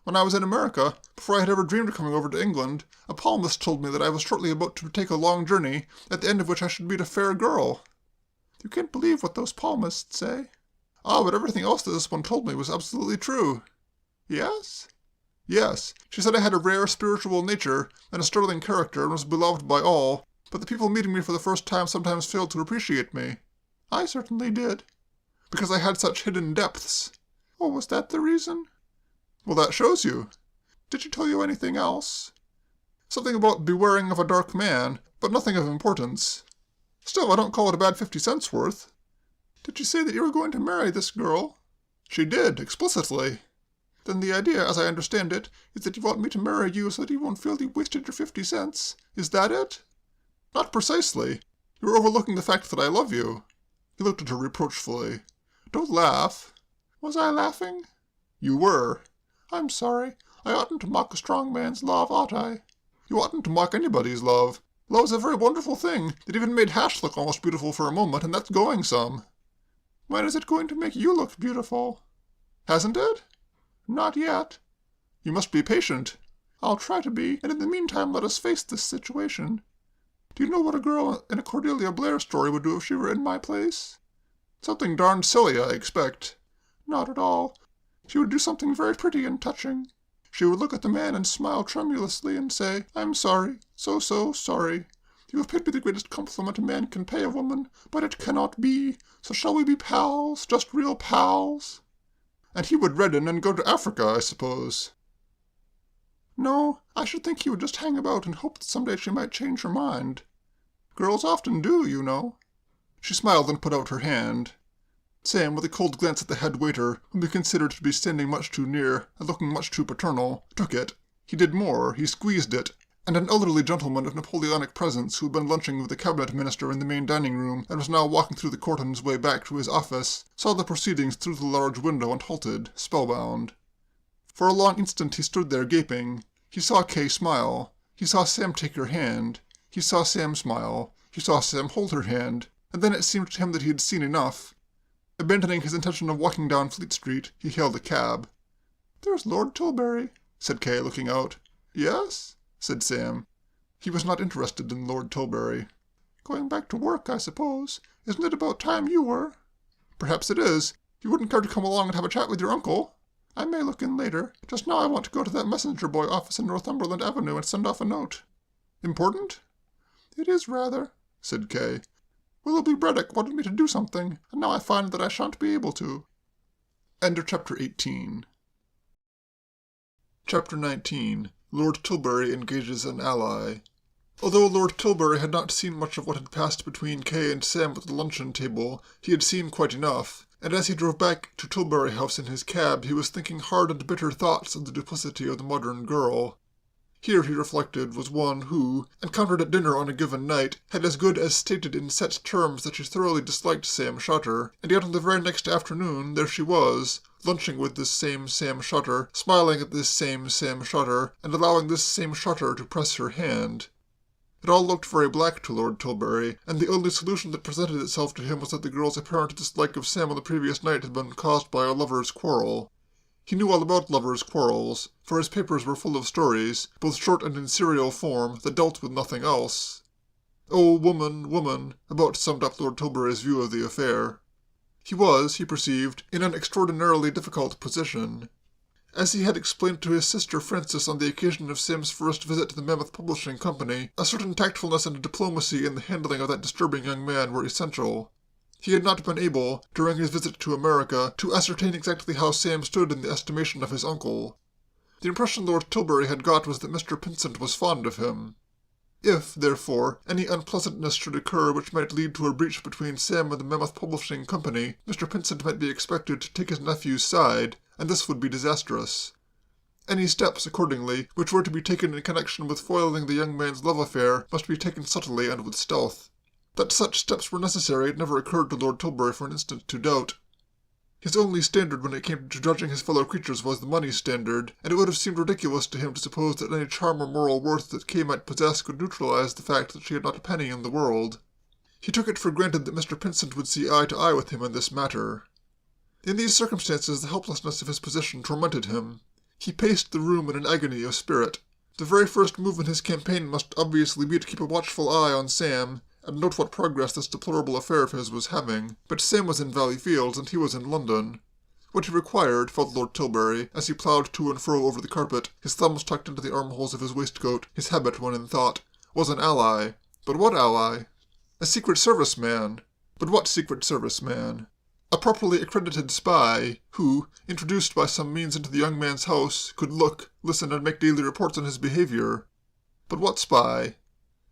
S1: When I was in America, before I had ever dreamed of coming over to England, a palmist told me that I was shortly about to take a long journey, at the end of which I should meet a fair girl."
S2: "You can't believe what those palmists say."
S1: "Ah, but everything else that this one told me was absolutely true."
S2: "Yes?"
S1: "Yes. She said I had a rare spiritual nature and a sterling character and was beloved by all, but the people meeting me for the first time sometimes failed to appreciate me."
S2: "I certainly did."
S1: "Because I had such hidden depths."
S2: "Oh, was that the reason?"
S1: "Well, that shows you."
S2: "Did she tell you anything else?"
S1: "Something about bewaring of a dark man, but nothing of importance. Still, I don't call it a bad 50 cents worth."
S2: "Did she say that you were going to marry this girl?"
S1: "She did, explicitly."
S2: "Then the idea, as I understand it, is that you want me to marry you so that you won't feel you wasted your 50 cents. Is that it?"
S1: "Not precisely. You're overlooking the fact that I love you." He looked at her reproachfully. "Don't laugh."
S2: Was I laughing?
S1: You were.
S2: I'm sorry. I oughtn't to mock a strong man's love, ought I?
S1: You oughtn't to mock anybody's love. Love's a very wonderful thing. It even made Hash look almost beautiful for a moment, and that's going some.
S2: When is it going to make you look beautiful?
S1: Hasn't it?
S2: Not yet.
S1: You must be patient.
S2: I'll try to be, and in the meantime let us face this situation. Do you know what a girl in a Cordelia Blair story would do if she were in my place?
S1: Something darned silly, I expect.
S2: Not at all. She would do something very pretty and touching. She would look at the man and smile tremulously and say, I'm sorry, so sorry. You have paid me the greatest compliment a man can pay a woman, but it cannot be. So shall we be pals, just real pals?
S1: And he would redden and go to Africa, I suppose.
S2: No, I should think he would just hang about and hope that someday she might change her mind. Girls often do, you know.
S1: She smiled and put out her hand. Sam, with a cold glance at the head waiter, whom he considered to be standing much too near and looking much too paternal, took it. He did more, he squeezed it, and an elderly gentleman of Napoleonic presence who had been lunching with the cabinet minister in the main dining room and was now walking through the court on his way back to his office, saw the proceedings through the large window and halted, spellbound. For a long instant he stood there gaping. He saw Kay smile. He saw Sam take her hand. He saw Sam smile. He saw Sam hold her hand. And then it seemed to him that he had seen enough. Abandoning his intention of walking down Fleet Street, he hailed a cab.
S2: There's Lord Tilbury,
S1: said Kay, looking out.
S2: Yes,
S1: said Sam. He was not interested in Lord Tilbury.
S2: Going back to work, I suppose. Isn't it about time you were?
S1: Perhaps it is. You wouldn't care to come along and have a chat with your uncle?
S2: I may look in later. Just now I want to go to that messenger boy office in Northumberland Avenue and send off a note.
S1: Important?
S2: It is rather,
S1: said Kay.
S2: Willoughby Braddock wanted me to do something, and now I find that I shan't be able to.
S1: End of Chapter 18. Chapter 19. Lord Tilbury engages an ally. Although Lord Tilbury had not seen much of what had passed between Kay and Sam at the luncheon table, he had seen quite enough, and as he drove back to Tilbury House in his cab he was thinking hard and bitter thoughts of the duplicity of the modern girl. Here, he reflected, was one who, encountered at dinner on a given night, had as good as stated in set terms that she thoroughly disliked Sam Shutter, and yet on the very next afternoon there she was, lunching with this same Sam Shutter, smiling at this same Sam Shutter, and allowing this same Shutter to press her hand. It all looked very black to Lord Tilbury, and the only solution that presented itself to him was that the girl's apparent dislike of Sam on the previous night had been caused by a lover's quarrel. He knew all about lovers' quarrels, for his papers were full of stories, both short and in serial form, that dealt with nothing else. Oh, woman, woman, about summed up Lord Tilbury's view of the affair. He was, he perceived, in an extraordinarily difficult position. As he had explained to his sister Frances on the occasion of Sam's first visit to the Mammoth Publishing Company, a certain tactfulness and diplomacy in the handling of that disturbing young man were essential. He had not been able, during his visit to America, to ascertain exactly how Sam stood in the estimation of his uncle. The impression Lord Tilbury had got was that Mr. Pynsent was fond of him. If, therefore, any unpleasantness should occur which might lead to a breach between Sam and the Mammoth Publishing Company, Mr. Pynsent might be expected to take his nephew's side, and this would be disastrous. Any steps, accordingly, which were to be taken in connection with foiling the young man's love affair must be taken subtly and with stealth. That such steps were necessary it never occurred to Lord Tilbury for an instant to doubt. His only standard when it came to judging his fellow creatures was the money standard, and it would have seemed ridiculous to him to suppose that any charm or moral worth that Kay might possess could neutralize the fact that she had not a penny in the world. He took it for granted that Mr. Pynsent would see eye to eye with him in this matter. In these circumstances the helplessness of his position tormented him. He paced the room in an agony of spirit. The very first move in his campaign must obviously be to keep a watchful eye on Sam, and note what progress this deplorable affair of his was having. But Sam was in Valley Fields, and he was in London. What he required, felt Lord Tilbury, as he ploughed to and fro over the carpet, his thumbs tucked into the armholes of his waistcoat, his habit when in thought, was an ally. But what ally? A Secret Service man. But what Secret Service man? A properly accredited spy, who, introduced by some means into the young man's house, could look, listen, and make daily reports on his behavior. But what spy?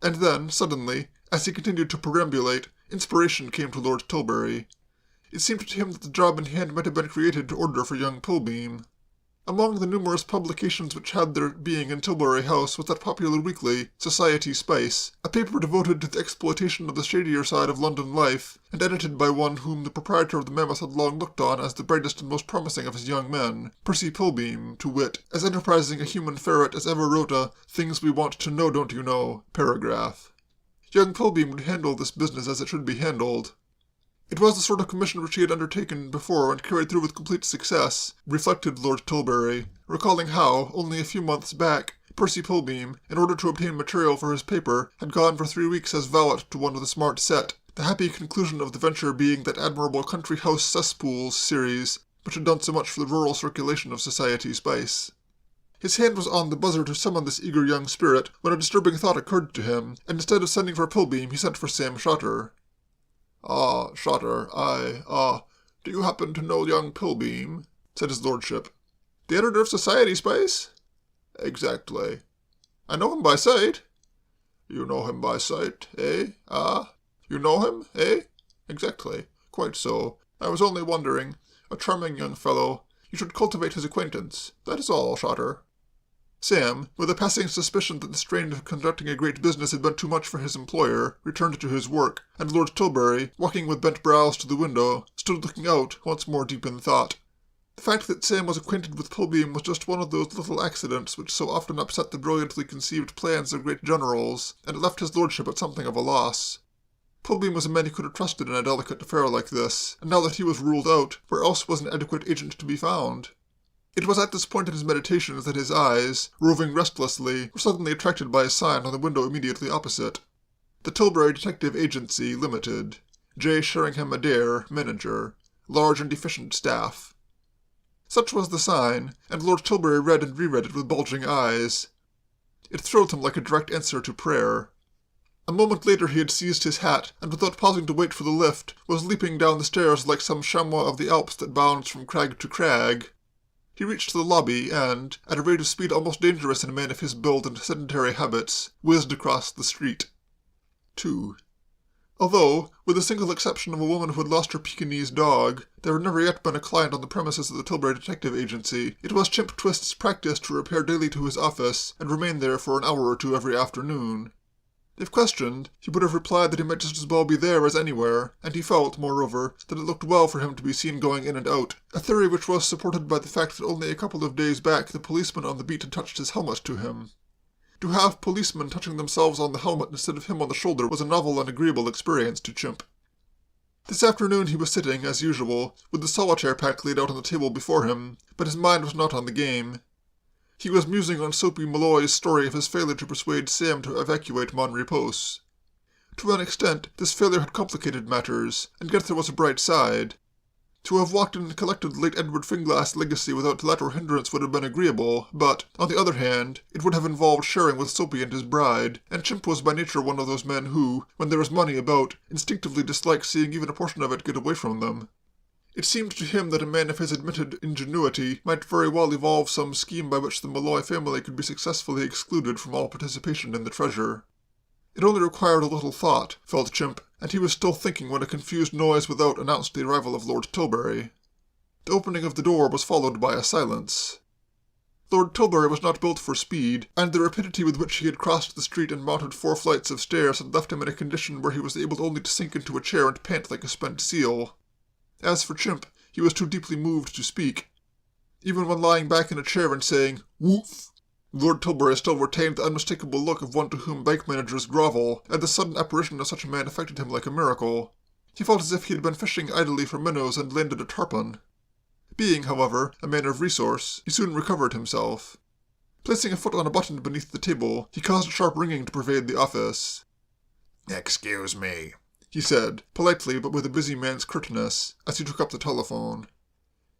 S1: And then, suddenly, as he continued to perambulate, inspiration came to Lord Tilbury. It seemed to him that the job in hand might have been created to order for young Pilbeam. Among the numerous publications which had their being in Tilbury House was that popular weekly, Society Spice, a paper devoted to the exploitation of the shadier side of London life, and edited by one whom the proprietor of the Mammoth had long looked on as the brightest and most promising of his young men, Percy Pilbeam, to wit, as enterprising a human ferret as ever wrote a "Things We Want to Know, Don't You Know" paragraph. Young Pilbeam would handle this business as it should be handled. It was the sort of commission which he had undertaken before and carried through with complete success, reflected Lord Tilbury, recalling how, only a few months back, Percy Pilbeam, in order to obtain material for his paper, had gone for 3 weeks as valet to one of the smart set, the happy conclusion of the venture being that admirable Country House Cesspools series, which had done so much for the rural circulation of Society Spice. His hand was on the buzzer to summon this eager young spirit when a disturbing thought occurred to him, and instead of sending for Pilbeam, he sent for Sam Shotter.
S3: "Ah, Shotter, do you happen to know young Pilbeam?" said his lordship.
S1: "The editor of Society Spice?"
S3: "Exactly."
S1: "I know him by sight."
S3: "You know him by sight, eh? You know him, eh?"
S1: "Exactly.
S3: "Quite so. I was only wondering. A charming young fellow. You should cultivate his acquaintance. That is all, Shotter."
S1: Sam, with a passing suspicion that the strain of conducting a great business had been too much for his employer, returned to his work, and Lord Tilbury, walking with bent brows to the window, stood looking out, once more deep in thought. The fact that Sam was acquainted with Pilbeam was just one of those little accidents which so often upset the brilliantly conceived plans of great generals, and it left his lordship at something of a loss. Pilbeam was a man he could have trusted in a delicate affair like this, and now that he was ruled out, where else was an adequate agent to be found? It was at this point in his meditations that his eyes, roving restlessly, were suddenly attracted by a sign on the window immediately opposite. The Tilbury Detective Agency, Limited. J. Sheringham Adair, Manager. Large and efficient staff. Such was the sign, and Lord Tilbury read and reread it with bulging eyes. It thrilled him like a direct answer to prayer. A moment later he had seized his hat, and without pausing to wait for the lift, was leaping down the stairs like some chamois of the Alps that bounds from crag to crag. He reached the lobby and, at a rate of speed almost dangerous in a man of his build and sedentary habits, whizzed across the street. 2. Although, with the single exception of a woman who had lost her Pekingese dog, there had never yet been a client on the premises of the Tilbury Detective Agency, it was Chimp Twist's practice to repair daily to his office and remain there for an hour or two every afternoon. If questioned, he would have replied that he might just as well be there as anywhere, and he felt, moreover, that it looked well for him to be seen going in and out, a theory which was supported by the fact that only a couple of days back the policeman on the beat had touched his helmet to him. To have policemen touching themselves on the helmet instead of him on the shoulder was a novel and agreeable experience to Chimp. This afternoon he was sitting, as usual, with the solitaire pack laid out on the table before him, but his mind was not on the game. He was musing on Soapy Malloy's story of his failure to persuade Sam to evacuate Mon Repos. To an extent, this failure had complicated matters, and yet there was a bright side. To have walked in and collected late Edward Finglass's legacy without let or hindrance would have been agreeable, but, on the other hand, it would have involved sharing with Soapy and his bride, and Chimp was by nature one of those men who, when there is money about, instinctively dislike seeing even a portion of it get away from them. It seemed to him that a man of his admitted ingenuity might very well evolve some scheme by which the Malloy family could be successfully excluded from all participation in the treasure. It only required a little thought, felt Chimp, and he was still thinking when a confused noise without announced the arrival of Lord Tilbury. The opening of the door was followed by a silence. Lord Tilbury was not built for speed, and the rapidity with which he had crossed the street and mounted 4 flights of stairs had left him in a condition where he was able only to sink into a chair and pant like a spent seal. As for Chimp, he was too deeply moved to speak. Even when lying back in a chair and saying, "Woof," Lord Tilbury still retained the unmistakable look of one to whom bank managers grovel, and the sudden apparition of such a man affected him like a miracle. He felt as if he had been fishing idly for minnows and landed a tarpon. Being, however, a man of resource, he soon recovered himself. Placing a foot on a button beneath the table, he caused a sharp ringing to pervade the office.
S2: "Excuse me,"
S1: he said, politely but with a busy man's curtness, as he took up the telephone.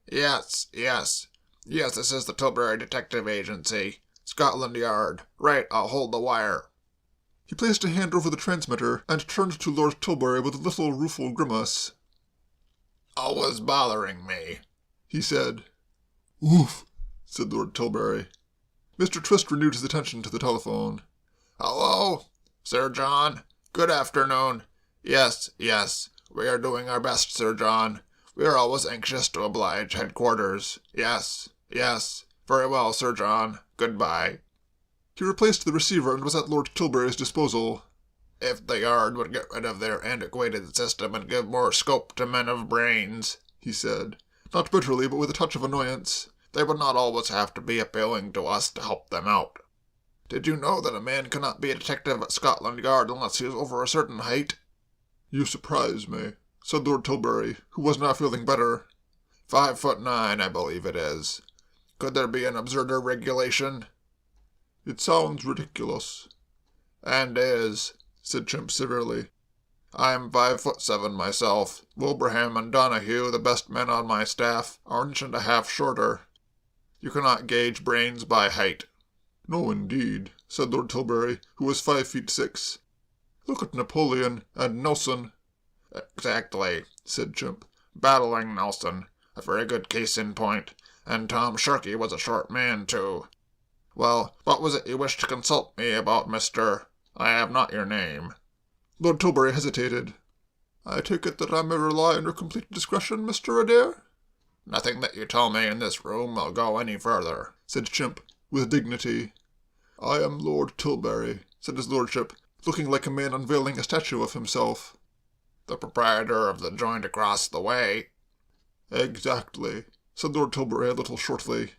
S2: Yes, this is the Tilbury Detective Agency. Scotland Yard. Right, I'll hold the wire."
S1: He placed a hand over the transmitter and turned to Lord Tilbury with a little rueful grimace.
S2: "Always bothering me,"
S1: he said. "Oof," said Lord Tilbury. Mr. Twist renewed his attention to the telephone.
S2: "Hello, Sir John. Good afternoon. Yes, we are doing our best, Sir John. We are always anxious to oblige headquarters. Yes.
S4: Very well, Sir John. Goodbye.
S1: He replaced the receiver and was at Lord Tilbury's disposal.
S4: If the Yard would get rid of their antiquated system and give more scope to men of brains,
S1: he said, not bitterly but with a touch of annoyance,
S4: they would not always have to be appealing to us to help them out. Did you know that a man cannot be a detective at Scotland Yard unless he is over a certain height?
S1: You surprise me, said Lord Tilbury, who was now feeling better.
S4: 5'9", I believe it is. Could there be an absurder regulation?
S1: It sounds ridiculous.
S4: And is, said Chimp severely. I am 5'7" myself. Wilbraham and Donahue, the best men on my staff, are an inch and a half shorter. You cannot gauge brains by height.
S1: No, indeed, said Lord Tilbury, who was 5'6". Look at Napoleon and Nelson.
S4: Exactly, said Chimp. Battling Nelson, a very good case in point, and Tom Sharkey was a short man, too. Well, what was it you wished to consult me about, Mr. I have not your name.
S1: Lord Tilbury hesitated. I take it that I may rely on your complete discretion, Mr. Adair?
S4: Nothing that you tell me in this room will go any further,
S1: said Chimp, with dignity. I am Lord Tilbury, said his lordship, looking like a man unveiling a statue of himself.
S4: The proprietor of the joint across the way.
S1: Exactly, said Lord Tilbury a little shortly.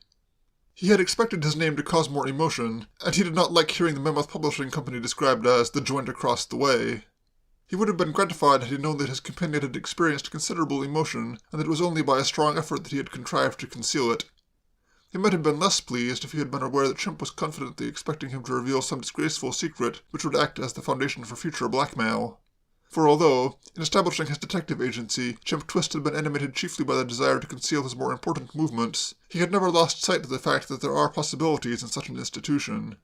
S1: He had expected his name to cause more emotion, and he did not like hearing the Mammoth Publishing Company described as the joint across the way. He would have been gratified had he known that his companion had experienced considerable emotion, and that it was only by a strong effort that he had contrived to conceal it. He might have been less pleased if he had been aware that Chimp was confidently expecting him to reveal some disgraceful secret which would act as the foundation for future blackmail. For although, in establishing his detective agency, Chimp Twist had been animated chiefly by the desire to conceal his more important movements, he had never lost sight of the fact that there are possibilities in such an institution.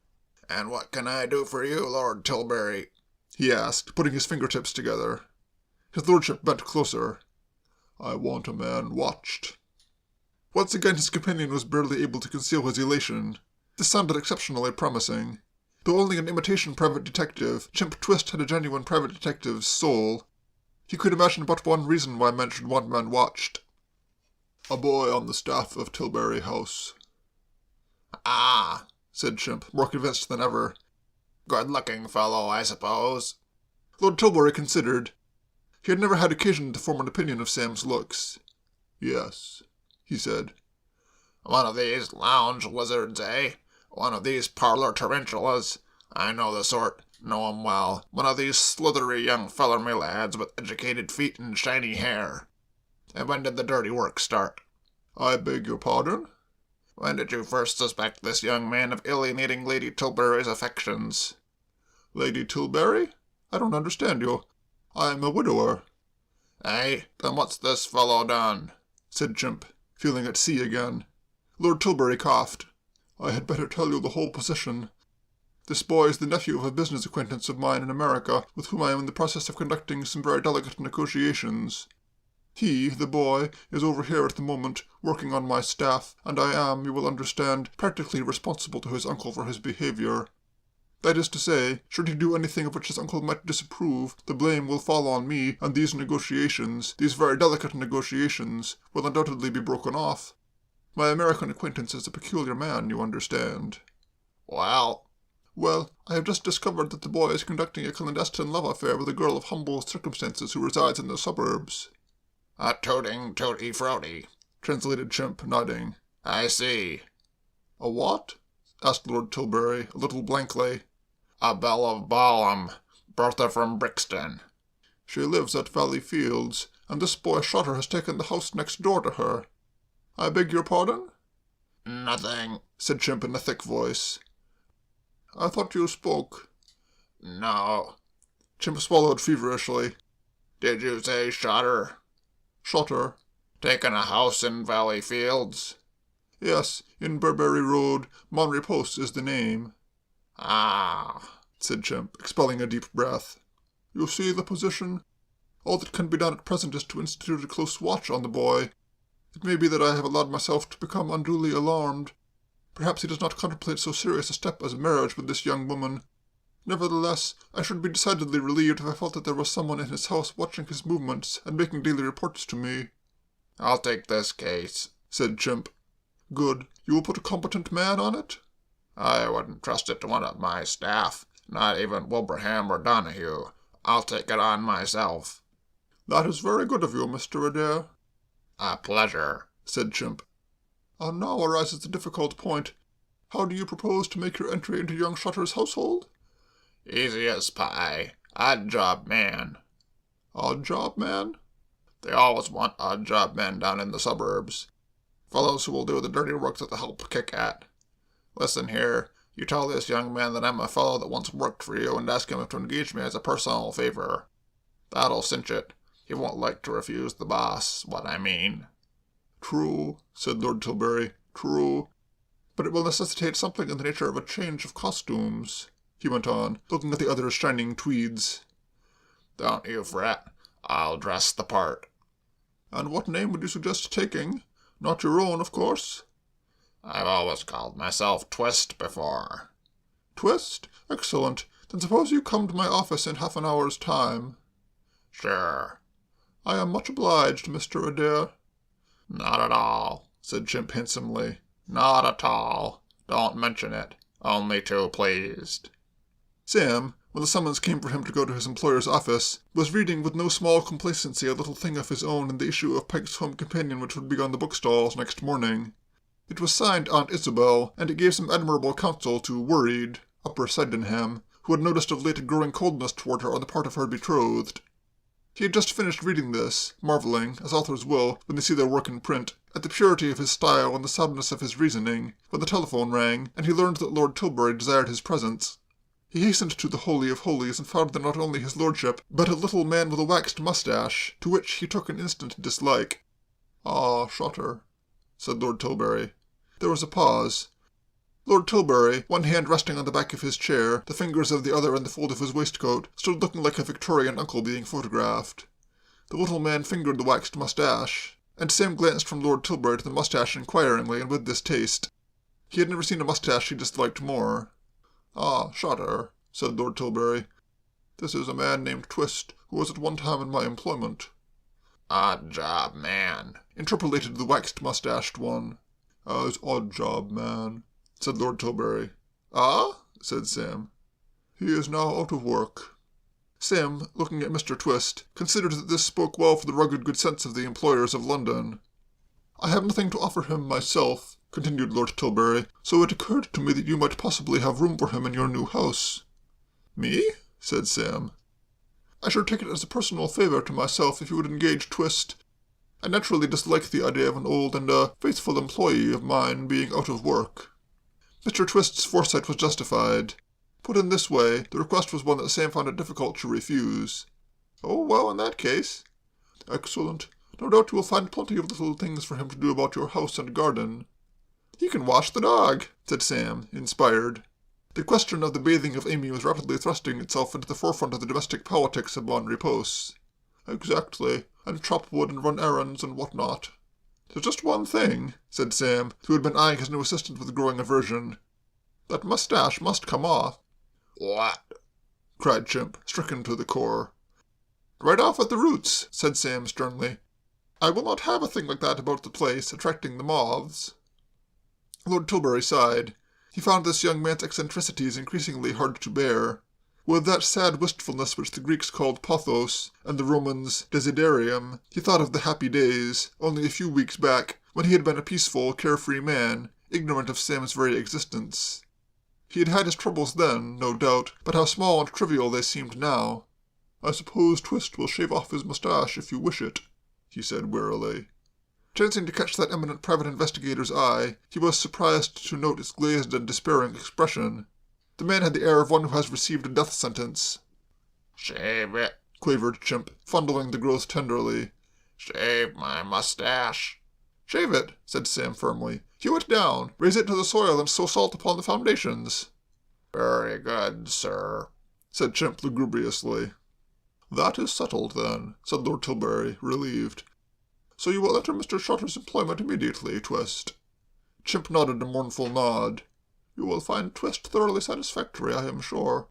S4: "And what can I do for you, Lord Tilbury?"
S1: he asked, putting his fingertips together. His lordship bent closer. "I want a man watched." Once again his companion was barely able to conceal his elation. This sounded exceptionally promising. Though only an imitation private detective, Chimp Twist had a genuine private detective's soul. He could imagine but one reason why men should want men watched. "A boy on the staff of Tilbury House."
S4: "Ah,"
S1: said Chimp, more convinced than ever.
S4: "Good-looking fellow, I suppose."
S1: Lord Tilbury considered. He had never had occasion to form an opinion of Sam's looks. "Yes," he said.
S4: "One of these lounge lizards, eh? One of these parlor tarantulas. I know the sort. Know 'em well. One of these slithery young feller me lads with educated feet and shiny hair. And when did the dirty work start?"
S1: "I beg your pardon?"
S4: "When did you first suspect this young man of alienating Lady Tilbury's affections?"
S1: "Lady Tilbury? I don't understand you. I am a widower."
S4: "Eh? Then what's this fellow done?"
S1: said Chimp, feeling at sea again. Lord Tilbury coughed. "I had better tell you the whole position. This boy is the nephew of a business acquaintance of mine in America, with whom I am in the process of conducting some very delicate negotiations. He, the boy, is over here at the moment, working on my staff, and I am, you will understand, practically responsible to his uncle for his behavior. That is to say, should he do anything of which his uncle might disapprove, the blame will fall on me, and these negotiations, these very delicate negotiations, will undoubtedly be broken off. My American acquaintance is a peculiar man, you understand."
S4: "Well?"
S1: "Well, I have just discovered that the boy is conducting a clandestine love affair with a girl of humble circumstances who resides in the suburbs."
S4: "A toting toty-frody,"
S1: translated Chimp, nodding.
S4: "I see."
S1: "A what?" asked Lord Tilbury, a little blankly.
S4: "A belle of Balham, Bertha from Brixton."
S1: "She lives at Valley Fields, and this boy Shutter has taken the house next door to her." "I beg your pardon?"
S4: "Nothing,"
S1: said Chimp in a thick voice. "I thought you spoke."
S4: "No."
S1: Chimp swallowed feverishly.
S4: "Did you say Shutter?"
S1: "Shutter."
S4: "Taken a house in Valley Fields?"
S1: "Yes, in Burberry Road. Monry Post is the name."
S4: "Ah,"
S1: said Chimp, expelling a deep breath. "You see the position? All that can be done at present is to institute a close watch on the boy. It may be that I have allowed myself to become unduly alarmed. Perhaps he does not contemplate so serious a step as marriage with this young woman. Nevertheless, I should be decidedly relieved if I felt that there was someone in his house watching his movements and making daily reports to me."
S4: "I'll take this case,"
S1: said Chimp. Good. You will put a competent man on it?
S2: I wouldn't trust it to one of my staff, not even Wilbraham or Donahue. I'll take it on myself.
S1: That is very good of you, Mr. Adair.
S2: A pleasure,
S1: said Chimp. And now arises the difficult point. How do you propose to make your entry into young Shutter's household?
S2: Easy as pie. Odd job man.
S1: Odd job man?
S2: They always want odd job men down in the suburbs. Fellows who will do the dirty work that they'll help kick at. Listen here, you tell this young man that I'm a fellow that once worked for you and ask him to engage me as a personal favor. That'll cinch it. He won't like to refuse the boss, what I mean.
S1: True, said Lord Tilbury, true. But it will necessitate something in the nature of a change of costumes, he went on, looking at the other's shining tweeds.
S2: Don't you fret. I'll dress the part.
S1: And what name would you suggest taking? Not your own, of course.
S2: I've always called myself Twist before.
S1: Twist? Excellent. Then suppose you come to my office in half an hour's time.
S2: Sure.
S1: I am much obliged, Mr. Adair.
S2: Not at all, said Chimp handsomely. Not at all. Don't mention it. Only too pleased.
S1: Sam, when the summons came for him to go to his employer's office, was reading with no small complacency a little thing of his own in the issue of Pike's Home Companion which would be on the bookstalls next morning. It was signed Aunt Isabel, and it gave some admirable counsel to Worried, Upper Sydenham, who had noticed of late a growing coldness toward her on the part of her betrothed. He had just finished reading this, marvelling, as authors will, when they see their work in print, at the purity of his style and the soundness of his reasoning, when the telephone rang, and he learned that Lord Tilbury desired his presence. He hastened to the Holy of Holies and found there not only his lordship, but a little man with a waxed moustache, to which he took an instant dislike. "Ah, Shutter," said Lord Tilbury. There was a pause. Lord Tilbury, one hand resting on the back of his chair, the fingers of the other in the fold of his waistcoat, stood looking like a Victorian uncle being photographed. The little man fingered the waxed moustache, and Sam glanced from Lord Tilbury to the moustache inquiringly and with distaste. He had never seen a moustache he disliked more. "Ah, Shutter," said Lord Tilbury. "This is a man named Twist, who was at one time in my employment."
S2: Odd job man,
S1: interpolated the waxed moustached one. "As odd job man," said Lord Tilbury. "Ah?" said Sam. "He is now out of work." Sam, looking at Mr. Twist, considered that this spoke well for the rugged good sense of the employers of London. "I have nothing to offer him myself," continued Lord Tilbury, "so it occurred to me that you might possibly have room for him in your new house." "Me?" said Sam. "I should take it as a personal favour to myself if you would engage Twist. I naturally dislike the idea of an old and faithful employee of mine being out of work." Mr. Twist's foresight was justified. Put in this way, the request was one that Sam found it difficult to refuse. "Oh, well, in that case." "Excellent. No doubt you will find plenty of little things for him to do about your house and garden." "He can wash the dog," said Sam, inspired. The question of the bathing of Amy was rapidly thrusting itself into the forefront of the domestic politics of Bon Repose. "Exactly, and chop wood and run errands and what not." "There's just one thing," said Sam, who had been eyeing his new assistant with growing aversion. "That moustache must come off."
S2: What?
S1: cried Chimp, stricken to the core. "Right off at the roots," said Sam sternly. "I will not have a thing like that about the place, attracting the moths." Lord Tilbury sighed. He found this young man's eccentricities increasingly hard to bear. With that sad wistfulness which the Greeks called pathos, and the Romans desiderium, he thought of the happy days, only a few weeks back, when he had been a peaceful, carefree man, ignorant of Sam's very existence. He had had his troubles then, no doubt, but how small and trivial they seemed now. "I suppose Twist will shave off his moustache if you wish it," he said wearily. Chancing to catch that eminent private investigator's eye, he was surprised to note its glazed and despairing expression. The man had the air of one who has received a death sentence.
S2: "Shave it,"
S1: quavered Chimp, fondling the growth tenderly.
S2: "Shave my mustache."
S1: "Shave it," said Sam firmly. "Hew it down, raise it to the soil, and sow salt upon the foundations."
S2: "Very good, sir,"
S1: said Chimp lugubriously. "That is settled, then," said Lord Tilbury, relieved. "So you will enter Mr. Shutter's employment immediately, Twist." Chimp nodded a mournful nod. "You will find Twist thoroughly satisfactory, I am sure.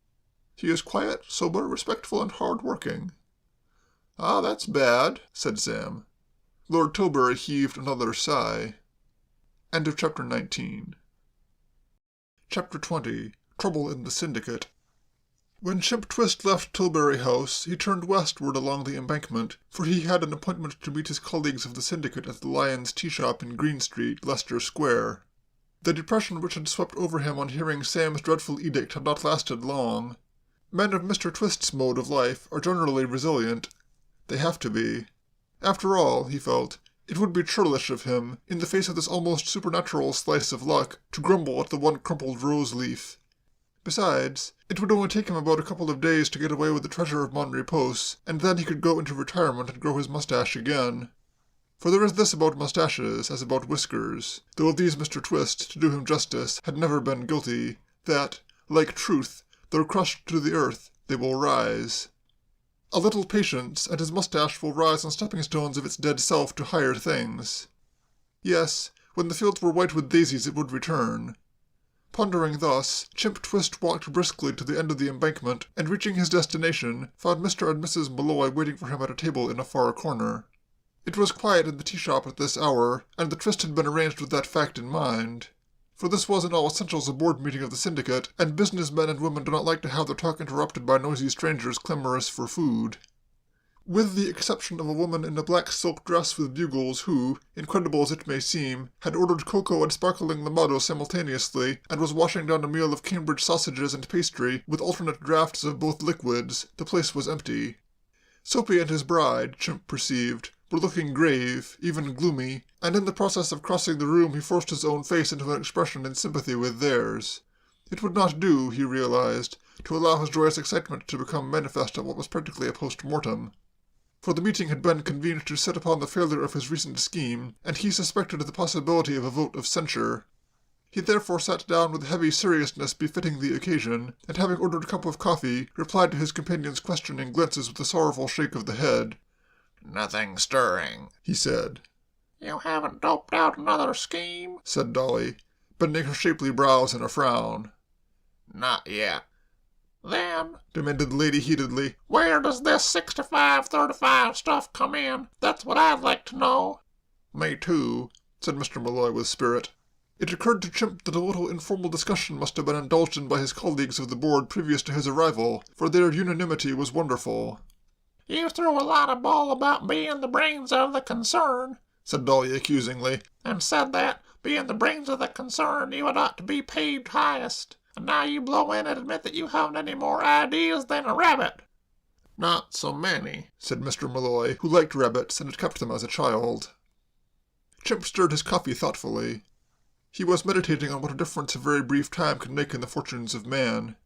S1: He is quiet, sober, respectful, and hard-working." "Ah, that's bad," said Sam. Lord Tilbury heaved another sigh. End of Chapter 19. Chapter 20. Trouble in the Syndicate. When Chimp Twist left Tilbury House, he turned westward along the embankment, for he had an appointment to meet his colleagues of the syndicate at the Lion's Tea Shop in Green Street, Leicester Square. The depression which had swept over him on hearing Sam's dreadful edict had not lasted long. Men of Mr. Twist's mode of life are generally resilient. They have to be. After all, he felt, it would be churlish of him, in the face of this almost supernatural slice of luck, to grumble at the one crumpled rose leaf. Besides, it would only take him about a couple of days to get away with the treasure of Monrepos, and then he could go into retirement and grow his mustache again. For there is this about mustaches as about whiskers, though of these Mr. Twist, to do him justice, had never been guilty, that, like truth, though crushed to the earth, they will rise. A little patience, and his mustache will rise on stepping stones of its dead self to higher things. Yes, when the fields were white with daisies it would return. Pondering thus, Chimp Twist walked briskly to the end of the embankment, and reaching his destination, found Mr. and Mrs. Malloy waiting for him at a table in a far corner. It was quiet in the tea-shop at this hour, and the tryst had been arranged with that fact in mind. For this was in all essentials a board meeting of the syndicate, and business men and women do not like to have their talk interrupted by noisy strangers clamorous for food. With the exception of a woman in a black silk dress with bugles who, incredible as it may seem, had ordered cocoa and sparkling limado simultaneously, and was washing down a meal of Cambridge sausages and pastry with alternate draughts of both liquids, the place was empty. Soapy and his bride, Chimp perceived, were looking grave, even gloomy, and in the process of crossing the room he forced his own face into an expression in sympathy with theirs. It would not do, he realized, to allow his joyous excitement to become manifest at what was practically a post-mortem. For the meeting had been convened to sit upon the failure of his recent scheme, and he suspected the possibility of a vote of censure. He therefore sat down with heavy seriousness befitting the occasion, and having ordered a cup of coffee, replied to his companion's questioning glances with a sorrowful shake of the head.
S4: "Nothing stirring,"
S1: he said.
S2: "You haven't doped out another scheme?"
S1: said Dolly, bending her shapely brows in a frown.
S4: "Not yet."
S2: "Then,"
S1: demanded the lady heatedly,
S2: "where does this 65-35 stuff come in? That's what I'd like to know."
S1: "Me too," said Mr. Malloy with spirit. It occurred to Chimp that a little informal discussion must have been indulged in by his colleagues of the board previous to his arrival, for their unanimity was wonderful.
S2: "You threw a lot of bull about being the brains of the concern,"
S1: said Dolly accusingly,
S2: "and said that, being the brains of the concern, you ought to be paid highest. And now you blow in and admit that you haven't any more ideas than a rabbit."
S4: "Not so many,"
S1: said Mr. Malloy, who liked rabbits and had kept them as a child. Chimp stirred his coffee thoughtfully. He was meditating on what a difference a very brief time can make in the fortunes of man.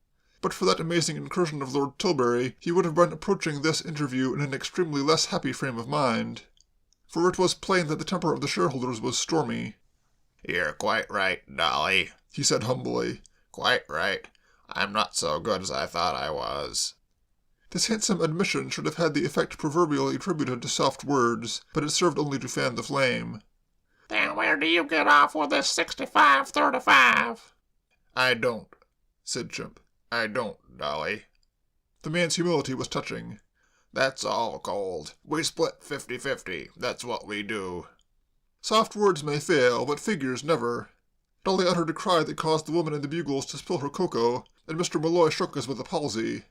S1: But for that amazing incursion of Lord Tilbury, he would have been approaching this interview in an extremely less happy frame of mind. For it was plain that the temper of the shareholders was stormy.
S4: "You're quite right, Dolly,"
S1: he said humbly.
S4: "Quite right. I'm not so good as I thought I was."
S1: This handsome admission should have had the effect proverbially attributed to soft words, but it served only to fan the flame.
S2: "Then where do you get off with this 65-35?
S4: "I don't," said Chimp. "I don't, Dolly."
S1: The man's humility was touching.
S4: "That's all cold. We split 50-50. That's what we do."
S1: Soft words may fail, but figures never. Dolly uttered a cry that caused the woman in the bugles to spill her cocoa, and Mr. Malloy shook as with a palsy.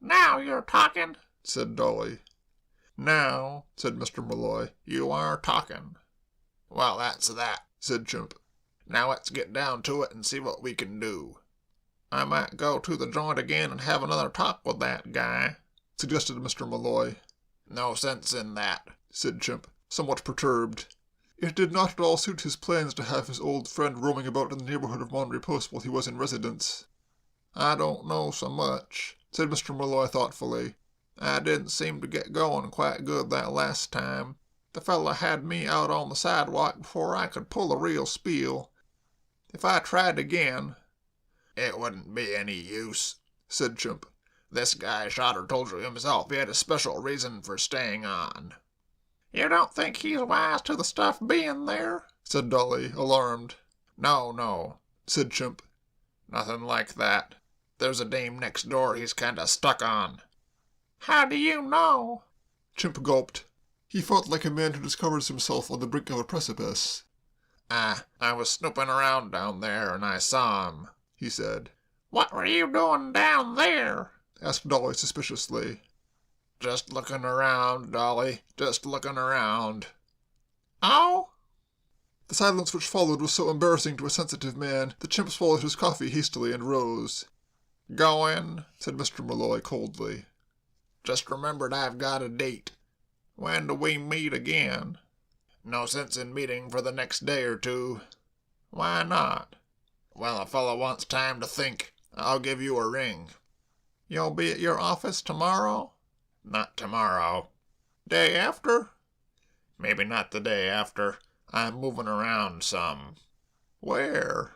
S2: "Now you're talking,"
S1: said Dolly.
S4: "Now,"
S1: said Mr. Malloy,
S4: "you are talking." "Well, that's that,"
S1: said Chimp.
S4: "Now let's get down to it and see what we can do." "I might go to the joint again and have another talk with that guy,"
S1: suggested Mr. Malloy.
S4: "No sense in that,"
S1: said Chimp, somewhat perturbed. It did not at all suit his plans to have his old friend roaming about in the neighborhood of Monrepos while he was in residence.
S4: "I don't know so much,"
S1: said Mr. Malloy thoughtfully.
S4: "I didn't seem to get going quite good that last time. The fellow had me out on the sidewalk before I could pull a real spiel. If I tried again—" "It wouldn't be any use,"
S1: said Chimp.
S4: "This guy Shotter told you himself he had a special reason for staying on."
S2: "You don't think he's wise to the stuff being there?"
S1: said Dolly, alarmed.
S4: No,
S1: said Chimp.
S4: "Nothing like that. There's a dame next door he's kinda stuck on."
S2: "How do you know?"
S1: Chimp gulped. He felt like a man who discovers himself on the brink of a precipice.
S4: I was snooping around down there and I saw him, he said.
S2: What were you doing down there?
S1: Asked Dolly suspiciously.
S4: Just looking around, Dolly. Just looking around.
S2: Oh?
S1: The silence which followed was so embarrassing to a sensitive man that Chimp swallowed his coffee hastily and rose.
S4: Go in,
S1: said Mr. Malloy coldly.
S4: Just remembered I've got a date.
S2: When do we meet again?
S4: No sense in meeting for the next day or two.
S2: Why not?
S4: Well, a fellow wants time to think. I'll give you a ring.
S2: You'll be at your office tomorrow?
S4: Not tomorrow.
S2: Day after?
S4: Maybe not the day after. I'm moving around some.
S2: Where?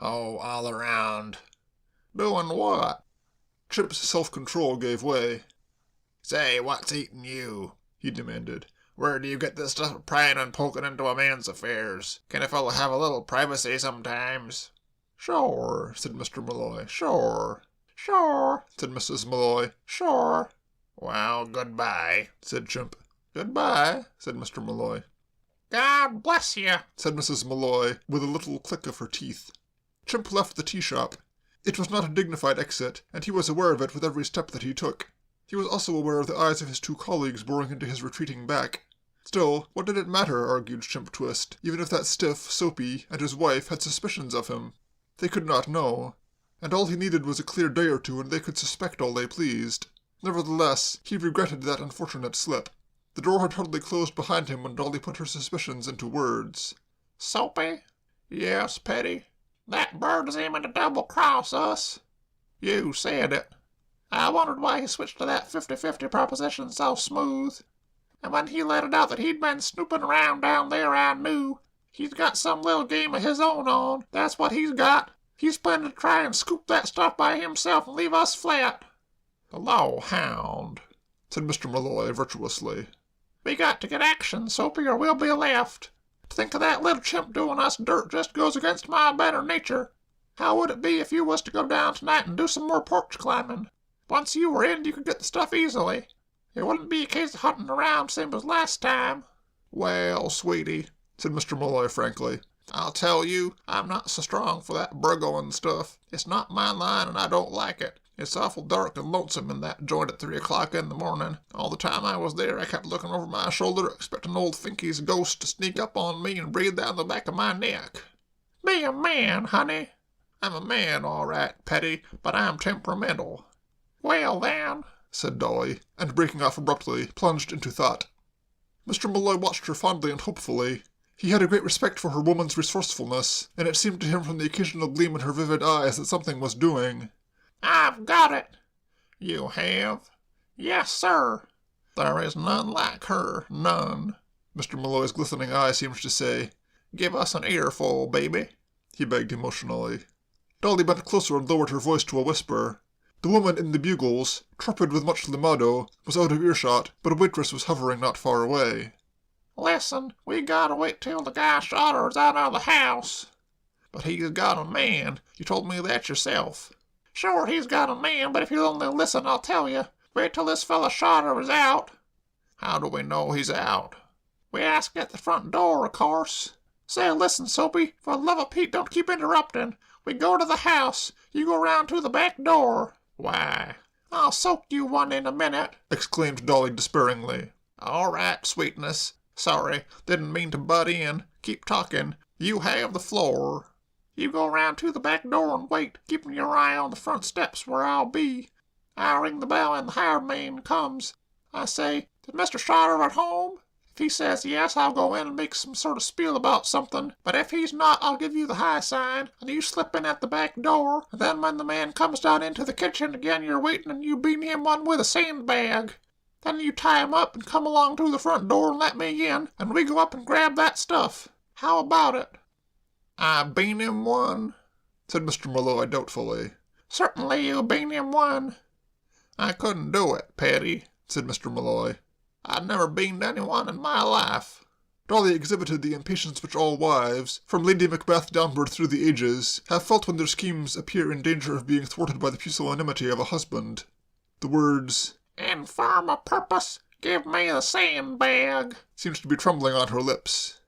S4: Oh, all around.
S2: Doing what?
S1: Chimp's self-control gave way.
S4: Say, what's eating you? He demanded. Where do you get this stuff prying and poking into a man's affairs? Can a fellow have a little privacy sometimes?
S1: Sure, said Mr. Malloy. Sure.
S2: Sure,
S1: said Mrs. Malloy.
S2: Sure.
S4: Well, goodbye,
S1: said Chimp.
S2: Goodbye,
S1: said Mr. Malloy.
S2: God bless you,
S1: said Mrs. Malloy, with a little click of her teeth. Chimp left the tea shop. It was not a dignified exit, and he was aware of it with every step that he took. He was also aware of the eyes of his two colleagues boring into his retreating back. Still, what did it matter, argued Chimp Twist, even if that stiff, Soapy, and his wife had suspicions of him? They could not know, and all he needed was a clear day or two and they could suspect all they pleased. Nevertheless, he regretted that unfortunate slip. The door had hardly closed behind him when Dolly put her suspicions into words.
S2: Soapy?
S1: Yes, Petty?
S2: That bird is aiming to double-cross us.
S1: You said it.
S2: I wondered why he switched to that 50-50 proposition so smooth. And when he let it out that he'd been snooping around down there, I knew. He's got some little game of his own on. That's what he's got. He's planning to try and scoop that stuff by himself and leave us flat.
S1: The law hound, said Mr. Malloy virtuously.
S2: We got to get action, Soapy, or we'll be left. To think of that little chimp doing us dirt just goes against my better nature. How would it be if you was to go down tonight and do some more porch climbing? Once you were in, you could get the stuff easily. It wouldn't be a case of hunting around same as last time.
S1: Well, sweetie, said Mr. Malloy frankly, I'll tell you, I'm not so strong for that burgling stuff. It's not my line and I don't like it. It's awful dark and lonesome in that joint at 3 o'clock in the morning. All the time I was there, I kept looking over my shoulder, expecting old Finky's ghost to sneak up on me and breathe down the back of my neck.
S2: Be a man, honey.
S1: I'm a man, all right, Petty, but I'm temperamental.
S2: Well, then,
S1: said Dolly, and breaking off abruptly, plunged into thought. Mr. Malloy watched her fondly and hopefully. He had a great respect for her woman's resourcefulness, and it seemed to him from the occasional gleam in her vivid eyes that something was doing.
S2: I've got it.
S1: You have?
S2: Yes, sir.
S1: There is none like her, none, Mr. Malloy's glistening eye seemed to say. Give us an earful, baby, he begged emotionally. Dolly bent closer and lowered her voice to a whisper. The woman in the bugles, trepid with much limado, was out of earshot, but a waitress was hovering not far away.
S2: Listen, we gotta wait till the guy shot her is out of the house.
S1: But he's got a man. You told me that yourself.
S2: Sure, he's got a man, but if you'll only listen, I'll tell you. Wait till this fella shot her is out.
S1: How do we know he's out?
S2: We ask at the front door, of course. Say, listen, Soapy, for the love of Pete, don't keep interrupting. We go to the house. You go round to the back door.
S1: Why?
S2: I'll soak you one in a minute,
S1: exclaimed Dolly despairingly.
S2: All right, sweetness. Sorry, didn't mean to butt in. Keep talking. You have the floor. You go round to the back door and wait, keeping your eye on the front steps where I'll be. I ring the bell and the hired man comes. I say, is Mr. Schroeder at home? If he says yes, I'll go in and make some sort of spiel about something. But if he's not, I'll give you the high sign, and you slip in at the back door. And then when the man comes down into the kitchen again, you're waiting and you beat him one with a sandbag. Then you tie him up and come along to the front door and let me in, and we go up and grab that stuff. How about it?
S1: I beat him one, said Mr. Malloy doubtfully.
S2: Certainly you beat him one.
S1: I couldn't do it, Petty, said Mr. Malloy. I'd never beaten anyone in my life. Dolly exhibited the impatience which all wives, from Lady Macbeth downward through the ages, have felt when their schemes appear in danger of being thwarted by the pusillanimity of a husband. The words,
S2: "Infirm a purpose, give me the sandbag,"
S1: seemed to be trembling on her lips.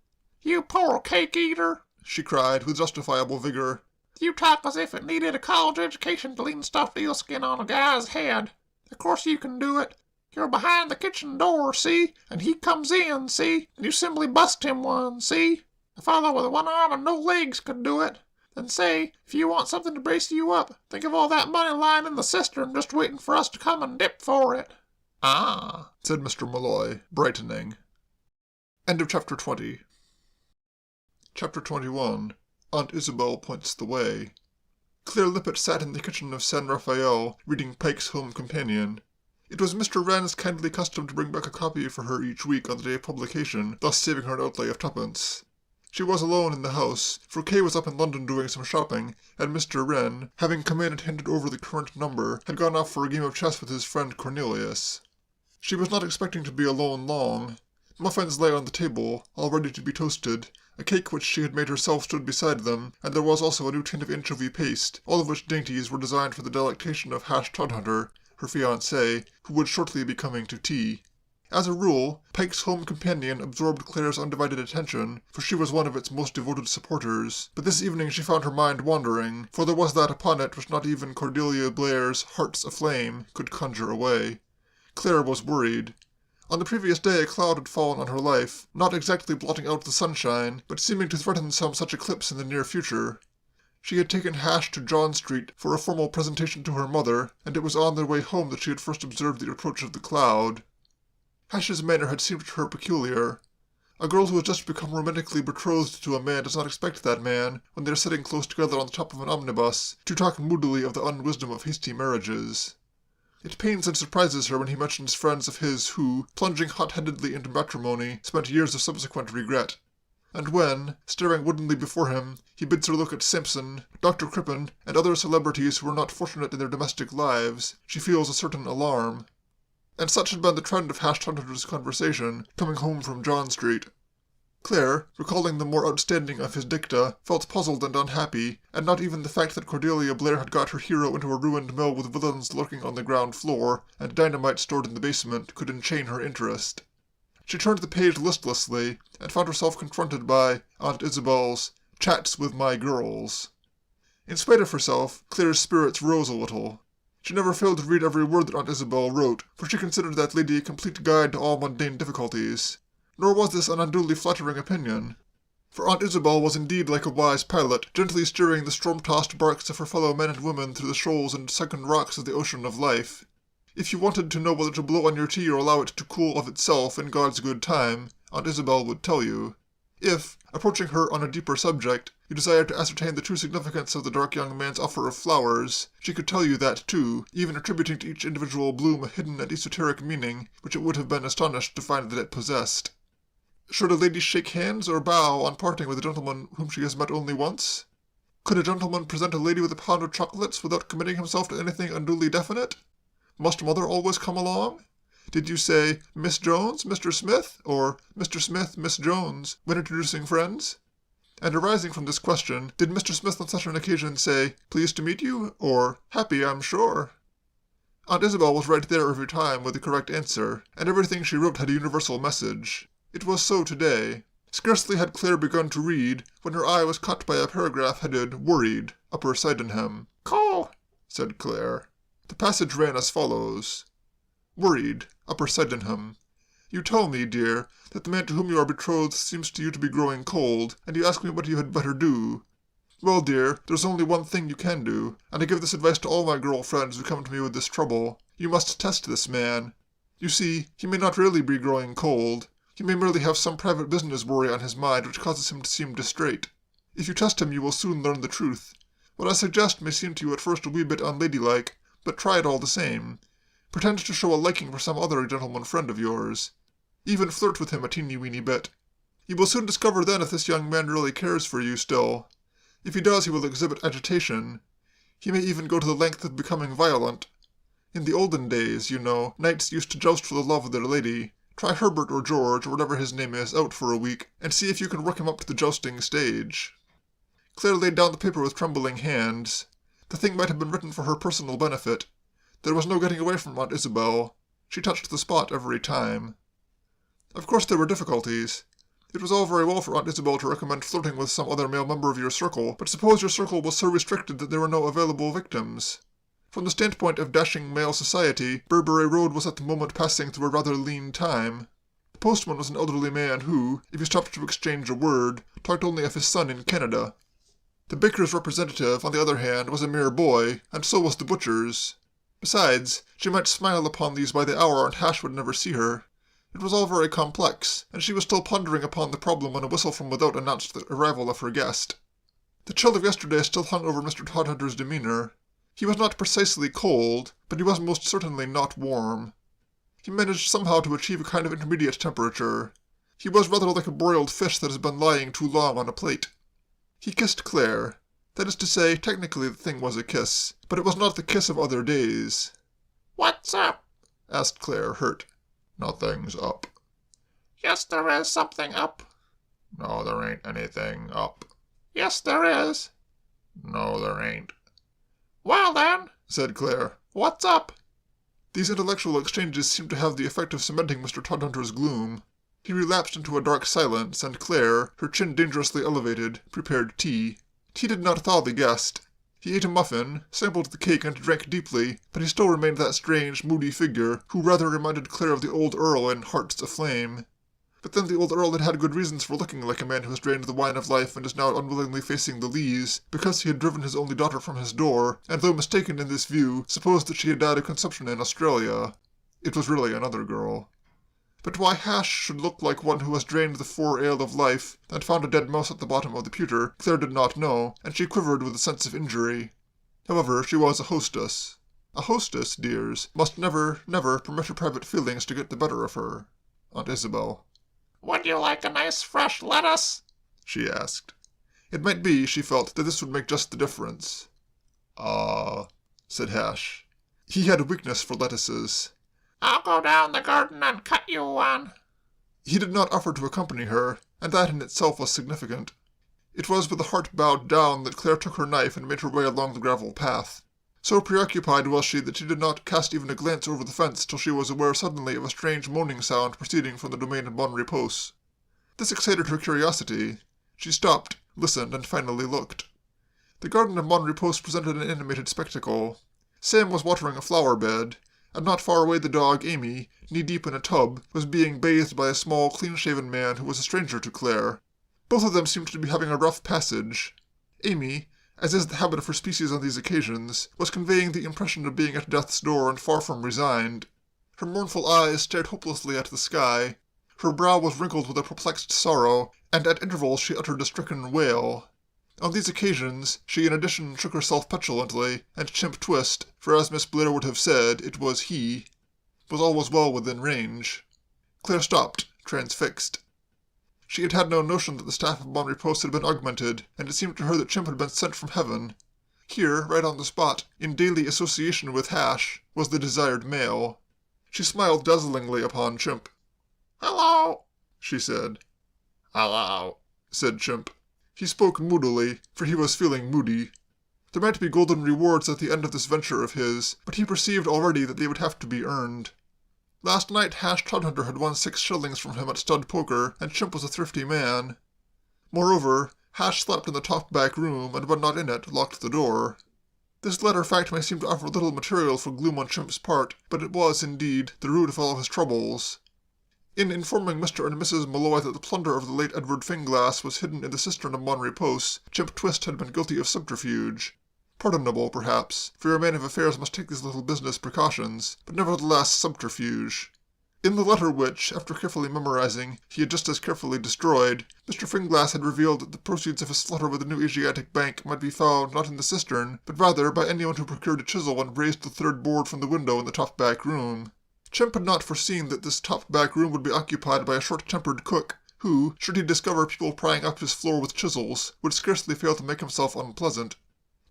S4: You poor cake-eater,
S1: she cried with justifiable vigor.
S4: You talk as if it needed a college education to lean stuffed eelskin on a guy's head. Of course you can do it. You're behind the kitchen door, see? And he comes in, see? And you simply bust him one, see? A fellow with one arm and no legs could do it. Then say, if you want something to brace you up, think of all that money lying in the cistern just waiting for us to come and dip for it.
S1: Ah, said Mr. Malloy, brightening. End of Chapter 20. Chapter 21. Aunt Isabel Points the Way. Claire Lippett sat in the kitchen of San Rafael, reading Pike's Home Companion. It was Mr. Wren's kindly custom to bring back a copy for her each week on the day of publication, thus saving her an outlay of twopence. She was alone in the house, for Kay was up in London doing some shopping, and Mr. Wren, having come in and handed over the current number, had gone off for a game of chess with his friend Cornelius. She was not expecting to be alone long. Muffins lay on the table, all ready to be toasted. A cake which she had made herself stood beside them, and there was also a new tin of anchovy paste, all of which dainties were designed for the delectation of Hash Todhunter, her fiancé, who would shortly be coming to tea. As a rule, Pike's Home Companion absorbed Claire's undivided attention, for she was one of its most devoted supporters, but this evening she found her mind wandering, for there was that upon it which not even Cordelia Blair's Hearts Aflame could conjure away. Claire was worried. On the previous day a cloud had fallen on her life, not exactly blotting out the sunshine, but seeming to threaten some such eclipse in the near future. She had taken Hash to John Street for a formal presentation to her mother, and it was on their way home that she had first observed the approach of the cloud. Hash's manner had seemed to her peculiar. A girl who has just become romantically betrothed to a man does not expect that man, when they are sitting close together on the top of an omnibus, to talk moodily of the unwisdom of hasty marriages. It pains and surprises her when he mentions friends of his who, plunging hot-headedly into matrimony, spent years of subsequent regret. And when, staring woodenly before him, he bids her look at Simpson, Dr. Crippen, and other celebrities who were not fortunate in their domestic lives, she feels a certain alarm. And such had been the trend of Hash Todhunter's conversation, coming home from John Street. Claire, recalling the more outstanding of his dicta, felt puzzled and unhappy, and not even the fact that Cordelia Blair had got her hero into a ruined mill with villains lurking on the ground floor and dynamite stored in the basement could enchain her interest. She turned the page listlessly, and found herself confronted by Aunt Isabel's Chats with My Girls. In spite of herself, Claire's spirits rose a little. She never failed to read every word that Aunt Isabel wrote, for she considered that lady a complete guide to all mundane difficulties. Nor was this an unduly flattering opinion, for Aunt Isabel was indeed like a wise pilot, gently steering the storm-tossed barks of her fellow men and women through the shoals and sunken rocks of the ocean of life. If you wanted to know whether to blow on your tea or allow it to cool of itself in God's good time, Aunt Isabel would tell you. If, approaching her on a deeper subject, you desired to ascertain the true significance of the dark young man's offer of flowers, she could tell you that too, even attributing to each individual bloom a hidden and esoteric meaning which it would have been astonished to find that it possessed. Should a lady shake hands or bow on parting with a gentleman whom she has met only once? Could a gentleman present a lady with a pound of chocolates without committing himself to anything unduly definite? Must mother always come along? Did you say, Miss Jones, Mr. Smith, or Mr. Smith, Miss Jones, when introducing friends? And arising from this question, did Mr. Smith on such an occasion say, Pleased to meet you, or Happy, I'm sure? Aunt Isabel was right there every time with the correct answer, and everything she wrote had a universal message. It was so today. Scarcely had Claire begun to read, when her eye was caught by a paragraph headed Worried, Upper Sydenham.
S4: Call,
S1: said Claire. The passage ran as follows. Worried, Upper Sydenham. You tell me, dear, that the man to whom you are betrothed seems to you to be growing cold, and you ask me what you had better do. Well, dear, there's only one thing you can do, and I give this advice to all my girl friends who come to me with this trouble. You must test this man. You see, he may not really be growing cold. He may merely have some private business worry on his mind which causes him to seem distrait. If you test him, you will soon learn the truth. What I suggest may seem to you at first a wee bit unladylike, but try it all the same. Pretend to show a liking for some other gentleman friend of yours. Even flirt with him a teeny-weeny bit. You will soon discover then if this young man really cares for you still. If he does, he will exhibit agitation. He may even go to the length of becoming violent. In the olden days, you know, knights used to joust for the love of their lady. Try Herbert or George, or whatever his name is, out for a week, and see if you can work him up to the jousting stage. Claire laid down the paper with trembling hands. The thing might have been written for her personal benefit. There was no getting away from Aunt Isabel. She touched the spot every time. Of course there were difficulties. It was all very well for Aunt Isabel to recommend flirting with some other male member of your circle, but suppose your circle was so restricted that there were no available victims. From the standpoint of dashing male society, Burberry Road was at the moment passing through a rather lean time. The postman was an elderly man who, if you stopped to exchange a word, talked only of his son in Canada. The baker's representative, on the other hand, was a mere boy, and so was the butcher's. Besides, she might smile upon these by the hour and Hash would never see her. It was all very complex, and she was still pondering upon the problem when a whistle from without announced the arrival of her guest. The chill of yesterday still hung over Mr. Todhunter's demeanour. He was not precisely cold, but he was most certainly not warm. He managed somehow to achieve a kind of intermediate temperature. He was rather like a broiled fish that has been lying too long on a plate. He kissed Claire. That is to say, technically the thing was a kiss, but it was not the kiss of other days.
S4: What's up?
S1: Asked Claire, hurt.
S3: Nothing's up.
S4: Yes, there is something up.
S3: No, there ain't anything up.
S4: Yes, there is.
S3: No, there ain't.
S4: Well then,
S1: said Claire.
S4: What's up?
S1: These intellectual exchanges seemed to have the effect of cementing Mr. Todhunter's gloom. He relapsed into a dark silence, and Claire, her chin dangerously elevated, prepared tea. Tea did not thaw the guest. He ate a muffin, sampled the cake, and drank deeply, but he still remained that strange, moody figure who rather reminded Claire of the old Earl in Hearts Aflame. But then the old Earl had had good reasons for looking like a man who has drained the wine of life and is now unwillingly facing the Lees, because he had driven his only daughter from his door, and though mistaken in this view, supposed that she had died of consumption in Australia. It was really another girl. But why Hash should look like one who has drained the ale of life and found a dead mouse at the bottom of the pewter, Claire did not know, and she quivered with a sense of injury. However, she was a hostess. A hostess, dears, must never, never permit her private feelings to get the better of her. Aunt Isabel.
S4: Would you like a nice fresh lettuce?
S1: She asked. It might be, she felt, that this would make just the difference. Said Hash. He had a weakness for lettuces.
S4: I'll go down the garden and cut you one.
S1: He did not offer to accompany her, and that in itself was significant. It was with a heart bowed down that Claire took her knife and made her way along the gravel path. So preoccupied was she that she did not cast even a glance over the fence till she was aware suddenly of a strange moaning sound proceeding from the domain of Bon Repose. This excited her curiosity. She stopped, listened, and finally looked. The garden of Bon Repose presented an animated spectacle. Sam was watering a flower bed, and not far away the dog Amy, knee-deep in a tub, was being bathed by a small, clean-shaven man who was a stranger to Claire. Both of them seemed to be having a rough passage. Amy, as is the habit of her species on these occasions, was conveying the impression of being at death's door and far from resigned. Her mournful eyes stared hopelessly at the sky. Her brow was wrinkled with a perplexed sorrow, and at intervals she uttered a stricken wail. On these occasions, she in addition shook herself petulantly, and Chimp Twist, for as Miss Blair would have said, it was he, was always well within range. Claire stopped, transfixed. She had had no notion that the staff of Bon Repose had been augmented, and it seemed to her that Chimp had been sent from heaven. Here, right on the spot, in daily association with Hash, was the desired male. She smiled dazzlingly upon Chimp.
S4: Hello,
S1: she said.
S4: Hello,
S1: said Chimp. He spoke moodily, for he was feeling moody. There might be golden rewards at the end of this venture of his, but he perceived already that they would have to be earned. Last night Hash Todhunter had won 6 shillings from him at stud poker, and Chimp was a thrifty man. Moreover, Hash slept in the top back room, and when not in it, locked the door. This latter fact may seem to offer little material for gloom on Chimp's part, but it was, indeed, the root of all his troubles. In informing Mr. and Mrs. Malloy that the plunder of the late Edward Finglass was hidden in the cistern of Bon Repose, Chimp Twist had been guilty of subterfuge. Pardonable, perhaps, for a man of affairs must take these little business precautions, but nevertheless subterfuge. In the letter which, after carefully memorizing, he had just as carefully destroyed, Mr. Finglass had revealed that the proceeds of his slaughter with the New Asiatic Bank might be found not in the cistern, but rather by anyone who procured a chisel and raised the third board from the window in the top back room. Chimp had not foreseen that this top back room would be occupied by a short-tempered cook, who, should he discover people prying up his floor with chisels, would scarcely fail to make himself unpleasant.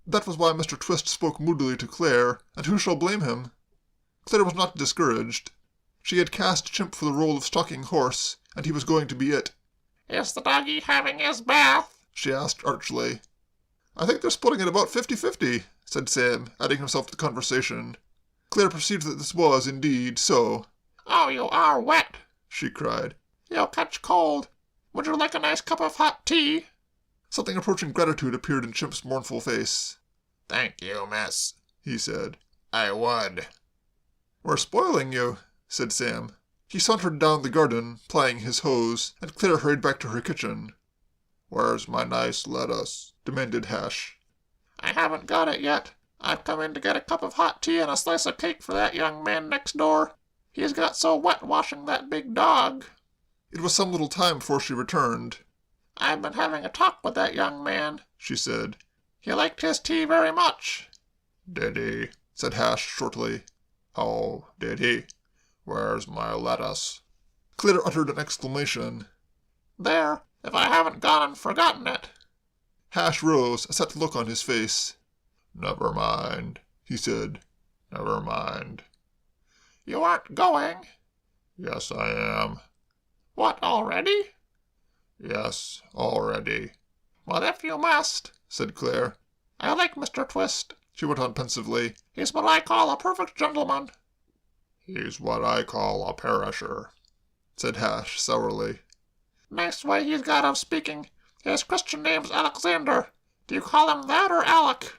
S1: That was why Mr. Twist spoke moodily to Claire, and who shall blame him? Claire was not discouraged. She had cast Chimp for the role of stalking horse, and he was going to be it.
S4: Is the doggy having his bath?
S1: She asked archly. I think they're splitting it about 50-50, said Sam, adding himself to the conversation. Claire perceived that this was, indeed, so.
S4: Oh, you are wet,
S1: she cried.
S4: You'll catch cold. Would you like a nice cup of hot tea?
S1: Something approaching gratitude appeared in Chimp's mournful face.
S2: Thank you, miss,
S1: he said.
S2: I would.
S1: We're spoiling you, said Sam. He sauntered down the garden, plying his hose, and Claire hurried back to her kitchen.
S3: Where's my nice lettuce?
S1: Demanded Hash.
S4: I haven't got it yet. I've come in to get a cup of hot tea and a slice of cake for that young man next door. He's got so wet washing that big dog.
S1: It was some little time before she returned.
S4: I've been having a talk with that young man,
S1: she said.
S4: He liked his tea very much.
S3: Did he?
S1: Said Hash shortly.
S3: Oh, did he? Where's my lettuce?
S1: Claire uttered an exclamation.
S4: There, if I haven't gone and forgotten it.
S1: Hash rose, a set look on his face.
S3: Never mind,
S1: he said.
S3: Never mind.
S4: You aren't going?
S3: Yes, I am.
S4: What, already?
S3: Yes, already.
S4: Well, if you must,
S1: said Claire.
S4: I like Mr. Twist,
S1: she went on pensively.
S4: He's what I call a perfect gentleman.
S3: He's what I call a perisher,
S1: said Hash sourly.
S4: Nice way he's got of speaking. His Christian name's Alexander. Do you call him that or Alec?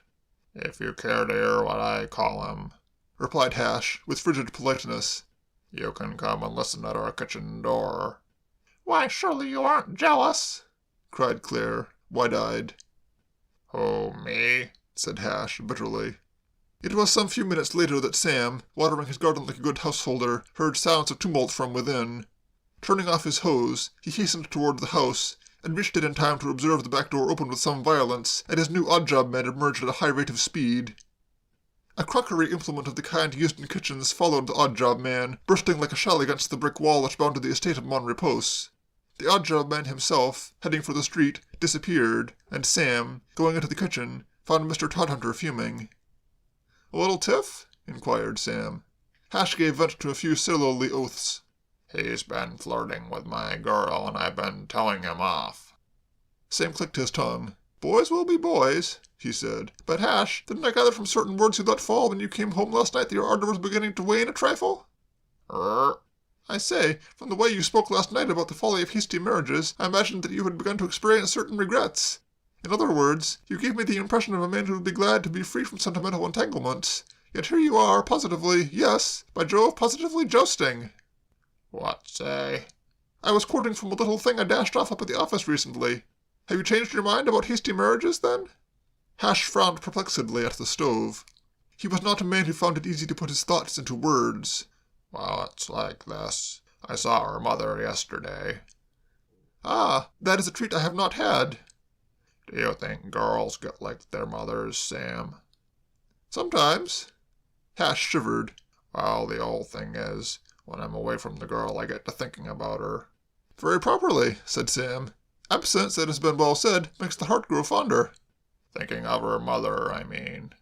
S3: If you care to hear what I call him,
S1: replied Hash with frigid politeness,
S3: you can come and listen at our kitchen door.
S4: Why, surely you aren't jealous,
S1: cried Claire, wide-eyed.
S3: Who, me?
S1: said Hash bitterly. It was some few minutes later that Sam, watering his garden like a good householder, heard sounds of tumult from within. Turning off his hose, he hastened toward the house, and reached it in time to observe the back door open with some violence, and his new odd-job man emerged at a high rate of speed. A crockery implement of the kind used in kitchens followed the odd-job man, bursting like a shell against the brick wall which bounded the estate of Monrepos. The odd-job man himself, heading for the street, disappeared, and Sam, going into the kitchen, found Mr. Todhunter fuming. "A little tiff?" inquired Sam. Hash gave vent to a few surly oaths.
S3: He's been flirting with my girl, and I've been telling him off.
S1: Sam clicked his tongue. "Boys will be boys," he said. "But, Hash, didn't I gather from certain words you let fall when you came home last night that your ardour was beginning to wane a trifle?" "I say, from the way you spoke last night about the folly of hasty marriages, I imagined that you had begun to experience certain regrets. In other words, you gave me the impression of a man who would be glad to be free from sentimental entanglements. Yet here you are, positively, yes, by Jove, positively jousting."
S3: "What say?"
S1: "I was quoting from a little thing I dashed off up at the office recently. Have you changed your mind about hasty marriages, then?" Hash frowned perplexedly at the stove. He was not a man who found it easy to put his thoughts into words.
S3: "Well, it's like this. I saw her mother yesterday."
S1: "Ah, that is a treat I have not had."
S3: "Do you think girls get like their mothers, Sam?"
S1: "Sometimes." Hash shivered.
S3: "Well, the old thing is, when I'm away from the girl, I get to thinking about her."
S1: "Very properly," said Sam. "Absence, it has been well said, makes the heart grow fonder."
S3: "Thinking of her mother, I mean."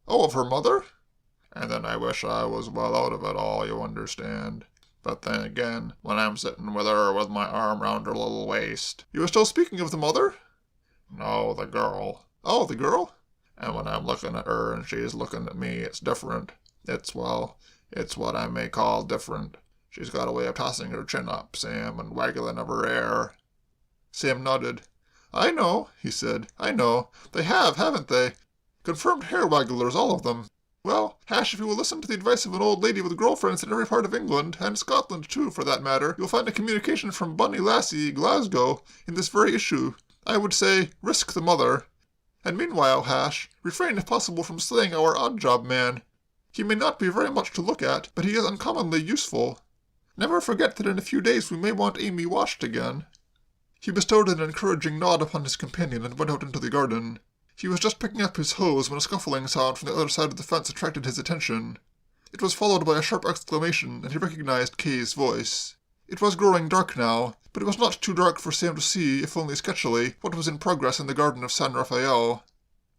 S1: "Oh, of her mother?"
S3: "And then I wish I was well out of it all, you understand. But then again, when I'm sitting with her with my arm round her little waist—"
S1: "You are still speaking of the mother?"
S3: "No, the girl."
S1: "Oh, the girl?"
S3: "And when I'm looking at her and she's looking at me, it's different. It's what I may call different. She's got a way of tossing her chin up, Sam, and waggling of her hair."
S1: Sam nodded. "I know," he said. "I know. They have, haven't they? Confirmed hair-wagglers, all of them. Well, Hash, if you will listen to the advice of an old lady with girlfriends in every part of England, and Scotland too, for that matter, you'll find a communication from Bunny Lassie, Glasgow, in this very issue. I would say, risk the mother. And meanwhile, Hash, refrain if possible from slaying our odd-job man. He may not be very much to look at, but he is uncommonly useful. Never forget that in a few days we may want Amy washed again." He bestowed an encouraging nod upon his companion and went out into the garden. He was just picking up his hose when a scuffling sound from the other side of the fence attracted his attention. It was followed by a sharp exclamation, and he recognized Kay's voice. It was growing dark now, but it was not too dark for Sam to see, if only sketchily, what was in progress in the garden of San Raphael.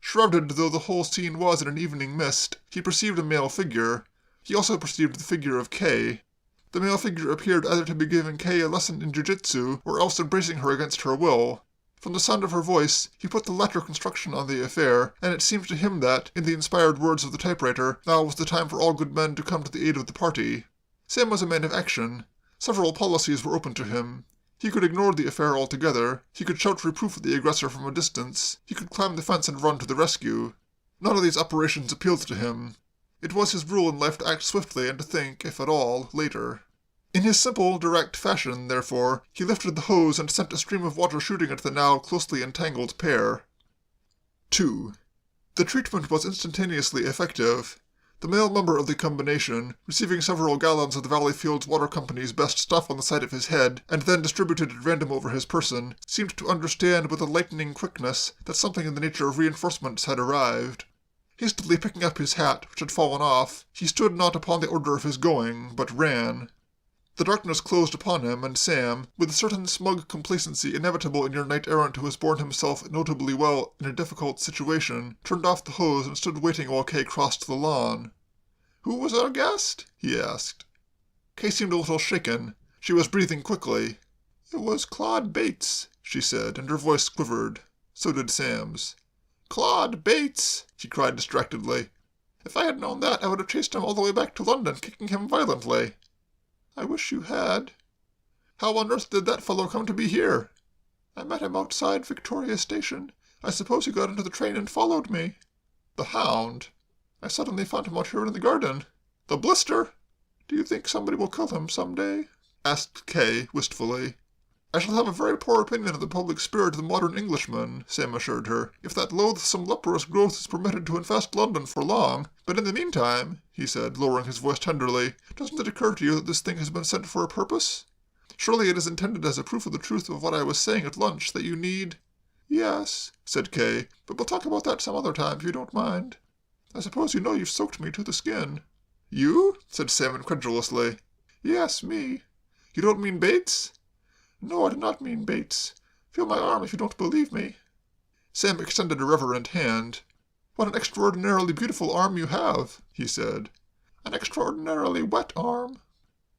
S1: Shrouded though the whole scene was in an evening mist, he perceived a male figure. He also perceived the figure of Kay. The male figure appeared either to be giving Kay a lesson in jiu-jitsu, or else embracing her against her will. From the sound of her voice, he put the latter construction on the affair, and it seemed to him that, in the inspired words of the typewriter, now was the time for all good men to come to the aid of the party. Sam was a man of action. Several policies were open to him. He could ignore the affair altogether, he could shout reproof at the aggressor from a distance, he could climb the fence and run to the rescue. None of these operations appealed to him. It was his rule in life to act swiftly and to think, if at all, later. In his simple, direct fashion, therefore, he lifted the hose and sent a stream of water shooting at the now closely entangled pair. 2. The treatment was instantaneously effective. The male member of the combination, receiving several gallons of the Valleyfields Water Company's best stuff on the side of his head, and then distributed at random over his person, seemed to understand with a lightning quickness that something in the nature of reinforcements had arrived. Hastily picking up his hat, which had fallen off, he stood not upon the order of his going, but ran. The darkness closed upon him, and Sam, with a certain smug complacency inevitable in your knight-errant who has borne himself notably well in a difficult situation, turned off the hose and stood waiting while Kay crossed the lawn. "Who was our guest?" he asked. Kay seemed a little shaken. She was breathing quickly. "It was Claude Bates," she said, and her voice quivered. So did Sam's. "Claude Bates!" he cried distractedly. "If I had known that, I would have chased him all the way back to London, kicking him violently." "I wish you had." "How on earth did that fellow come to be here?" "I met him outside Victoria Station. I suppose he got into the train and followed me." "The hound!" "I suddenly found him out here in the garden." "The blister!" "Do you think somebody will kill him some day?" asked Kay, wistfully. "I shall have a very poor opinion of the public spirit of the modern Englishman," Sam assured her, "if that loathsome leprous growth is permitted to infest London for long. But in the meantime," he said, lowering his voice tenderly, "doesn't it occur to you that this thing has been sent for a purpose? Surely it is intended as a proof of the truth of what I was saying at lunch, that you need—" "Yes," said Kay, "but we'll talk about that some other time, if you don't mind. I suppose you know you've soaked me to the skin." "You?" said Sam incredulously. "Yes, me." "You don't mean Bates?" "No, I do not mean Bates. Feel my arm if you don't believe me." Sam extended a reverent hand. "What an extraordinarily beautiful arm you have," he said. "An extraordinarily wet arm."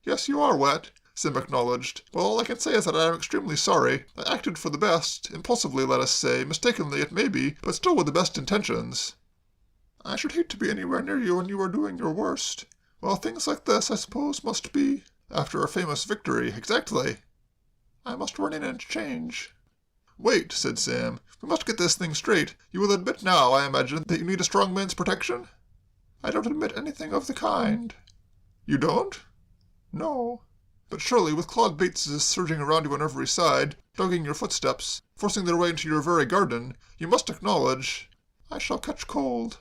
S1: "Yes, you are wet," Sam acknowledged. "Well, all I can say is that I am extremely sorry. I acted for the best, impulsively, let us say, mistakenly it may be, but still with the best intentions." "I should hate to be anywhere near you when you are doing your worst. Well, things like this, I suppose, must be—" "After a famous victory, exactly." "I must run in and change." "Wait," said Sam. "We must get this thing straight. You will admit now, I imagine, that you need a strong man's protection?" "I don't admit anything of the kind." "You don't?" "No." "But surely, with Claude Bateses surging around you on every side, dogging your footsteps, forcing their way into your very garden, you must acknowledge—" "I shall catch cold."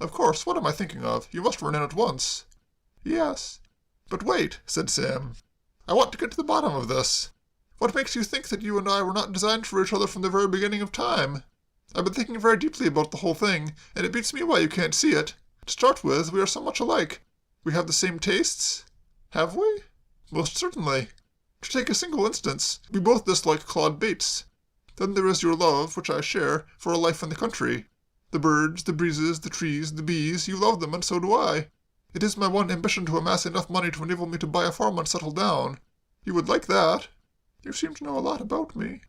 S1: "Of course, what am I thinking of? You must run in at once." "Yes." "But wait," said Sam. "I want to get to the bottom of this. What makes you think that you and I were not designed for each other from the very beginning of time? I've been thinking very deeply about the whole thing, and it beats me why you can't see it. To start with, we are so much alike. We have the same tastes. Have we? Most certainly. To take a single instance, we both dislike Claude Bates. Then there is your love, which I share, for a life in the country. The birds, the breezes, the trees, the bees, you love them, and so do I. It is my one ambition to amass enough money to enable me to buy a farm and settle down. You would like that. You seem to know a lot about me."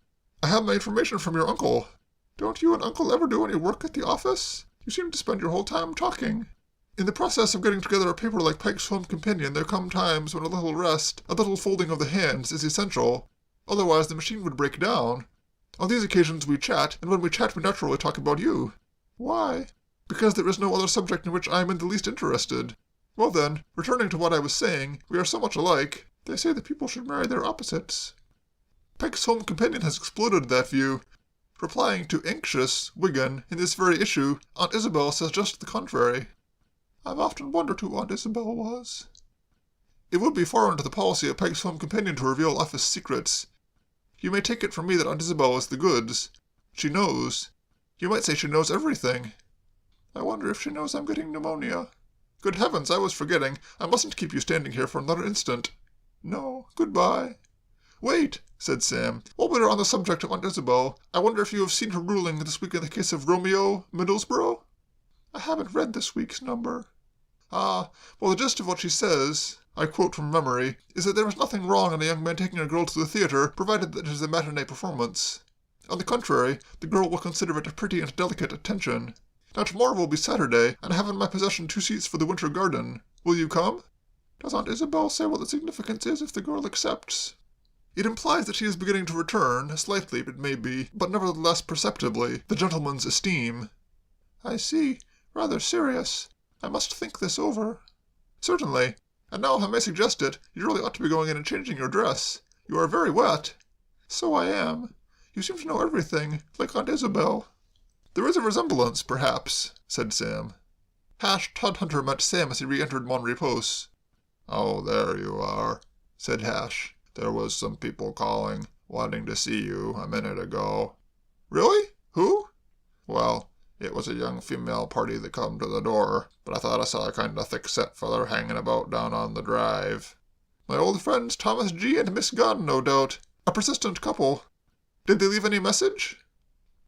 S1: "I have my information from your uncle." "Don't you and Uncle ever do any work at the office? You seem to spend your whole time talking." "In the process of getting together a paper like Pike's Home Companion, there come times when a little rest, a little folding of the hands, is essential. Otherwise the machine would break down. On these occasions we chat, and when we chat we naturally talk about you." "Why?" "Because there is no other subject in which I am in the least interested. Well then, returning to what I was saying, we are so much alike. They say that people should marry their opposites." Pike's Home Companion has exploded that view. Replying to Anxious, Wigan, in this very issue, Aunt Isabel says just the contrary. "I've often wondered who Aunt Isabel was." "It would be foreign to the policy of Pike's Home Companion to reveal office secrets. You may take it from me that Aunt Isabel is the goods. She knows. You might say she knows everything." "I wonder if she knows I'm getting pneumonia." "Good heavens, I was forgetting. I mustn't keep you standing here for another instant." "No, goodbye." "Wait," said Sam. "While we are on the subject of Aunt Isabel, I wonder if you have seen her ruling this week in the case of Romeo Middlesbrough?" "I haven't read this week's number." "Ah, well, the gist of what she says, I quote from memory, is that there is nothing wrong in a young man taking a girl to the theatre, provided that it is a matinee performance. On the contrary, the girl will consider it a pretty and delicate attention. Now tomorrow will be Saturday, and I have in my possession 2 seats for the winter garden. Will you come?" "Does Aunt Isabel say what the significance is if the girl accepts?" It implies that she is beginning to return, slightly it may be, but nevertheless perceptibly, the gentleman's esteem.
S2: I see. Rather serious. I must think this over.
S1: Certainly. And now, if I may suggest it, you really ought to be going in and changing your dress. You are very wet.
S2: So I am. You seem to know everything, like Aunt Isabel.
S1: There is a resemblance, perhaps, said Sam. Hash Todhunter met Sam as he re-entered Mon Repos.
S3: Oh, there you are, said Hash. There was some people calling, wanting to see you a minute ago.
S1: Really? Who?
S3: Well, it was a young female party that come to the door, but I thought I saw a kind of thick-set feller hanging about down on the drive.
S1: My old friends Thomas G. and Miss Gunn, no doubt. A persistent couple. Did they leave any message?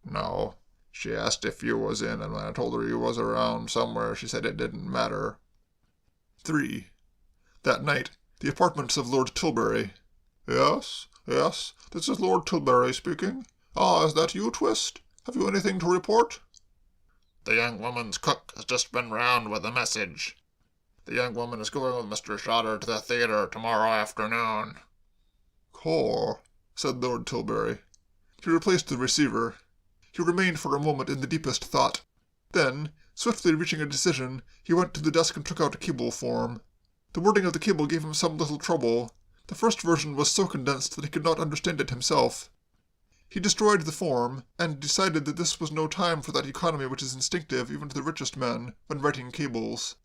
S3: No. She asked if you was in, and when I told her you was around somewhere, she said it didn't matter.
S1: 3. That night, the apartments of Lord Tilbury.
S2: Yes, this is Lord Tilbury speaking. Ah, is that you, Twist? Have you anything to report?
S4: The young woman's cook has just been round with a message. The young woman is going with Mr. Shotter to the theatre tomorrow afternoon.
S1: Caw, said Lord Tilbury. He replaced the receiver. He remained for a moment in the deepest thought. Then, swiftly reaching a decision, he went to the desk and took out a cable form. The wording of the cable gave him some little trouble. The first version was so condensed that he could not understand it himself. He destroyed the form, and decided that this was no time for that economy which is instinctive even to the richest men when writing cables.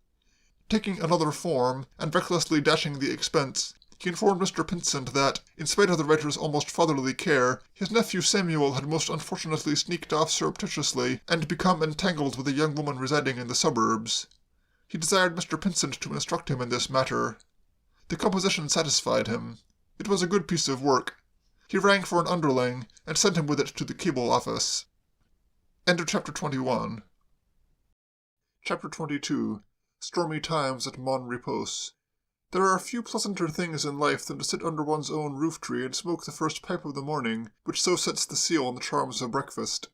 S1: Taking another form, and recklessly dashing the expense, he informed Mr. Pinsent that, in spite of the writer's almost fatherly care, his nephew Samuel had most unfortunately sneaked off surreptitiously and become entangled with a young woman residing in the suburbs. He desired Mr. Pinsent to instruct him in this matter. The composition satisfied him. It was a good piece of work. He rang for an underling, and sent him with it to the cable office. End of Chapter 21. Chapter 22. Stormy Times at Mon Repos. There are few pleasanter things in life than to sit under one's own roof-tree and smoke the first pipe of the morning, which so sets the seal on the charms of breakfast.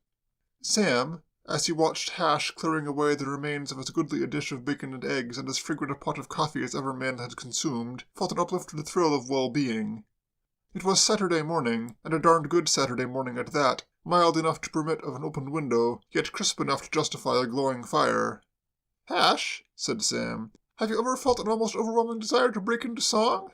S1: Sam, as he watched Hash clearing away the remains of as goodly a dish of bacon and eggs and as fragrant a pot of coffee as ever man had consumed, felt an uplifted thrill of well-being. It was Saturday morning, and a darned good Saturday morning at that, mild enough to permit of an open window, yet crisp enough to justify a glowing fire. "Hash," said Sam, "have you ever felt an almost overwhelming desire to break into song?"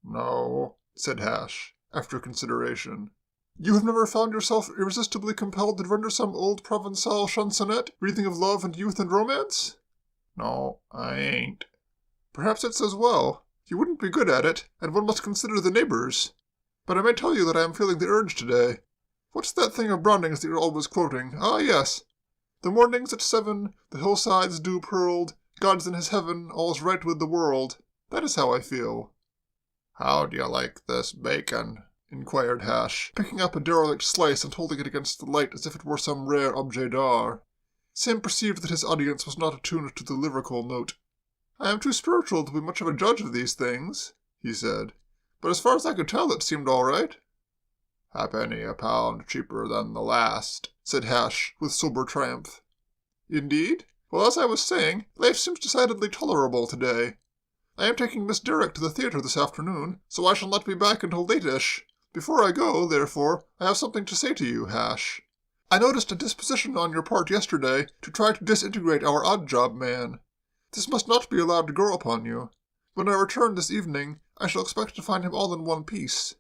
S3: No, said Hash, after consideration.
S1: You have never found yourself irresistibly compelled to render some old Provençal chansonette, breathing of love and youth and romance?
S3: No, I ain't.
S1: Perhaps it's as well. You wouldn't be good at it, and one must consider the neighbors. But I may tell you that I am feeling the urge today. What's that thing of Browning's that you're always quoting? Ah, yes. The morning's at 7, the hillsides dew pearled, God's in his heaven, all's right with the world. That is how I feel.
S3: How do you like this bacon?
S1: Inquired Hash, picking up a derelict slice and holding it against the light as if it were some rare objet d'art. Sam perceived that his audience was not attuned to the lyrical note. I am too spiritual to be much of a judge of these things, he said, but as far as I could tell it seemed all right.
S3: A penny a pound cheaper than the last,
S1: said Hash, with sober triumph. Indeed? Well, as I was saying, life seems decidedly tolerable today. I am taking Miss Derrick to the theatre this afternoon, so I shall not be back until late-ish. Before I go, therefore, I have something to say to you, Hash. I noticed a disposition on your part yesterday to try to disintegrate our odd-job man. This must not be allowed to grow upon you. When I return this evening, I shall expect to find him all in one piece.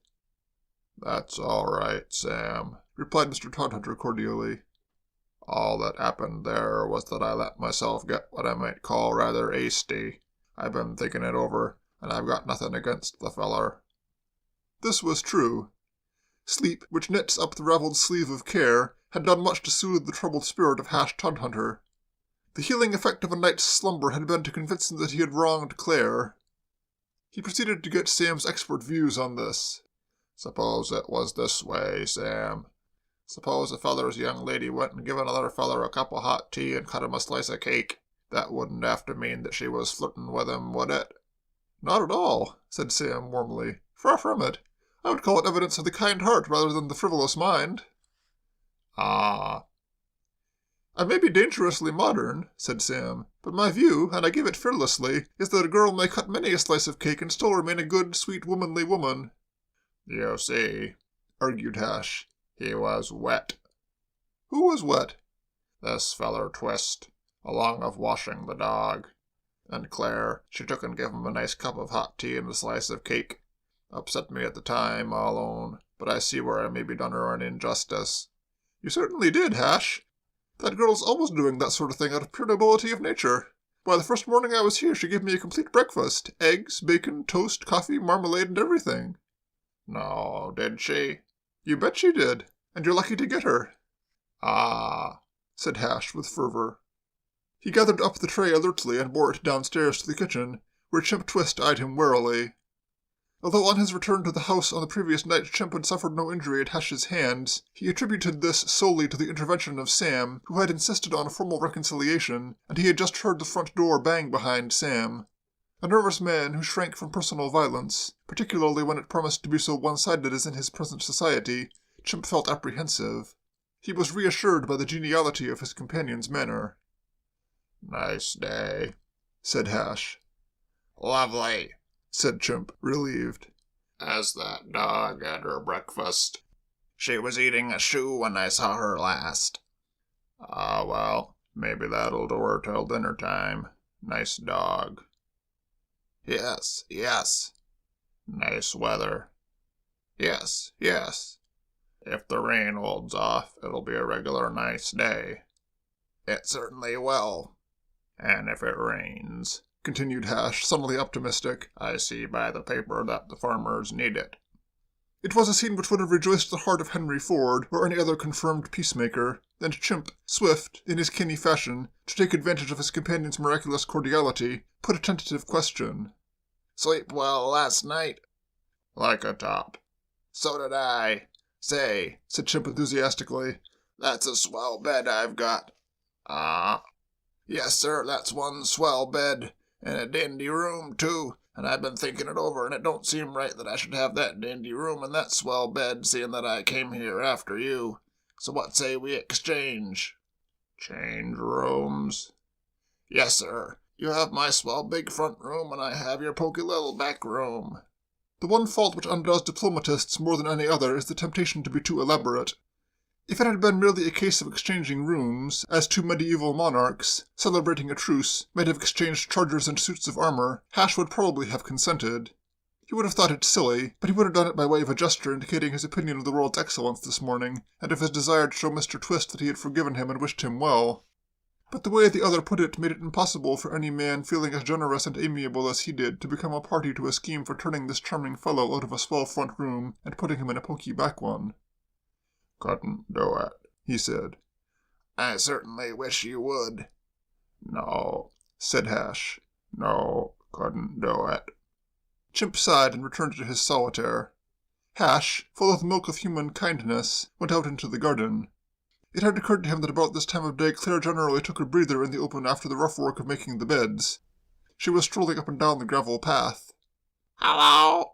S3: That's all right, Sam,
S1: replied Mr. Todhunter cordially.
S3: All that happened there was that I let myself get what I might call rather hasty. I've been thinking it over, and I've got nothing against the feller.
S1: This was true. Sleep, which knits up the ravelled sleeve of care, had done much to soothe the troubled spirit of Hash Todhunter. The healing effect of a night's slumber had been to convince him that he had wronged Claire. He proceeded to get Sam's expert views on this.
S3: Suppose it was this way, Sam. Suppose a feller's young lady went and give another feller a cup of hot tea and cut him a slice of cake. That wouldn't have to mean that she was flirting with him, would it?
S1: Not at all, said Sam warmly. Far from it. I would call it evidence of the kind heart rather than the frivolous mind.
S3: Ah.
S1: I may be dangerously modern, said Sam, but my view, and I give it fearlessly, is that a girl may cut many a slice of cake and still remain a good, sweet, womanly woman.
S2: You see,
S1: argued Hash.
S2: he was wet.
S1: Who was wet?
S2: This feller Twist, along of washing the dog. And Claire, she took and gave him a nice cup of hot tea and a slice of cake. Upset me at the time, I'll own, but I see where I maybe done her an injustice.
S1: You certainly did, Hash. That girl's always doing that sort of thing out of pure nobility of nature. Why, the first morning I was here she gave me a complete breakfast. Eggs, bacon, toast, coffee, marmalade, and everything.
S2: No, did she?
S1: You bet she did, and you're lucky to get her.
S2: Ah,
S1: said Hash with fervor. He gathered up the tray alertly and bore it downstairs to the kitchen, where Chimp Twist eyed him warily. Although on his return to the house on the previous night Chimp had suffered no injury at Hash's hands, he attributed this solely to the intervention of Sam, who had insisted on a formal reconciliation, and he had just heard the front door bang behind Sam. A nervous man who shrank from personal violence, particularly when it promised to be so one-sided as in his present society, Chimp felt apprehensive. He was reassured by the geniality of his companion's manner.
S2: Nice day,
S1: said Hash.
S2: Lovely,
S1: said Chimp, relieved.
S2: As that dog had her breakfast. She was eating a shoe when I saw her last. Ah, well, maybe that'll do her till dinner time. Nice dog. Yes, yes. Nice weather. Yes, yes. If the rain holds off, it'll be a regular nice day. It certainly will. And if it rains,
S1: continued Hash, suddenly optimistic,
S2: I see by the paper that the farmers need it.
S1: It was a scene which would have rejoiced the heart of Henry Ford or any other confirmed peacemaker, and Chimp, swift, in his canny fashion, to take advantage of his companion's miraculous cordiality, put a tentative question.
S2: Sleep well last night? Like a top. So did I. Say,
S1: said Chimp enthusiastically,
S2: that's a swell bed I've got. Ah. Yes, sir, that's one swell bed, and a dandy room, too, and I've been thinking it over, and it don't seem right that I should have that dandy room and that swell bed, seeing that I came here after you. So what say we exchange? Change rooms? Yes, sir. You have my swell big front room, and I have your poky little back room.
S1: The one fault which undoes diplomatists more than any other is the temptation to be too elaborate. If it had been merely a case of exchanging rooms, as two medieval monarchs, celebrating a truce, might have exchanged chargers and suits of armor, Hash would probably have consented. He would have thought it silly, but he would have done it by way of a gesture indicating his opinion of the world's excellence this morning, and of his desire to show Mr. Twist that he had forgiven him and wished him well. But the way the other put it made it impossible for any man feeling as generous and amiable as he did to become a party to a scheme for turning this charming fellow out of a swell front room and putting him in a poky back one.
S2: Couldn't do it, he said. I certainly wish you would.
S1: No, said Hash.
S2: No, couldn't do it.
S1: Chimp sighed and returned to his solitaire. Hash, full of the milk of human kindness, went out into the garden. It had occurred to him that about this time of day Claire generally took a breather in the open after the rough work of making the beds. She was strolling up and down the gravel path.
S2: Hello,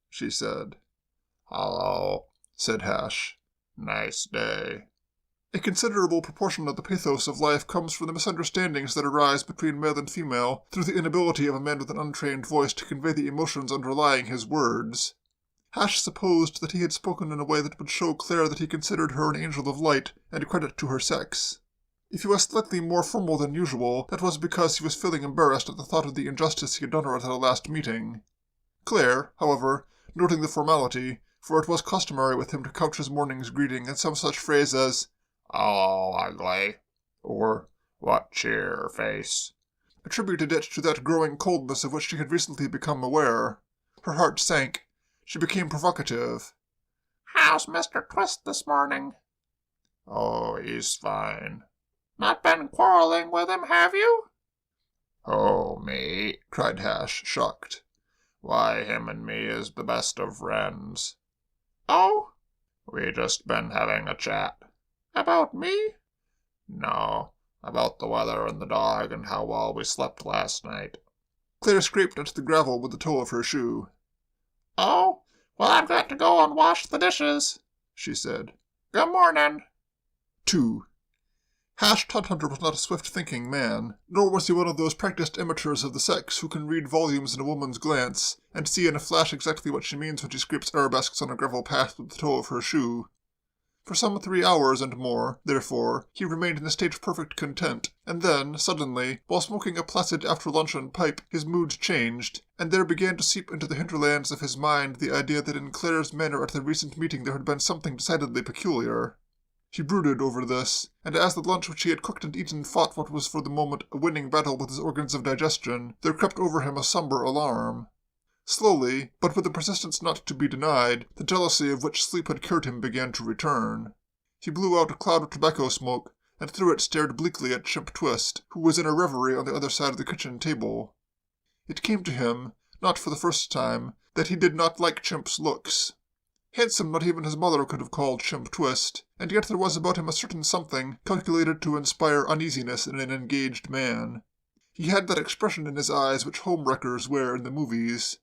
S1: she said.
S2: Hello,
S1: said Hash.
S2: Nice day.
S1: A considerable proportion of the pathos of life comes from the misunderstandings that arise between male and female through the inability of a man with an untrained voice to convey the emotions underlying his words. Hash supposed that he had spoken in a way that would show Claire that he considered her an angel of light and credit to her sex. If he was slightly more formal than usual, that was because he was feeling embarrassed at the thought of the injustice he had done her at their last meeting. Claire, however, noting the formality, for it was customary with him to couch his morning's greeting in some such phrase as,
S2: "Hello, ugly,"
S1: or
S2: "What cheer, face,"
S1: attributed it to that growing coldness of which she had recently become aware. Her heart sank. She became provocative.
S4: "How's Mr. Twist this morning?"
S2: "Oh, he's fine."
S4: "Not been quarreling with him, have you?"
S2: "Oh, me?"
S1: cried Hash, shocked.
S2: "Why, him and me is the best of friends."
S4: "Oh?"
S2: "We just been having a chat."
S4: "About me?"
S2: "No, about the weather and the dog and how well we slept last night."
S1: Claire scraped at the gravel with the toe of her shoe.
S4: "Oh, well, I've got to go and wash the dishes,"
S1: she said.
S4: "Good morning."
S1: 2. Hash Todhunter was not a swift-thinking man, nor was he one of those practiced amateurs of the sex who can read volumes in a woman's glance, and see in a flash exactly what she means when she scrapes arabesques on a gravel path with the toe of her shoe. For some 3 hours and more, therefore, he remained in a state of perfect content, and then, suddenly, while smoking a placid after-luncheon pipe, his mood changed, and there began to seep into the hinterlands of his mind the idea that in Claire's manner at the recent meeting there had been something decidedly peculiar. He brooded over this, and as the lunch which he had cooked and eaten fought what was for the moment a winning battle with his organs of digestion, there crept over him a somber alarm. Slowly, but with a persistence not to be denied, the jealousy of which sleep had cured him began to return. He blew out a cloud of tobacco smoke, and through it stared bleakly at Chimp Twist, who was in a reverie on the other side of the kitchen table. It came to him, not for the first time, that he did not like Chimp's looks. Handsome not even his mother could have called Chimp Twist, and yet there was about him a certain something calculated to inspire uneasiness in an engaged man. He had that expression in his eyes which home-wreckers wear in the movies.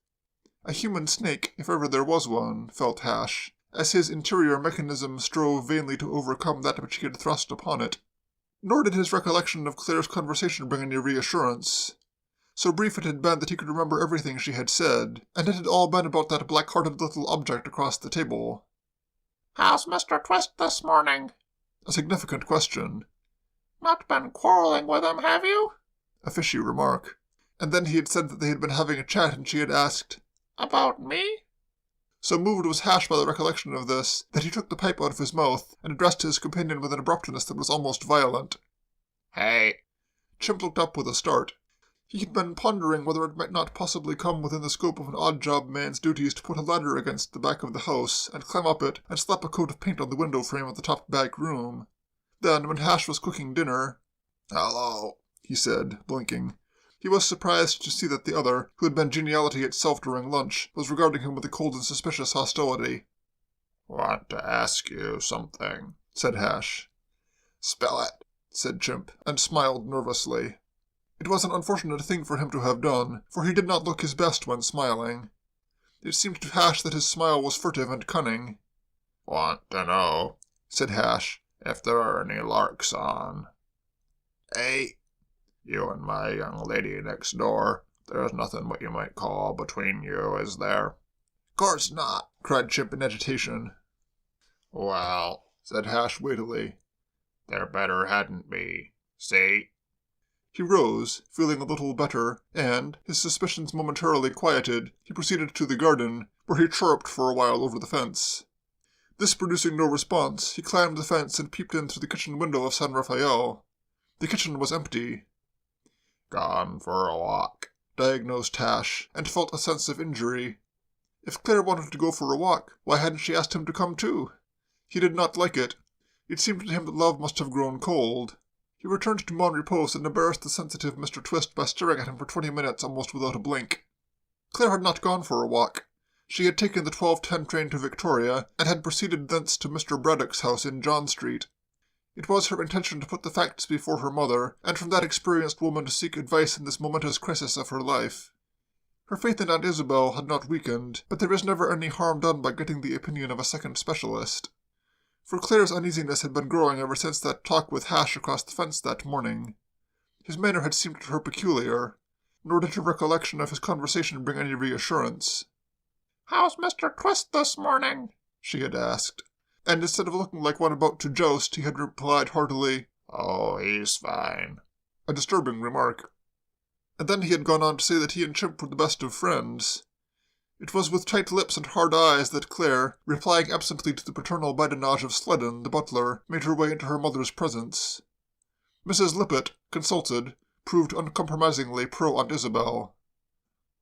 S1: A human snake, if ever there was one, felt Hash, as his interior mechanism strove vainly to overcome that which he had thrust upon it. Nor did his recollection of Claire's conversation bring any reassurance. So brief it had been that he could remember everything she had said, and it had all been about that black-hearted little object across the table.
S2: "How's Mr. Twist this morning?"
S1: A significant question.
S2: "Not been quarreling with him, have you?"
S1: A fishy remark. And then he had said that they had been having a chat, and she had asked,
S2: "About me?"
S1: So moved was Hash by the recollection of this, that he took the pipe out of his mouth, and addressed his companion with an abruptness that was almost violent.
S2: "Hey."
S1: Chimp looked up with a start. He had been pondering whether it might not possibly come within the scope of an odd-job man's duties to put a ladder against the back of the house, and climb up it, and slap a coat of paint on the window frame of the top back room. Then, when Hash was cooking dinner, "Hello," he said, blinking. He was surprised to see that the other, who had been geniality itself during lunch, was regarding him with a cold and suspicious hostility.
S2: "Want to ask you something,"
S1: said Hash.
S2: "Spill it,"
S1: said Chimp, and smiled nervously. It was an unfortunate thing for him to have done, for he did not look his best when smiling. It seemed to Hash that his smile was furtive and cunning.
S2: "Want to know,"
S1: said Hash,
S2: "if there are any larks on."
S1: "Hey."
S2: "You and my young lady next door, there's nothing what you might call between you, is there?"
S1: "Course not," cried Chimp in agitation.
S2: "Well,"
S1: said Hash weightily,
S2: "there better hadn't be. See?"
S1: He rose, feeling a little better, and, his suspicions momentarily quieted, he proceeded to the garden, where he chirruped for a while over the fence. This producing no response, he climbed the fence and peeped in through the kitchen window of San Rafael. The kitchen was empty.
S2: "Gone for a walk,"
S1: diagnosed Hash, and felt a sense of injury. If Claire wanted to go for a walk, why hadn't she asked him to come too? He did not like it. It seemed to him that love must have grown cold. He returned to Mon Repos and embarrassed the sensitive Mr. Twist by staring at him for 20 minutes almost without a blink. Claire had not gone for a walk. She had taken the 12:10 train to Victoria, and had proceeded thence to Mr. Braddock's house in John Street. It was her intention to put the facts before her mother, and from that experienced woman to seek advice in this momentous crisis of her life. Her faith in Aunt Isabel had not weakened, but there is never any harm done by getting the opinion of a second specialist. For Claire's uneasiness had been growing ever since that talk with Hash across the fence that morning. His manner had seemed to her peculiar, nor did her recollection of his conversation bring any reassurance.
S2: "How's Mr. Twist this morning?"
S1: she had asked, and instead of looking like one about to joust, he had replied heartily,
S2: "Oh, he's fine."
S1: A disturbing remark. And then he had gone on to say that he and Chimp were the best of friends. It was with tight lips and hard eyes that Claire, replying absently to the paternal badinage of Sledden, the butler, made her way into her mother's presence. Mrs. Lippett, consulted, proved uncompromisingly pro-Aunt Isabel.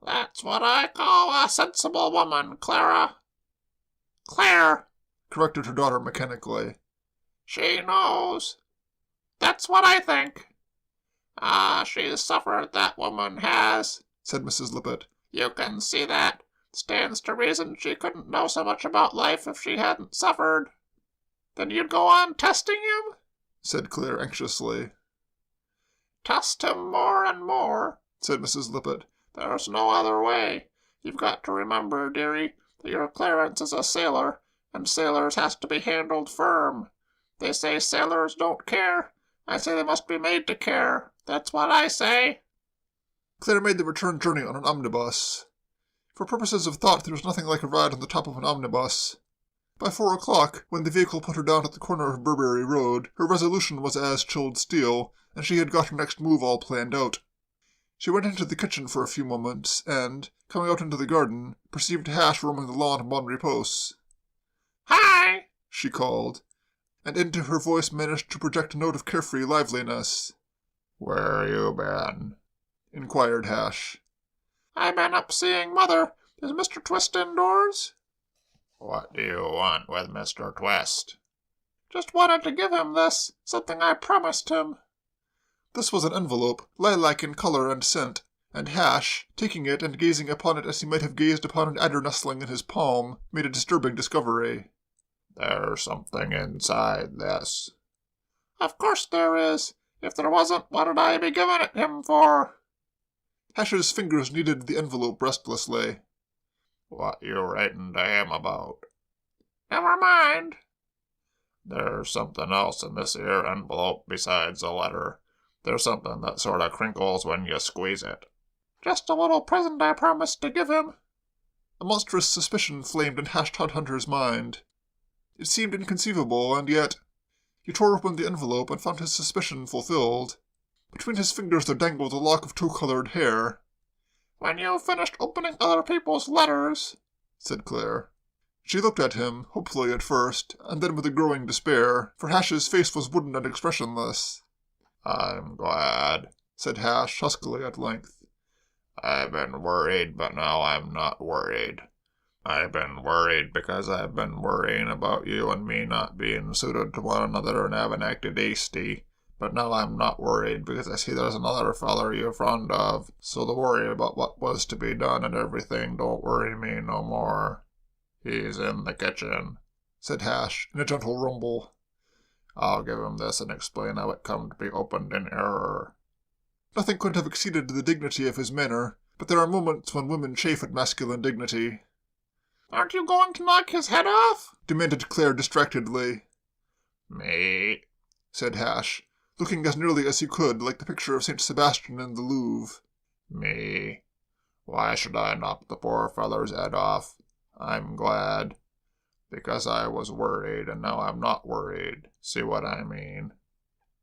S2: "That's what I call a sensible woman, Clara." "Claire,"
S1: corrected her daughter mechanically.
S2: "She knows." "That's what I think." "Ah, she's suffered, that woman has,"
S1: said Mrs. Lippett.
S2: "You can see that. Stands to reason she couldn't know so much about life if she hadn't suffered." "Then you'd go on testing him?"
S1: said Claire anxiously.
S2: "Test him more and more," said Mrs. Lippett. "There's no other way. You've got to remember, dearie, that your Clarence is a sailor, and sailors has to be handled firm. They say sailors don't care,
S4: I say they must be made to care. That's what I say.
S1: Claire made the return journey on an omnibus. For purposes of thought, there was nothing like a ride on the top of an omnibus. By 4 o'clock, when the vehicle put her down at the corner of Burberry Road, her resolution was as chilled steel, and she had got her next move all planned out. She went into the kitchen for a few moments, and, coming out into the garden, perceived Hash roaming the lawn of Bon Repos.
S4: Hi!
S1: She called, and into her voice managed to project a note of carefree liveliness.
S2: Where you been?
S1: Inquired Hash.
S4: I been up seeing Mother. Is Mr. Twist indoors?
S2: What do you want with Mr. Twist?
S4: Just wanted to give him this, something I promised him.
S1: This was an envelope, lilac in color and scent, and Hash, taking it and gazing upon it as he might have gazed upon an adder nestling in his palm, made a disturbing discovery.
S2: There's something inside this.
S4: Of course there is. If there wasn't, what would I be giving it him for?
S1: Hash's fingers kneaded the envelope restlessly.
S2: What you writing to him about?
S4: Never mind.
S2: There's something else in this here envelope besides a letter. There's something that sort of crinkles when you squeeze it.
S4: Just a little present I promised to give him.
S1: A monstrous suspicion flamed in Hash Todhunter's mind. It seemed inconceivable, and yet... He tore open the envelope and found his suspicion fulfilled. Between his fingers there dangled a lock of tow-colored hair.
S4: When you've finished opening other people's letters,
S1: said Claire. She looked at him, hopefully at first, and then with a growing despair, for Hash's face was wooden and expressionless.
S2: I'm glad,
S1: said Hash huskily at length.
S2: I've been worried, but now I'm not worried. I've been worried because I've been worrying about you and me not being suited to one another and having acted hasty. But now I'm not worried because I see there's another feller you're fond of, so the worry about what was to be done and everything don't worry me no more. He's in the kitchen,
S1: said Hash in a gentle rumble.
S2: I'll give him this and explain how it come to be opened in error.
S1: Nothing could have exceeded the dignity of his manner, but there are moments when women chafe at masculine dignity.
S4: Aren't you going to knock his head off?
S1: Demanded Claire distractedly.
S2: Me?
S1: Said Hash, looking as nearly as he could like the picture of St. Sebastian in the Louvre.
S2: Me? Why should I knock the poor feller's head off? I'm glad. Because I was worried, and now I'm not worried. See what I mean?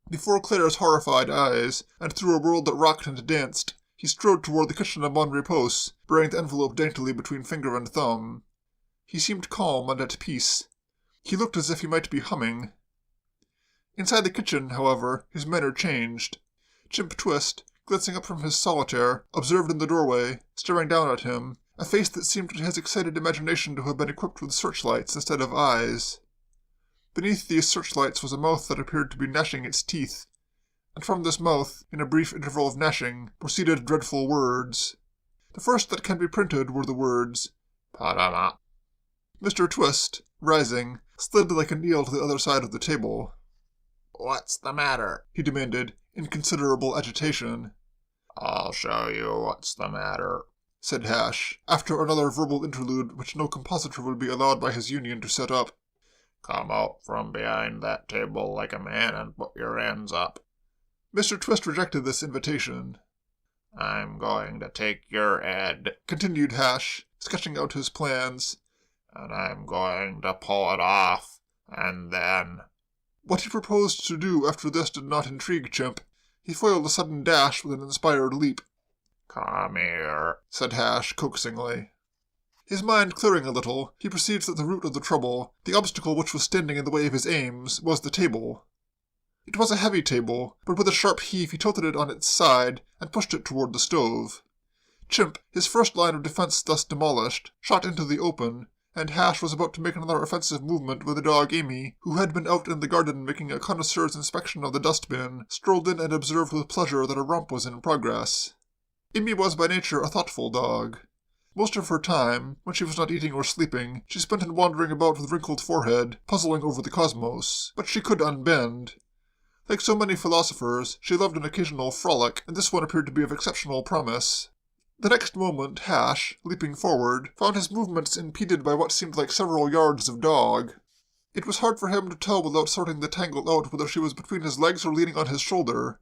S1: Before Claire's horrified eyes, and through a world that rocked and danced, he strode toward the kitchen of Bon Repos, bearing the envelope daintily between finger and thumb. He seemed calm and at peace. He looked as if he might be humming. Inside the kitchen, however, his manner changed. Chimp Twist, glancing up from his solitaire, observed in the doorway, staring down at him, a face that seemed to his excited imagination to have been equipped with searchlights instead of eyes. Beneath these searchlights was a mouth that appeared to be gnashing its teeth, and from this mouth, in a brief interval of gnashing, proceeded dreadful words. The first that can be printed were the words,
S2: "Put 'em up."
S1: Mr. Twist, rising, slid like a nail to the other side of the table.
S2: What's the matter?
S1: He demanded, in considerable agitation.
S2: I'll show you what's the matter,
S1: said Hash, after another verbal interlude which no compositor would be allowed by his union to set up.
S2: Come out from behind that table like a man and put your hands up.
S1: Mr. Twist rejected this invitation.
S2: I'm going to take your head,
S1: continued Hash, sketching out his plans,
S2: and I'm going to pull it off, and then...
S1: What he proposed to do after this did not intrigue Chimp. He foiled a sudden dash with an inspired leap.
S2: Come here,
S1: said Hash coaxingly. His mind clearing a little, he perceived that the root of the trouble, the obstacle which was standing in the way of his aims, was the table. It was a heavy table, but with a sharp heave he tilted it on its side and pushed it toward the stove. Chimp, his first line of defense thus demolished, shot into the open, and Hash was about to make another offensive movement when the dog Amy, who had been out in the garden making a connoisseur's inspection of the dustbin, strolled in and observed with pleasure that a romp was in progress. Amy was by nature a thoughtful dog. Most of her time, when she was not eating or sleeping, she spent in wandering about with wrinkled forehead, puzzling over the cosmos, but she could unbend. Like so many philosophers, she loved an occasional frolic, and this one appeared to be of exceptional promise. The next moment, Hash, leaping forward, found his movements impeded by what seemed like several yards of dog. It was hard for him to tell without sorting the tangle out whether she was between his legs or leaning on his shoulder.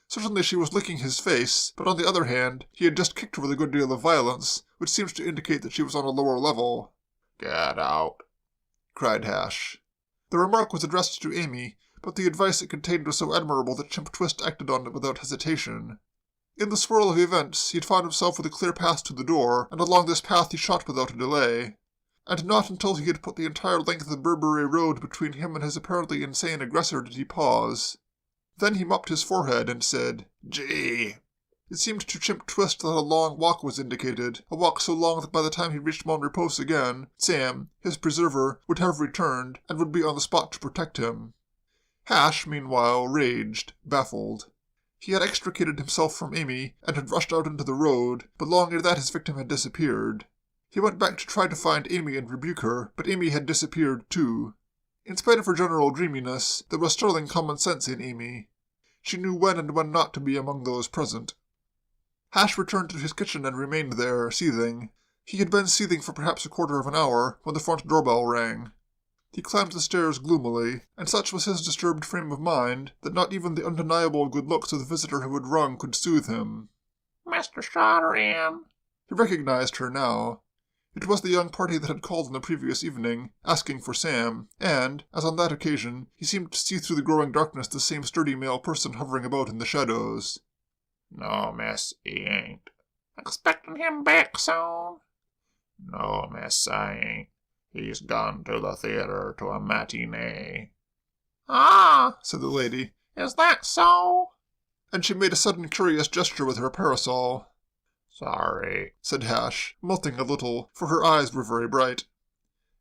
S1: Certainly she was licking his face, but on the other hand, he had just kicked her with a good deal of violence, which seems to indicate that she was on a lower level.
S2: "Get out,"
S1: cried Hash. The remark was addressed to Amy, but the advice it contained was so admirable that Chimp Twist acted on it without hesitation. In the swirl of events, he had found himself with a clear path to the door, and along this path he shot without a delay. And not until he had put the entire length of Burberry Road between him and his apparently insane aggressor did he pause. Then he mopped his forehead and said, "Gee." It seemed to Chimp Twist that a long walk was indicated, a walk so long that by the time he reached Mon Repose again, Sam, his preserver, would have returned, and would be on the spot to protect him. Hash, meanwhile, raged, baffled. He had extricated himself from Amy, and had rushed out into the road, but long ere that his victim had disappeared. He went back to try to find Amy and rebuke her, but Amy had disappeared too. In spite of her general dreaminess, there was sterling common sense in Amy. She knew when and when not to be among those present. Hash returned to his kitchen and remained there, seething. He had been seething for perhaps a quarter of an hour when the front doorbell rang. He climbed the stairs gloomily, and such was his disturbed frame of mind that not even the undeniable good looks of the visitor who had rung could soothe him.
S4: "Mr. Shawter in."
S1: He recognized her now. It was the young party that had called on the previous evening, asking for Sam, and, as on that occasion, he seemed to see through the growing darkness the same sturdy male person hovering about in the shadows.
S2: "No, miss, he ain't."
S4: "Expecting him back soon?"
S2: "No, miss, I ain't. He's gone to the theater to a matinee."
S4: "Ah,"
S1: said the lady.
S4: "Is that so?"
S1: And she made a sudden curious gesture with her parasol.
S2: "Sorry,"
S1: said Hash, melting a little, for her eyes were very bright.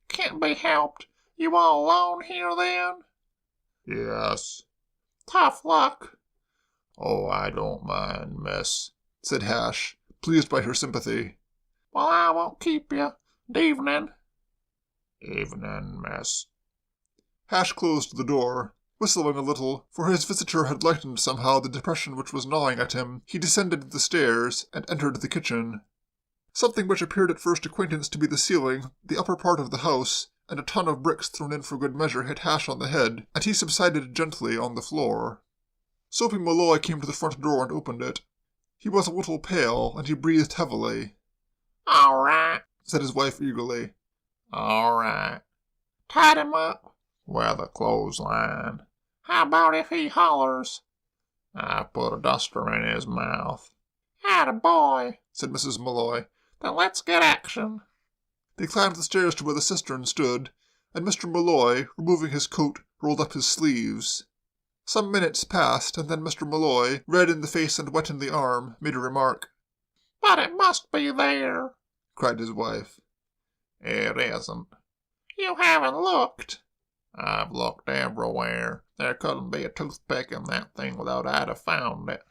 S4: "Can't be helped. You all alone here, then?"
S2: "Yes."
S4: "Tough luck."
S2: "Oh, I don't mind, miss,"
S1: said Hash, pleased by her sympathy.
S4: "Well, I won't keep you. 'Devening."
S2: "Evening, miss."
S1: Hash closed the door. Whistling a little, for his visitor had lightened somehow the depression which was gnawing at him, he descended the stairs and entered the kitchen. Something which appeared at first acquaintance to be the ceiling, the upper part of the house, and a ton of bricks thrown in for good measure hit Hash on the head, and he subsided gently on the floor. Soapy Malloy came to the front door and opened it. He was a little pale, and he breathed heavily.
S4: "All right,"
S1: said his wife eagerly.
S2: "All right."
S4: "Tied him up."
S2: "With a clothesline."
S4: "How about if he hollers?"
S2: "I put a duster in his mouth."
S4: "Attaboy,"
S1: said Mrs. Malloy.
S4: "Then let's get action."
S1: They climbed the stairs to where the cistern stood, and Mr. Malloy, removing his coat, rolled up his sleeves. Some minutes passed, and then Mr. Malloy, red in the face and wet in the arm, made a remark.
S4: "But it must be there,"
S1: cried his wife.
S2: "It isn't."
S4: "You haven't looked."
S2: "I've looked everywhere. There couldn't be a toothpick in that thing without I'd have found it."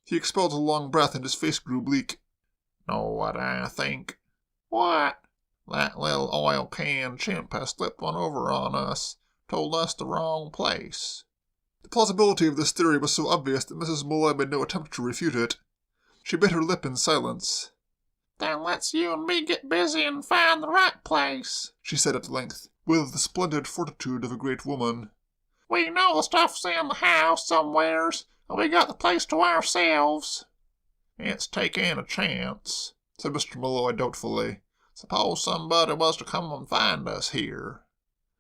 S1: He expelled a long breath and his face grew bleak.
S2: "Know what I think?
S4: "What?"
S2: That little oil can chimp has slipped one over on us. Told us the wrong place."
S1: The plausibility of this theory was so obvious that Mrs. Malloy made no attempt to refute it. She bit her lip in silence.
S4: "Then let's you and me get busy and find the right place,"
S1: she said at length, with the splendid fortitude of a great woman.
S4: "We know the stuff's in the house somewheres, and we got the place to ourselves."
S2: "It's taking a chance,"
S1: said Mr. Malloy doubtfully.
S2: "Suppose somebody was to come and find us here."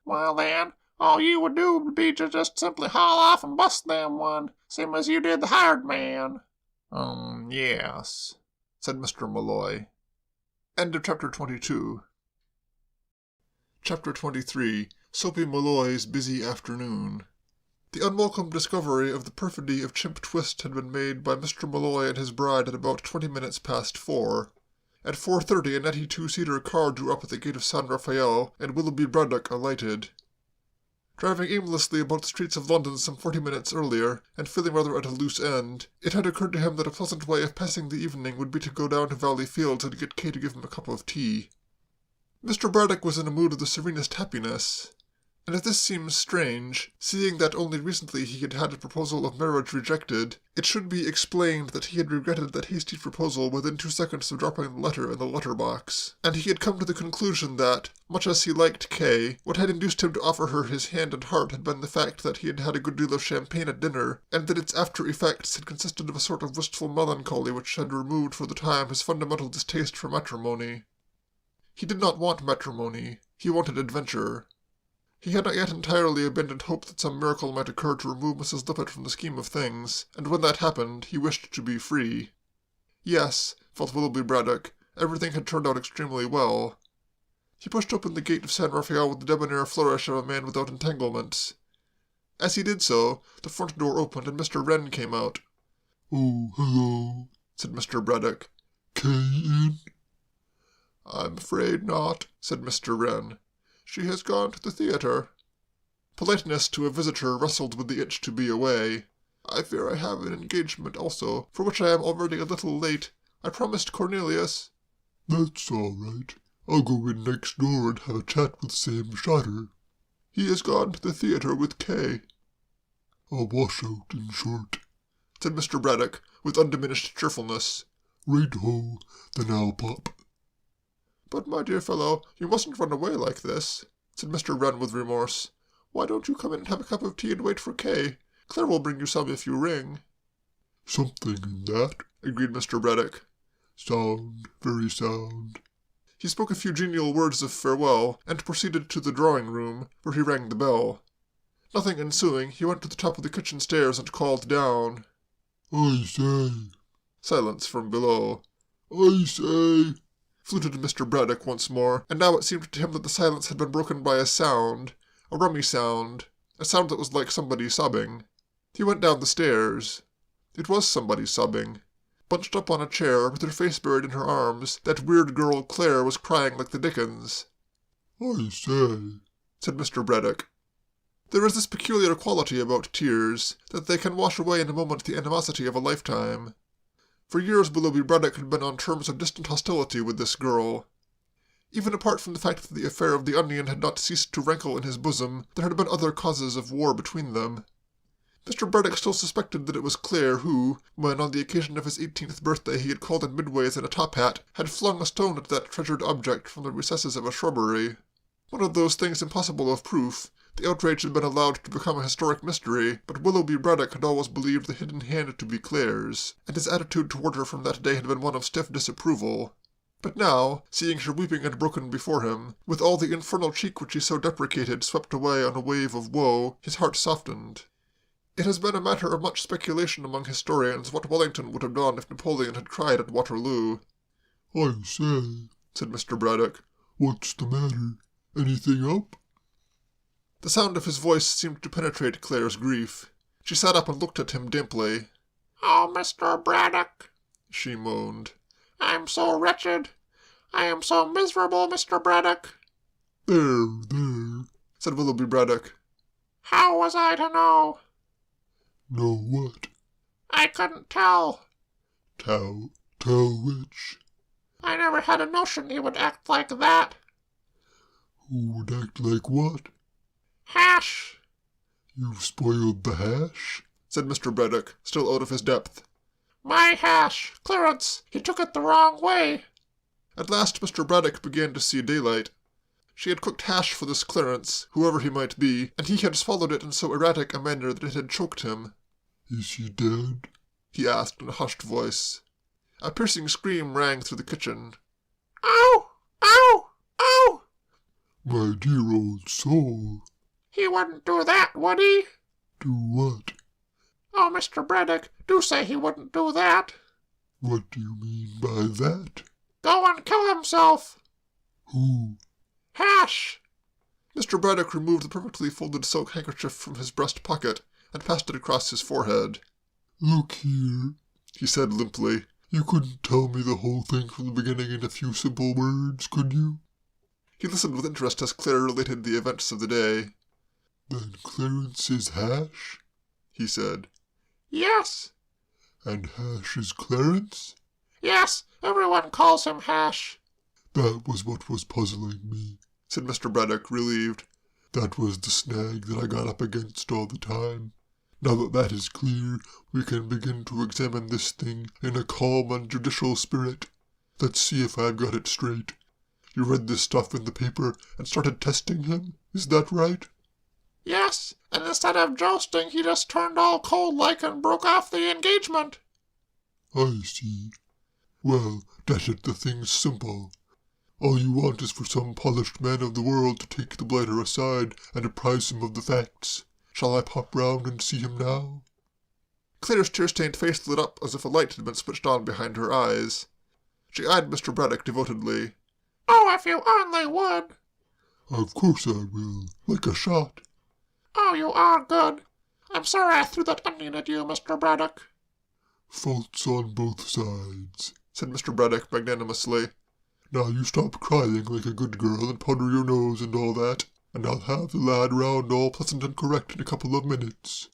S4: "Well, then, all you would do would be to just simply haul off and bust them one, same as you did the hired man."
S2: Yes,"
S1: said Mr. Malloy. End of Chapter 22. Chapter 23. Soapy Malloy's Busy Afternoon. The unwelcome discovery of the perfidy of Chimp Twist had been made by Mr. Malloy and his bride at about 20 minutes past 4. At 4:30 a netty two-seater car drew up at the gate of San Rafael, and Willoughby Braddock alighted. Driving aimlessly about the streets of London some 40 minutes earlier, and feeling rather at a loose end, it had occurred to him that a pleasant way of passing the evening would be to go down to Valley Fields and get Kay to give him a cup of tea. Mr. Braddock was in a mood of the serenest happiness, And if this seems strange, seeing that only recently he had had a proposal of marriage rejected, it should be explained that he had regretted that hasty proposal within 2 seconds of dropping the letter in the letterbox, and he had come to the conclusion that, much as he liked Kay, what had induced him to offer her his hand and heart had been the fact that he had had a good deal of champagne at dinner, and that its after-effects had consisted of a sort of wistful melancholy which had removed for the time his fundamental distaste for matrimony. He did not want matrimony, he wanted adventure. He had not yet entirely abandoned hope that some miracle might occur to remove Mrs. Lippett from the scheme of things, and when that happened, he wished to be free. Yes, felt Willoughby Braddock, everything had turned out extremely well. He pushed open the gate of San Rafael with the debonair flourish of a man without entanglements. As he did so, the front door opened and Mr. Wren came out.
S3: "Oh, hello," said Mr. Braddock. "Kay in?"
S1: "I'm afraid not," said Mr. Wren. "She has gone to the theatre." Politeness to a visitor wrestled with the itch to be away. "I fear I have an engagement also, for which I am already a little late. I promised Cornelius—"
S3: "That's all right. I'll go in next door and have a chat with Sam Shotter."
S1: "He has gone to the theatre with Kay."
S3: "A washout, in short,"
S1: said Mr. Braddock, with undiminished cheerfulness.
S3: "Right-ho, then I'll pop."
S1: "But, my dear fellow, you mustn't run away like this," said Mr. Wren with remorse. "Why don't you come in and have a cup of tea and wait for Kay? Claire will bring you some if you ring."
S3: "Something in that," agreed Mr. Braddock. "Sound, very sound."
S1: He spoke a few genial words of farewell, and proceeded to the drawing-room, where he rang the bell. Nothing ensuing, he went to the top of the kitchen stairs and called down.
S3: "I say."
S1: Silence from below.
S3: "I say,"
S1: fluted Mr. Braddock once more, and now it seemed to him that the silence had been broken by a sound, a rummy sound, a sound that was like somebody sobbing. He went down the stairs. It was somebody sobbing. Bunched up on a chair, with her face buried in her arms, that weird girl Claire was crying like the dickens.
S3: "I say,"
S1: said Mr. Braddock. There is this peculiar quality about tears, that they can wash away in a moment the animosity of a lifetime. For years Willoughby Braddock had been on terms of distant hostility with this girl. Even apart from the fact that the affair of the onion had not ceased to rankle in his bosom, there had been other causes of war between them. Mr. Braddock still suspected that it was Claire who, when on the occasion of his 18th birthday he had called in Midways in a top-hat, had flung a stone at that treasured object from the recesses of a shrubbery. One of those things impossible of proof. The outrage had been allowed to become a historic mystery, but Willoughby Braddock had always believed the hidden hand to be Claire's, and his attitude toward her from that day had been one of stiff disapproval. But now, seeing her weeping and broken before him, with all the infernal cheek which he so deprecated swept away on a wave of woe, his heart softened. It has been a matter of much speculation among historians what Wellington would have done if Napoleon had cried at Waterloo.
S3: "I say," said Mr. Braddock, "what's the matter? Anything up?"
S1: The sound of his voice seemed to penetrate Claire's grief. She sat up and looked at him dimply.
S2: "Oh, Mr. Braddock,"
S1: she moaned.
S2: "I'm so wretched. I am so miserable, Mr. Braddock."
S3: There,
S1: said Willoughby Braddock.
S2: "How was I to know?"
S3: "Know what?"
S2: "I couldn't tell."
S3: Tell which?"
S2: "I never had a notion he would act like that."
S3: "Who would act like what?"
S2: "Hash."
S3: "You've spoiled the hash?"
S1: said Mr. Braddock, still out of his depth.
S2: "My hash. Clarence. He took it the wrong way."
S1: At last Mr. Braddock began to see daylight. She had cooked hash for this Clarence, whoever he might be, and he had swallowed it in so erratic a manner that it had choked him.
S3: "Is he dead?"
S1: he asked in a hushed voice. A piercing scream rang through the kitchen.
S2: "Ow! Ow! Ow!"
S3: "My dear old soul."
S2: "He wouldn't do that, would he?"
S3: "Do what?"
S2: "Oh, Mr. Braddock, do say he wouldn't do that."
S3: "What do you mean by that?"
S2: "Go and kill himself."
S3: "Who?"
S2: "Hash."
S1: Mr. Braddock removed the perfectly folded silk handkerchief from his breast pocket and passed it across his forehead.
S3: "Look here,"
S1: he said limply.
S3: "You couldn't tell me the whole thing from the beginning in a few simple words, could you?"
S1: He listened with interest as Claire related the events of the day.
S3: "Then Clarence is Hash?" he said.
S2: "Yes."
S3: "And Hash is Clarence?"
S2: "Yes, everyone calls him Hash."
S3: "That was what was puzzling me,"
S1: said Mr. Braddock, relieved.
S3: That was the snag that I got up against all the time. Now that that is clear, we can begin to examine this thing in a calm and judicial spirit. Let's see if I've got it straight. You read this stuff in the paper and started testing him, is that right?
S4: Yes, and instead of jousting, he just turned all cold-like and broke off the engagement.
S3: I see. Well, dash it, the thing's simple. All you want is for some polished man of the world to take the blighter aside and apprise him of the facts. Shall I pop round and see him now?
S1: Claire's tear-stained face lit up as if a light had been switched on behind her eyes. She eyed Mr. Braddock devotedly.
S4: Oh, if you only would.
S3: Of course I will, like a shot.
S4: Oh, you are good. I'm sorry I threw that onion at you, Mr. Braddock.
S3: Faults on both sides,
S1: said Mr. Braddock magnanimously.
S3: Now you stop crying like a good girl and powder your nose and all that, and I'll have the lad round all pleasant and correct in a couple of minutes.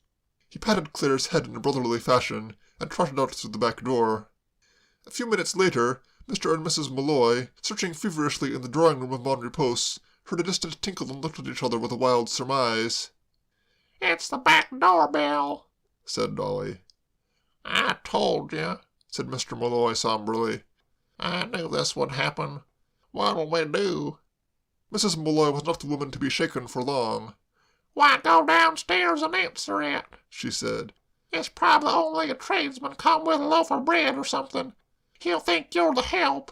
S1: He patted Claire's head in a brotherly fashion, and trotted out through the back door. A few minutes later, Mr. and Mrs. Malloy, searching feverishly in the drawing-room of Mon Repose, heard a distant tinkle and looked at each other with a wild surmise.
S4: It's the back door bell,
S1: said Dolly.
S4: I told you, said Mr. Malloy somberly. I knew this would happen. What'll we do?
S1: Mrs. Malloy was not the woman to be shaken for long.
S4: Why, go downstairs and answer it,
S1: she said.
S4: It's probably only a tradesman come with a loaf of bread or something. He'll think you're the help.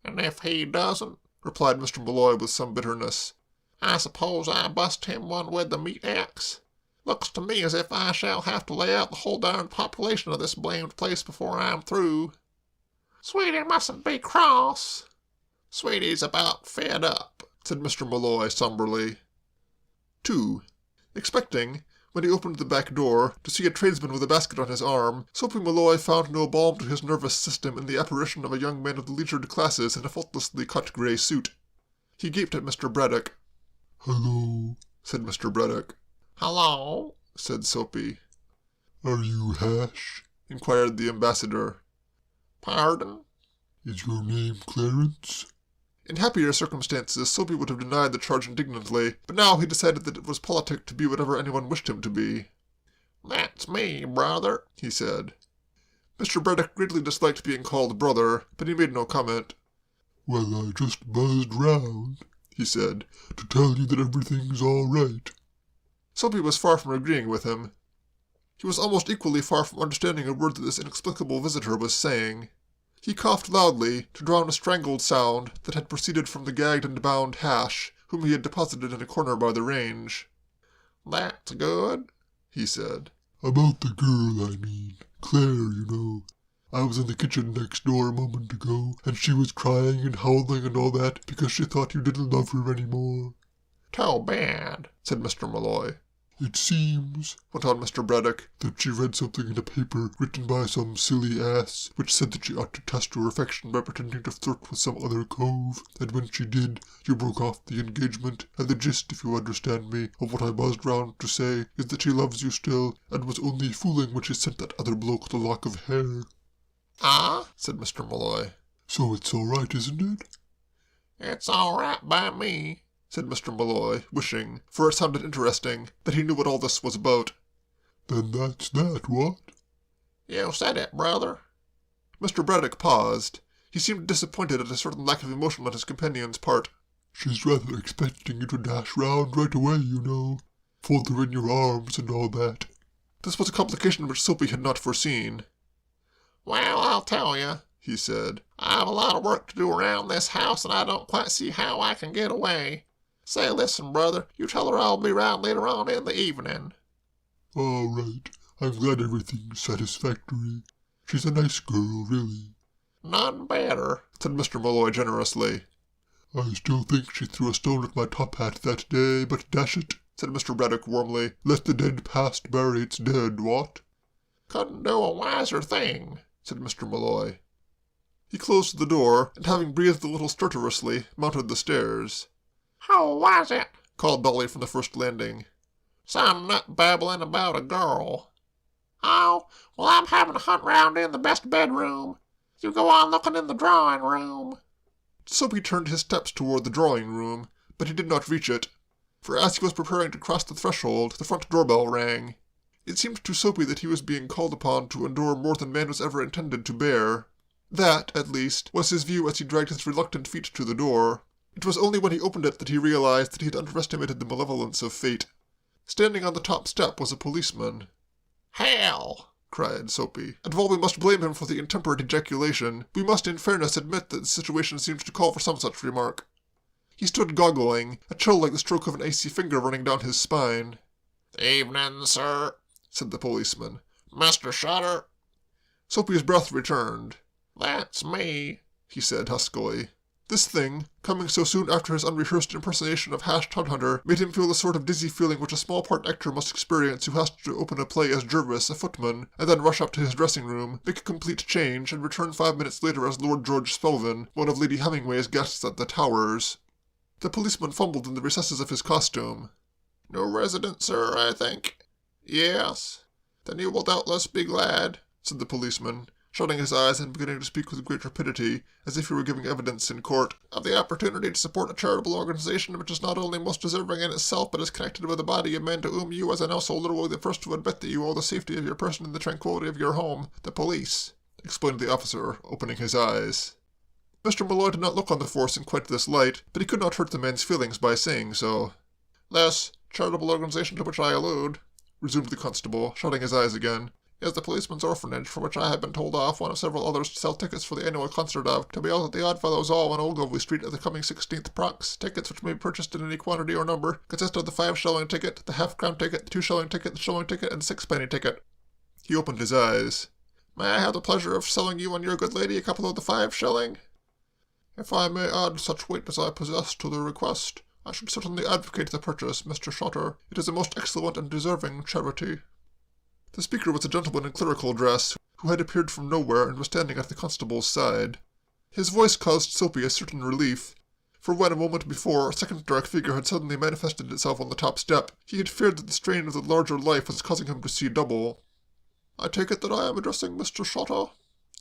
S4: And if he doesn't,
S1: replied Mr. Malloy with some bitterness,
S4: I suppose I bust him one with the meat axe. Looks to me as if I shall have to lay out the whole darned population of this blamed place before I'm through. Sweetie mustn't be cross. Sweetie's about fed up,
S1: said Mr. Malloy somberly. 2. Expecting, when he opened the back door, to see a tradesman with a basket on his arm, Soapy Malloy found no balm to his nervous system in the apparition of a young man of the leisured classes in a faultlessly cut grey suit. He gaped at Mr. Braddock.
S3: Hello,
S1: said Mr. Braddock.
S4: Hello,
S1: said Soapy.
S3: Are you Hash?
S1: Inquired the ambassador.
S4: Pardon?
S3: Is your name Clarence?
S1: In happier circumstances, Soapy would have denied the charge indignantly, but now he decided that it was politic to be whatever anyone wished him to be.
S4: That's me, brother,
S1: he said. Mr. Braddock greatly disliked being called brother, but he made no comment.
S3: Well, I just buzzed round, he said, to tell you that everything's all right.
S1: Soapy was far from agreeing with him. He was almost equally far from understanding a word that this inexplicable visitor was saying. He coughed loudly to drown a strangled sound that had proceeded from the gagged and bound Hash, whom he had deposited in a corner by the range.
S4: That's good,
S1: he said.
S3: About the girl, I mean. Claire, you know. I was in the kitchen next door a moment ago, and she was crying and howling and all that because she thought you didn't love her any more.
S4: Too bad,
S1: said Mr. Malloy.
S3: It seems,
S1: went on Mr. Braddock,
S3: that she read something in a paper written by some silly ass, which said that she ought to test her affection by pretending to flirt with some other cove, and when she did, you broke off the engagement, and the gist, if you understand me, of what I buzzed round to say is that she loves you still, and was only fooling when she sent that other bloke the lock of hair.
S4: Ah,
S1: said Mr. Malloy.
S3: So it's all right, isn't it?
S4: It's all right by me,
S1: said Mr. Malloy, wishing, for it sounded interesting, that he knew what all this was about.
S3: Then that's that, what?
S4: You said it, brother.
S1: Mr. Braddock paused. He seemed disappointed at a certain lack of emotion on his companion's part.
S3: She's rather expecting you to dash round right away, you know. Fold her in your arms and all that.
S1: This was a complication which Soapy had not foreseen.
S4: Well, I'll tell you,
S1: he said.
S4: I have a lot of work to do around this house, and I don't quite see how I can get away. Say, listen, brother, you tell her I'll be round later on in the evening.
S3: All right. I'm glad everything's satisfactory. She's a nice girl, really.
S4: None better,
S1: said Mr. Malloy generously.
S3: I still think she threw a stone at my top hat that day, but dash it, said Mr. Braddock warmly, let the dead past bury its dead, what?
S4: Couldn't do a wiser thing,
S1: said Mr. Malloy. He closed the door, and having breathed a little stertorously, mounted the stairs.
S4: How was it?
S1: Called Dolly from the first landing.
S4: Some nut babbling about a girl. Oh, well, I'm having a hunt round in the best bedroom. You go on looking in the drawing room.
S1: Soapy turned his steps toward the drawing room, but he did not reach it. for as he was preparing to cross the threshold, the front doorbell rang. It seemed to Soapy that he was being called upon to endure more than man was ever intended to bear. That, at least, was his view as he dragged his reluctant feet to the door. It was only when he opened it that he realized that he had underestimated the malevolence of fate. Standing on the top step was a policeman.
S4: "Hell!"
S1: cried Soapy, and while we must blame him for the intemperate ejaculation, we must in fairness admit that the situation seemed to call for some such remark. He stood goggling, a chill like the stroke of an icy finger running down his spine.
S4: "Evening, sir,"
S1: said the policeman.
S4: "Mr. Shutter."
S1: Soapy's breath returned.
S4: "That's me,"
S1: he said huskily. This thing, coming so soon after his unrehearsed impersonation of Hash Tudhunter, made him feel the sort of dizzy feeling which a small-part actor must experience who has to open a play as Jervis, a footman, and then rush up to his dressing room, make a complete change, and return 5 minutes later as Lord George Spelvin, one of Lady Hemingway's guests at the Towers. The policeman fumbled in the recesses of his costume.
S4: "New resident, sir, I think." "Yes. Then you will doubtless be glad,"
S1: said the policeman, shutting his eyes and beginning to speak with great rapidity, as if he were giving evidence in court,
S4: "of the opportunity to support a charitable organization which is not only most deserving in itself, but is connected with a body of men to whom you, as an householder, will be the first to admit that you owe the safety of your person and the tranquility of your home, the police,"
S1: explained the officer, opening his eyes. Mr. Malloy did not look on the force in quite this light, but he could not hurt the man's feelings by saying so.
S4: "This charitable organization to which I allude,"
S1: resumed the constable, shutting his eyes again,
S4: "is the Policeman's Orphanage, for which I have been told off, one of several others, to sell tickets for the annual concert of, to be held at the Oddfellows' Hall on Ogilvy Street at the coming 16th Prox. Tickets, which may be purchased in any quantity or number, consist of the 5-shilling ticket, the half-crown ticket, the 2-shilling ticket, the shilling ticket, and the 6-penny ticket."
S1: He opened his eyes.
S4: "May I have the pleasure of selling you and your good lady a couple of the 5-shilling?
S2: "If I may add such weight as I possess to the request, I should certainly advocate the purchase, Mr. Shutter. It is a most excellent and deserving charity."
S1: The speaker was a gentleman in clerical dress, who had appeared from nowhere and was standing at the constable's side. His voice caused Soapy a certain relief, for when a moment before a second dark figure had suddenly manifested itself on the top step, he had feared that the strain of the larger life was causing him to see double.
S2: "I take it that I am addressing Mr. Shutter,"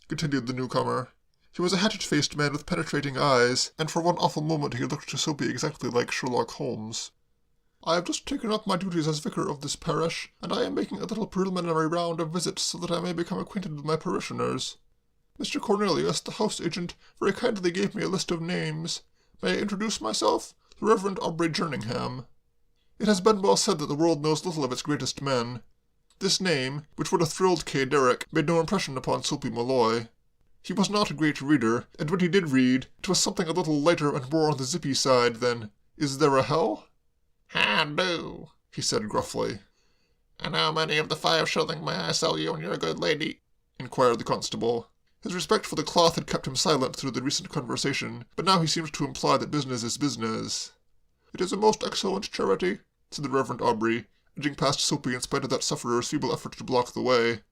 S1: continued the newcomer. He was a hatchet-faced man with penetrating eyes, and for one awful moment he looked to Soapy exactly like Sherlock Holmes.
S2: "I have just taken up my duties as vicar of this parish, and I am making a little preliminary round of visits so that I may become acquainted with my parishioners. Mr. Cornelius, the house agent, very kindly gave me a list of names. May I introduce myself? The Reverend Aubrey Jerningham." It has been well said that the world knows little of its greatest men. This name, which would have thrilled Kay Derrick, made no impression upon Soapy Malloy. He was not a great reader, and when he did read, it was something a little lighter and more on the zippy side than, "Is there a hell?"
S4: "How do?"
S1: he said gruffly.
S4: "And how many of the 5-shilling may I sell you and your good lady?"
S1: inquired the constable. His respect for the cloth had kept him silent through the recent conversation, but now he seemed to imply that business is business.
S2: "It is a most excellent charity,"
S1: said the Reverend Aubrey, edging past Soapy in spite of that sufferer's feeble effort to block the way.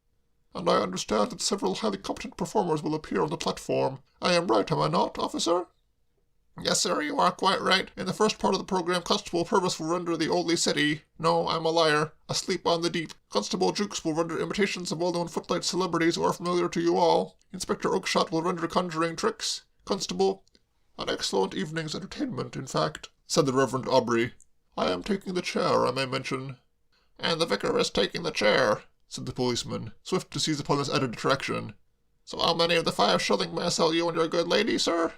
S2: "And I understand that several highly competent performers will appear on the platform. I am right, am I not, officer?"
S4: "Yes, sir, you are quite right. In the first part of the program, Constable Purvis will render the Oldie City. No, I'm a liar. Asleep on the Deep. Constable Jukes will render imitations of well-known footlight celebrities who are familiar to you all. Inspector Oakshott will render conjuring tricks. Constable—"
S2: "An excellent evening's entertainment, in fact,"
S1: said the Reverend Aubrey.
S2: "I am taking the chair, I may mention."
S4: "And the vicar is taking the chair,"
S1: said the policeman, swift to seize upon this added attraction.
S4: "So how many of the 5-shilling may I sell you and your good lady, sir?"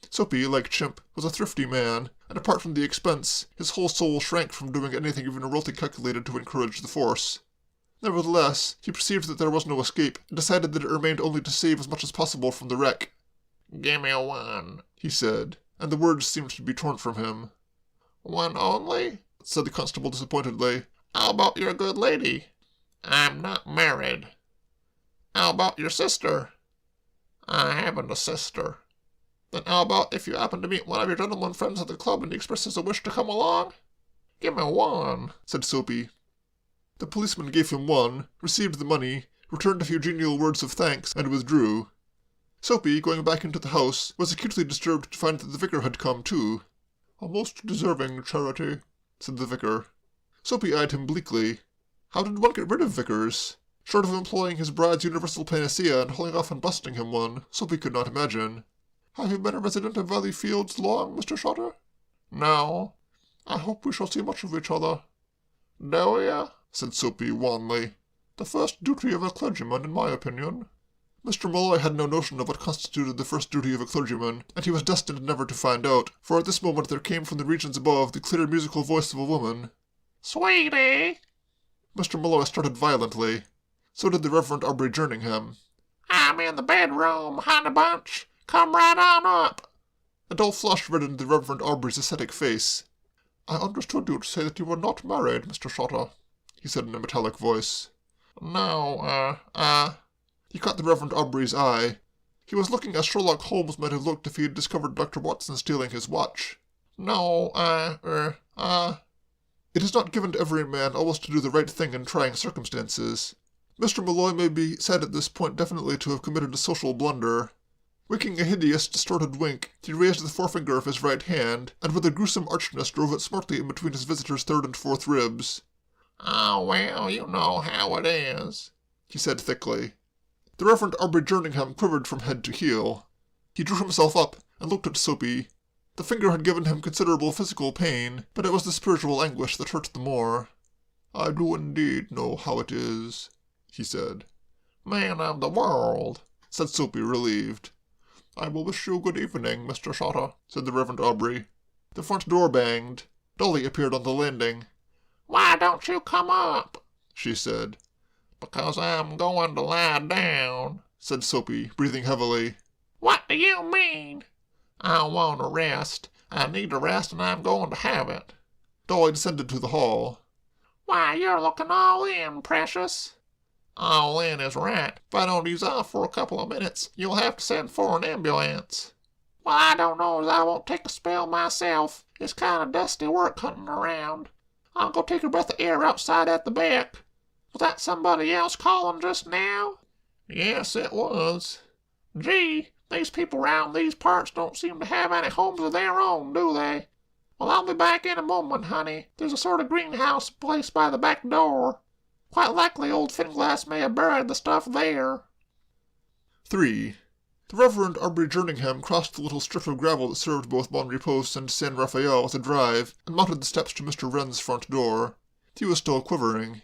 S1: Soapy, like Chimp, was a thrifty man, and apart from the expense, his whole soul shrank from doing anything even remotely calculated to encourage the force. Nevertheless, he perceived that there was no escape, and decided that it remained only to save as much as possible from the wreck.
S4: "Give me 1,
S1: he said, and the words seemed to be torn from him.
S4: 1 only?"
S1: said the constable disappointedly.
S4: "How about your good lady?" "I'm not married." "How about your sister?" "I haven't a sister." "Then how about if you happen to meet one of your gentleman friends at the club and he expresses a wish to come along?" "Give me 1,
S1: said Soapy. The policeman gave him 1, received the money, returned a few genial words of thanks, and withdrew. Soapy, going back into the house, was acutely disturbed to find that the vicar had come too.
S2: "A most deserving charity,"
S1: said the vicar. Soapy eyed him bleakly. How did one get rid of vicars? Short of employing his bride's universal panacea and hauling off and busting him one, Soapy could not imagine.
S2: "Have you been a resident of Valley Fields long, Mr. Shutter?"
S4: "No."
S2: I hope we shall see much of each other.
S1: "Do ya?" said Soapy wanly.
S2: The first duty of a clergyman, in my opinion.
S1: Mr. Malloy had no notion of what constituted the first duty of a clergyman, and he was destined never to find out, for at this moment there came from the regions above the clear musical voice of a woman.
S4: "Sweetie!"
S1: Mr. Malloy started violently. So did the Reverend Aubrey Jerningham.
S4: "I'm in the bedroom, honey bunch. Come right on up."
S1: A dull flush reddened the Reverend Aubrey's ascetic face.
S2: I understood you to say that you were not married, Mr. Shotter,
S1: he said in a metallic voice.
S4: "No,
S1: He caught the Reverend Aubrey's eye. He was looking as Sherlock Holmes might have looked if he had discovered Dr. Watson stealing his watch.
S4: No,
S1: It is not given to every man always to do the right thing in trying circumstances. Mr. Malloy may be said at this point definitely to have committed a social blunder. Winking a hideous, distorted wink, he raised the forefinger of his right hand, and with a gruesome archness drove it smartly in between his visitor's third and fourth ribs.
S4: "Oh, well, you know how it is,"
S1: he said thickly. The Reverend Aubrey Jerningham quivered from head to heel. He drew himself up and looked at Soapy. The finger had given him considerable physical pain, but it was the spiritual anguish that hurt the more.
S2: "I do indeed know how it is," he said.
S4: "Man of the world,"
S1: said Soapy, relieved.
S2: "I will wish you good evening, Mr. Shotter,"
S1: said the Reverend Aubrey. The front door banged. Dolly appeared on the landing.
S4: "Why don't you come up?"
S1: she said.
S4: "Because I'm going to lie down,"
S1: said Soapy, breathing heavily.
S4: "What do you mean?" "I want a rest. I need a rest, and I'm going to have it."
S1: Dolly descended to the hall.
S4: "Why, you're looking all in, precious." "All in is right. If I don't ease off for a couple of minutes, you'll have to send for an ambulance." "Well, I don't know as I won't take a spell myself. It's kind of dusty work hunting around. I'll go take a breath of air outside at the back. Was that somebody else calling just now?" "Yes, it was." "Gee, these people round these parts don't seem to have any homes of their own, do they? Well, I'll be back in a moment, honey. There's a sort of greenhouse place by the back door. Quite likely old Finglass may have buried the stuff there."
S1: 3. The Reverend Aubrey Jerningham crossed the little strip of gravel that served both Bon Repos and San Rafael as a drive, and mounted the steps to Mr. Wren's front door. He was still quivering.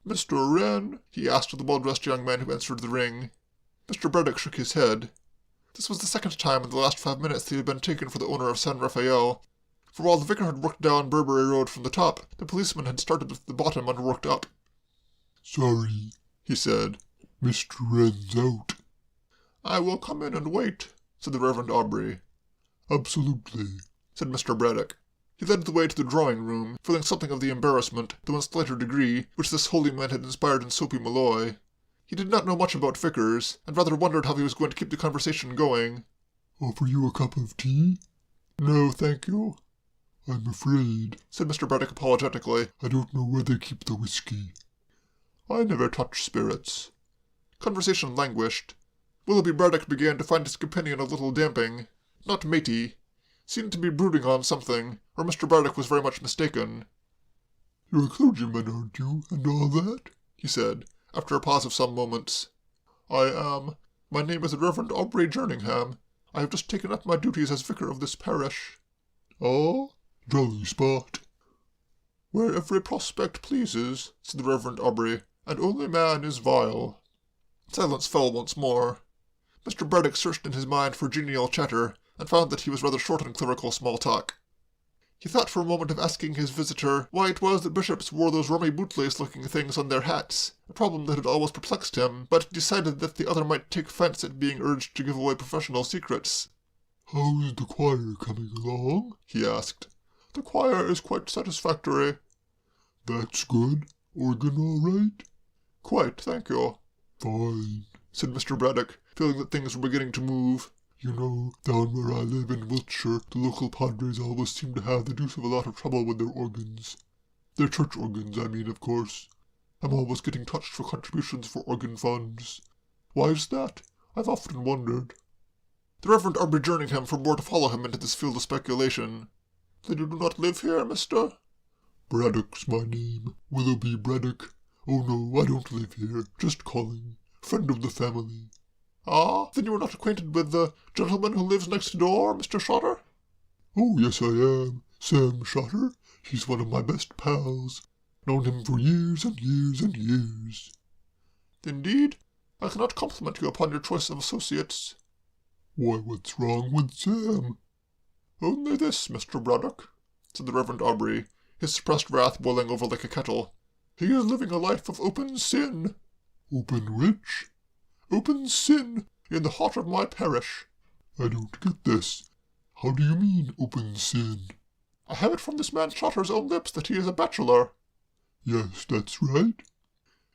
S2: "Mr. Wren?"
S1: he asked of the well-dressed young man who answered the ring. Mr. Braddock shook his head. This was the second time in the last 5 minutes that he had been taken for the owner of San Rafael, for while the vicar had worked down Burberry Road from the top, the policeman had started at the bottom and worked up.
S3: "Sorry,"
S1: he said.
S3: "Mr. Wren's out."
S2: "I will come in and wait,"
S1: said the Reverend Aubrey.
S3: "Absolutely,"
S1: said Mr. Braddock. He led the way to the drawing-room, feeling something of the embarrassment, though in slighter degree, which this holy man had inspired in Soapy Malloy. He did not know much about vicars, and rather wondered how he was going to keep the conversation going.
S3: "Offer you a cup of tea?"
S2: "No, thank you."
S3: "I'm afraid,"
S1: said Mr. Braddock apologetically.
S3: "I don't know where they keep the whiskey."
S2: "I never touch spirits."
S1: Conversation languished. Willoughby Braddock began to find his companion a little damping, not matey. Seemed to be brooding on something, or Mr. Braddock was very much mistaken.
S3: "You're a clergyman, aren't you, and all that?"
S1: he said, after a pause of some moments.
S2: "I am. My name is the Reverend Aubrey Jerningham. I have just taken up my duties as vicar of this parish."
S3: "Oh? Jolly spot."
S2: "Where every prospect pleases," said the Reverend Aubrey, "and only man is vile."
S1: Silence fell once more. Mr. Braddock searched in his mind for genial chatter, and found that he was rather short on clerical small talk. He thought for a moment of asking his visitor why it was that bishops wore those rummy bootlace-looking things on their hats, a problem that had always perplexed him, but decided that the other might take offence at being urged to give away professional secrets.
S3: "How's the choir coming along?"
S1: he asked.
S2: "The choir is quite satisfactory."
S3: "That's good. Organ all right?"
S2: "Quite, thank you."
S3: "Fine,"
S1: said Mr. Braddock, feeling that things were beginning to move.
S3: "You know, down where I live in Wiltshire, the local padres always seem to have the deuce of a lot of trouble with their organs. Their church organs, I mean, of course. I'm always getting touched for contributions for organ funds. Why's that? I've often wondered." The Reverend Aubrey Jerningham forbore to follow him into this field of speculation.
S2: "Then you do not live here, mister?"
S3: "Braddock's my name. Willoughby Braddock. Oh no, I don't live here. Just calling. Friend of the family."
S2: "Ah, then you are not acquainted with the gentleman who lives next door, Mr. Shotter?"
S3: "Oh, yes I am. Sam Shotter, he's one of my best pals. Known him for years and years and years.
S1: Indeed, I cannot compliment you upon your choice of associates.
S3: Why, what's wrong with Sam?
S1: Only this, Mr. Braddock, said the Reverend Aubrey, his suppressed wrath boiling over like a kettle. He is living a life of open sin.
S3: Open which?
S1: Open sin, in the heart of my parish.
S3: I don't get this. How do you mean, open sin?
S1: I have it from this man Shotter's own lips that he is a bachelor.
S3: Yes, that's right.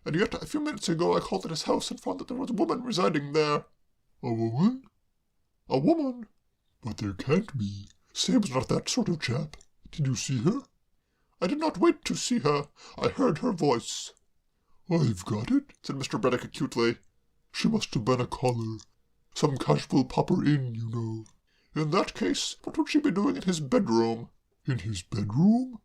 S1: And yet a few minutes ago I called at his house and found that there was a woman residing there.
S3: A woman?
S1: A woman?
S3: But there can't be. Sam's not that sort of chap. Did you see her?
S1: I did not wait to see her. I heard her voice.
S3: I've got it,
S1: said Mr. Braddock acutely.
S3: She must have been a caller. Some casual popper in, you know.
S1: In that case, what would she be doing in his bedroom?
S3: In his bedroom?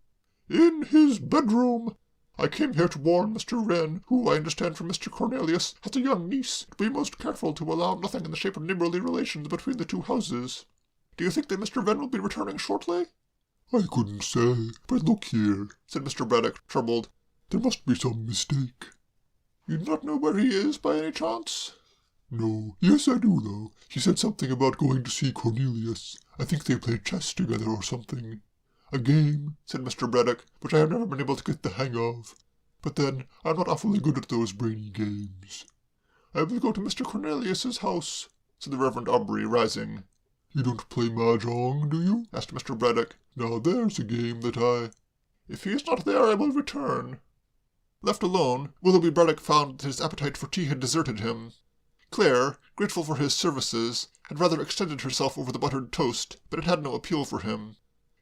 S1: In his bedroom! I came here to warn Mr. Wren, who, I understand from Mr. Cornelius, has a young niece, to be most careful to allow nothing in the shape of neighbourly relations between the two houses. Do you think that Mr. Wren will be returning shortly?
S3: I couldn't say, but look here,
S1: said Mr. Braddock, troubled.
S3: There must be some mistake.
S1: You do not know where he is, by any chance?
S3: No. Yes, I do, though. He said something about going to see Cornelius. I think they play chess together or something. A game, said Mr. Braddock, which I have never been able to get the hang of. But then, I'm not awfully good at those brainy games. I will go to Mr. Cornelius's house, said the Reverend Aubrey, rising. You don't play mahjong, do you?
S1: Asked Mr. Braddock.
S3: Now there's a game that I...
S1: If he is not there, I will return. Left alone, Willoughby Braddock found that his appetite for tea had deserted him. Claire, grateful for his services, had rather extended herself over the buttered toast, but it had no appeal for him.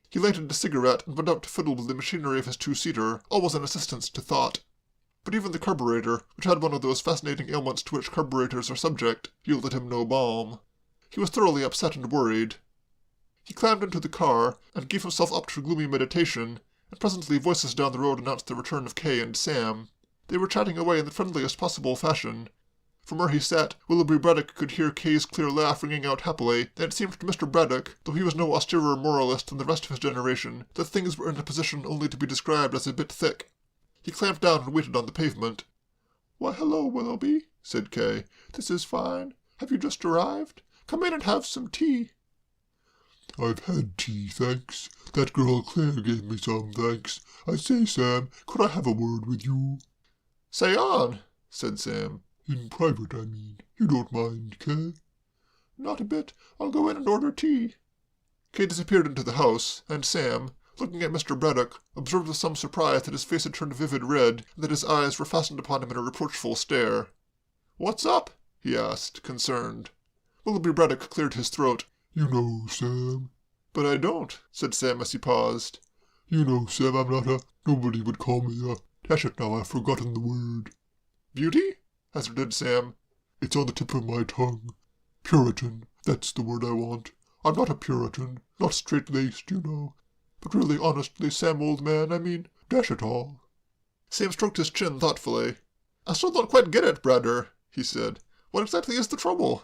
S1: He lighted a cigarette and went out to fiddle with the machinery of his two-seater, always an assistance to thought. But even the carburetor, which had one of those fascinating ailments to which carburetors are subject, yielded him no balm. He was thoroughly upset and worried. He climbed into the car and gave himself up to gloomy meditation, and presently voices down the road announced the return of Kay and Sam. They were chatting away in the friendliest possible fashion. From where he sat, Willoughby Braddock could hear Kay's clear laugh ringing out happily, and it seemed to Mr. Braddock, though he was no austerer moralist than the rest of his generation, that things were in a position only to be described as a bit thick. He clamped down and waited on the pavement. "Why, hello, Willoughby," said Kay. "This is fine. Have you just arrived? Come in and have some tea."
S3: "I've had tea, thanks. That girl Claire gave me some, thanks. I say, Sam, could I have a word with you?"
S1: "Say on," said Sam.
S3: "In private, I mean. You don't mind, Kay?"
S1: "Not a bit. I'll go in and order tea." Kay disappeared into the house, and Sam, looking at Mr. Braddock, observed with some surprise that his face had turned vivid red, and that his eyes were fastened upon him in a reproachful stare. "What's up?" he asked, concerned. Willoughby Braddock cleared his throat.
S3: "You know, Sam."
S1: "But I don't," said Sam as he paused.
S3: "You know, Sam, I'm not a... Nobody would call me a... Dash it now, I've forgotten the word."
S1: "Beauty?" hazarded Sam.
S3: "It's on the tip of my tongue. Puritan, that's the word I want. I'm not a Puritan, not straight-laced, you know. But really, honestly, Sam, old man, I mean, dash it all."
S1: Sam stroked his chin thoughtfully. "I still don't quite get it, Bradder," he said. "What exactly is the trouble?"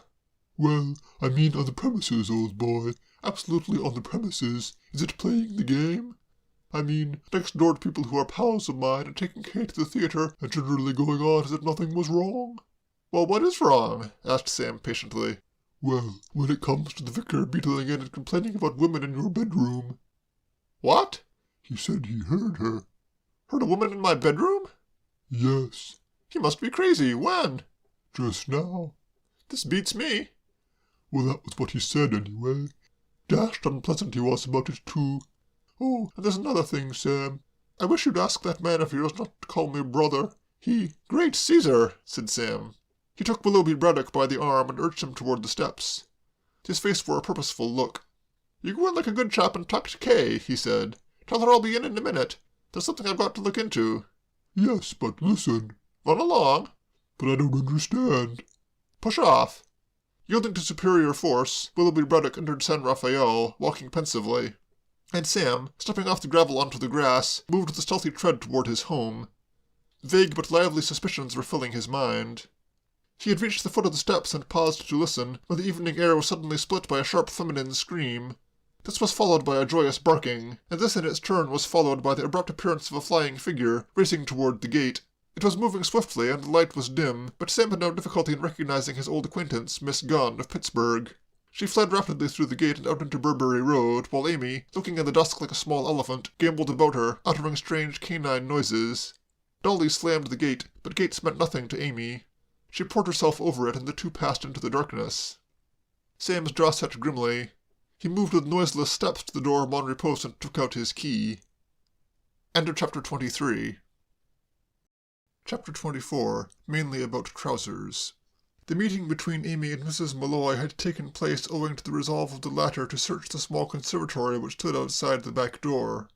S3: "Well, I mean on the premises, old boy. Absolutely on the premises. Is it playing the game? I mean, next door to people who are pals of mine and taking Kay to the theatre and generally going on as if nothing was wrong." "Well, what is wrong?" asked Sam patiently. "Well, when it comes to the vicar beetling in and complaining about women in your bedroom."
S1: "What?"
S3: "He said he heard her."
S1: "Heard a woman in my bedroom?"
S3: "Yes."
S1: "He must be crazy. When?"
S3: "Just now."
S1: "This beats me."
S3: "Well, that was what he said, anyway. Dashed unpleasant he was about it, too. Oh, and there's another thing, Sam. I wish you'd ask that man of yours not to call me brother.
S1: Great Caesar," said Sam. He took Willoughby Braddock by the arm and urged him toward the steps. His face wore a purposeful look. "You go in like a good chap and talk to Kay," he said. "Tell her I'll be in a minute. There's something I've got to look into."
S3: "Yes, but listen."
S1: "Run along."
S3: "But I don't understand."
S1: "Push off." Yielding to superior force, Willoughby Braddock entered San Rafael, walking pensively. And Sam, stepping off the gravel onto the grass, moved with a stealthy tread toward his home. Vague but lively suspicions were filling his mind. He had reached the foot of the steps and paused to listen, when the evening air was suddenly split by a sharp feminine scream. This was followed by a joyous barking, and this in its turn was followed by the abrupt appearance of a flying figure racing toward the gate. It was moving swiftly, and the light was dim, but Sam had no difficulty in recognizing his old acquaintance, Miss Gunn of Pittsburgh. She fled rapidly through the gate and out into Burberry Road, while Amy, looking in the dusk like a small elephant, gamboled about her, uttering strange canine noises. Dolly slammed the gate, but gates meant nothing to Amy. She poured herself over it, and the two passed into the darkness. Sam's jaw set grimly. He moved with noiseless steps to the door of Mon Repos and took out his key. End of Chapter 23. Chapter 24, mainly about trousers. The meeting between Amy and Mrs. Malloy had taken place owing to the resolve of the latter to search the small conservatory which stood outside the back door.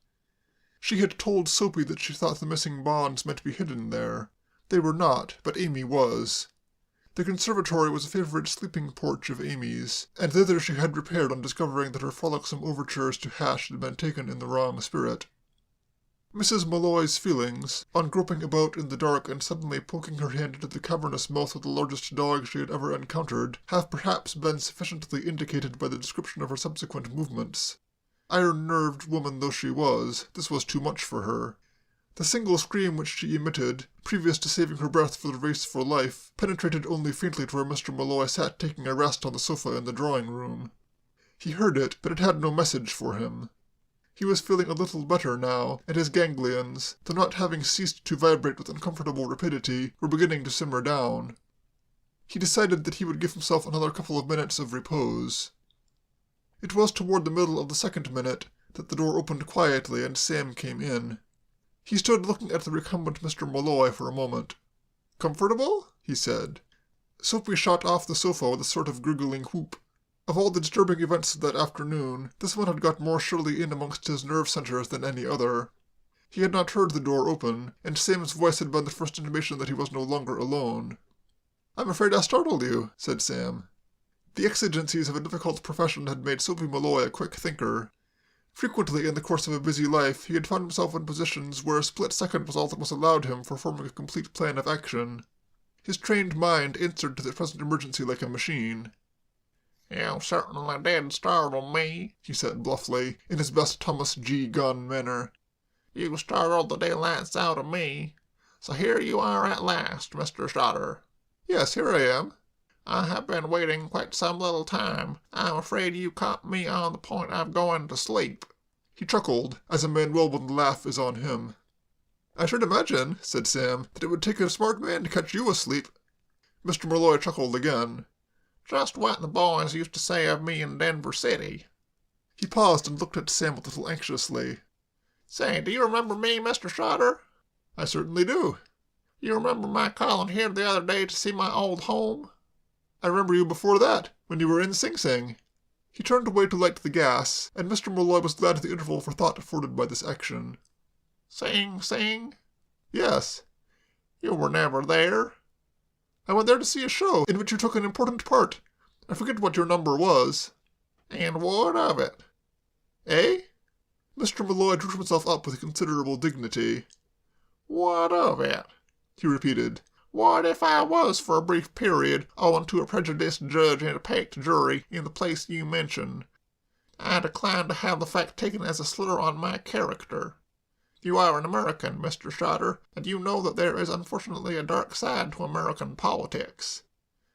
S1: She had told Soapy that she thought the missing bonds might be hidden there. They were not, but Amy was. The conservatory was a favourite sleeping porch of Amy's, and thither she had repaired on discovering that her frolicsome overtures to Hash had been taken in the wrong spirit. Mrs. Malloy's feelings, on groping about in the dark and suddenly poking her hand into the cavernous mouth of the largest dog she had ever encountered, have perhaps been sufficiently indicated by the description of her subsequent movements. Iron-nerved woman though she was, this was too much for her. The single scream which she emitted, previous to saving her breath for the race for life, penetrated only faintly to where Mr. Malloy sat taking a rest on the sofa in the drawing-room. He heard it, but it had no message for him. He was feeling a little better now, and his ganglions, though not having ceased to vibrate with uncomfortable rapidity, were beginning to simmer down. He decided that he would give himself another couple of minutes of repose. It was toward the middle of the second minute that the door opened quietly and Sam came in. He stood looking at the recumbent Mr. Malloy for a moment. "Comfortable?" he said. Soapy shot off the sofa with a sort of gurgling whoop. Of all the disturbing events of that afternoon, this one had got more surely in amongst his nerve centres than any other. He had not heard the door open, and Sam's voice had been the first intimation that he was no longer alone. "I'm afraid I startled you," said Sam. The exigencies of a difficult profession had made Soapy Malloy a quick thinker. Frequently in the course of a busy life he had found himself in positions where a split second was all that was allowed him for forming a complete plan of action. His trained mind answered to the present emergency like a machine.
S4: "You certainly did startle me,"
S1: he said bluffly, in his best Thomas G. Gunn manner.
S4: "You startled the daylights out of me. So here you are at last, Mr. Stoddard."
S1: "Yes, here I am."
S4: "I have been waiting quite some little time. I'm afraid you caught me on the point of going to sleep."
S1: He chuckled, as a man will when the laugh is on him. "I should imagine," said Sam, "that it would take a smart man to catch you asleep." Mr. Malloy chuckled again.
S4: "Just what the boys used to say of me in Denver City."
S1: He paused and looked at Sam a little anxiously.
S4: "Say, do you remember me, Mr. Stoddard?"
S1: "I certainly do."
S4: "You remember my calling here the other day to see my old home?"
S1: "I remember you before that, when you were in Sing Sing." He turned away to light the gas, and Mr. Malloy was glad of the interval for thought afforded by this action.
S4: "Sing Sing?"
S1: "Yes."
S4: "You were never there."
S1: "I went there to see a show in which you took an important part. I forget what your number was."
S4: "And what of it?"
S1: "Eh?" Mr. Malloy drew himself up with considerable dignity.
S4: "What of it?"
S1: he repeated.
S4: "What if I was for a brief period, owing to a prejudiced judge and a packed jury, in the place you mention? I decline to have the fact taken as a slur on my character. You are an American, Mr. Stoddard, and you know that there is unfortunately a dark side to American politics.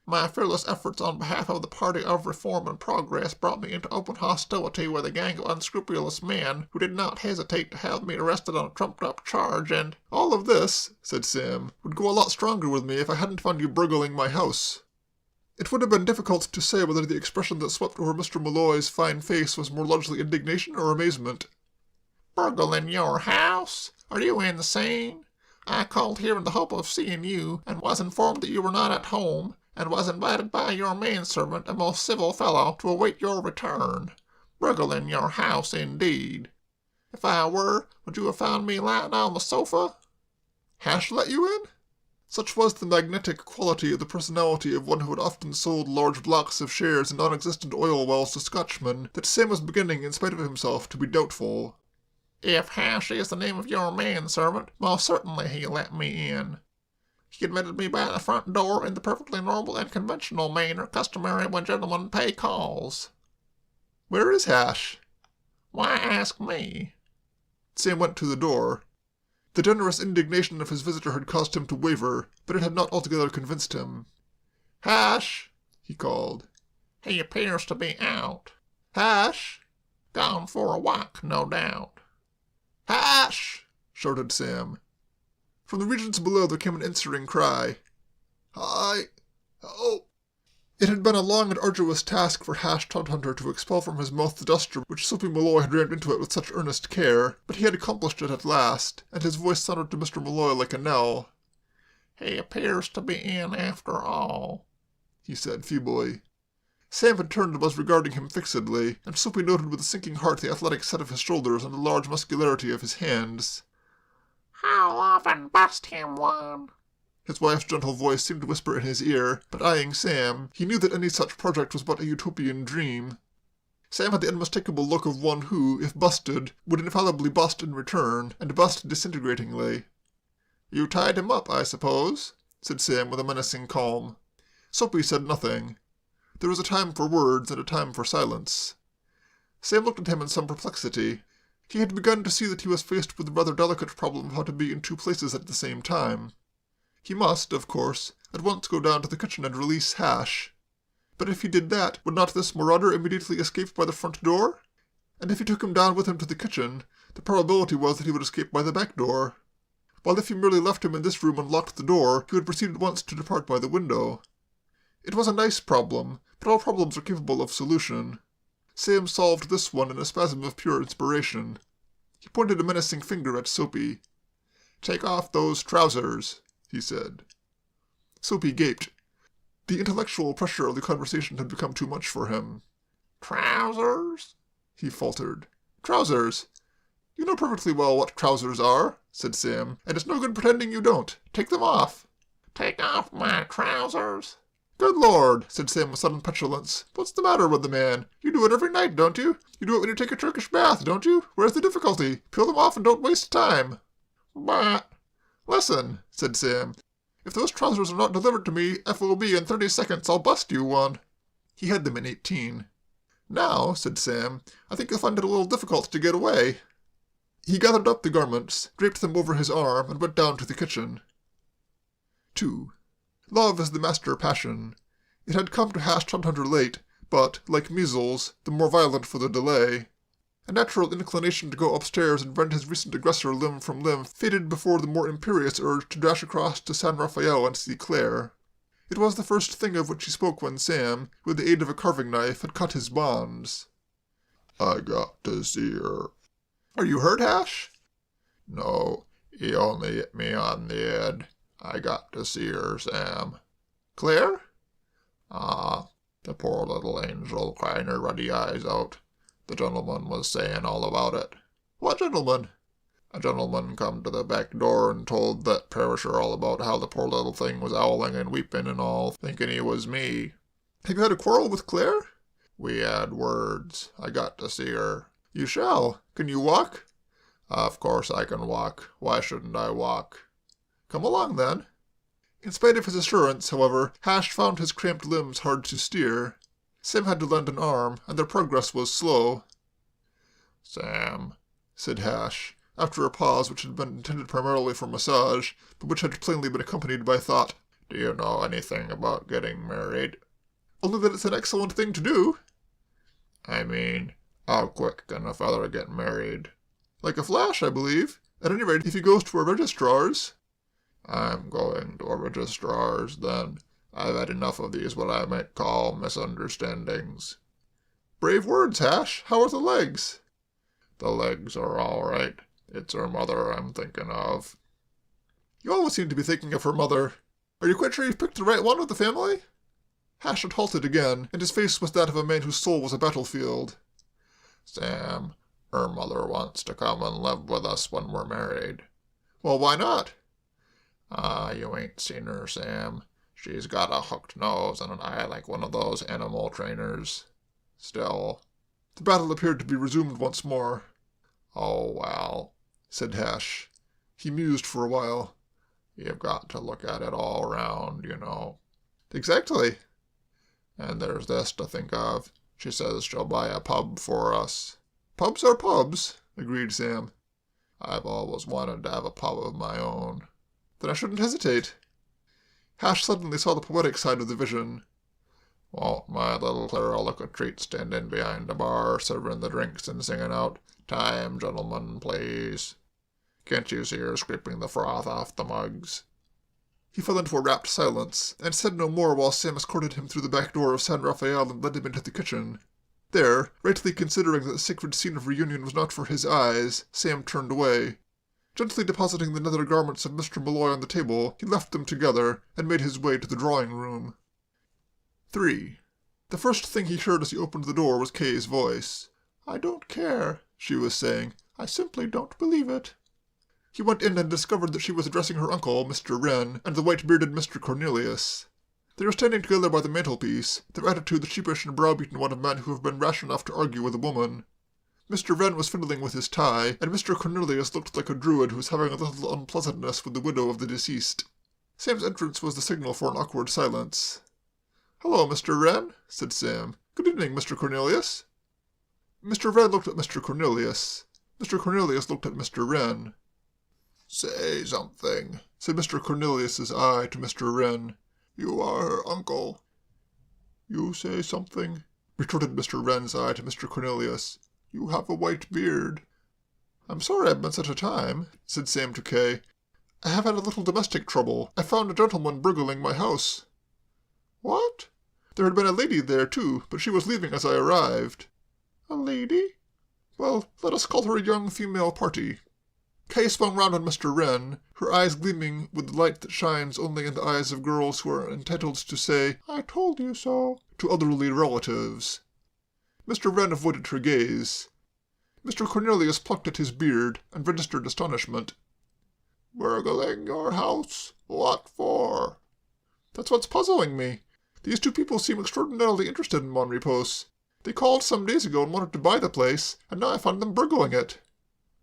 S4: My fearless efforts on behalf of the party of reform and progress brought me into open hostility with a gang of unscrupulous men who did not hesitate to have me arrested on a trumped-up charge, and—"
S1: "All of this," said Sam, "would go a lot stronger with me if I hadn't found you burgling my house." It would have been difficult to say whether the expression that swept over Mr. Malloy's fine face was more largely indignation or amazement.
S4: "Burgling your house? Are you insane? I called here in the hope of seeing you, and was informed that you were not at home, and was invited by your manservant, a most civil fellow, to await your return. Burgling your house, indeed. If I were, would you have found me lying on the sofa?"
S1: "Hash let you in?" Such was the magnetic quality of the personality of one who had often sold large blocks of shares in non-existent oil wells to Scotchmen that Sam was beginning, in spite of himself, to be doubtful.
S4: "If Hash is the name of your manservant, most certainly he let me in. He admitted me by the front door in the perfectly normal and conventional manner customary when gentlemen pay calls."
S1: "Where is Hash?"
S4: Why ask me?
S1: Sam went to the door. The generous indignation of his visitor had caused him to waver, but it had not altogether convinced him.
S4: Hash,
S1: he called.
S4: he appears to be out.
S1: Hash!
S4: Gone for a walk, no doubt.
S1: Hash! shouted Sam. From the regions below there came an answering cry. Hi! Oh! It had been a long and arduous task for Hash Todhunter to expel from his mouth the duster which Soapy Malloy had rammed into it with such earnest care, but he had accomplished it at last, and his voice sounded to Mr. Malloy like a knell.
S4: He appears to be in after all,
S1: he said feebly. Sam had turned and was regarding him fixedly, and Soapy noted with a sinking heart the athletic set of his shoulders and the large muscularity of his hands.
S4: How often bust him one?
S1: His wife's gentle voice seemed to whisper in his ear, but eyeing Sam, he knew that any such project was but a utopian dream. Sam had the unmistakable look of one who, if busted, would infallibly bust in return, and bust disintegratingly. You tied him up, I suppose, said Sam with a menacing calm. Soapy said nothing. There was a time for words and a time for silence. Sam looked at him in some perplexity. He had begun to see that he was faced with the rather delicate problem of how to be in two places at the same time. He must, of course, at once go down to the kitchen and release Hash. But if he did that, would not this marauder immediately escape by the front door? And if he took him down with him to the kitchen, the probability was that he would escape by the back door. While if he merely left him in this room and locked the door, he would proceed at once to depart by the window. It was a nice problem, but all problems are capable of solution. Sam solved this one in a spasm of pure inspiration. He pointed a menacing finger at Soapy. "Take off those trousers," he said. Soapy gaped. The intellectual pressure of the conversation had become too much for him.
S4: Trousers?
S1: He faltered. Trousers. You know perfectly well what trousers are, said Sam, and it's no good pretending you don't. Take them off.
S4: Take off my trousers?
S1: Good Lord, said Sam with sudden petulance. What's the matter with the man? You do it every night, don't you? You do it when you take a Turkish bath, don't you? Where's the difficulty? Peel them off and don't waste time.
S4: But...
S1: Listen, said Sam. If those trousers are not delivered to me, FOB in 30 seconds, I'll bust you one. He had them in 18. Now, said Sam, I think you'll find it a little difficult to get away. He gathered up the garments, draped them over his arm, and went down to the kitchen. 2. Love is the master passion. It had come to Hash Todhunter late, but, like measles, the more violent for the delay. A natural inclination to go upstairs and rend his recent aggressor limb from limb faded before the more imperious urge to dash across to San Rafael and see Claire. It was the first thing of which he spoke when Sam, with the aid of a carving knife, had cut his bonds. I got to see her. Are you hurt, Hash? No, he only hit me on the head. I got to see her, Sam. Claire? The poor little angel crying her ruddy eyes out. The gentleman was saying all about it. What gentleman? A gentleman come to the back door and told that perisher all about how the poor little thing was owling and weeping and all, thinking he was me. Have you had a quarrel with Claire? We had words. I got to see her. You shall. Can you walk? Of course I can walk. Why shouldn't I walk? Come along, then. In spite of his assurance, however, Hash found his cramped limbs hard to steer. Sam had to lend an arm, and their progress was slow. Sam, said Hash, after a pause which had been intended primarily for massage, but which had plainly been accompanied by thought, do you know anything about getting married? Only that it's an excellent thing to do. I mean, how quick can a feller get married? Like a flash, I believe. At any rate, if he goes to a registrar's. I'm going to a registrar's, then. I've had enough of these what I might call misunderstandings. Brave words, Hash. How are the legs? The legs are all right. It's her mother I'm thinking of. You always seem to be thinking of her mother. Are you quite sure you've picked the right one with the family? Hash had halted again, and his face was that of a man whose soul was a battlefield. Sam, her mother wants to come and live with us when we're married. Well, why not? You ain't seen her, Sam. She's got a hooked nose and an eye like one of those animal trainers. Still. The battle appeared to be resumed once more. Oh, well, said Hash. He mused for a while. You've got to look at it all round, you know. Exactly. And there's this to think of. She says she'll buy a pub for us. Pubs are pubs, agreed Sam. I've always wanted to have a pub of my own. Then I shouldn't hesitate. Hash suddenly saw the poetic side of the vision. Won't my little Clara look a treat standing behind the bar, serving the drinks and singing out, "Time, gentlemen, please." Can't you see her scraping the froth off the mugs? He fell into a rapt silence, and said no more while Sam escorted him through the back door of San Rafael and led him into the kitchen. There, rightly considering that the sacred scene of reunion was not for his eyes, Sam turned away. Gently depositing the nether garments of Mr. Malloy on the table, he left them together, and made his way to the drawing-room. 3. The first thing he heard as he opened the door was Kay's voice.
S2: "I don't care," she was saying. "I simply don't believe it."
S1: He went in and discovered that she was addressing her uncle, Mr. Wren, and the white-bearded Mr. Cornelius. They were standing together by the mantelpiece, their attitude the sheepish and browbeaten one of men who have been rash enough to argue with a woman. Mr. Wren was fiddling with his tie, and Mr. Cornelius looked like a druid who was having a little unpleasantness with the widow of the deceased. Sam's entrance was the signal for an awkward silence. "Hello, Mr. Wren," said Sam. "Good evening, Mr. Cornelius." Mr. Wren looked at Mr. Cornelius. Mr. Cornelius looked at Mr. Wren.
S2: "Say something,"
S1: said Mr. Cornelius's eye to Mr. Wren.
S2: "You are her uncle."
S1: "You say something," retorted Mr. Wren's eye to Mr. Cornelius. "You have a white beard." "I'm sorry I've been such a time," said Sam to Kay. "I have had a little domestic trouble. I found a gentleman burgling my house."
S2: "What?"
S1: "There had been a lady there, too, but she was leaving as I arrived."
S2: "A lady?"
S1: "Well, let us call her a young female party." Kay swung round on Mr. Wren, her eyes gleaming with the light that shines only in the eyes of girls who are entitled to say,
S2: "I told you so,"
S1: to elderly relatives. Mr. Wren avoided her gaze. Mr. Cornelius plucked at his beard and registered astonishment.
S2: "Burgling your house? What for?"
S1: "That's what's puzzling me. These two people seem extraordinarily interested in Mon Repos. They called some days ago and wanted to buy the place, and now I find them burgling it."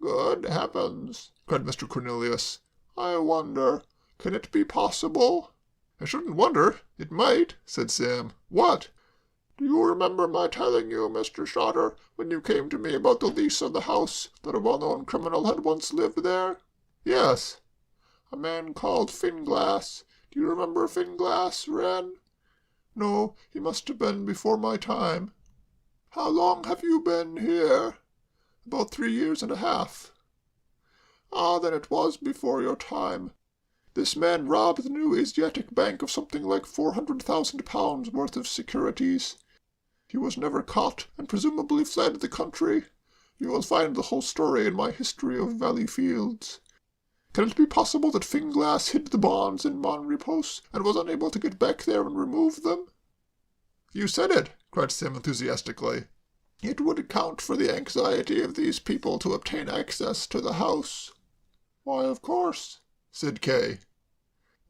S2: "Good heavens!" cried Mr. Cornelius. "I wonder, can it be possible?"
S1: "I shouldn't wonder. It might," said Sam. "What?"
S2: "Do you remember my telling you, Mr. Shotter, when you came to me about the lease of the house, that a well-known criminal had once lived there?"
S1: "Yes."
S2: "A man called Finglass. Do you remember Finglass, Wren?"
S1: "No, he must have been before my time."
S2: "How long have you been here?"
S1: "About 3 years and a half."
S2: "Ah, then it was before your time. This man robbed the New Asiatic Bank of something like £400,000 worth of securities. He was never caught, and presumably fled the country. You will find the whole story in my History of Valley Fields. Can it be possible that Finglass hid the bonds in Mon Repos, and was unable to get back there and remove them?"
S1: "You said it!" cried Sam enthusiastically.
S2: "It would account for the anxiety of these people to obtain access to the house."
S1: "Why, of course," said Kay.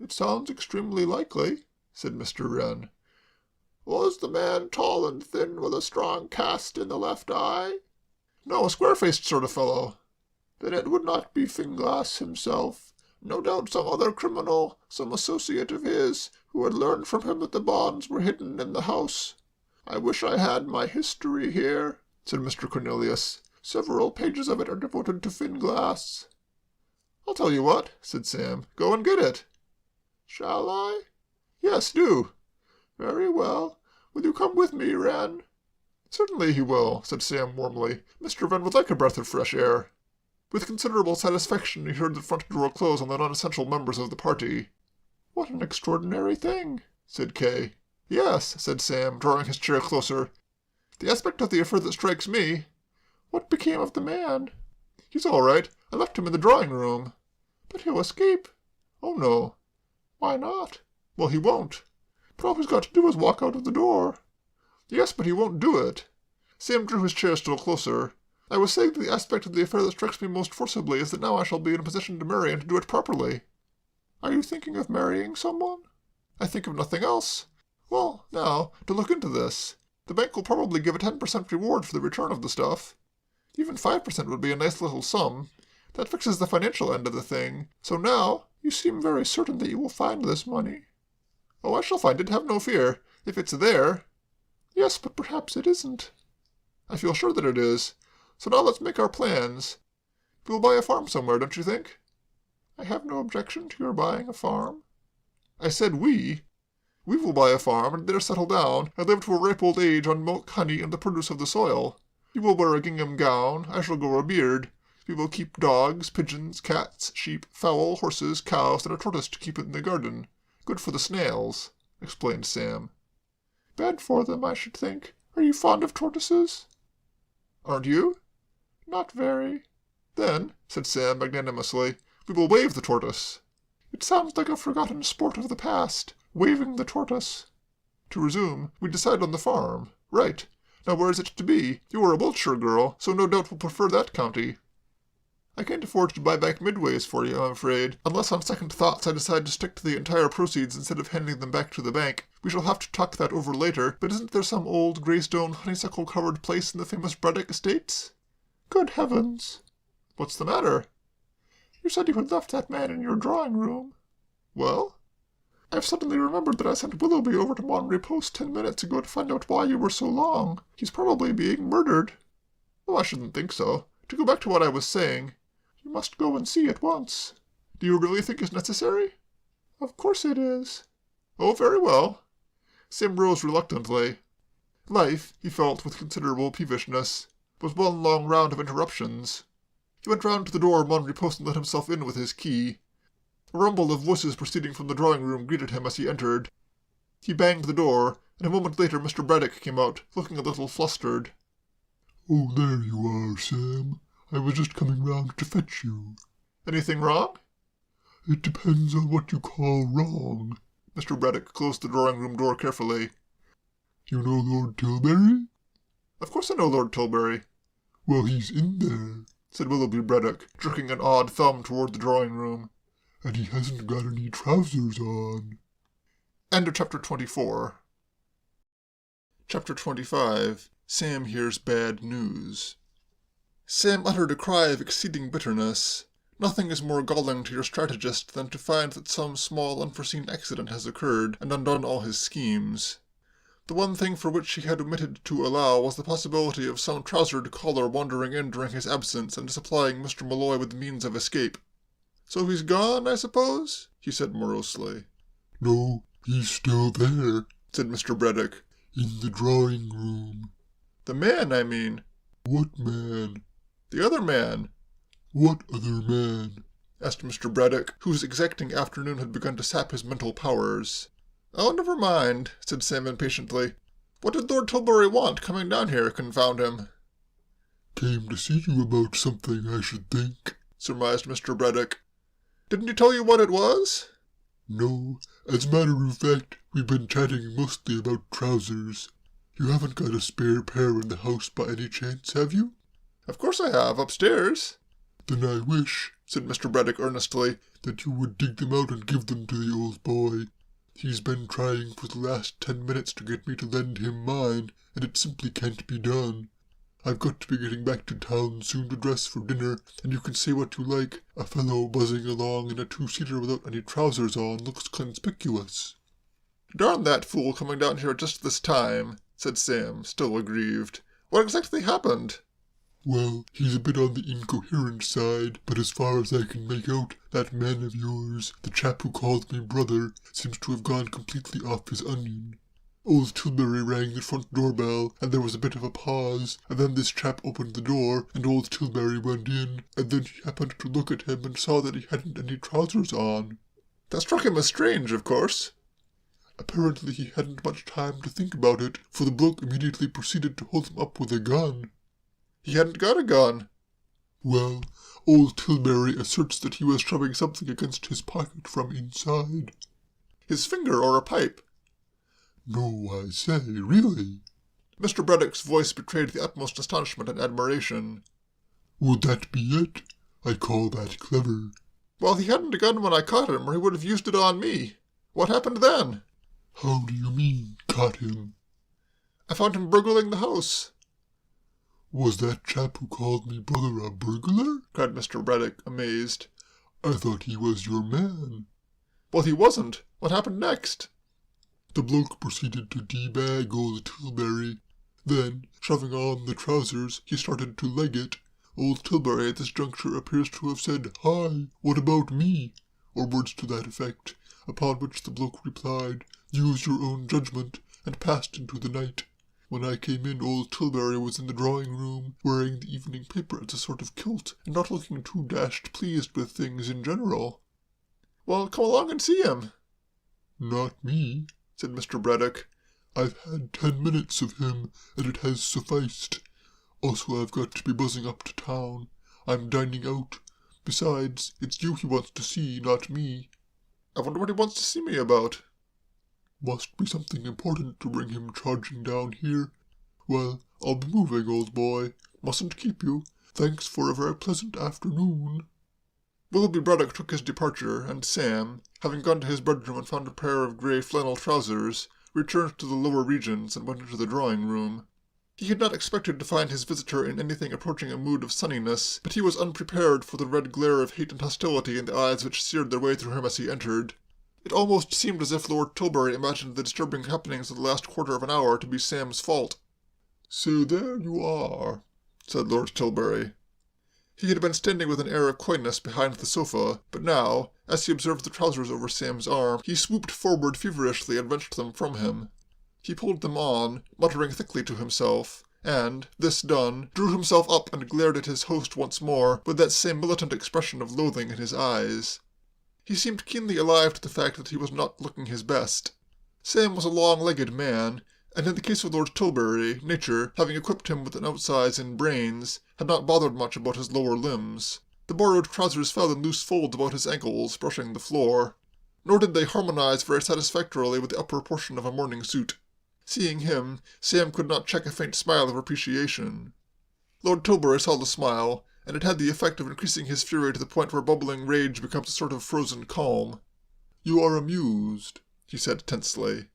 S2: "It sounds extremely likely," said Mr. Wren. "Was the man tall and thin with a strong cast in the left eye?"
S1: "No, a square-faced sort of fellow."
S2: "Then it would not be Finglass himself. No doubt some other criminal, some associate of his, who had learned from him that the bonds were hidden in the house. I wish I had my history here," said Mr. Cornelius. "Several pages of it are devoted to Finglass."
S1: "I'll tell you what," said Sam. "Go and get it."
S2: "Shall I?"
S1: "Yes, do."
S2: "Very well. Will you come with me, Wren?"
S1: "Certainly he will," said Sam warmly. "Mr. Wren would like a breath of fresh air." With considerable satisfaction he heard the front door close on the non-essential members of the party.
S2: "What an extraordinary thing," said Kay.
S1: "Yes," said Sam, drawing his chair closer. "The aspect of the affair that strikes me—"
S2: "What became of the man?"
S1: "He's all right. I left him in the drawing-room."
S2: "But he'll escape."
S1: "Oh, no."
S2: "Why not?"
S1: "Well, he won't."
S2: "But all he's got to do is walk out of the door."
S1: "Yes, but he won't do it." Sam drew his chair still closer. "I was saying that the aspect of the affair that strikes me most forcibly is that now I shall be in a position to marry and to do it properly."
S2: "Are you thinking of marrying someone?"
S1: "I think of nothing else. Well, now, to look into this. The bank will probably give a 10% reward for the return of the stuff. Even 5% would be a nice little sum. That fixes the financial end of the thing. So now—"
S2: "You seem very certain that you will find this money."
S1: "Oh, I shall find it, have no fear. If it's there—"
S2: "Yes, but perhaps it isn't."
S1: "I feel sure that it is. So now let's make our plans. We'll buy a farm somewhere, don't you think?
S2: I have no objection to your buying a farm.
S1: I said we. We will buy a farm and there settle down and live to a ripe old age on milk, honey, and the produce of the soil. You will wear a gingham gown, I shall grow a beard. We will keep dogs, pigeons, cats, sheep, fowl, horses, cows, and a tortoise to keep in the garden. Good for the snails, explained Sam.
S2: Bad for them, I should think. Are you fond of tortoises?
S1: Aren't you?
S2: Not very.
S1: Then, said Sam magnanimously, we will wave the tortoise.
S2: It sounds like a forgotten sport of the past, waving the tortoise.
S1: To resume, we decide on the farm. Right. Now where is it to be? You are a Wiltshire girl, so no doubt will prefer that county. I can't afford to buy back midways for you, I'm afraid, unless on second thoughts I decide to stick to the entire proceeds instead of handing them back to the bank. We shall have to talk that over later, but isn't there some old greystone honeysuckle-covered place in the famous Braddock estates?
S2: Good heavens!
S1: What's the matter?
S2: You said you had left that man in your drawing-room.
S1: Well?
S2: I've suddenly remembered that I sent Willoughby over to Monterey Post 10 minutes ago to find out why you were so long. He's probably being murdered.
S1: Oh, I shouldn't think so. To go back to what I was saying,
S2: you must go and see at once.
S1: Do you really think it's necessary?
S2: Of course it is.
S1: Oh, very well. Sam rose reluctantly. Life, he felt with considerable peevishness, was one long round of interruptions. He went round to the door of Monterey Post and let himself in with his key. A rumble of voices proceeding from the drawing-room greeted him as he entered. He banged the door, and a moment later Mr. Braddock came out, looking a little flustered.
S3: "Oh, there you are, Sam. I was just coming round to fetch you."
S1: "Anything wrong?"
S3: "It depends on what you call wrong."
S1: Mr. Braddock closed the drawing-room door carefully.
S3: "You know Lord Tilbury?"
S1: "Of course I know Lord Tilbury."
S3: "Well, he's in there,"
S1: said Willoughby Braddock, jerking an odd thumb toward the drawing-room.
S3: "And he hasn't got any trousers on."
S1: End of Chapter 24. Chapter 25. Sam Hears Bad News. Sam uttered a cry of exceeding bitterness. Nothing is more galling to your strategist than to find that some small unforeseen accident has occurred and undone all his schemes. The one thing for which he had omitted to allow was the possibility of some trousered caller wandering in during his absence and supplying Mr. Malloy with the means of escape. "So he's gone, I suppose?" he said morosely.
S3: "No, he's still there,"
S1: said Mr. Braddock.
S3: "In the drawing-room."
S1: "The man, I mean."
S3: "What man?"
S1: "The other man."
S3: "What other man?"
S1: asked Mr. Braddock, whose exacting afternoon had begun to sap his mental powers. "Oh, never mind," said Sam impatiently. "What did Lord Tilbury want coming down here, confound him?"
S3: "Came to see you about something, I should think,"
S1: surmised Mr. Braddock. "Didn't he tell you what it was?"
S3: "No. As a matter of fact, we've been chatting mostly about trousers. You haven't got a spare pair in the house by any chance, have you?"
S1: "Of course I have, upstairs."
S3: "Then I wish,"
S1: said Mr. Braddock earnestly,
S3: "that you would dig them out and give them to the old boy. He's been trying for the last 10 minutes to get me to lend him mine, and it simply can't be done. I've got to be getting back to town soon to dress for dinner, and you can say what you like. A fellow buzzing along in a two-seater without any trousers on looks conspicuous."
S1: "Darn that fool coming down here just this time," said Sam, still aggrieved. "What exactly happened?"
S3: "Well, he's a bit on the incoherent side, but as far as I can make out, that man of yours, the chap who calls me brother, seems to have gone completely off his onion. Old Tilbury rang the front doorbell, and there was a bit of a pause, and then this chap opened the door, and old Tilbury went in, and then he happened to look at him and saw that he hadn't any trousers on."
S1: "That struck him as strange, of course."
S3: "Apparently he hadn't much time to think about it, for the bloke immediately proceeded to hold him up with a gun."
S1: "He hadn't got a gun."
S3: "Well, old Tilbury asserts that he was shoving something against his pocket from inside."
S1: "His finger or a pipe?"
S3: "No, I say, really."
S1: Mr. Braddock's voice betrayed the utmost astonishment and admiration.
S3: "Would that be it? I call that clever."
S1: "Well, he hadn't a gun when I caught him, or he would have used it on me. What happened then?"
S3: "How do you mean, caught him?"
S1: "I found him burgling the house."
S3: "Was that chap who called me brother a burglar?"
S1: cried Mr. Braddock, amazed.
S3: "I thought he was your man."
S1: "Well, he wasn't. What happened next?"
S3: "The bloke proceeded to debag old Tilbury. Then, shoving on the trousers, he started to leg it. Old Tilbury at this juncture appears to have said, "Hi, what about me?" or words to that effect, upon which the bloke replied, "Use your own judgment," and passed into the night. When I came in, old Tilbury was in the drawing-room, wearing the evening paper as a sort of kilt, and not looking too dashed pleased with things in general.
S1: "Well, come along and see him."
S3: "Not me," said Mr. Braddock. "I've had 10 minutes of him, and it has sufficed. Also, I've got to be buzzing up to town. I'm dining out. Besides, it's you he wants to see, not me."
S1: "I wonder what he wants to see me about."
S3: "Must be something important to bring him charging down here. Well, I'll be moving, old boy. Mustn't keep you. Thanks for a very pleasant afternoon."
S1: Willoughby Braddock took his departure, and Sam, having gone to his bedroom and found a pair of grey flannel trousers, returned to the lower regions and went into the drawing-room. He had not expected to find his visitor in anything approaching a mood of sunniness, but he was unprepared for the red glare of hate and hostility in the eyes which seared their way through him as he entered. It almost seemed as if Lord Tilbury imagined the disturbing happenings of the last quarter of an hour to be Sam's fault.
S3: "So there you are,"
S1: said Lord Tilbury. He had been standing with an air of coyness behind the sofa, but now, as he observed the trousers over Sam's arm, he swooped forward feverishly and wrenched them from him. He pulled them on, muttering thickly to himself, and, this done, drew himself up and glared at his host once more, with that same militant expression of loathing in his eyes. He seemed keenly alive to the fact that he was not looking his best. Sam was a long-legged man, and in the case of Lord Tilbury, nature, having equipped him with an outsize in brains, had not bothered much about his lower limbs. The borrowed trousers fell in loose folds about his ankles, brushing the floor. Nor did they harmonize very satisfactorily with the upper portion of a morning suit. Seeing him, Sam could not check a faint smile of appreciation. Lord Tilbury saw the smile, and it had the effect of increasing his fury to the point where bubbling rage becomes a sort of frozen calm.
S3: "You are amused,"
S1: he said tensely.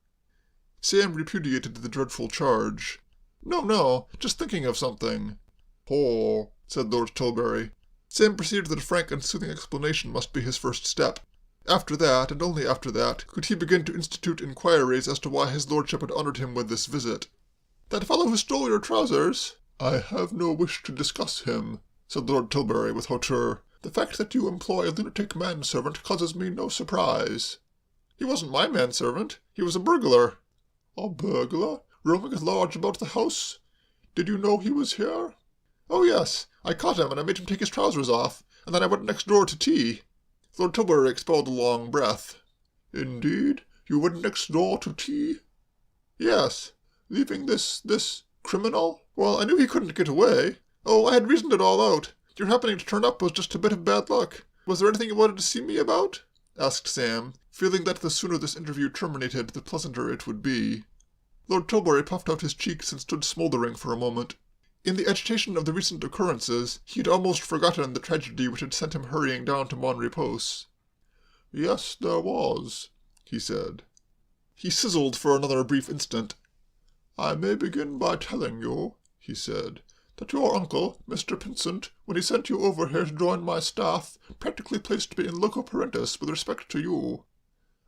S1: Sam repudiated the dreadful charge. No, just thinking of something."
S3: "Poor,"
S1: said Lord Tilbury. Sam perceived that a frank and soothing explanation must be his first step. After that, and only after that, could he begin to institute inquiries as to why his lordship had honoured him with this visit. "That fellow who stole your trousers—"
S3: "I have no wish to discuss him,"
S1: said Lord Tilbury with hauteur.
S3: "The fact that you employ a lunatic manservant causes me no surprise."
S1: "He wasn't my manservant. He was a burglar."
S3: "A burglar? Roaming at large about the house? Did you know he was here?"
S1: "Oh, yes. I caught him, and I made him take his trousers off, and then I went next door to tea." Lord Tilbury expelled a long breath.
S3: "Indeed? You went next door to tea?"
S1: "Yes."
S3: "Leaving this criminal?"
S1: "Well, I knew he couldn't get away. Oh, I had reasoned it all out. Your happening to turn up was just a bit of bad luck. Was there anything you wanted to see me about?" asked Sam, feeling that the sooner this interview terminated, the pleasanter it would be. Lord Tilbury puffed out his cheeks and stood smouldering for a moment. In the agitation of the recent occurrences, he had almost forgotten the tragedy which had sent him hurrying down to Mon Repos.
S3: "Yes, there was," he said.
S1: He sizzled for another brief instant.
S3: "I may begin by telling you," he said, "that your uncle, Mr. Pinsent, when he sent you over here to join my staff, practically placed me in loco parentis with respect to you."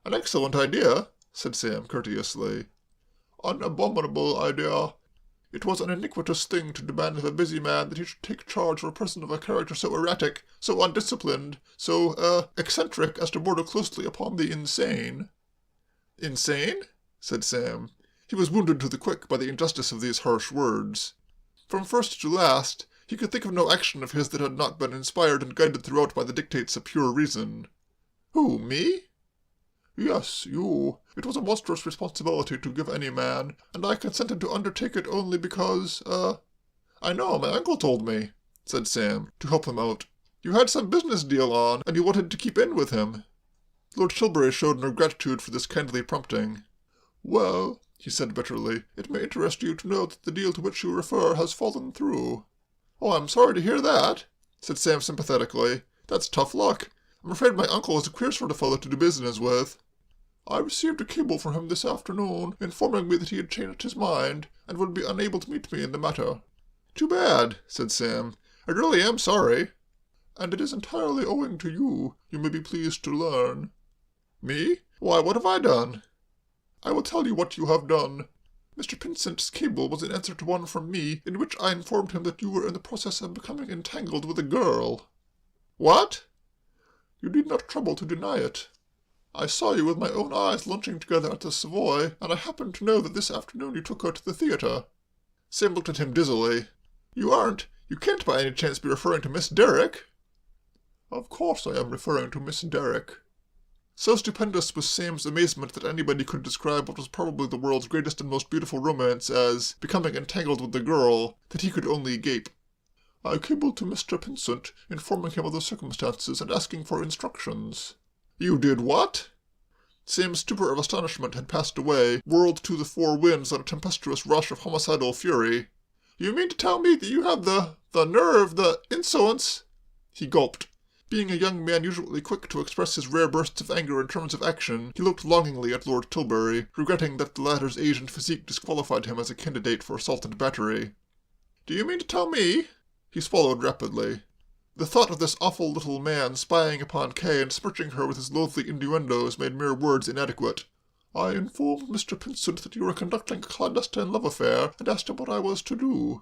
S1: "An excellent idea," said Sam courteously.
S3: "An abominable idea. It was an iniquitous thing to demand of a busy man that he should take charge of a person of a character so erratic, so undisciplined, so, eccentric as to border closely upon the insane."
S1: "Insane?" said Sam. He was wounded to the quick by the injustice of these harsh words. From first to last, he could think of no action of his that had not been inspired and guided throughout by the dictates of pure reason. "Who, me?"
S3: "Yes, you. It was a monstrous responsibility to give any man, and I consented to undertake it only because,
S1: "I know, my uncle told me," said Sam, to help him out. "You had some business deal on, and you wanted to keep in with him." Lord Tilbury showed no gratitude for this kindly prompting.
S3: "Well," he said bitterly, "it may interest you to know that the deal to which you refer has fallen through."
S1: "Oh, I'm sorry to hear that," said Sam sympathetically. "That's tough luck. I'm afraid my uncle is a queer sort of fellow to do business with."
S3: "I received a cable from him this afternoon, informing me that he had changed his mind, and would be unable to meet me in the matter."
S1: "Too bad," said Sam. "I really am sorry."
S3: "And it is entirely owing to you, you may be pleased to learn."
S1: "Me? Why, what have I done?"
S3: "I will tell you what you have done.
S1: Mr. Pinsent's cable was in answer to one from me, in which I informed him that you were in the process of becoming entangled with a girl." "What?" "You need not trouble to deny it. I saw you with my own eyes lunching together at the Savoy, and I happen to know that this afternoon you took her to the theatre." Sam looked at him dizzily. You can't by any chance be referring to Miss Derrick?" "Of course I am referring to Miss Derrick." So stupendous was Sam's amazement that anybody could describe what was probably the world's greatest and most beautiful romance as becoming entangled with the girl, that he could only gape. "I cabled to Mr. Pinsent, informing him of the circumstances and asking for instructions." "You did what?" Sam's stupor of astonishment had passed away, whirled to the four winds on a tempestuous rush of homicidal fury. "You mean to tell me that you have the nerve, the insolence—" He gulped. Being a young man usually quick to express his rare bursts of anger in terms of action, he looked longingly at Lord Tilbury, regretting that the latter's age and physique disqualified him as a candidate for assault and battery. "Do you mean to tell me—" He swallowed rapidly. The thought of this awful little man spying upon Kay and smirching her with his loathly innuendos made mere words inadequate. "I informed Mr. Pinsent that you were conducting a clandestine love affair, and asked him what I was to do."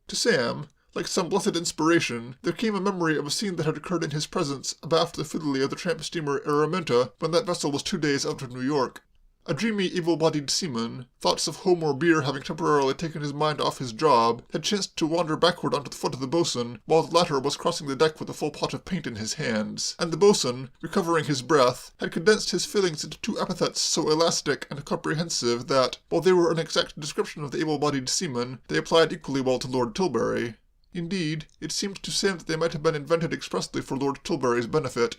S1: To Sam, like some blessed inspiration, there came a memory of a scene that had occurred in his presence abaft the fiddly of the tramp steamer Araminta when that vessel was 2 days out of New York. A dreamy, able-bodied seaman, thoughts of home or beer having temporarily taken his mind off his job, had chanced to wander backward onto the foot of the boatswain, while the latter was crossing the deck with a full pot of paint in his hands, and the boatswain, recovering his breath, had condensed his feelings into 2 epithets so elastic and comprehensive that, while they were an exact description of the able-bodied seaman, they applied equally well to Lord Tilbury. Indeed, it seemed to Sam that they might have been invented expressly for Lord Tilbury's benefit.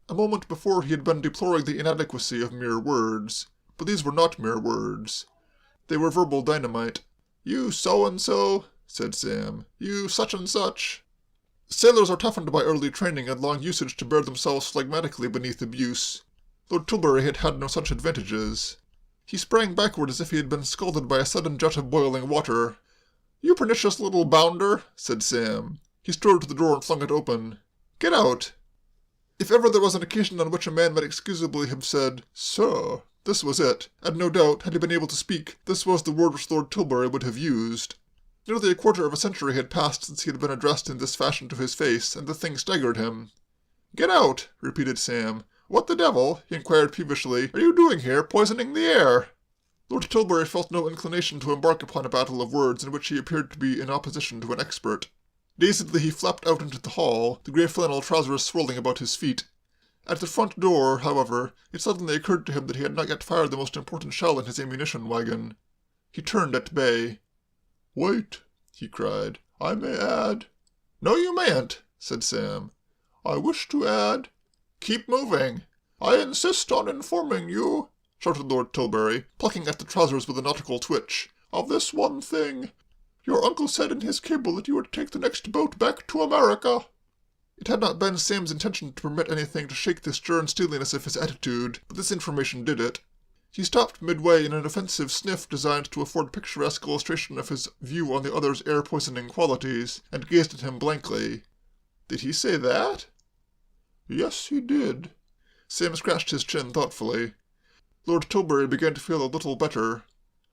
S1: A moment before he had been deploring the inadequacy of mere words. But these were not mere words. They were verbal dynamite. "You so-and-so," said Sam. "You such-and-such." Sailors are toughened by early training and long usage to bear themselves phlegmatically beneath abuse. Lord Tilbury had had no such advantages. He sprang backward as if he had been scalded by a sudden jet of boiling water. "You pernicious little bounder," said Sam. He strode to the door and flung it open. "Get out." If ever there was an occasion on which a man might excusably have said, "Sir," this was it, and no doubt, had he been able to speak, this was the word which Lord Tilbury would have used. Nearly a quarter of a century had passed since he had been addressed in this fashion to his face, and the thing staggered him. "Get out," repeated Sam. "What the devil," he inquired peevishly, "are you doing here, poisoning the air?" Lord Tilbury felt no inclination to embark upon a battle of words in which he appeared to be in opposition to an expert. Dazedly he flapped out into the hall, the grey flannel trousers swirling about his feet. At the front door, however, it suddenly occurred to him that he had not yet fired the most important shell in his ammunition wagon. He turned at bay. "Wait," he cried. "I may add—" "No, you mayn't," said Sam. "I wish to add—" "Keep moving." "I insist on informing you," shouted Lord Tilbury, plucking at the trousers with a nautical twitch, "of this one thing. Your uncle said in his cable that you were to take the next boat back to America." It had not been Sam's intention to permit anything to shake the stern steeliness of his attitude, but this information did it. He stopped midway in an offensive sniff designed to afford picturesque illustration of his view on the other's air-poisoning qualities, and gazed at him blankly. "Did he say that?" "Yes, he did." Sam scratched his chin thoughtfully. Lord Tilbury began to feel a little better.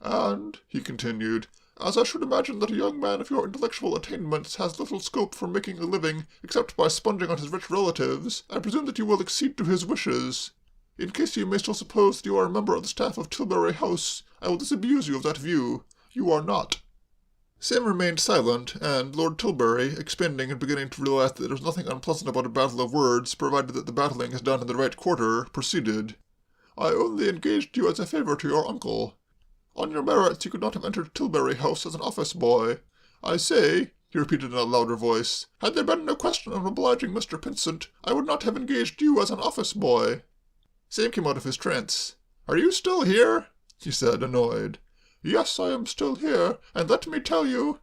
S1: "And," he continued, "as I should imagine that a young man of your intellectual attainments has little scope for making a living except by sponging on his rich relatives, I presume that you will accede to his wishes. In case you may still suppose that you are a member of the staff of Tilbury House, I will disabuse you of that view. You are not." Sam remained silent, and Lord Tilbury, expanding and beginning to realize that there was nothing unpleasant about a battle of words, provided that the battling is done in the right quarter, proceeded. "I only engaged you as a favour to your uncle. On your merits you could not have entered Tilbury House as an office boy. I say," he repeated in a louder voice, "had there been no question of obliging Mr. Pinsent, I would not have engaged you as an office boy." Sam came out of his trance. "Are you still here?" he said, annoyed. "Yes, I am still here, and let me tell you—"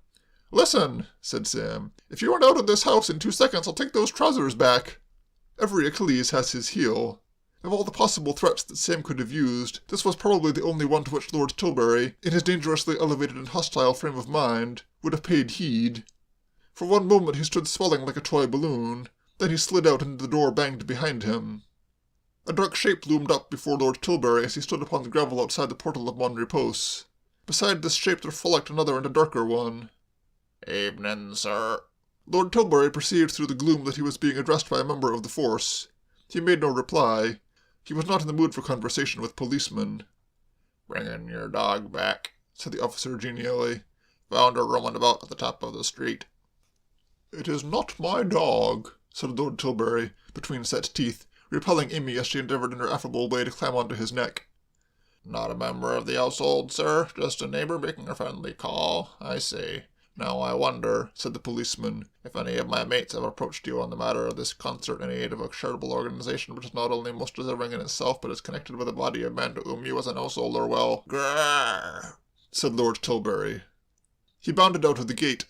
S1: "Listen," said Sam. "If you aren't out of this house in 2 seconds, I'll take those trousers back." Every Achilles has his heel. Of all the possible threats that Sam could have used, this was probably the only one to which Lord Tilbury, in his dangerously elevated and hostile frame of mind, would have paid heed. For one moment he stood swelling like a toy balloon, then he slid out and the door banged behind him. A dark shape loomed up before Lord Tilbury as he stood upon the gravel outside the portal of Mon Repose. Beside this shape there frolicked another and a darker one.
S4: "Evening, sir."
S1: Lord Tilbury perceived through the gloom that he was being addressed by a member of the force. He made no reply. He was not in the mood for conversation with policemen.
S4: "Bringing your dog back," said the officer genially. "Found her roaming about at the top of the street."
S1: "It is not my dog," said Lord Tilbury, between set teeth, repelling Amy as she endeavoured in her affable way to climb onto his neck.
S4: "Not a member of the household, sir. Just a neighbour making a friendly call. I see. Now I wonder," said the policeman, "if any of my mates have approached you on the matter of this concert in aid of a charitable organisation which is not only most deserving in itself, but is connected with a body of men to whom you as an household are well—"
S1: "Grrr!" said Lord Tilbury. He bounded out of the gate.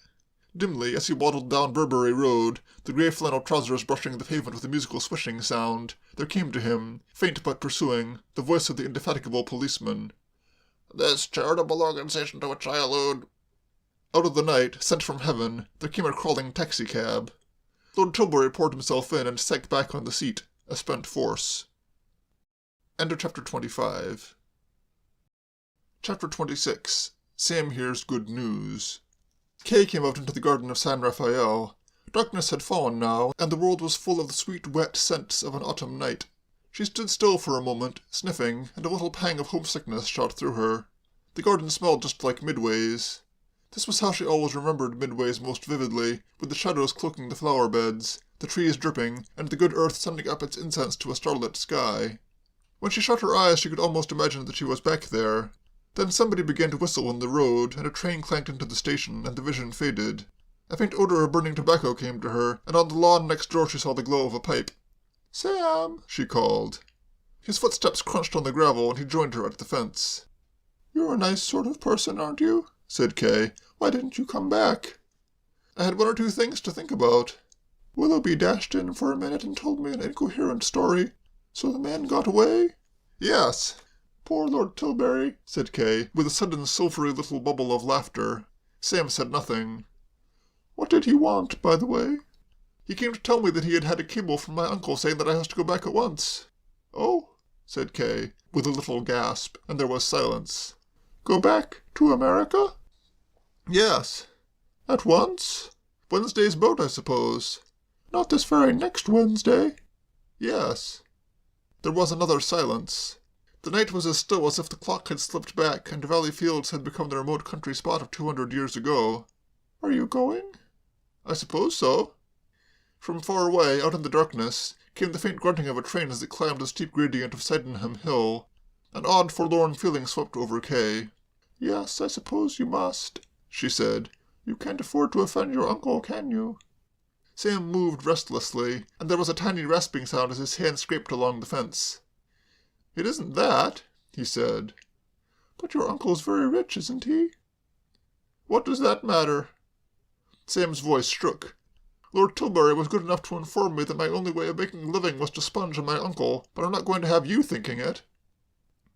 S1: Dimly, as he waddled down Burberry Road, the grey flannel trousers brushing the pavement with a musical swishing sound, there came to him, faint but pursuing, the voice of the indefatigable policeman.
S4: "This charitable organisation to which I allude—"
S1: Out of the night, sent from heaven, there came a crawling taxicab. Lord Tilbury poured himself in and sank back on the seat, a spent force. End of Chapter 25. Chapter 26. Sam Hears Good News. Kay came out into the garden of San Rafael. Darkness had fallen now, and the world was full of the sweet, wet scents of an autumn night. She stood still for a moment, sniffing, and a little pang of homesickness shot through her. The garden smelled just like Midway's. This was how she always remembered Midway's most vividly, with the shadows cloaking the flower beds, the trees dripping, and the good earth sending up its incense to a starlit sky. When she shut her eyes she could almost imagine that she was back there. Then somebody began to whistle in the road, and a train clanked into the station, and the vision faded. A faint odour of burning tobacco came to her, and on the lawn next door she saw the glow of a pipe. "Sam!" she called. His footsteps crunched on the gravel, and he joined her at the fence. "You're a nice sort of person, aren't you?" said Kay. "Why didn't you come back?" "I had one or two things to think about." "Willoughby dashed in for a minute and told me an incoherent story. So the man got away?" "Yes." "Poor Lord Tilbury," said Kay, with a sudden sulphury little bubble of laughter. Sam said nothing. "What did he want, by the way?" "He came to tell me that he had had a cable from my uncle saying that I was to go back at once." "Oh," said Kay, with a little gasp, and there was silence. "Go back to America?" "Yes." "At once?" "Wednesday's boat, I suppose." "Not this very next Wednesday?" "Yes." There was another silence. The night was as still as if the clock had slipped back and Valley Fields had become the remote country spot of 200 years ago. "Are you going?" "I suppose so." From far away, out in the darkness, came the faint grunting of a train as it climbed the steep gradient of Sydenham Hill. An odd, forlorn feeling swept over Kay. "Yes, I suppose you must," she said. "You can't afford to offend your uncle, can you?" Sam moved restlessly, and there was a tiny rasping sound as his hand scraped along the fence. "It isn't that," he said. "But your uncle's very rich, isn't he?" "What does that matter?" Sam's voice shook. "Lord Tilbury was good enough to inform me that my only way of making a living was to sponge on my uncle, but I'm not going to have you thinking it."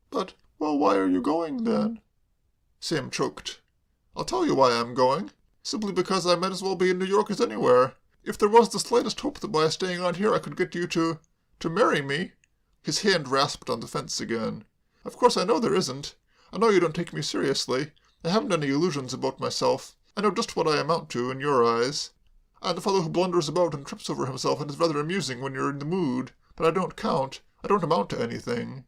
S1: "But, well, why are you going, then?" Sam choked. "I'll tell you why I'm going. Simply because I might as well be in New York as anywhere. If there was the slightest hope that by staying on here I could get you to marry me—" His hand rasped on the fence again. "Of course I know there isn't. I know you don't take me seriously. I haven't any illusions about myself. I know just what I amount to, in your eyes. I'm the fellow who blunders about and trips over himself and is rather amusing when you're in the mood. But I don't count. I don't amount to anything."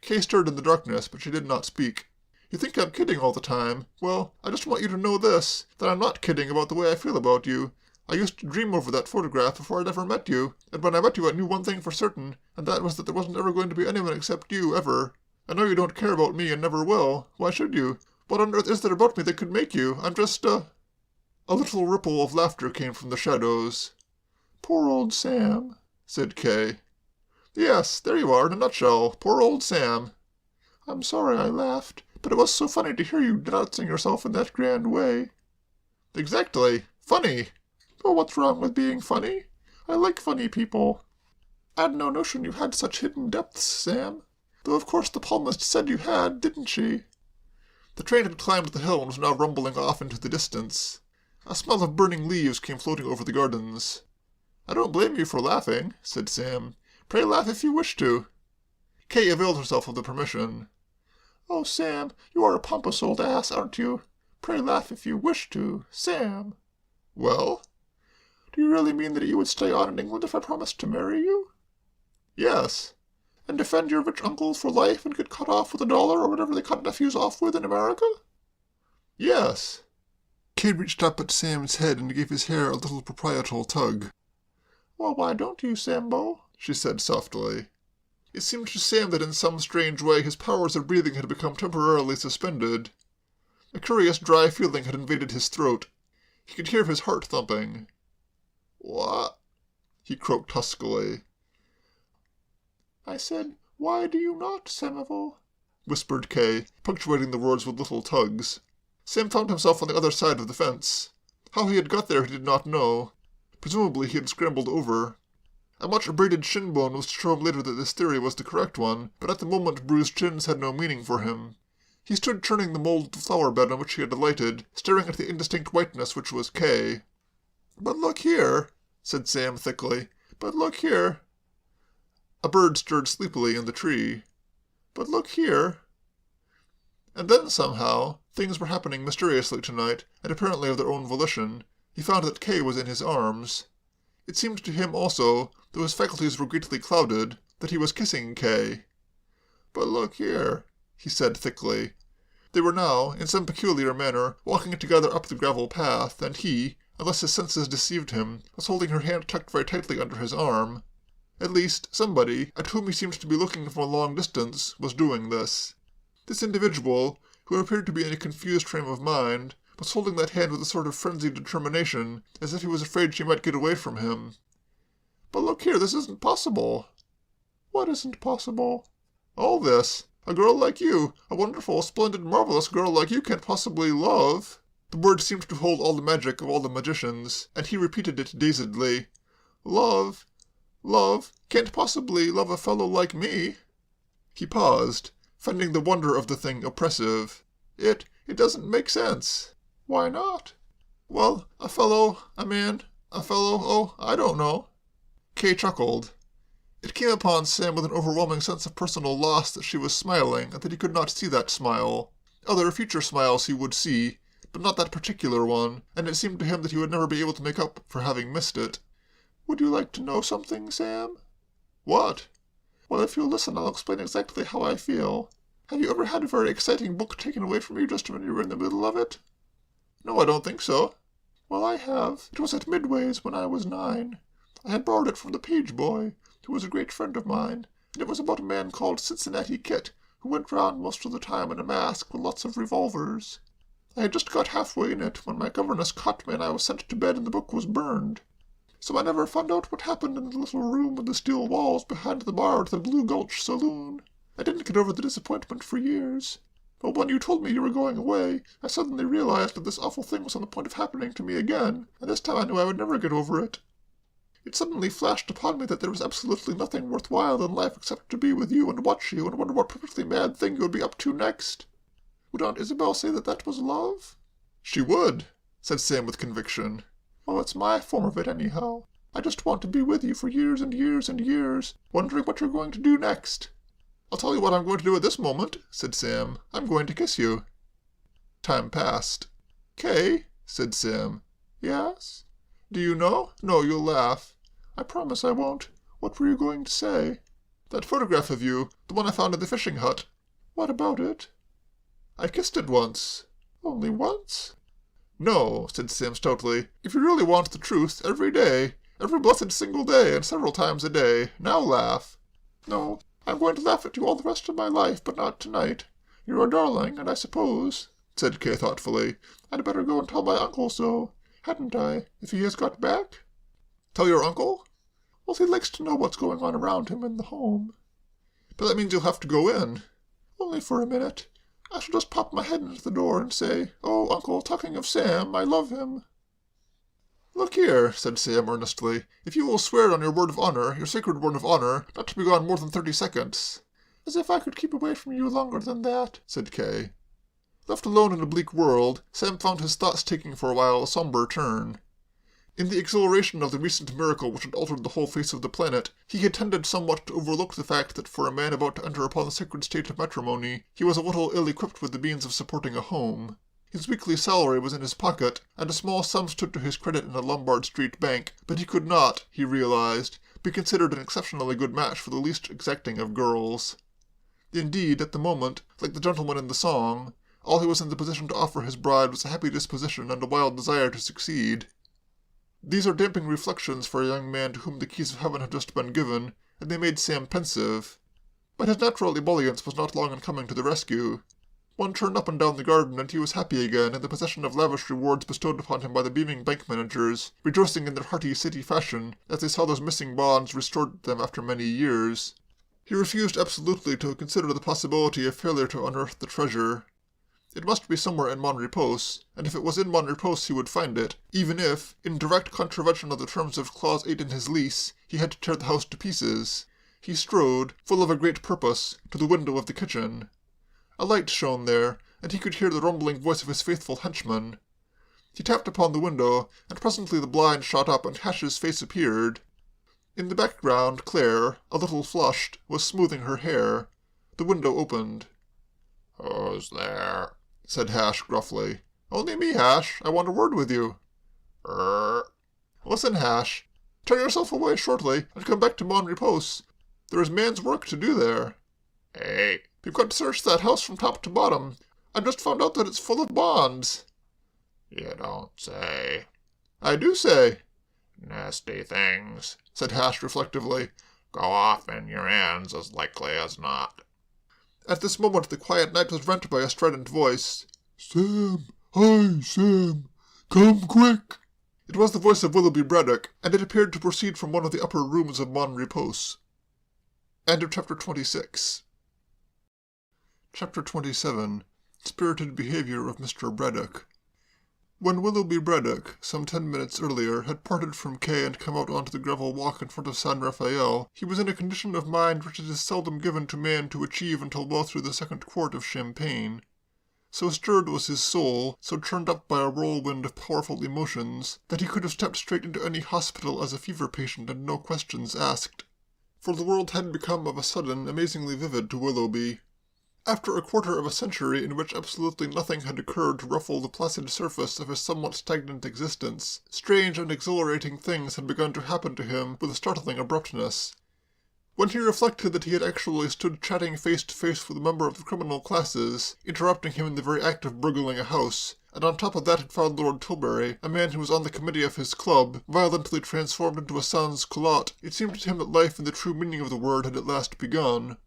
S1: Kay stirred in the darkness, but she did not speak. "You think I'm kidding all the time. Well, I just want you to know this, that I'm not kidding about the way I feel about you. I used to dream over that photograph before I'd ever met you, and when I met you I knew one thing for certain, and that was that there wasn't ever going to be anyone except you, ever. I know you don't care about me and never will. Why should you? What on earth is there about me that could make you? I'm just, A little ripple of laughter came from the shadows. "Poor old Sam," said Kay. "Yes, there you are, in a nutshell. Poor old Sam." "I'm sorry I laughed, but it was so funny to hear you denouncing yourself in that grand way." "Exactly. Funny." "Oh, what's wrong with being funny? I like funny people." "I'd no notion you had such hidden depths, Sam. Though of course the palmist said you had, didn't she?" The train had climbed the hill and was now rumbling off into the distance. A smell of burning leaves came floating over the gardens. "I don't blame you for laughing," said Sam. "Pray laugh if you wish to." Kay availed herself of the permission.
S2: Oh, Sam, you are a pompous old ass, aren't you? Pray laugh if you wish to. Sam.
S1: Well?
S2: Do you really mean that you would stay on in England if I promised to marry you?
S1: Yes.
S2: And defend your rich uncle for life and get cut off with $1 or whatever they cut nephews off with in America?
S1: Yes. Kay reached up at Sam's head and gave his hair a little proprietorial tug.
S2: Well, why don't you, Sambo?
S1: She said softly. It seemed to Sam that in some strange way his powers of breathing had become temporarily suspended. A curious dry feeling had invaded his throat. He could hear his heart thumping. What? He croaked huskily.
S2: I said, why do you not, Samivel?
S1: Whispered Kay, punctuating the words with little tugs. Sam found himself on the other side of the fence. How he had got there he did not know. Presumably he had scrambled over. A much abraded shin bone was to show him later that this theory was the correct one, but at the moment bruised shins had no meaning for him. He stood turning the molded flower bed on which he had alighted, staring at the indistinct whiteness which was Kay.
S2: But look here,
S1: said Sam thickly.
S2: But look here.
S1: A bird stirred sleepily in the tree.
S2: But look here.
S1: And then somehow, things were happening mysteriously tonight, and apparently of their own volition. He found that Kay was in his arms. It seemed to him also, though his faculties were greatly clouded, that he was kissing Kay.
S2: But look here,
S1: he said thickly. They were now, in some peculiar manner, walking together up the gravel path, and he, unless his senses deceived him, was holding her hand tucked very tightly under his arm. At least, somebody, at whom he seemed to be looking from a long distance, was doing this. This individual, who appeared to be in a confused frame of mind, was holding that hand with a sort of frenzied determination, as if he was afraid she might get away from him.
S2: But look here, this isn't possible. What isn't possible?
S1: All this. A girl like you, a wonderful, splendid, marvelous girl like you can't possibly love. The word seemed to hold all the magic of all the magicians, and he repeated it dazedly. Love, can't possibly love a fellow like me. He paused, finding the wonder of the thing oppressive. It doesn't make sense.
S2: Why not?
S1: Well, a man, oh, I don't know. Kay chuckled. It came upon Sam with an overwhelming sense of personal loss that she was smiling, and that he could not see that smile. Other future smiles he would see, but not that particular one, and it seemed to him that he would never be able to make up for having missed it.
S2: Would you like to know something, Sam?
S1: What?
S2: Well, if you'll listen, I'll explain exactly how I feel. Have you ever had a very exciting book taken away from you just when you were in the middle of it?
S1: No, I don't think so.
S2: Well, I have. It was at Midway's when I was 9. I had borrowed it from the page boy, who was a great friend of mine, and it was about a man called Cincinnati Kit, who went round most of the time in a mask with lots of revolvers. I had just got halfway in it when my governess caught me and I was sent to bed and the book was burned. So I never found out what happened in the little room with the steel walls behind the bar to the Blue Gulch Saloon. I didn't get over the disappointment for years. But when you told me you were going away, I suddenly realized that this awful thing was on the point of happening to me again, and this time I knew I would never get over it. It suddenly flashed upon me that there was absolutely nothing worthwhile in life except to be with you and watch you and wonder what perfectly mad thing you would be up to next. Would Aunt Isabel say that that was love?
S1: She would, said Sam with conviction.
S2: Well, it's my form of it anyhow. I just want to be with you for years and years and years, wondering what you're going to do next.
S1: I'll tell you what I'm going to do at this moment, said Sam. I'm going to kiss you. Time passed. Kay, said Sam.
S2: Yes?
S1: Do you know? No, you'll laugh.
S2: I promise I won't. What were you going to say?
S1: That photograph of you, the one I found in the fishing hut.
S2: What about it?
S1: I kissed it once.
S2: Only once?
S1: No, said Sam stoutly. If you really want the truth, every day. Every blessed single day, and several times a day. Now laugh.
S2: No, I'm going to laugh at you all the rest of my life, but not tonight. You're a darling, and I suppose,
S1: said Kay thoughtfully,
S2: I'd better go and tell my uncle so, hadn't I, if he has got back?
S1: Tell your uncle?
S2: Well, he likes to know what's going on around him in the home.
S1: But that means you'll have to go in.
S2: Only for a minute. I shall just pop my head into the door and say, Oh, Uncle, talking of Sam, I love him.
S1: Look here, said Sam earnestly, if you will swear on your word of honor, your sacred word of honor, not to be gone more than 30 seconds.
S2: As if I could keep away from you longer than that, said Kay.
S1: Left alone in a bleak world, Sam found his thoughts taking for a while a somber turn. In the exhilaration of the recent miracle which had altered the whole face of the planet, he had tended somewhat to overlook the fact that for a man about to enter upon the sacred state of matrimony, he was a little ill-equipped with the means of supporting a home. His weekly salary was in his pocket, and a small sum stood to his credit in a Lombard Street bank, but he could not, he realized, be considered an exceptionally good match for the least exacting of girls. Indeed, at the moment, like the gentleman in the song, all he was in the position to offer his bride was a happy disposition and a wild desire to succeed. These are damping reflections for a young man to whom the keys of heaven have just been given, and they made Sam pensive. But his natural ebullience was not long in coming to the rescue. One turned up and down the garden, and he was happy again in the possession of lavish rewards bestowed upon him by the beaming bank managers, rejoicing in their hearty city fashion as they saw those missing bonds restored to them after many years. He refused absolutely to consider the possibility of failure to unearth the treasure. It must be somewhere in Monrepos, and if it was in Monrepos he would find it, even if, in direct contravention of the terms of Clause 8 in his lease, he had to tear the house to pieces. He strode, full of a great purpose, to the window of the kitchen. A light shone there, and he could hear the rumbling voice of his faithful henchman. He tapped upon the window, and presently the blind shot up and Hash's face appeared. In the background Claire, a little flushed, was smoothing her hair. The window opened.
S2: "Who's there?"
S1: said Hash gruffly.
S4: "Only me, Hash. I want a word with you."
S1: Listen, Hash.
S4: Tear yourself away shortly, and come back to Monrepos. There is man's work to do there.
S2: Hey,
S4: You've got to search that house from top to bottom. I've just found out that it's full of bonds."
S2: you don't say.
S4: "I do say,"
S2: Nasty things,
S4: said Hash reflectively.
S2: go off in your hands as likely as not.
S1: At this moment the quiet night was rent by a strident voice.
S3: Sam! Hi, Sam! Come quick!
S1: It was the voice of Willoughby Braddock, and it appeared to proceed from one of the upper rooms of Monrepos. End of Chapter 26. Chapter 27. Spirited Behavior of Mr. Braddock. When Willoughby Braddock, some 10 minutes earlier, had parted from Kay and come out onto the gravel walk in front of San Rafael, he was in a condition of mind which it is seldom given to man to achieve until well through the second quart of champagne. So stirred was his soul, so churned up by a whirlwind of powerful emotions, that he could have stepped straight into any hospital as a fever patient and no questions asked. For the world had become of a sudden amazingly vivid to Willoughby. After a quarter of a century in which absolutely nothing had occurred to ruffle the placid surface of his somewhat stagnant existence, strange and exhilarating things had begun to happen to him with a startling abruptness. When he reflected that he had actually stood chatting face to face with a member of the criminal classes, interrupting him in the very act of burgling a house, and on top of that had found Lord Tilbury, a man who was on the committee of his club, violently transformed into a sans culotte, it seemed to him that life in the true meaning of the word had at last begun.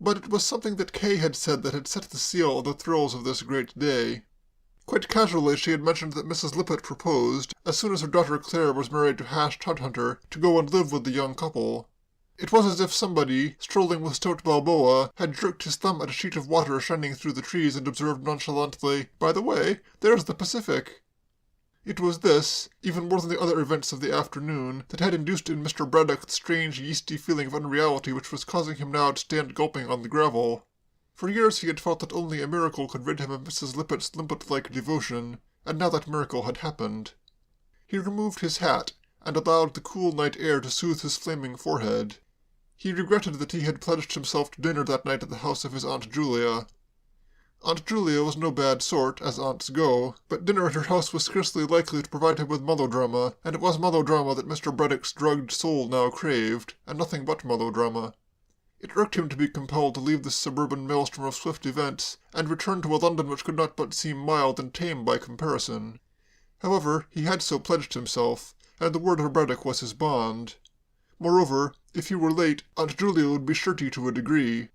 S1: But it was something that Kay had said that had set the seal on the thrills of this great day. Quite casually she had mentioned that Mrs. Lippett proposed, as soon as her daughter Claire was married to Hash Todhunter, to go and live with the young couple. It was as if somebody, strolling with stout Balboa, had jerked his thumb at a sheet of water shining through the trees and observed nonchalantly, "By the way, there's the Pacific." It was this, even more than the other events of the afternoon, that had induced in Mr. Braddock the strange, yeasty feeling of unreality which was causing him now to stand gulping on the gravel. For years he had felt that only a miracle could rid him of Mrs. Lippett's limpet-like devotion, and now that miracle had happened. He removed his hat, and allowed the cool night air to soothe his flaming forehead. He regretted that he had pledged himself to dinner that night at the house of his Aunt Julia. Aunt Julia was no bad sort, as aunts go, but dinner at her house was scarcely likely to provide him with melodrama, and it was melodrama that Mr. Braddock's drugged soul now craved, and nothing but melodrama. It irked him to be compelled to leave this suburban maelstrom of swift events, and return to a London which could not but seem mild and tame by comparison. However, he had so pledged himself, and the word of Braddock was his bond. Moreover, if he were late, Aunt Julia would be shirty to a degree.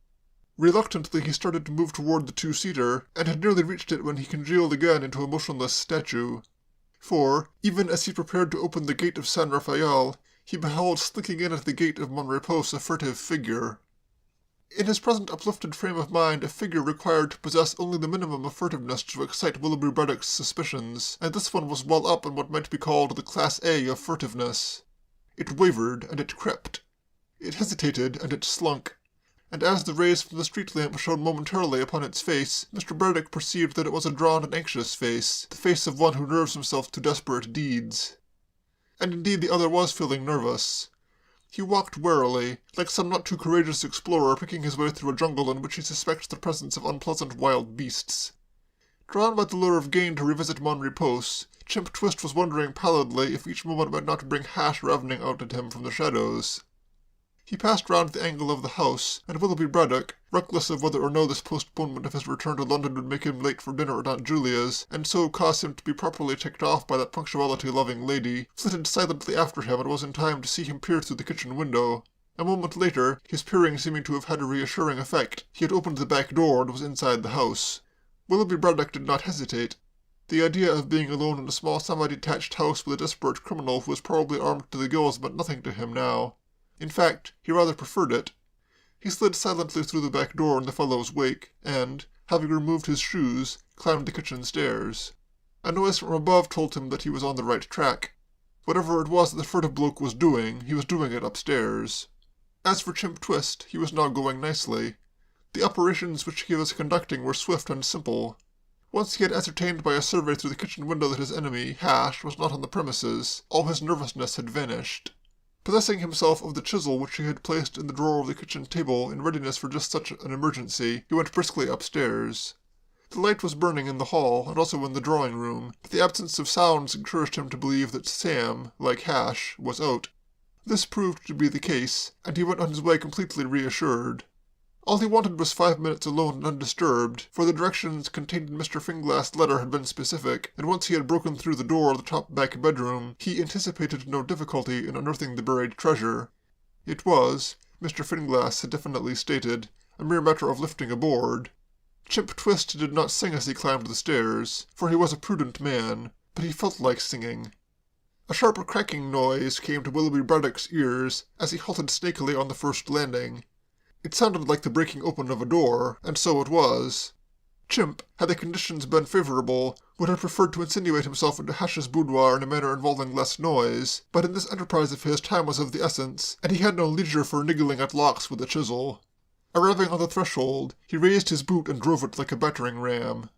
S1: Reluctantly he started to move toward the two-seater, and had nearly reached it when he congealed again into a motionless statue. For, even as he prepared to open the gate of San Rafael, he beheld slinking in at the gate of Monrepos a furtive figure. In his present uplifted frame of mind, a figure required to possess only the minimum of furtiveness to excite Willoughby Braddock's suspicions, and this one was well up in what might be called the Class A of furtiveness. It wavered, and it crept. It hesitated, and it slunk. And as the rays from the street lamp shone momentarily upon its face, Mr. Braddock perceived that it was a drawn and anxious face, the face of one who nerves himself to desperate deeds. and indeed the other was feeling nervous. He walked warily, like some not too courageous explorer picking his way through a jungle in which he suspects the presence of unpleasant wild beasts. Drawn by the lure of gain to revisit Mon Repos, Chimp Twist was wondering pallidly if each moment might not bring Hash ravening out at him from the shadows. He passed round the angle of the house, and Willoughby Braddock, reckless of whether or no this postponement of his return to London would make him late for dinner at Aunt Julia's, and so cause him to be properly ticked off by that punctuality-loving lady, flitted silently after him and was in time to see him peer through the kitchen window. A moment later, his peering seeming to have had a reassuring effect, he had opened the back door and was inside the house. Willoughby Braddock did not hesitate. The idea of being alone in a small semi-detached house with a desperate criminal who was probably armed to the gills meant nothing to him now. In fact, he rather preferred it. He slid silently through the back door in the fellow's wake, and, having removed his shoes, climbed the kitchen stairs. A noise from above told him that he was on the right track. Whatever it was that the furtive bloke was doing, he was doing it upstairs. As for Chimp Twist, he was now going nicely. The operations which he was conducting were swift and simple. Once he had ascertained by a survey through the kitchen window that his enemy, Hash, was not on the premises, all his nervousness had vanished. Possessing himself of the chisel which he had placed in the drawer of the kitchen table in readiness for just such an emergency, he went briskly upstairs. The light was burning in the hall and also in the drawing-room, but the absence of sounds encouraged him to believe that Sam, like Hash, was out. This proved to be the case, and he went on his way completely reassured. All he wanted was 5 minutes alone and undisturbed, for the directions contained in Mr. Finglass's letter had been specific, and once he had broken through the door of the top back bedroom, he anticipated no difficulty in unearthing the buried treasure. It was, Mr. Finglass had definitely stated, a mere matter of lifting a board. Chimp Twist did not sing as he climbed the stairs, for he was a prudent man, but he felt like singing. A sharp cracking noise came to Willoughby Braddock's ears as he halted snakily on the first landing. It sounded like the breaking open of a door, and so it was. Chimp, had the conditions been favourable, would have preferred to insinuate himself into Hash's boudoir in a manner involving less noise, but in this enterprise of his time was of the essence, and he had no leisure for niggling at locks with a chisel. Arriving on the threshold, he raised his boot and drove it like a battering ram.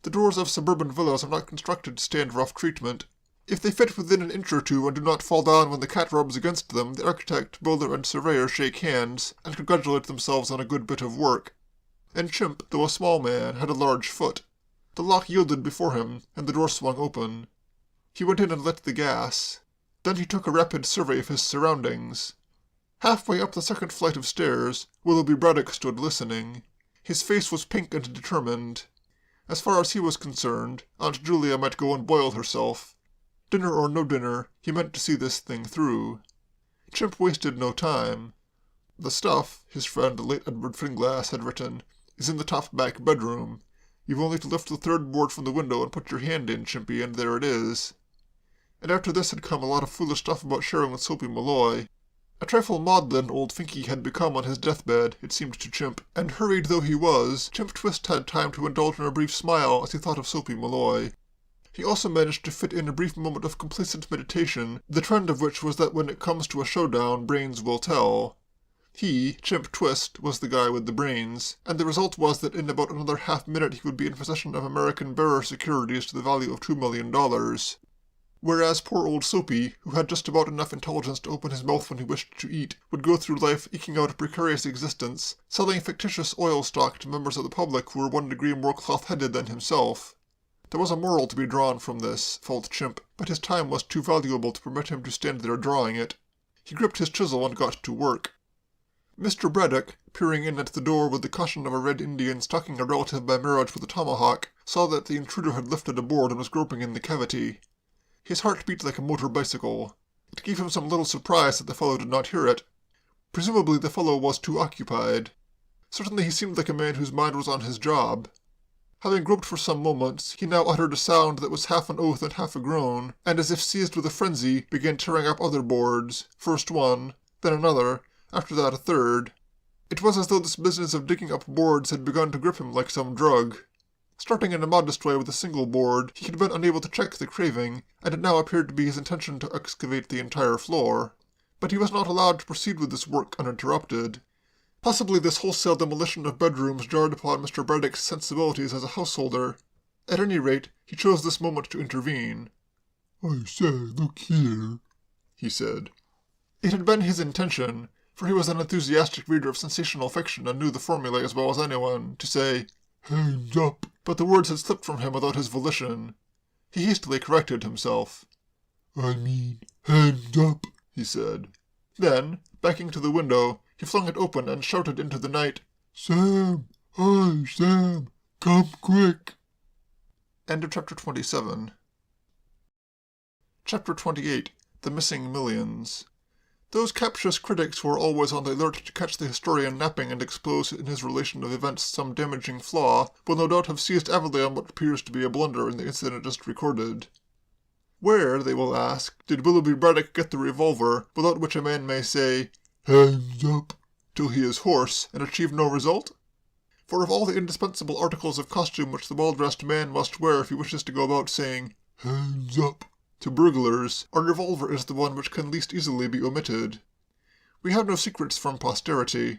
S1: The doors of suburban villas are not constructed to stand rough treatment. If they fit within an inch or two and do not fall down when the cat rubs against them, the architect, builder, and surveyor shake hands, and congratulate themselves on a good bit of work. And Chimp, though a small man, had a large foot. The lock yielded before him, and the door swung open. He went in and lit the gas. Then he took a rapid survey of his surroundings. Halfway up the second flight of stairs, Willoughby Braddock stood listening. His face was pink and determined. As far as he was concerned, Aunt Julia might go and boil herself. Dinner or no dinner, he meant to see this thing through. Chimp wasted no time. The stuff, his friend the late Edward Finglass had written, is in the top back bedroom. You've only to lift the third board from the window and put your hand in, Chimpy, and there it is. And after this had come a lot of foolish stuff about sharing with Soapy Malloy. A trifle maudlin old Finky had become on his deathbed, it seemed to Chimp, and hurried though he was, Chimp Twist had time to indulge in a brief smile as he thought of Soapy Malloy. He also managed to fit in a brief moment of complacent meditation, the trend of which was that when it comes to a showdown, brains will tell. He, Chimp Twist, was the guy with the brains, and the result was that in about another half-minute he would be in possession of American bearer securities to the value of $2 million. Whereas poor old Soapy, who had just about enough intelligence to open his mouth when he wished to eat, would go through life eking out a precarious existence, selling fictitious oil stock to members of the public who were 1 degree more cloth-headed than himself. There was a moral to be drawn from this, felt Chimp, but his time was too valuable to permit him to stand there drawing it. He gripped his chisel and got to work. Mr. Braddock, peering in at the door with the caution of a red Indian stalking a relative by marriage with a tomahawk, saw that the intruder had lifted a board and was groping in the cavity. His heart beat like a motor bicycle. It gave him some little surprise that the fellow did not hear it. Presumably the fellow was too occupied. Certainly he seemed like a man whose mind was on his job. Having groped for some moments, he now uttered a sound that was half an oath and half a groan, and as if seized with a frenzy, began tearing up other boards, first one, then another, after that a third. It was as though this business of digging up boards had begun to grip him like some drug. Starting in a modest way with a single board, he had been unable to check the craving, and it now appeared to be his intention to excavate the entire floor. But he was not allowed to proceed with this work uninterrupted. Possibly this wholesale demolition of bedrooms jarred upon Mr. Braddock's sensibilities as a householder. At any rate, he chose this moment to intervene.
S3: I say, look here.
S1: he said. It had been his intention, for he was an enthusiastic reader of sensational fiction and knew the formula as well as anyone, to say, "Hands up," but the words had slipped from him without his volition. He hastily corrected himself. "I mean, hands up," he said. Then, backing to the window, he flung it open and shouted into the night, "Sam! Hi, Sam! Come quick!" End of chapter 27. Chapter 28. The Missing Millions. Those captious critics who are always on the alert to catch the historian napping and expose in his relation of events some damaging flaw will no doubt have seized avidly on what appears to be a blunder in the incident just recorded. Where, they will ask, did Willoughby Braddock get the revolver, without which a man may say, "Hands up," till he is hoarse, and achieve no result? For of all the indispensable articles of costume which the well-dressed man must wear if he wishes to go about saying, "Hands up," to burglars, a revolver is the one which can least easily be omitted. We have no secrets from posterity.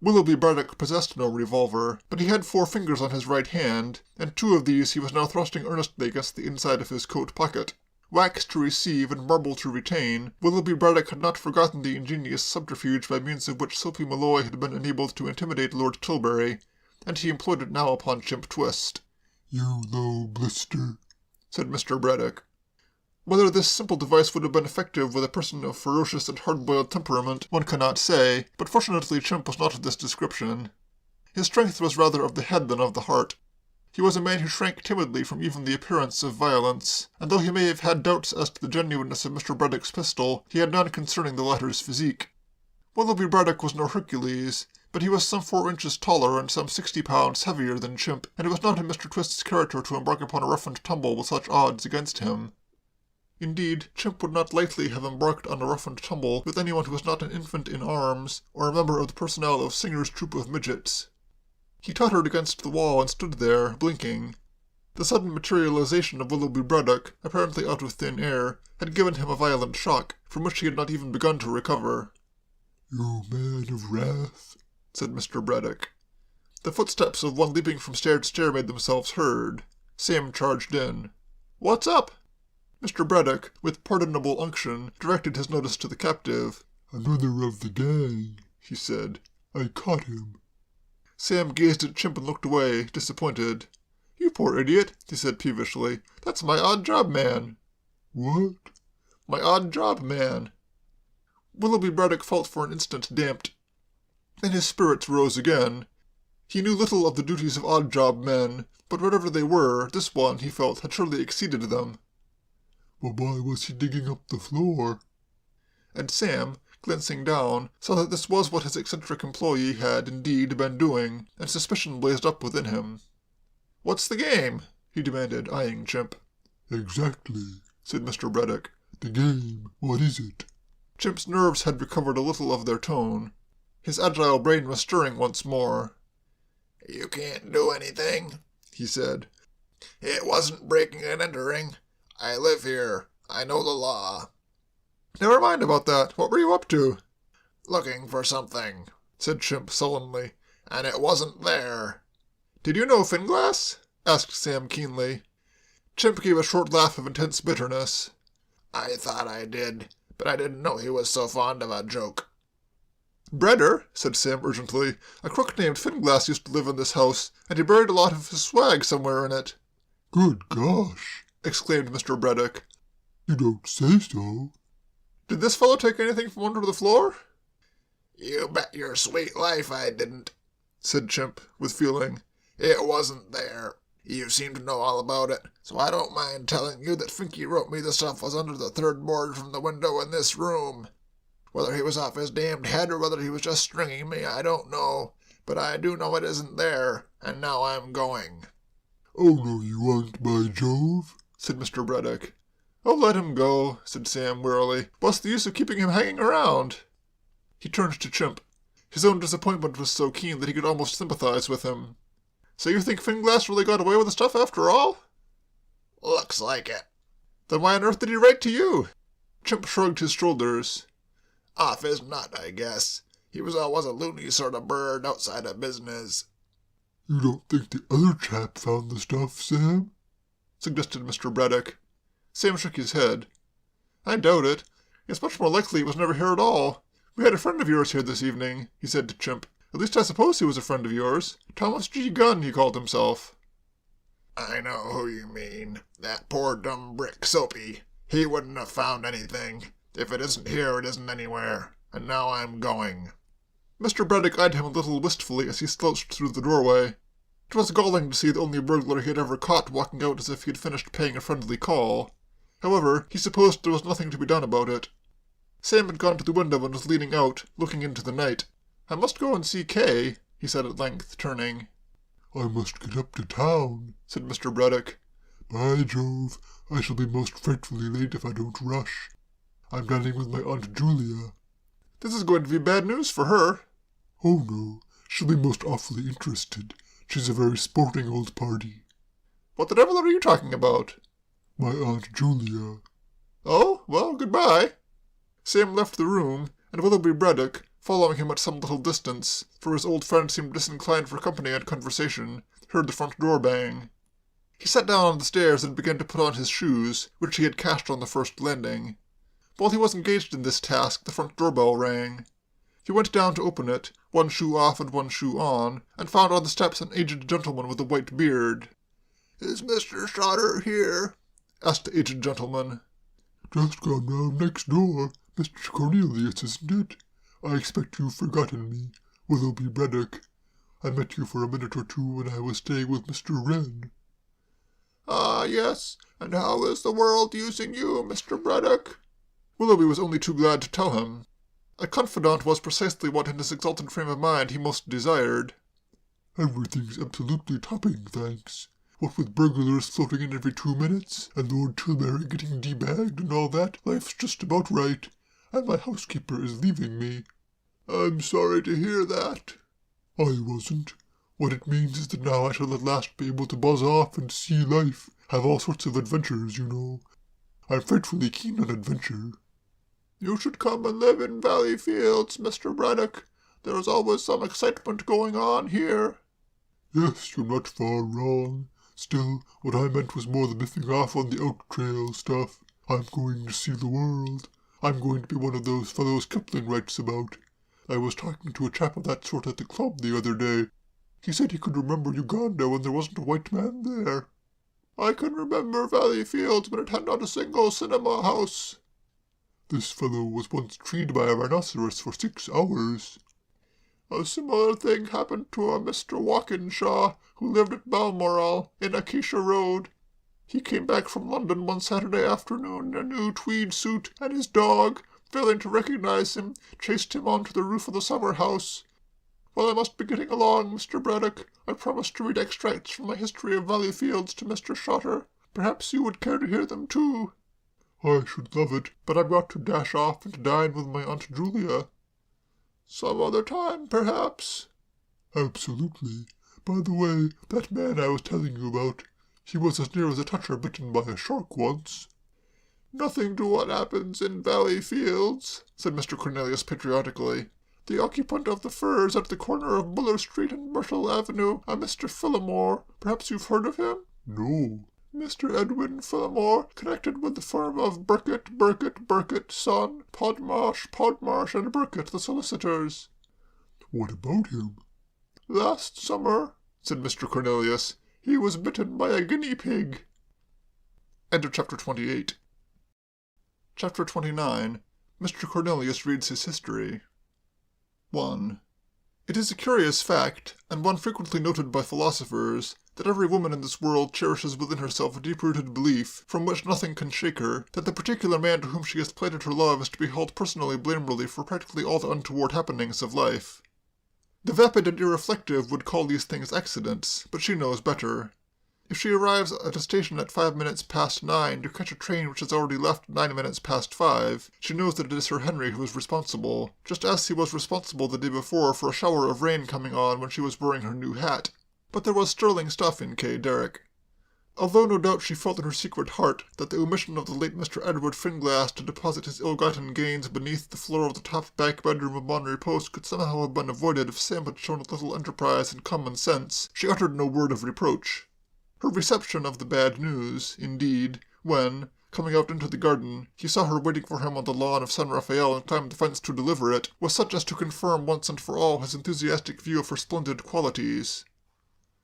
S1: Willoughby Braddock possessed no revolver, but he had 4 fingers on his right hand, and 2 of these he was now thrusting earnestly against the inside of his coat pocket. Wax to receive and marble to retain, Willoughby Braddock had not forgotten the ingenious subterfuge by means of which Sophie Malloy had been enabled to intimidate Lord Tilbury, and he employed it now upon Chimp Twist. "You low blister," said Mr. Braddock. Whether this simple device would have been effective with a person of ferocious and hard-boiled temperament, one cannot say, but fortunately Chimp was not of this description. His strength was rather of the head than of the heart. He was a man who shrank timidly from even the appearance of violence, and though he may have had doubts as to the genuineness of Mr. Braddock's pistol, he had none concerning the latter's physique. Willoughby Braddock was no Hercules, but he was some 4 inches taller and some 60 pounds heavier than Chimp, and it was not in Mr. Twist's character to embark upon a rough and tumble with such odds against him. Indeed, Chimp would not lightly have embarked on a rough and tumble with anyone who was not an infant in arms, or a member of the personnel of Singer's troop of midgets. He tottered against the wall and stood there, blinking. The sudden materialization of Willoughby Braddock, apparently out of thin air, had given him a violent shock, from which he had not even begun to recover. "You man of wrath," said Mr. Braddock. The footsteps of one leaping from stair to stair made themselves heard. Sam charged in. "What's up?" Mr. Braddock, with pardonable unction, directed his notice to the captive. "Another of the gang," he said. "I caught him." Sam gazed at Chimp and looked away, disappointed. "You poor idiot," he said peevishly. "That's my odd job man." "What?" "My odd job man." Willoughby Braddock felt for an instant damped. Then his spirits rose again. He knew little of the duties of odd job men, but whatever they were, this one, he felt, had surely exceeded them. "But why was he digging up the floor?" And Sam, glancing down, saw that this was what his eccentric employee had, indeed, been doing, and suspicion blazed up within him. "What's the game?" he demanded, eyeing Chimp. "Exactly," said Mr. Braddock. "The game. What is it?" Chimp's nerves had recovered a little of their tone. His agile brain was stirring once more.
S4: "You can't do anything," he said. "It wasn't breaking and entering. I live here. I know the law."
S1: "Never mind about that. What were you up to?"
S4: "Looking for something," said Chimp sullenly, "and it wasn't there."
S1: "Did you know Finglass?" asked Sam keenly. Chimp gave a short laugh of intense bitterness.
S4: "I thought I did, but I didn't know he was so fond of a joke."
S1: "Breder," said Sam urgently, "a crook named Finglass used to live in this house, and he buried a lot of his swag somewhere in it."
S3: "Good gosh!"
S1: exclaimed Mr. Braddock.
S3: "You don't say so."
S1: "Did this fellow take anything from under the floor?"
S4: "You bet your sweet life I didn't,"
S1: said Chimp, with feeling.
S4: "It wasn't there. You seem to know all about it, so I don't mind telling you that Finky wrote me the stuff was under the 3rd board from the window in this room. Whether he was off his damned head or whether he was just stringing me, I don't know, but I do know it isn't there, and now I'm going."
S3: "Oh, no, you aren't, by Jove,"
S1: said Mr. Braddock. "Oh, let him go," said Sam wearily. "What's the use of keeping him hanging around?" He turned to Chimp. His own disappointment was so keen that he could almost sympathize with him. "So you think Finglass really got away with the stuff after all?"
S4: "Looks like it."
S1: "Then why on earth did he write to you?" Chimp shrugged his shoulders.
S4: "Off his nut, I guess. He was always a loony sort of bird outside of business."
S3: "You don't think the other chap found the stuff, Sam?"
S1: suggested Mr. Braddock. Sam shook his head. "I doubt it. It's much more likely it was never here at all. We had a friend of yours here this evening, he said to Chimp. At least I suppose he was a friend of yours. Thomas G. Gunn, he called himself.
S4: I know who you mean. That poor dumb brick Soapy. He wouldn't have found anything. If it isn't here, it isn't anywhere. And now I'm going.
S1: Mr. Braddock eyed him a little wistfully as he slouched through the doorway. It was galling to see the only burglar he had ever caught walking out as if he had finished paying a friendly call. However, he supposed there was nothing to be done about it. Sam had gone to the window and was leaning out, looking into the night. I must go and see Kay, he said at length, turning.
S3: I must get up to town,
S1: said Mr. Braddock.
S3: By Jove, I shall be most frightfully late if I don't rush. I'm dining with my Aunt Julia.
S1: This is going to be bad news for her.
S3: Oh no, she'll be most awfully interested. She's a very sporting old party.
S1: What the devil are you talking about?
S3: My Aunt Julia.
S1: Oh, well, goodbye. Sam left the room, and Willoughby Braddock, following him at some little distance, for his old friend seemed disinclined for company and conversation, heard the front door bang. He sat down on the stairs and began to put on his shoes, which he had cached on the first landing. While he was engaged in this task, the front doorbell rang. He went down to open it, one shoe off and one shoe on, and found on the steps an aged gentleman with a white beard.
S4: "Is Mr. Shotter here?"
S1: asked the aged gentleman.
S3: Just gone round next door. Mr. Cornelius, isn't it? I expect you've forgotten me, Willoughby Braddock. I met you for a minute or two when I was staying with Mr. Wren.
S4: Ah, yes, and how is the world using you, Mr. Braddock?
S1: Willoughby was only too glad to tell him. A confidant was precisely what in his exalted frame of mind he most desired.
S3: Everything's absolutely topping, thanks. What with burglars floating in every 2 minutes, and Lord Tilbury getting debagged and all that, life's just about right, and my housekeeper is leaving me.
S4: I'm sorry to hear that.
S3: I wasn't. What it means is that now I shall at last be able to buzz off and see life, have all sorts of adventures, you know. I'm frightfully keen on adventure.
S4: You should come and live in Valley Fields, Mr. Braddock. There is always some excitement going on here.
S3: Yes, you're not far wrong. Still, what I meant was more the biffing off on the out-trail stuff. I'm going to see the world. I'm going to be one of those fellows Kipling writes about. I was talking to a chap of that sort at the club the other day. He said he could remember Uganda when there wasn't a white man there.
S4: I can remember Valley Fields when it had not a single cinema house.
S3: This fellow was once treed by a rhinoceros for 6 hours.
S4: A similar thing happened to a Mr. Walkinshaw, who lived at Balmoral, in Acacia Road. He came back from London one Saturday afternoon in a new tweed suit, and his dog, failing to recognize him, chased him onto the roof of the summer-house. Well, I must be getting along, Mr. Braddock. I promised to read extracts from my history of Valley Fields to Mr. Shotter. Perhaps you would care to hear them too.
S3: I should love it, but I've got to dash off and dine with my Aunt Julia.
S4: Some other time, perhaps.
S3: Absolutely. By the way, that man I was telling you about, he was as near as a toucher bitten by a shark once.
S4: Nothing to what happens in Valley Fields, said Mr. Cornelius patriotically. The occupant of the Firs at the corner of Buller Street and Myrtle Avenue, a Mr. Phillimore. Perhaps you've heard of him?
S3: No.
S4: Mr. Edwin Phillimore, connected with the firm of Burkett, Son, Podmarsh, and Burkett, the solicitors.
S3: What about him?
S4: Last summer, said Mr. Cornelius, he was bitten by a guinea pig.
S1: End of chapter 28. Chapter 29. Mr. Cornelius reads his history. 1. It is a curious fact, and one frequently noted by philosophers, that every woman in this world cherishes within herself a deep-rooted belief, from which nothing can shake her, that the particular man to whom she has plighted her love is to be held personally blameworthy for practically all the untoward happenings of life. The vapid and irreflective would call these things accidents, but she knows better. If she arrives at a station at 5 minutes past 9 to catch a train which has already left 9 minutes past 5, she knows that it is Sir Henry who is responsible, just as he was responsible the day before for a shower of rain coming on when she was wearing her new hat. But there was sterling stuff in Kay Derrick. Although no doubt she felt in her secret heart that the omission of the late Mr. Edward Finglass to deposit his ill-gotten gains beneath the floor of the top back bedroom of Monterey Post could somehow have been avoided if Sam had shown a little enterprise and common sense, she uttered no word of reproach. Her reception of the bad news, indeed, when, coming out into the garden, he saw her waiting for him on the lawn of San Rafael and climbed the fence to deliver it, was such as to confirm once and for all his enthusiastic view of her splendid qualities.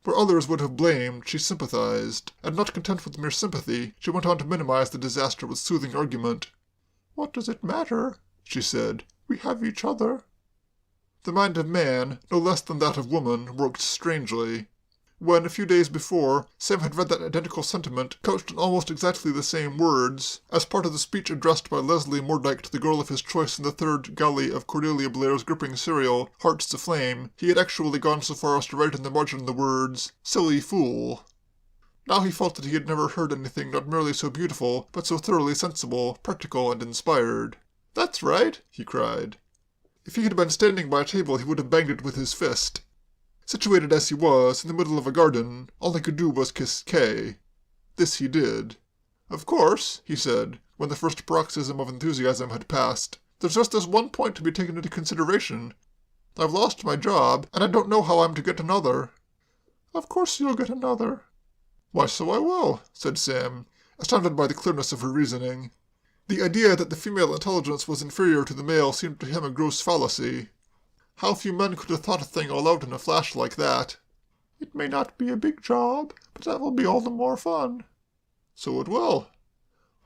S1: Where others would have blamed, she sympathized, and not content with mere sympathy, she went on to minimize the disaster with soothing argument.
S2: "What does it matter?" she said. "We have each other."
S1: The mind of man, no less than that of woman, worked strangely. When, a few days before, Sam had read that identical sentiment, couched in almost exactly the same words, as part of the speech addressed by Leslie Mordyke to the girl of his choice in the third galley of Cordelia Blair's gripping serial, Hearts Aflame, he had actually gone so far as to write in the margin the words, "Silly fool." Now he felt that he had never heard anything not merely so beautiful, but so thoroughly sensible, practical, and inspired. "That's right!" he cried. If he had been standing by a table, he would have banged it with his fist. Situated as he was, in the middle of a garden, all he could do was kiss Kay. This he did. "Of course," he said, when the first paroxysm of enthusiasm had passed, "there's just this one point to be taken into consideration. I've lost my job, and I don't know how I'm to get another."
S2: "Of course you'll get another."
S1: "Why, so I will," said Sam, astounded by the clearness of her reasoning. The idea that the female intelligence was inferior to the male seemed to him a gross fallacy. How few men could have thought a thing all out in a flash like that.
S2: "It may not be a big job, but that will be all the more fun."
S1: "So it will."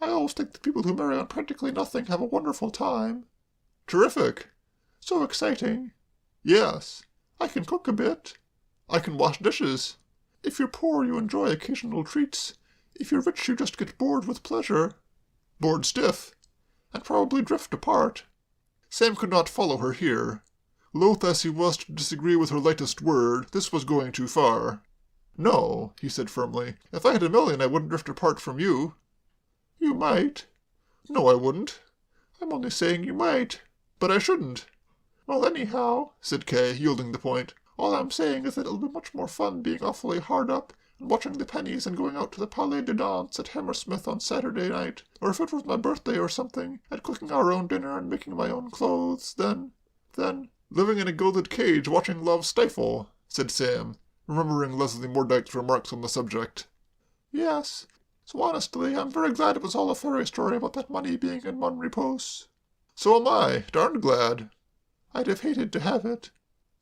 S2: "I always think the people who marry on practically nothing have a wonderful time."
S1: "Terrific."
S2: "So exciting."
S1: "Yes."
S2: "I can cook a bit."
S1: "I can wash dishes."
S2: "If you're poor, you enjoy occasional treats. If you're rich, you just get bored with pleasure."
S1: "Bored stiff."
S2: "And probably drift apart."
S1: Sam could not follow her here. Loath as he was to disagree with her lightest word, this was going too far. "No," he said firmly. "If I had $1,000,000, I wouldn't drift apart from you."
S2: "You might."
S1: "No, I wouldn't."
S2: "I'm only saying you might."
S1: "But I shouldn't."
S2: "Well, anyhow,"
S1: said Kay, yielding the point,
S2: "all I'm saying is that it'll be much more fun being awfully hard up and watching the pennies and going out to the Palais de Danse at Hammersmith on Saturday night, or if it was my birthday or something, and cooking our own dinner and making my own clothes, then...
S1: "Living in a gilded cage watching love stifle," said Sam, remembering Leslie Mordyke's remarks on the subject.
S2: "Yes. So honestly, I'm very glad it was all a fairy story about that money being in mon repose."
S1: "So am I. Darned glad."
S2: "I'd have hated to have it."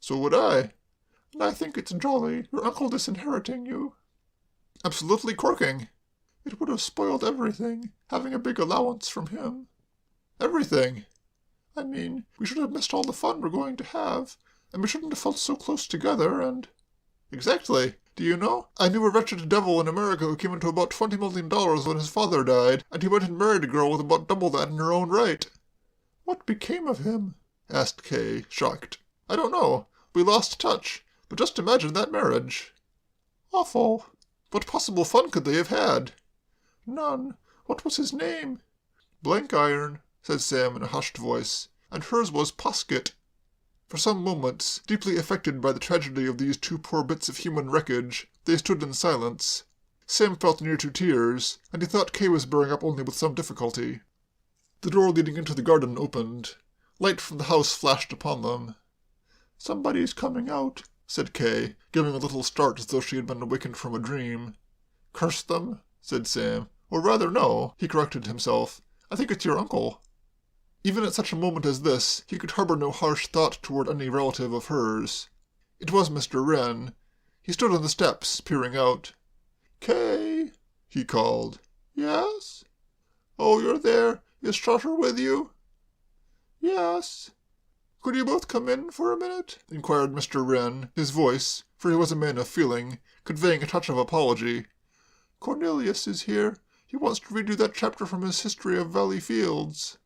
S1: "So would I."
S2: "And I think it's jolly, your uncle disinheriting you."
S1: "Absolutely corking."
S2: "It would have spoiled everything, having a big allowance from him."
S1: "Everything."
S2: "I mean, we should have missed all the fun we're going to have, and we shouldn't have felt so close together, and—"
S1: "Exactly. Do you know, I knew a wretched devil in America who came into about $20 million when his father died, and he went and married a girl with about double that in her own right."
S2: "What became of him?"
S1: asked Kay, shocked. "I don't know. We lost touch. But just imagine that marriage."
S2: "Awful."
S1: "What possible fun could they have had?"
S2: "None. What was his name?"
S1: "Blank Iron," said Sam in a hushed voice, "and hers was Posket." For some moments, deeply affected by the tragedy of these two poor bits of human wreckage, they stood in silence. Sam felt near to tears, and he thought Kay was bearing up only with some difficulty. The door leading into the garden opened. Light from the house flashed upon them.
S2: "Somebody's coming out,"
S1: said Kay, giving a little start as though she had been awakened from a dream. "Curse them," said Sam. "Or rather, no," he corrected himself. "I think it's your uncle." Even at such a moment as this, he could harbor no harsh thought toward any relative of hers. It was Mr. Wren. He stood on the steps, peering out.
S2: "Kay,"
S1: he called.
S2: "Yes?"
S1: "Oh, you're there. Is Trotter with you?"
S2: "Yes."
S1: "Could you both come in for a minute?" inquired Mr. Wren, his voice, for he was a man of feeling, conveying a touch of apology.
S2: "Cornelius is here. He wants to read you that chapter from his History of Valley Fields."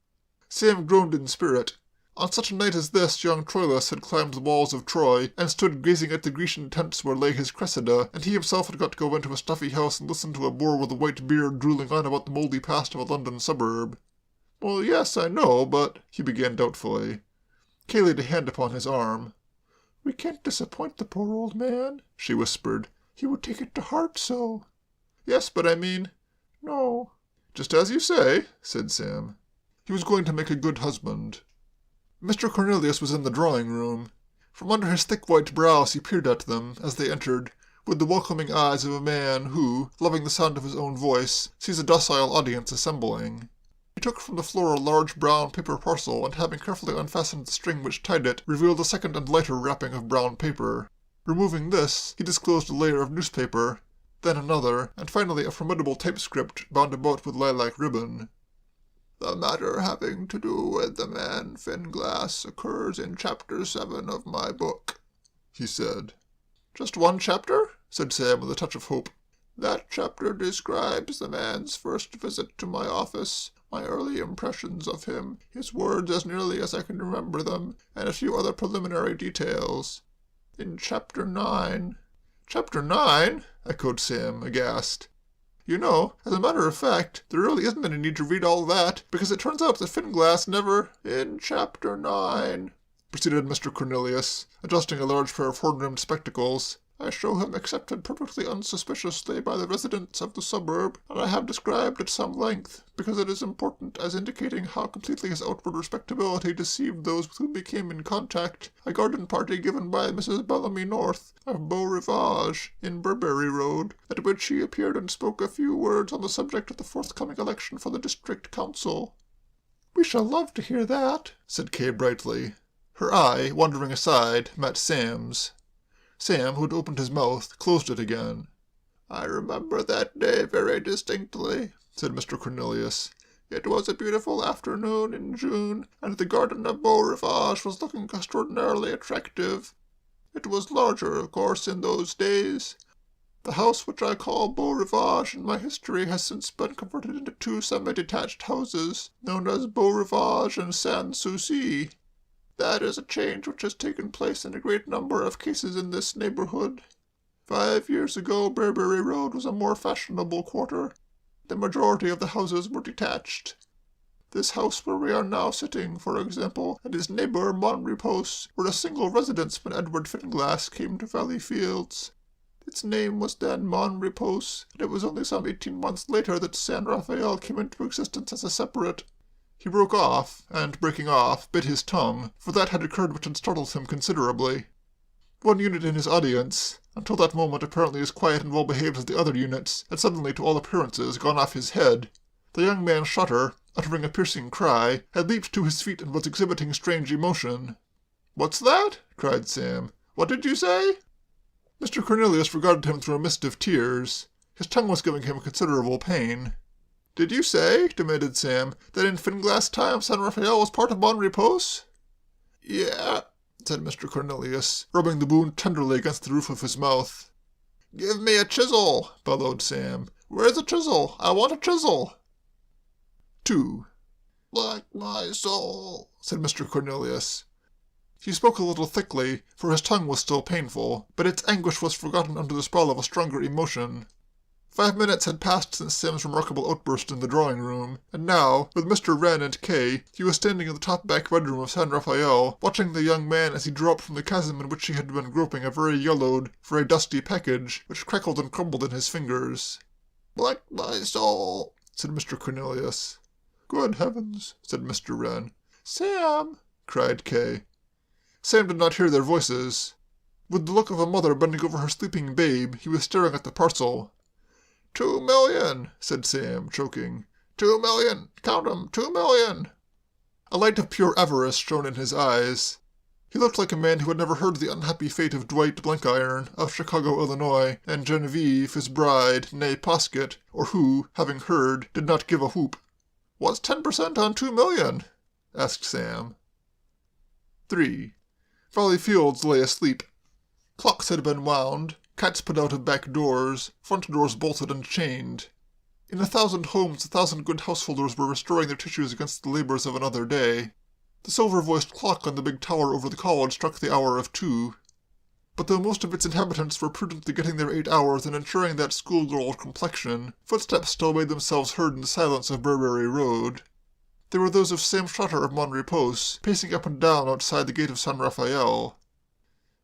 S1: Sam groaned in spirit. On such a night as this, young Troilus had climbed the walls of Troy, and stood gazing at the Grecian tents where lay his Cressida, and he himself had got to go into a stuffy house and listen to a boor with a white beard drooling on about the mouldy past of a London suburb. "Well, yes, I know, but—" he began doubtfully. Kay laid a hand upon his arm.
S2: "We can't disappoint the poor old man," she whispered. "He would take it to heart so."
S1: "Yes, but I mean—"
S2: "No."
S1: "Just as you say," said Sam. He was going to make a good husband. Mr. Cornelius was in the drawing-room. From under his thick white brows he peered at them, as they entered, with the welcoming eyes of a man who, loving the sound of his own voice, sees a docile audience assembling. He took from the floor a large brown paper parcel, and having carefully unfastened the string which tied it, revealed a second and lighter wrapping of brown paper. Removing this, he disclosed a layer of newspaper, then another, and finally a formidable typescript bound about with lilac ribbon.
S2: The matter having to do with the man Finglass occurs in Chapter 7 of my book, he said.
S1: Just one chapter? Said Sam with a touch of hope.
S2: That chapter describes the man's first visit to my office, my early impressions of him, his words as nearly as I can remember them, and a few other preliminary details. In Chapter 9...
S1: Chapter 9? Echoed Sam, aghast. You know, as a matter of fact, there really isn't any need to read all that, because it turns out that Finglass never...
S2: In Chapter 9,
S1: proceeded Mr. Cornelius, adjusting a large pair of horn-rimmed spectacles,
S2: I show him accepted perfectly unsuspiciously by the residents of the suburb, and I have described at some length, because it is important as indicating how completely his outward respectability deceived those with whom he came in contact, a garden party given by Mrs. Bellamy North, of Beau Rivage, in Burberry Road, at which he appeared and spoke a few words on the subject of the forthcoming election for the district council.
S1: We shall love to hear that, said Kay brightly. Her eye, wandering aside, met Sam's. Sam, who had opened his mouth, closed it again.
S2: I remember that day very distinctly, said Mr. Cornelius. It was a beautiful afternoon in June, and the garden of Beau Rivage was looking extraordinarily attractive. It was larger, of course, in those days. The house which I call Beau Rivage in my history has since been converted into 2 semi-detached houses, known as Beau Rivage and Sans Souci. That is a change which has taken place in a great number of cases in this neighborhood. 5 years ago, Burberry Road was a more fashionable quarter. The majority of the houses were detached. This house where we are now sitting, for example, and his neighbor, Monrepos, were a single residence when Edward Finglass came to Valley Fields. Its name was then Monrepos, and it was only some 18 months later that San Rafael came into existence as a separate. He broke off, and, breaking off, bit his tongue, for that had occurred which had startled him considerably. One unit in his audience, until that moment apparently as quiet and well-behaved as the other units, had suddenly, to all appearances, gone off his head. The young man Shutter, uttering a piercing cry, had leaped to his feet and was exhibiting strange emotion. "What's that?" cried Sam. "What did you say?" Mr. Cornelius regarded him through a mist of tears. His tongue was giving him considerable pain. "Did you say," demanded Sam, "that in Finglass' time San Rafael was part of Monrepos?" "Yeah,"
S1: said Mr. Cornelius, rubbing the wound tenderly against the roof of his mouth.
S2: "Give me a chisel," bellowed Sam. "Where's a chisel? I want a chisel."
S1: 2.
S2: "Like my soul,"
S1: said Mr. Cornelius. He spoke a little thickly, for his tongue was still painful, but its anguish was forgotten under the spell of a stronger emotion. 5 minutes had passed since Sam's remarkable outburst in the drawing-room, and now, with Mr. Wren and Kay, he was standing in the top-back bedroom of San Rafael, watching the young man as he drew up from the chasm in which he had been groping a very yellowed, very dusty package, which crackled and crumbled in his fingers.
S2: "Like my soul,"
S1: said Mr. Cornelius. "Good heavens," said Mr. Wren.
S2: "Sam!"
S1: cried Kay. Sam did not hear their voices. With the look of a mother bending over her sleeping babe, he was staring at the parcel.
S2: 2 million, said Sam, choking. 2 million, count 'em, 2 million.
S1: A light of pure avarice shone in his eyes. He looked like a man who had never heard the unhappy fate of Dwight Blenkiron, of Chicago, Illinois, and Genevieve, his bride, née Poskett, or who, having heard, did not give a whoop. "What's 10% on 2 million?" asked Sam. 3. Valley Fields lay asleep. Clocks had been wound, cats put out of back doors, front doors bolted and chained. In 1,000 homes 1,000 good householders were restoring their tissues against the labors of another day. The silver-voiced clock on the big tower over the college struck the hour of 2. But though most of its inhabitants were prudently getting their 8 hours and ensuring that schoolgirl complexion, footsteps still made themselves heard in the silence of Burberry Road. They were those of Sam Shutter of Monrepos, pacing up and down outside the gate of San Rafael.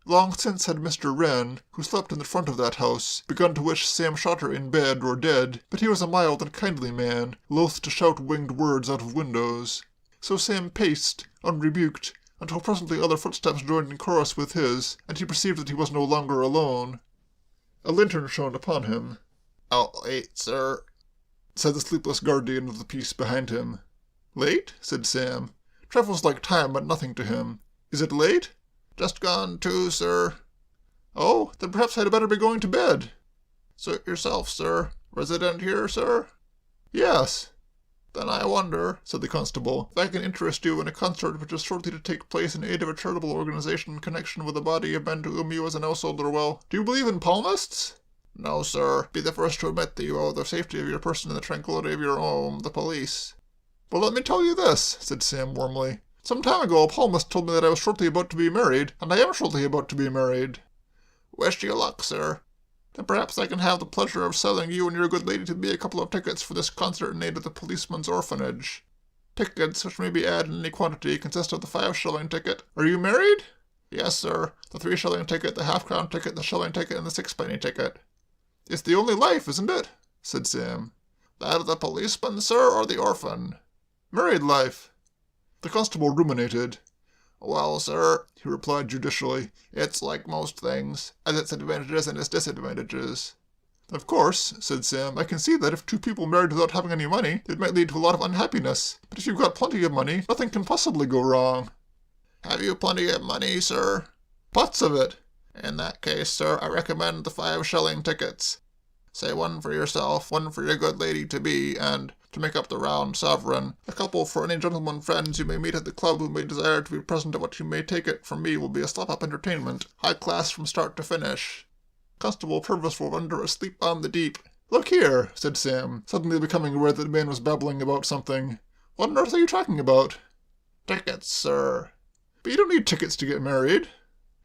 S1: Long since had Mr. Wren, who slept in the front of that house, begun to wish Sam Shutter in bed or dead, but he was a mild and kindly man, loath to shout winged words out of windows. So Sam paced, unrebuked, until presently other footsteps joined in chorus with his, and he perceived that he was no longer alone. A lantern shone upon him.
S2: "Out late, sir,"
S1: said the sleepless guardian of the peace behind him. Late? Said Sam. Trifles like time meant nothing to him. Is it late?
S2: "Just gone 2, sir."
S1: Oh, then perhaps I'd better be going to bed.
S2: "Suit yourself, sir. Resident here, sir?"
S1: Yes.
S2: "Then I wonder,"
S1: said the constable, "if I can interest you in a concert which is shortly to take place in aid of a charitable organization in connection with a body of men to whom you as an householder well. Do you believe in palmists?"
S2: "No, sir. Be the first to admit that you owe the safety of your person and the tranquility of your home, the police."
S1: "Well, let me tell you this," said Sam warmly. "Some time ago a palmist told me that I was shortly about to be married, and I am shortly about to be married."
S2: "Wish you luck, sir."
S1: "Then perhaps I can have the pleasure of selling you and your good lady to me a couple of tickets for this concert in aid of the policeman's orphanage. Tickets, which may be had in any quantity, consist of the 5-shilling ticket. Are you married?"
S2: "Yes, sir.
S1: The 3-shilling ticket, the half-crown ticket, the shilling ticket, and the 6-penny ticket." "It's the only life, isn't it?" said Sam.
S2: "That of the policeman, sir, or the orphan?"
S1: "Married life." The constable ruminated.
S2: "Well, sir,"
S1: he replied judicially,
S2: "it's like most things, as its advantages and its disadvantages."
S1: "Of course," said Sam, "I can see that if 2 people married without having any money, it might lead to a lot of unhappiness. But if you've got plenty of money, nothing can possibly go wrong."
S2: "Have you plenty of money, sir?"
S1: "Lots of it."
S2: "In that case, sir, I recommend the 5-shilling tickets. Say 1 for yourself, 1 for your good lady-to-be, and, to make up the round sovereign, a couple for any gentleman friends you may meet at the club who may desire to be present at what you may take it from me will be a slap-up entertainment, high class from start to finish." Constable Purvis will render asleep on the deep. "Look here," said Sam, suddenly becoming aware that the man was babbling about something. "What on earth are you talking about?" "Tickets, sir."
S1: "But you don't need tickets to get married."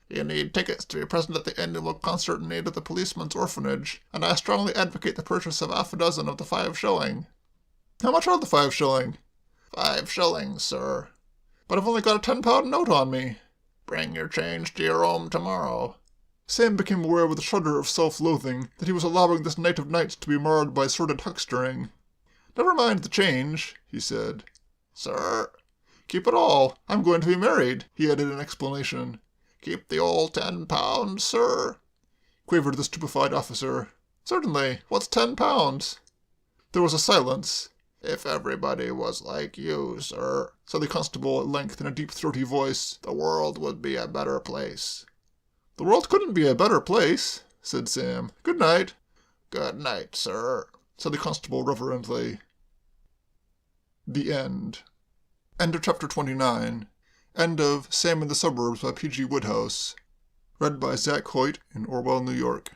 S2: "You need tickets to be present at the annual concert in aid of the policeman's orphanage, and I strongly advocate the purchase of half a dozen of the 5-shilling.
S1: "How much are the 5-shilling?"
S2: "5 shillings, sir."
S1: "But I've only got a £10 note on me."
S2: "Bring your change to your home tomorrow."
S1: Sam became aware with a shudder of self-loathing that he was allowing this night of nights to be marred by sordid huckstering. "Never mind the change," he said.
S2: "Sir?"
S1: "Keep it all. I'm going to be married," he added in explanation.
S2: "Keep the old £10, sir?"
S1: quavered the stupefied officer. "Certainly. What's £10?" There was a silence.
S2: "If everybody was like you, sir,"
S1: said the constable at length in a deep throaty voice,
S2: "the world would be a better place."
S1: "The world couldn't be a better place," said Sam. "Good night."
S2: "Good night, sir,"
S1: said the constable reverently. The End. End of chapter 29. End of Sam in the Suburbs by P.G. Wodehouse. Read by Zach Hoyt in Orwell, New York.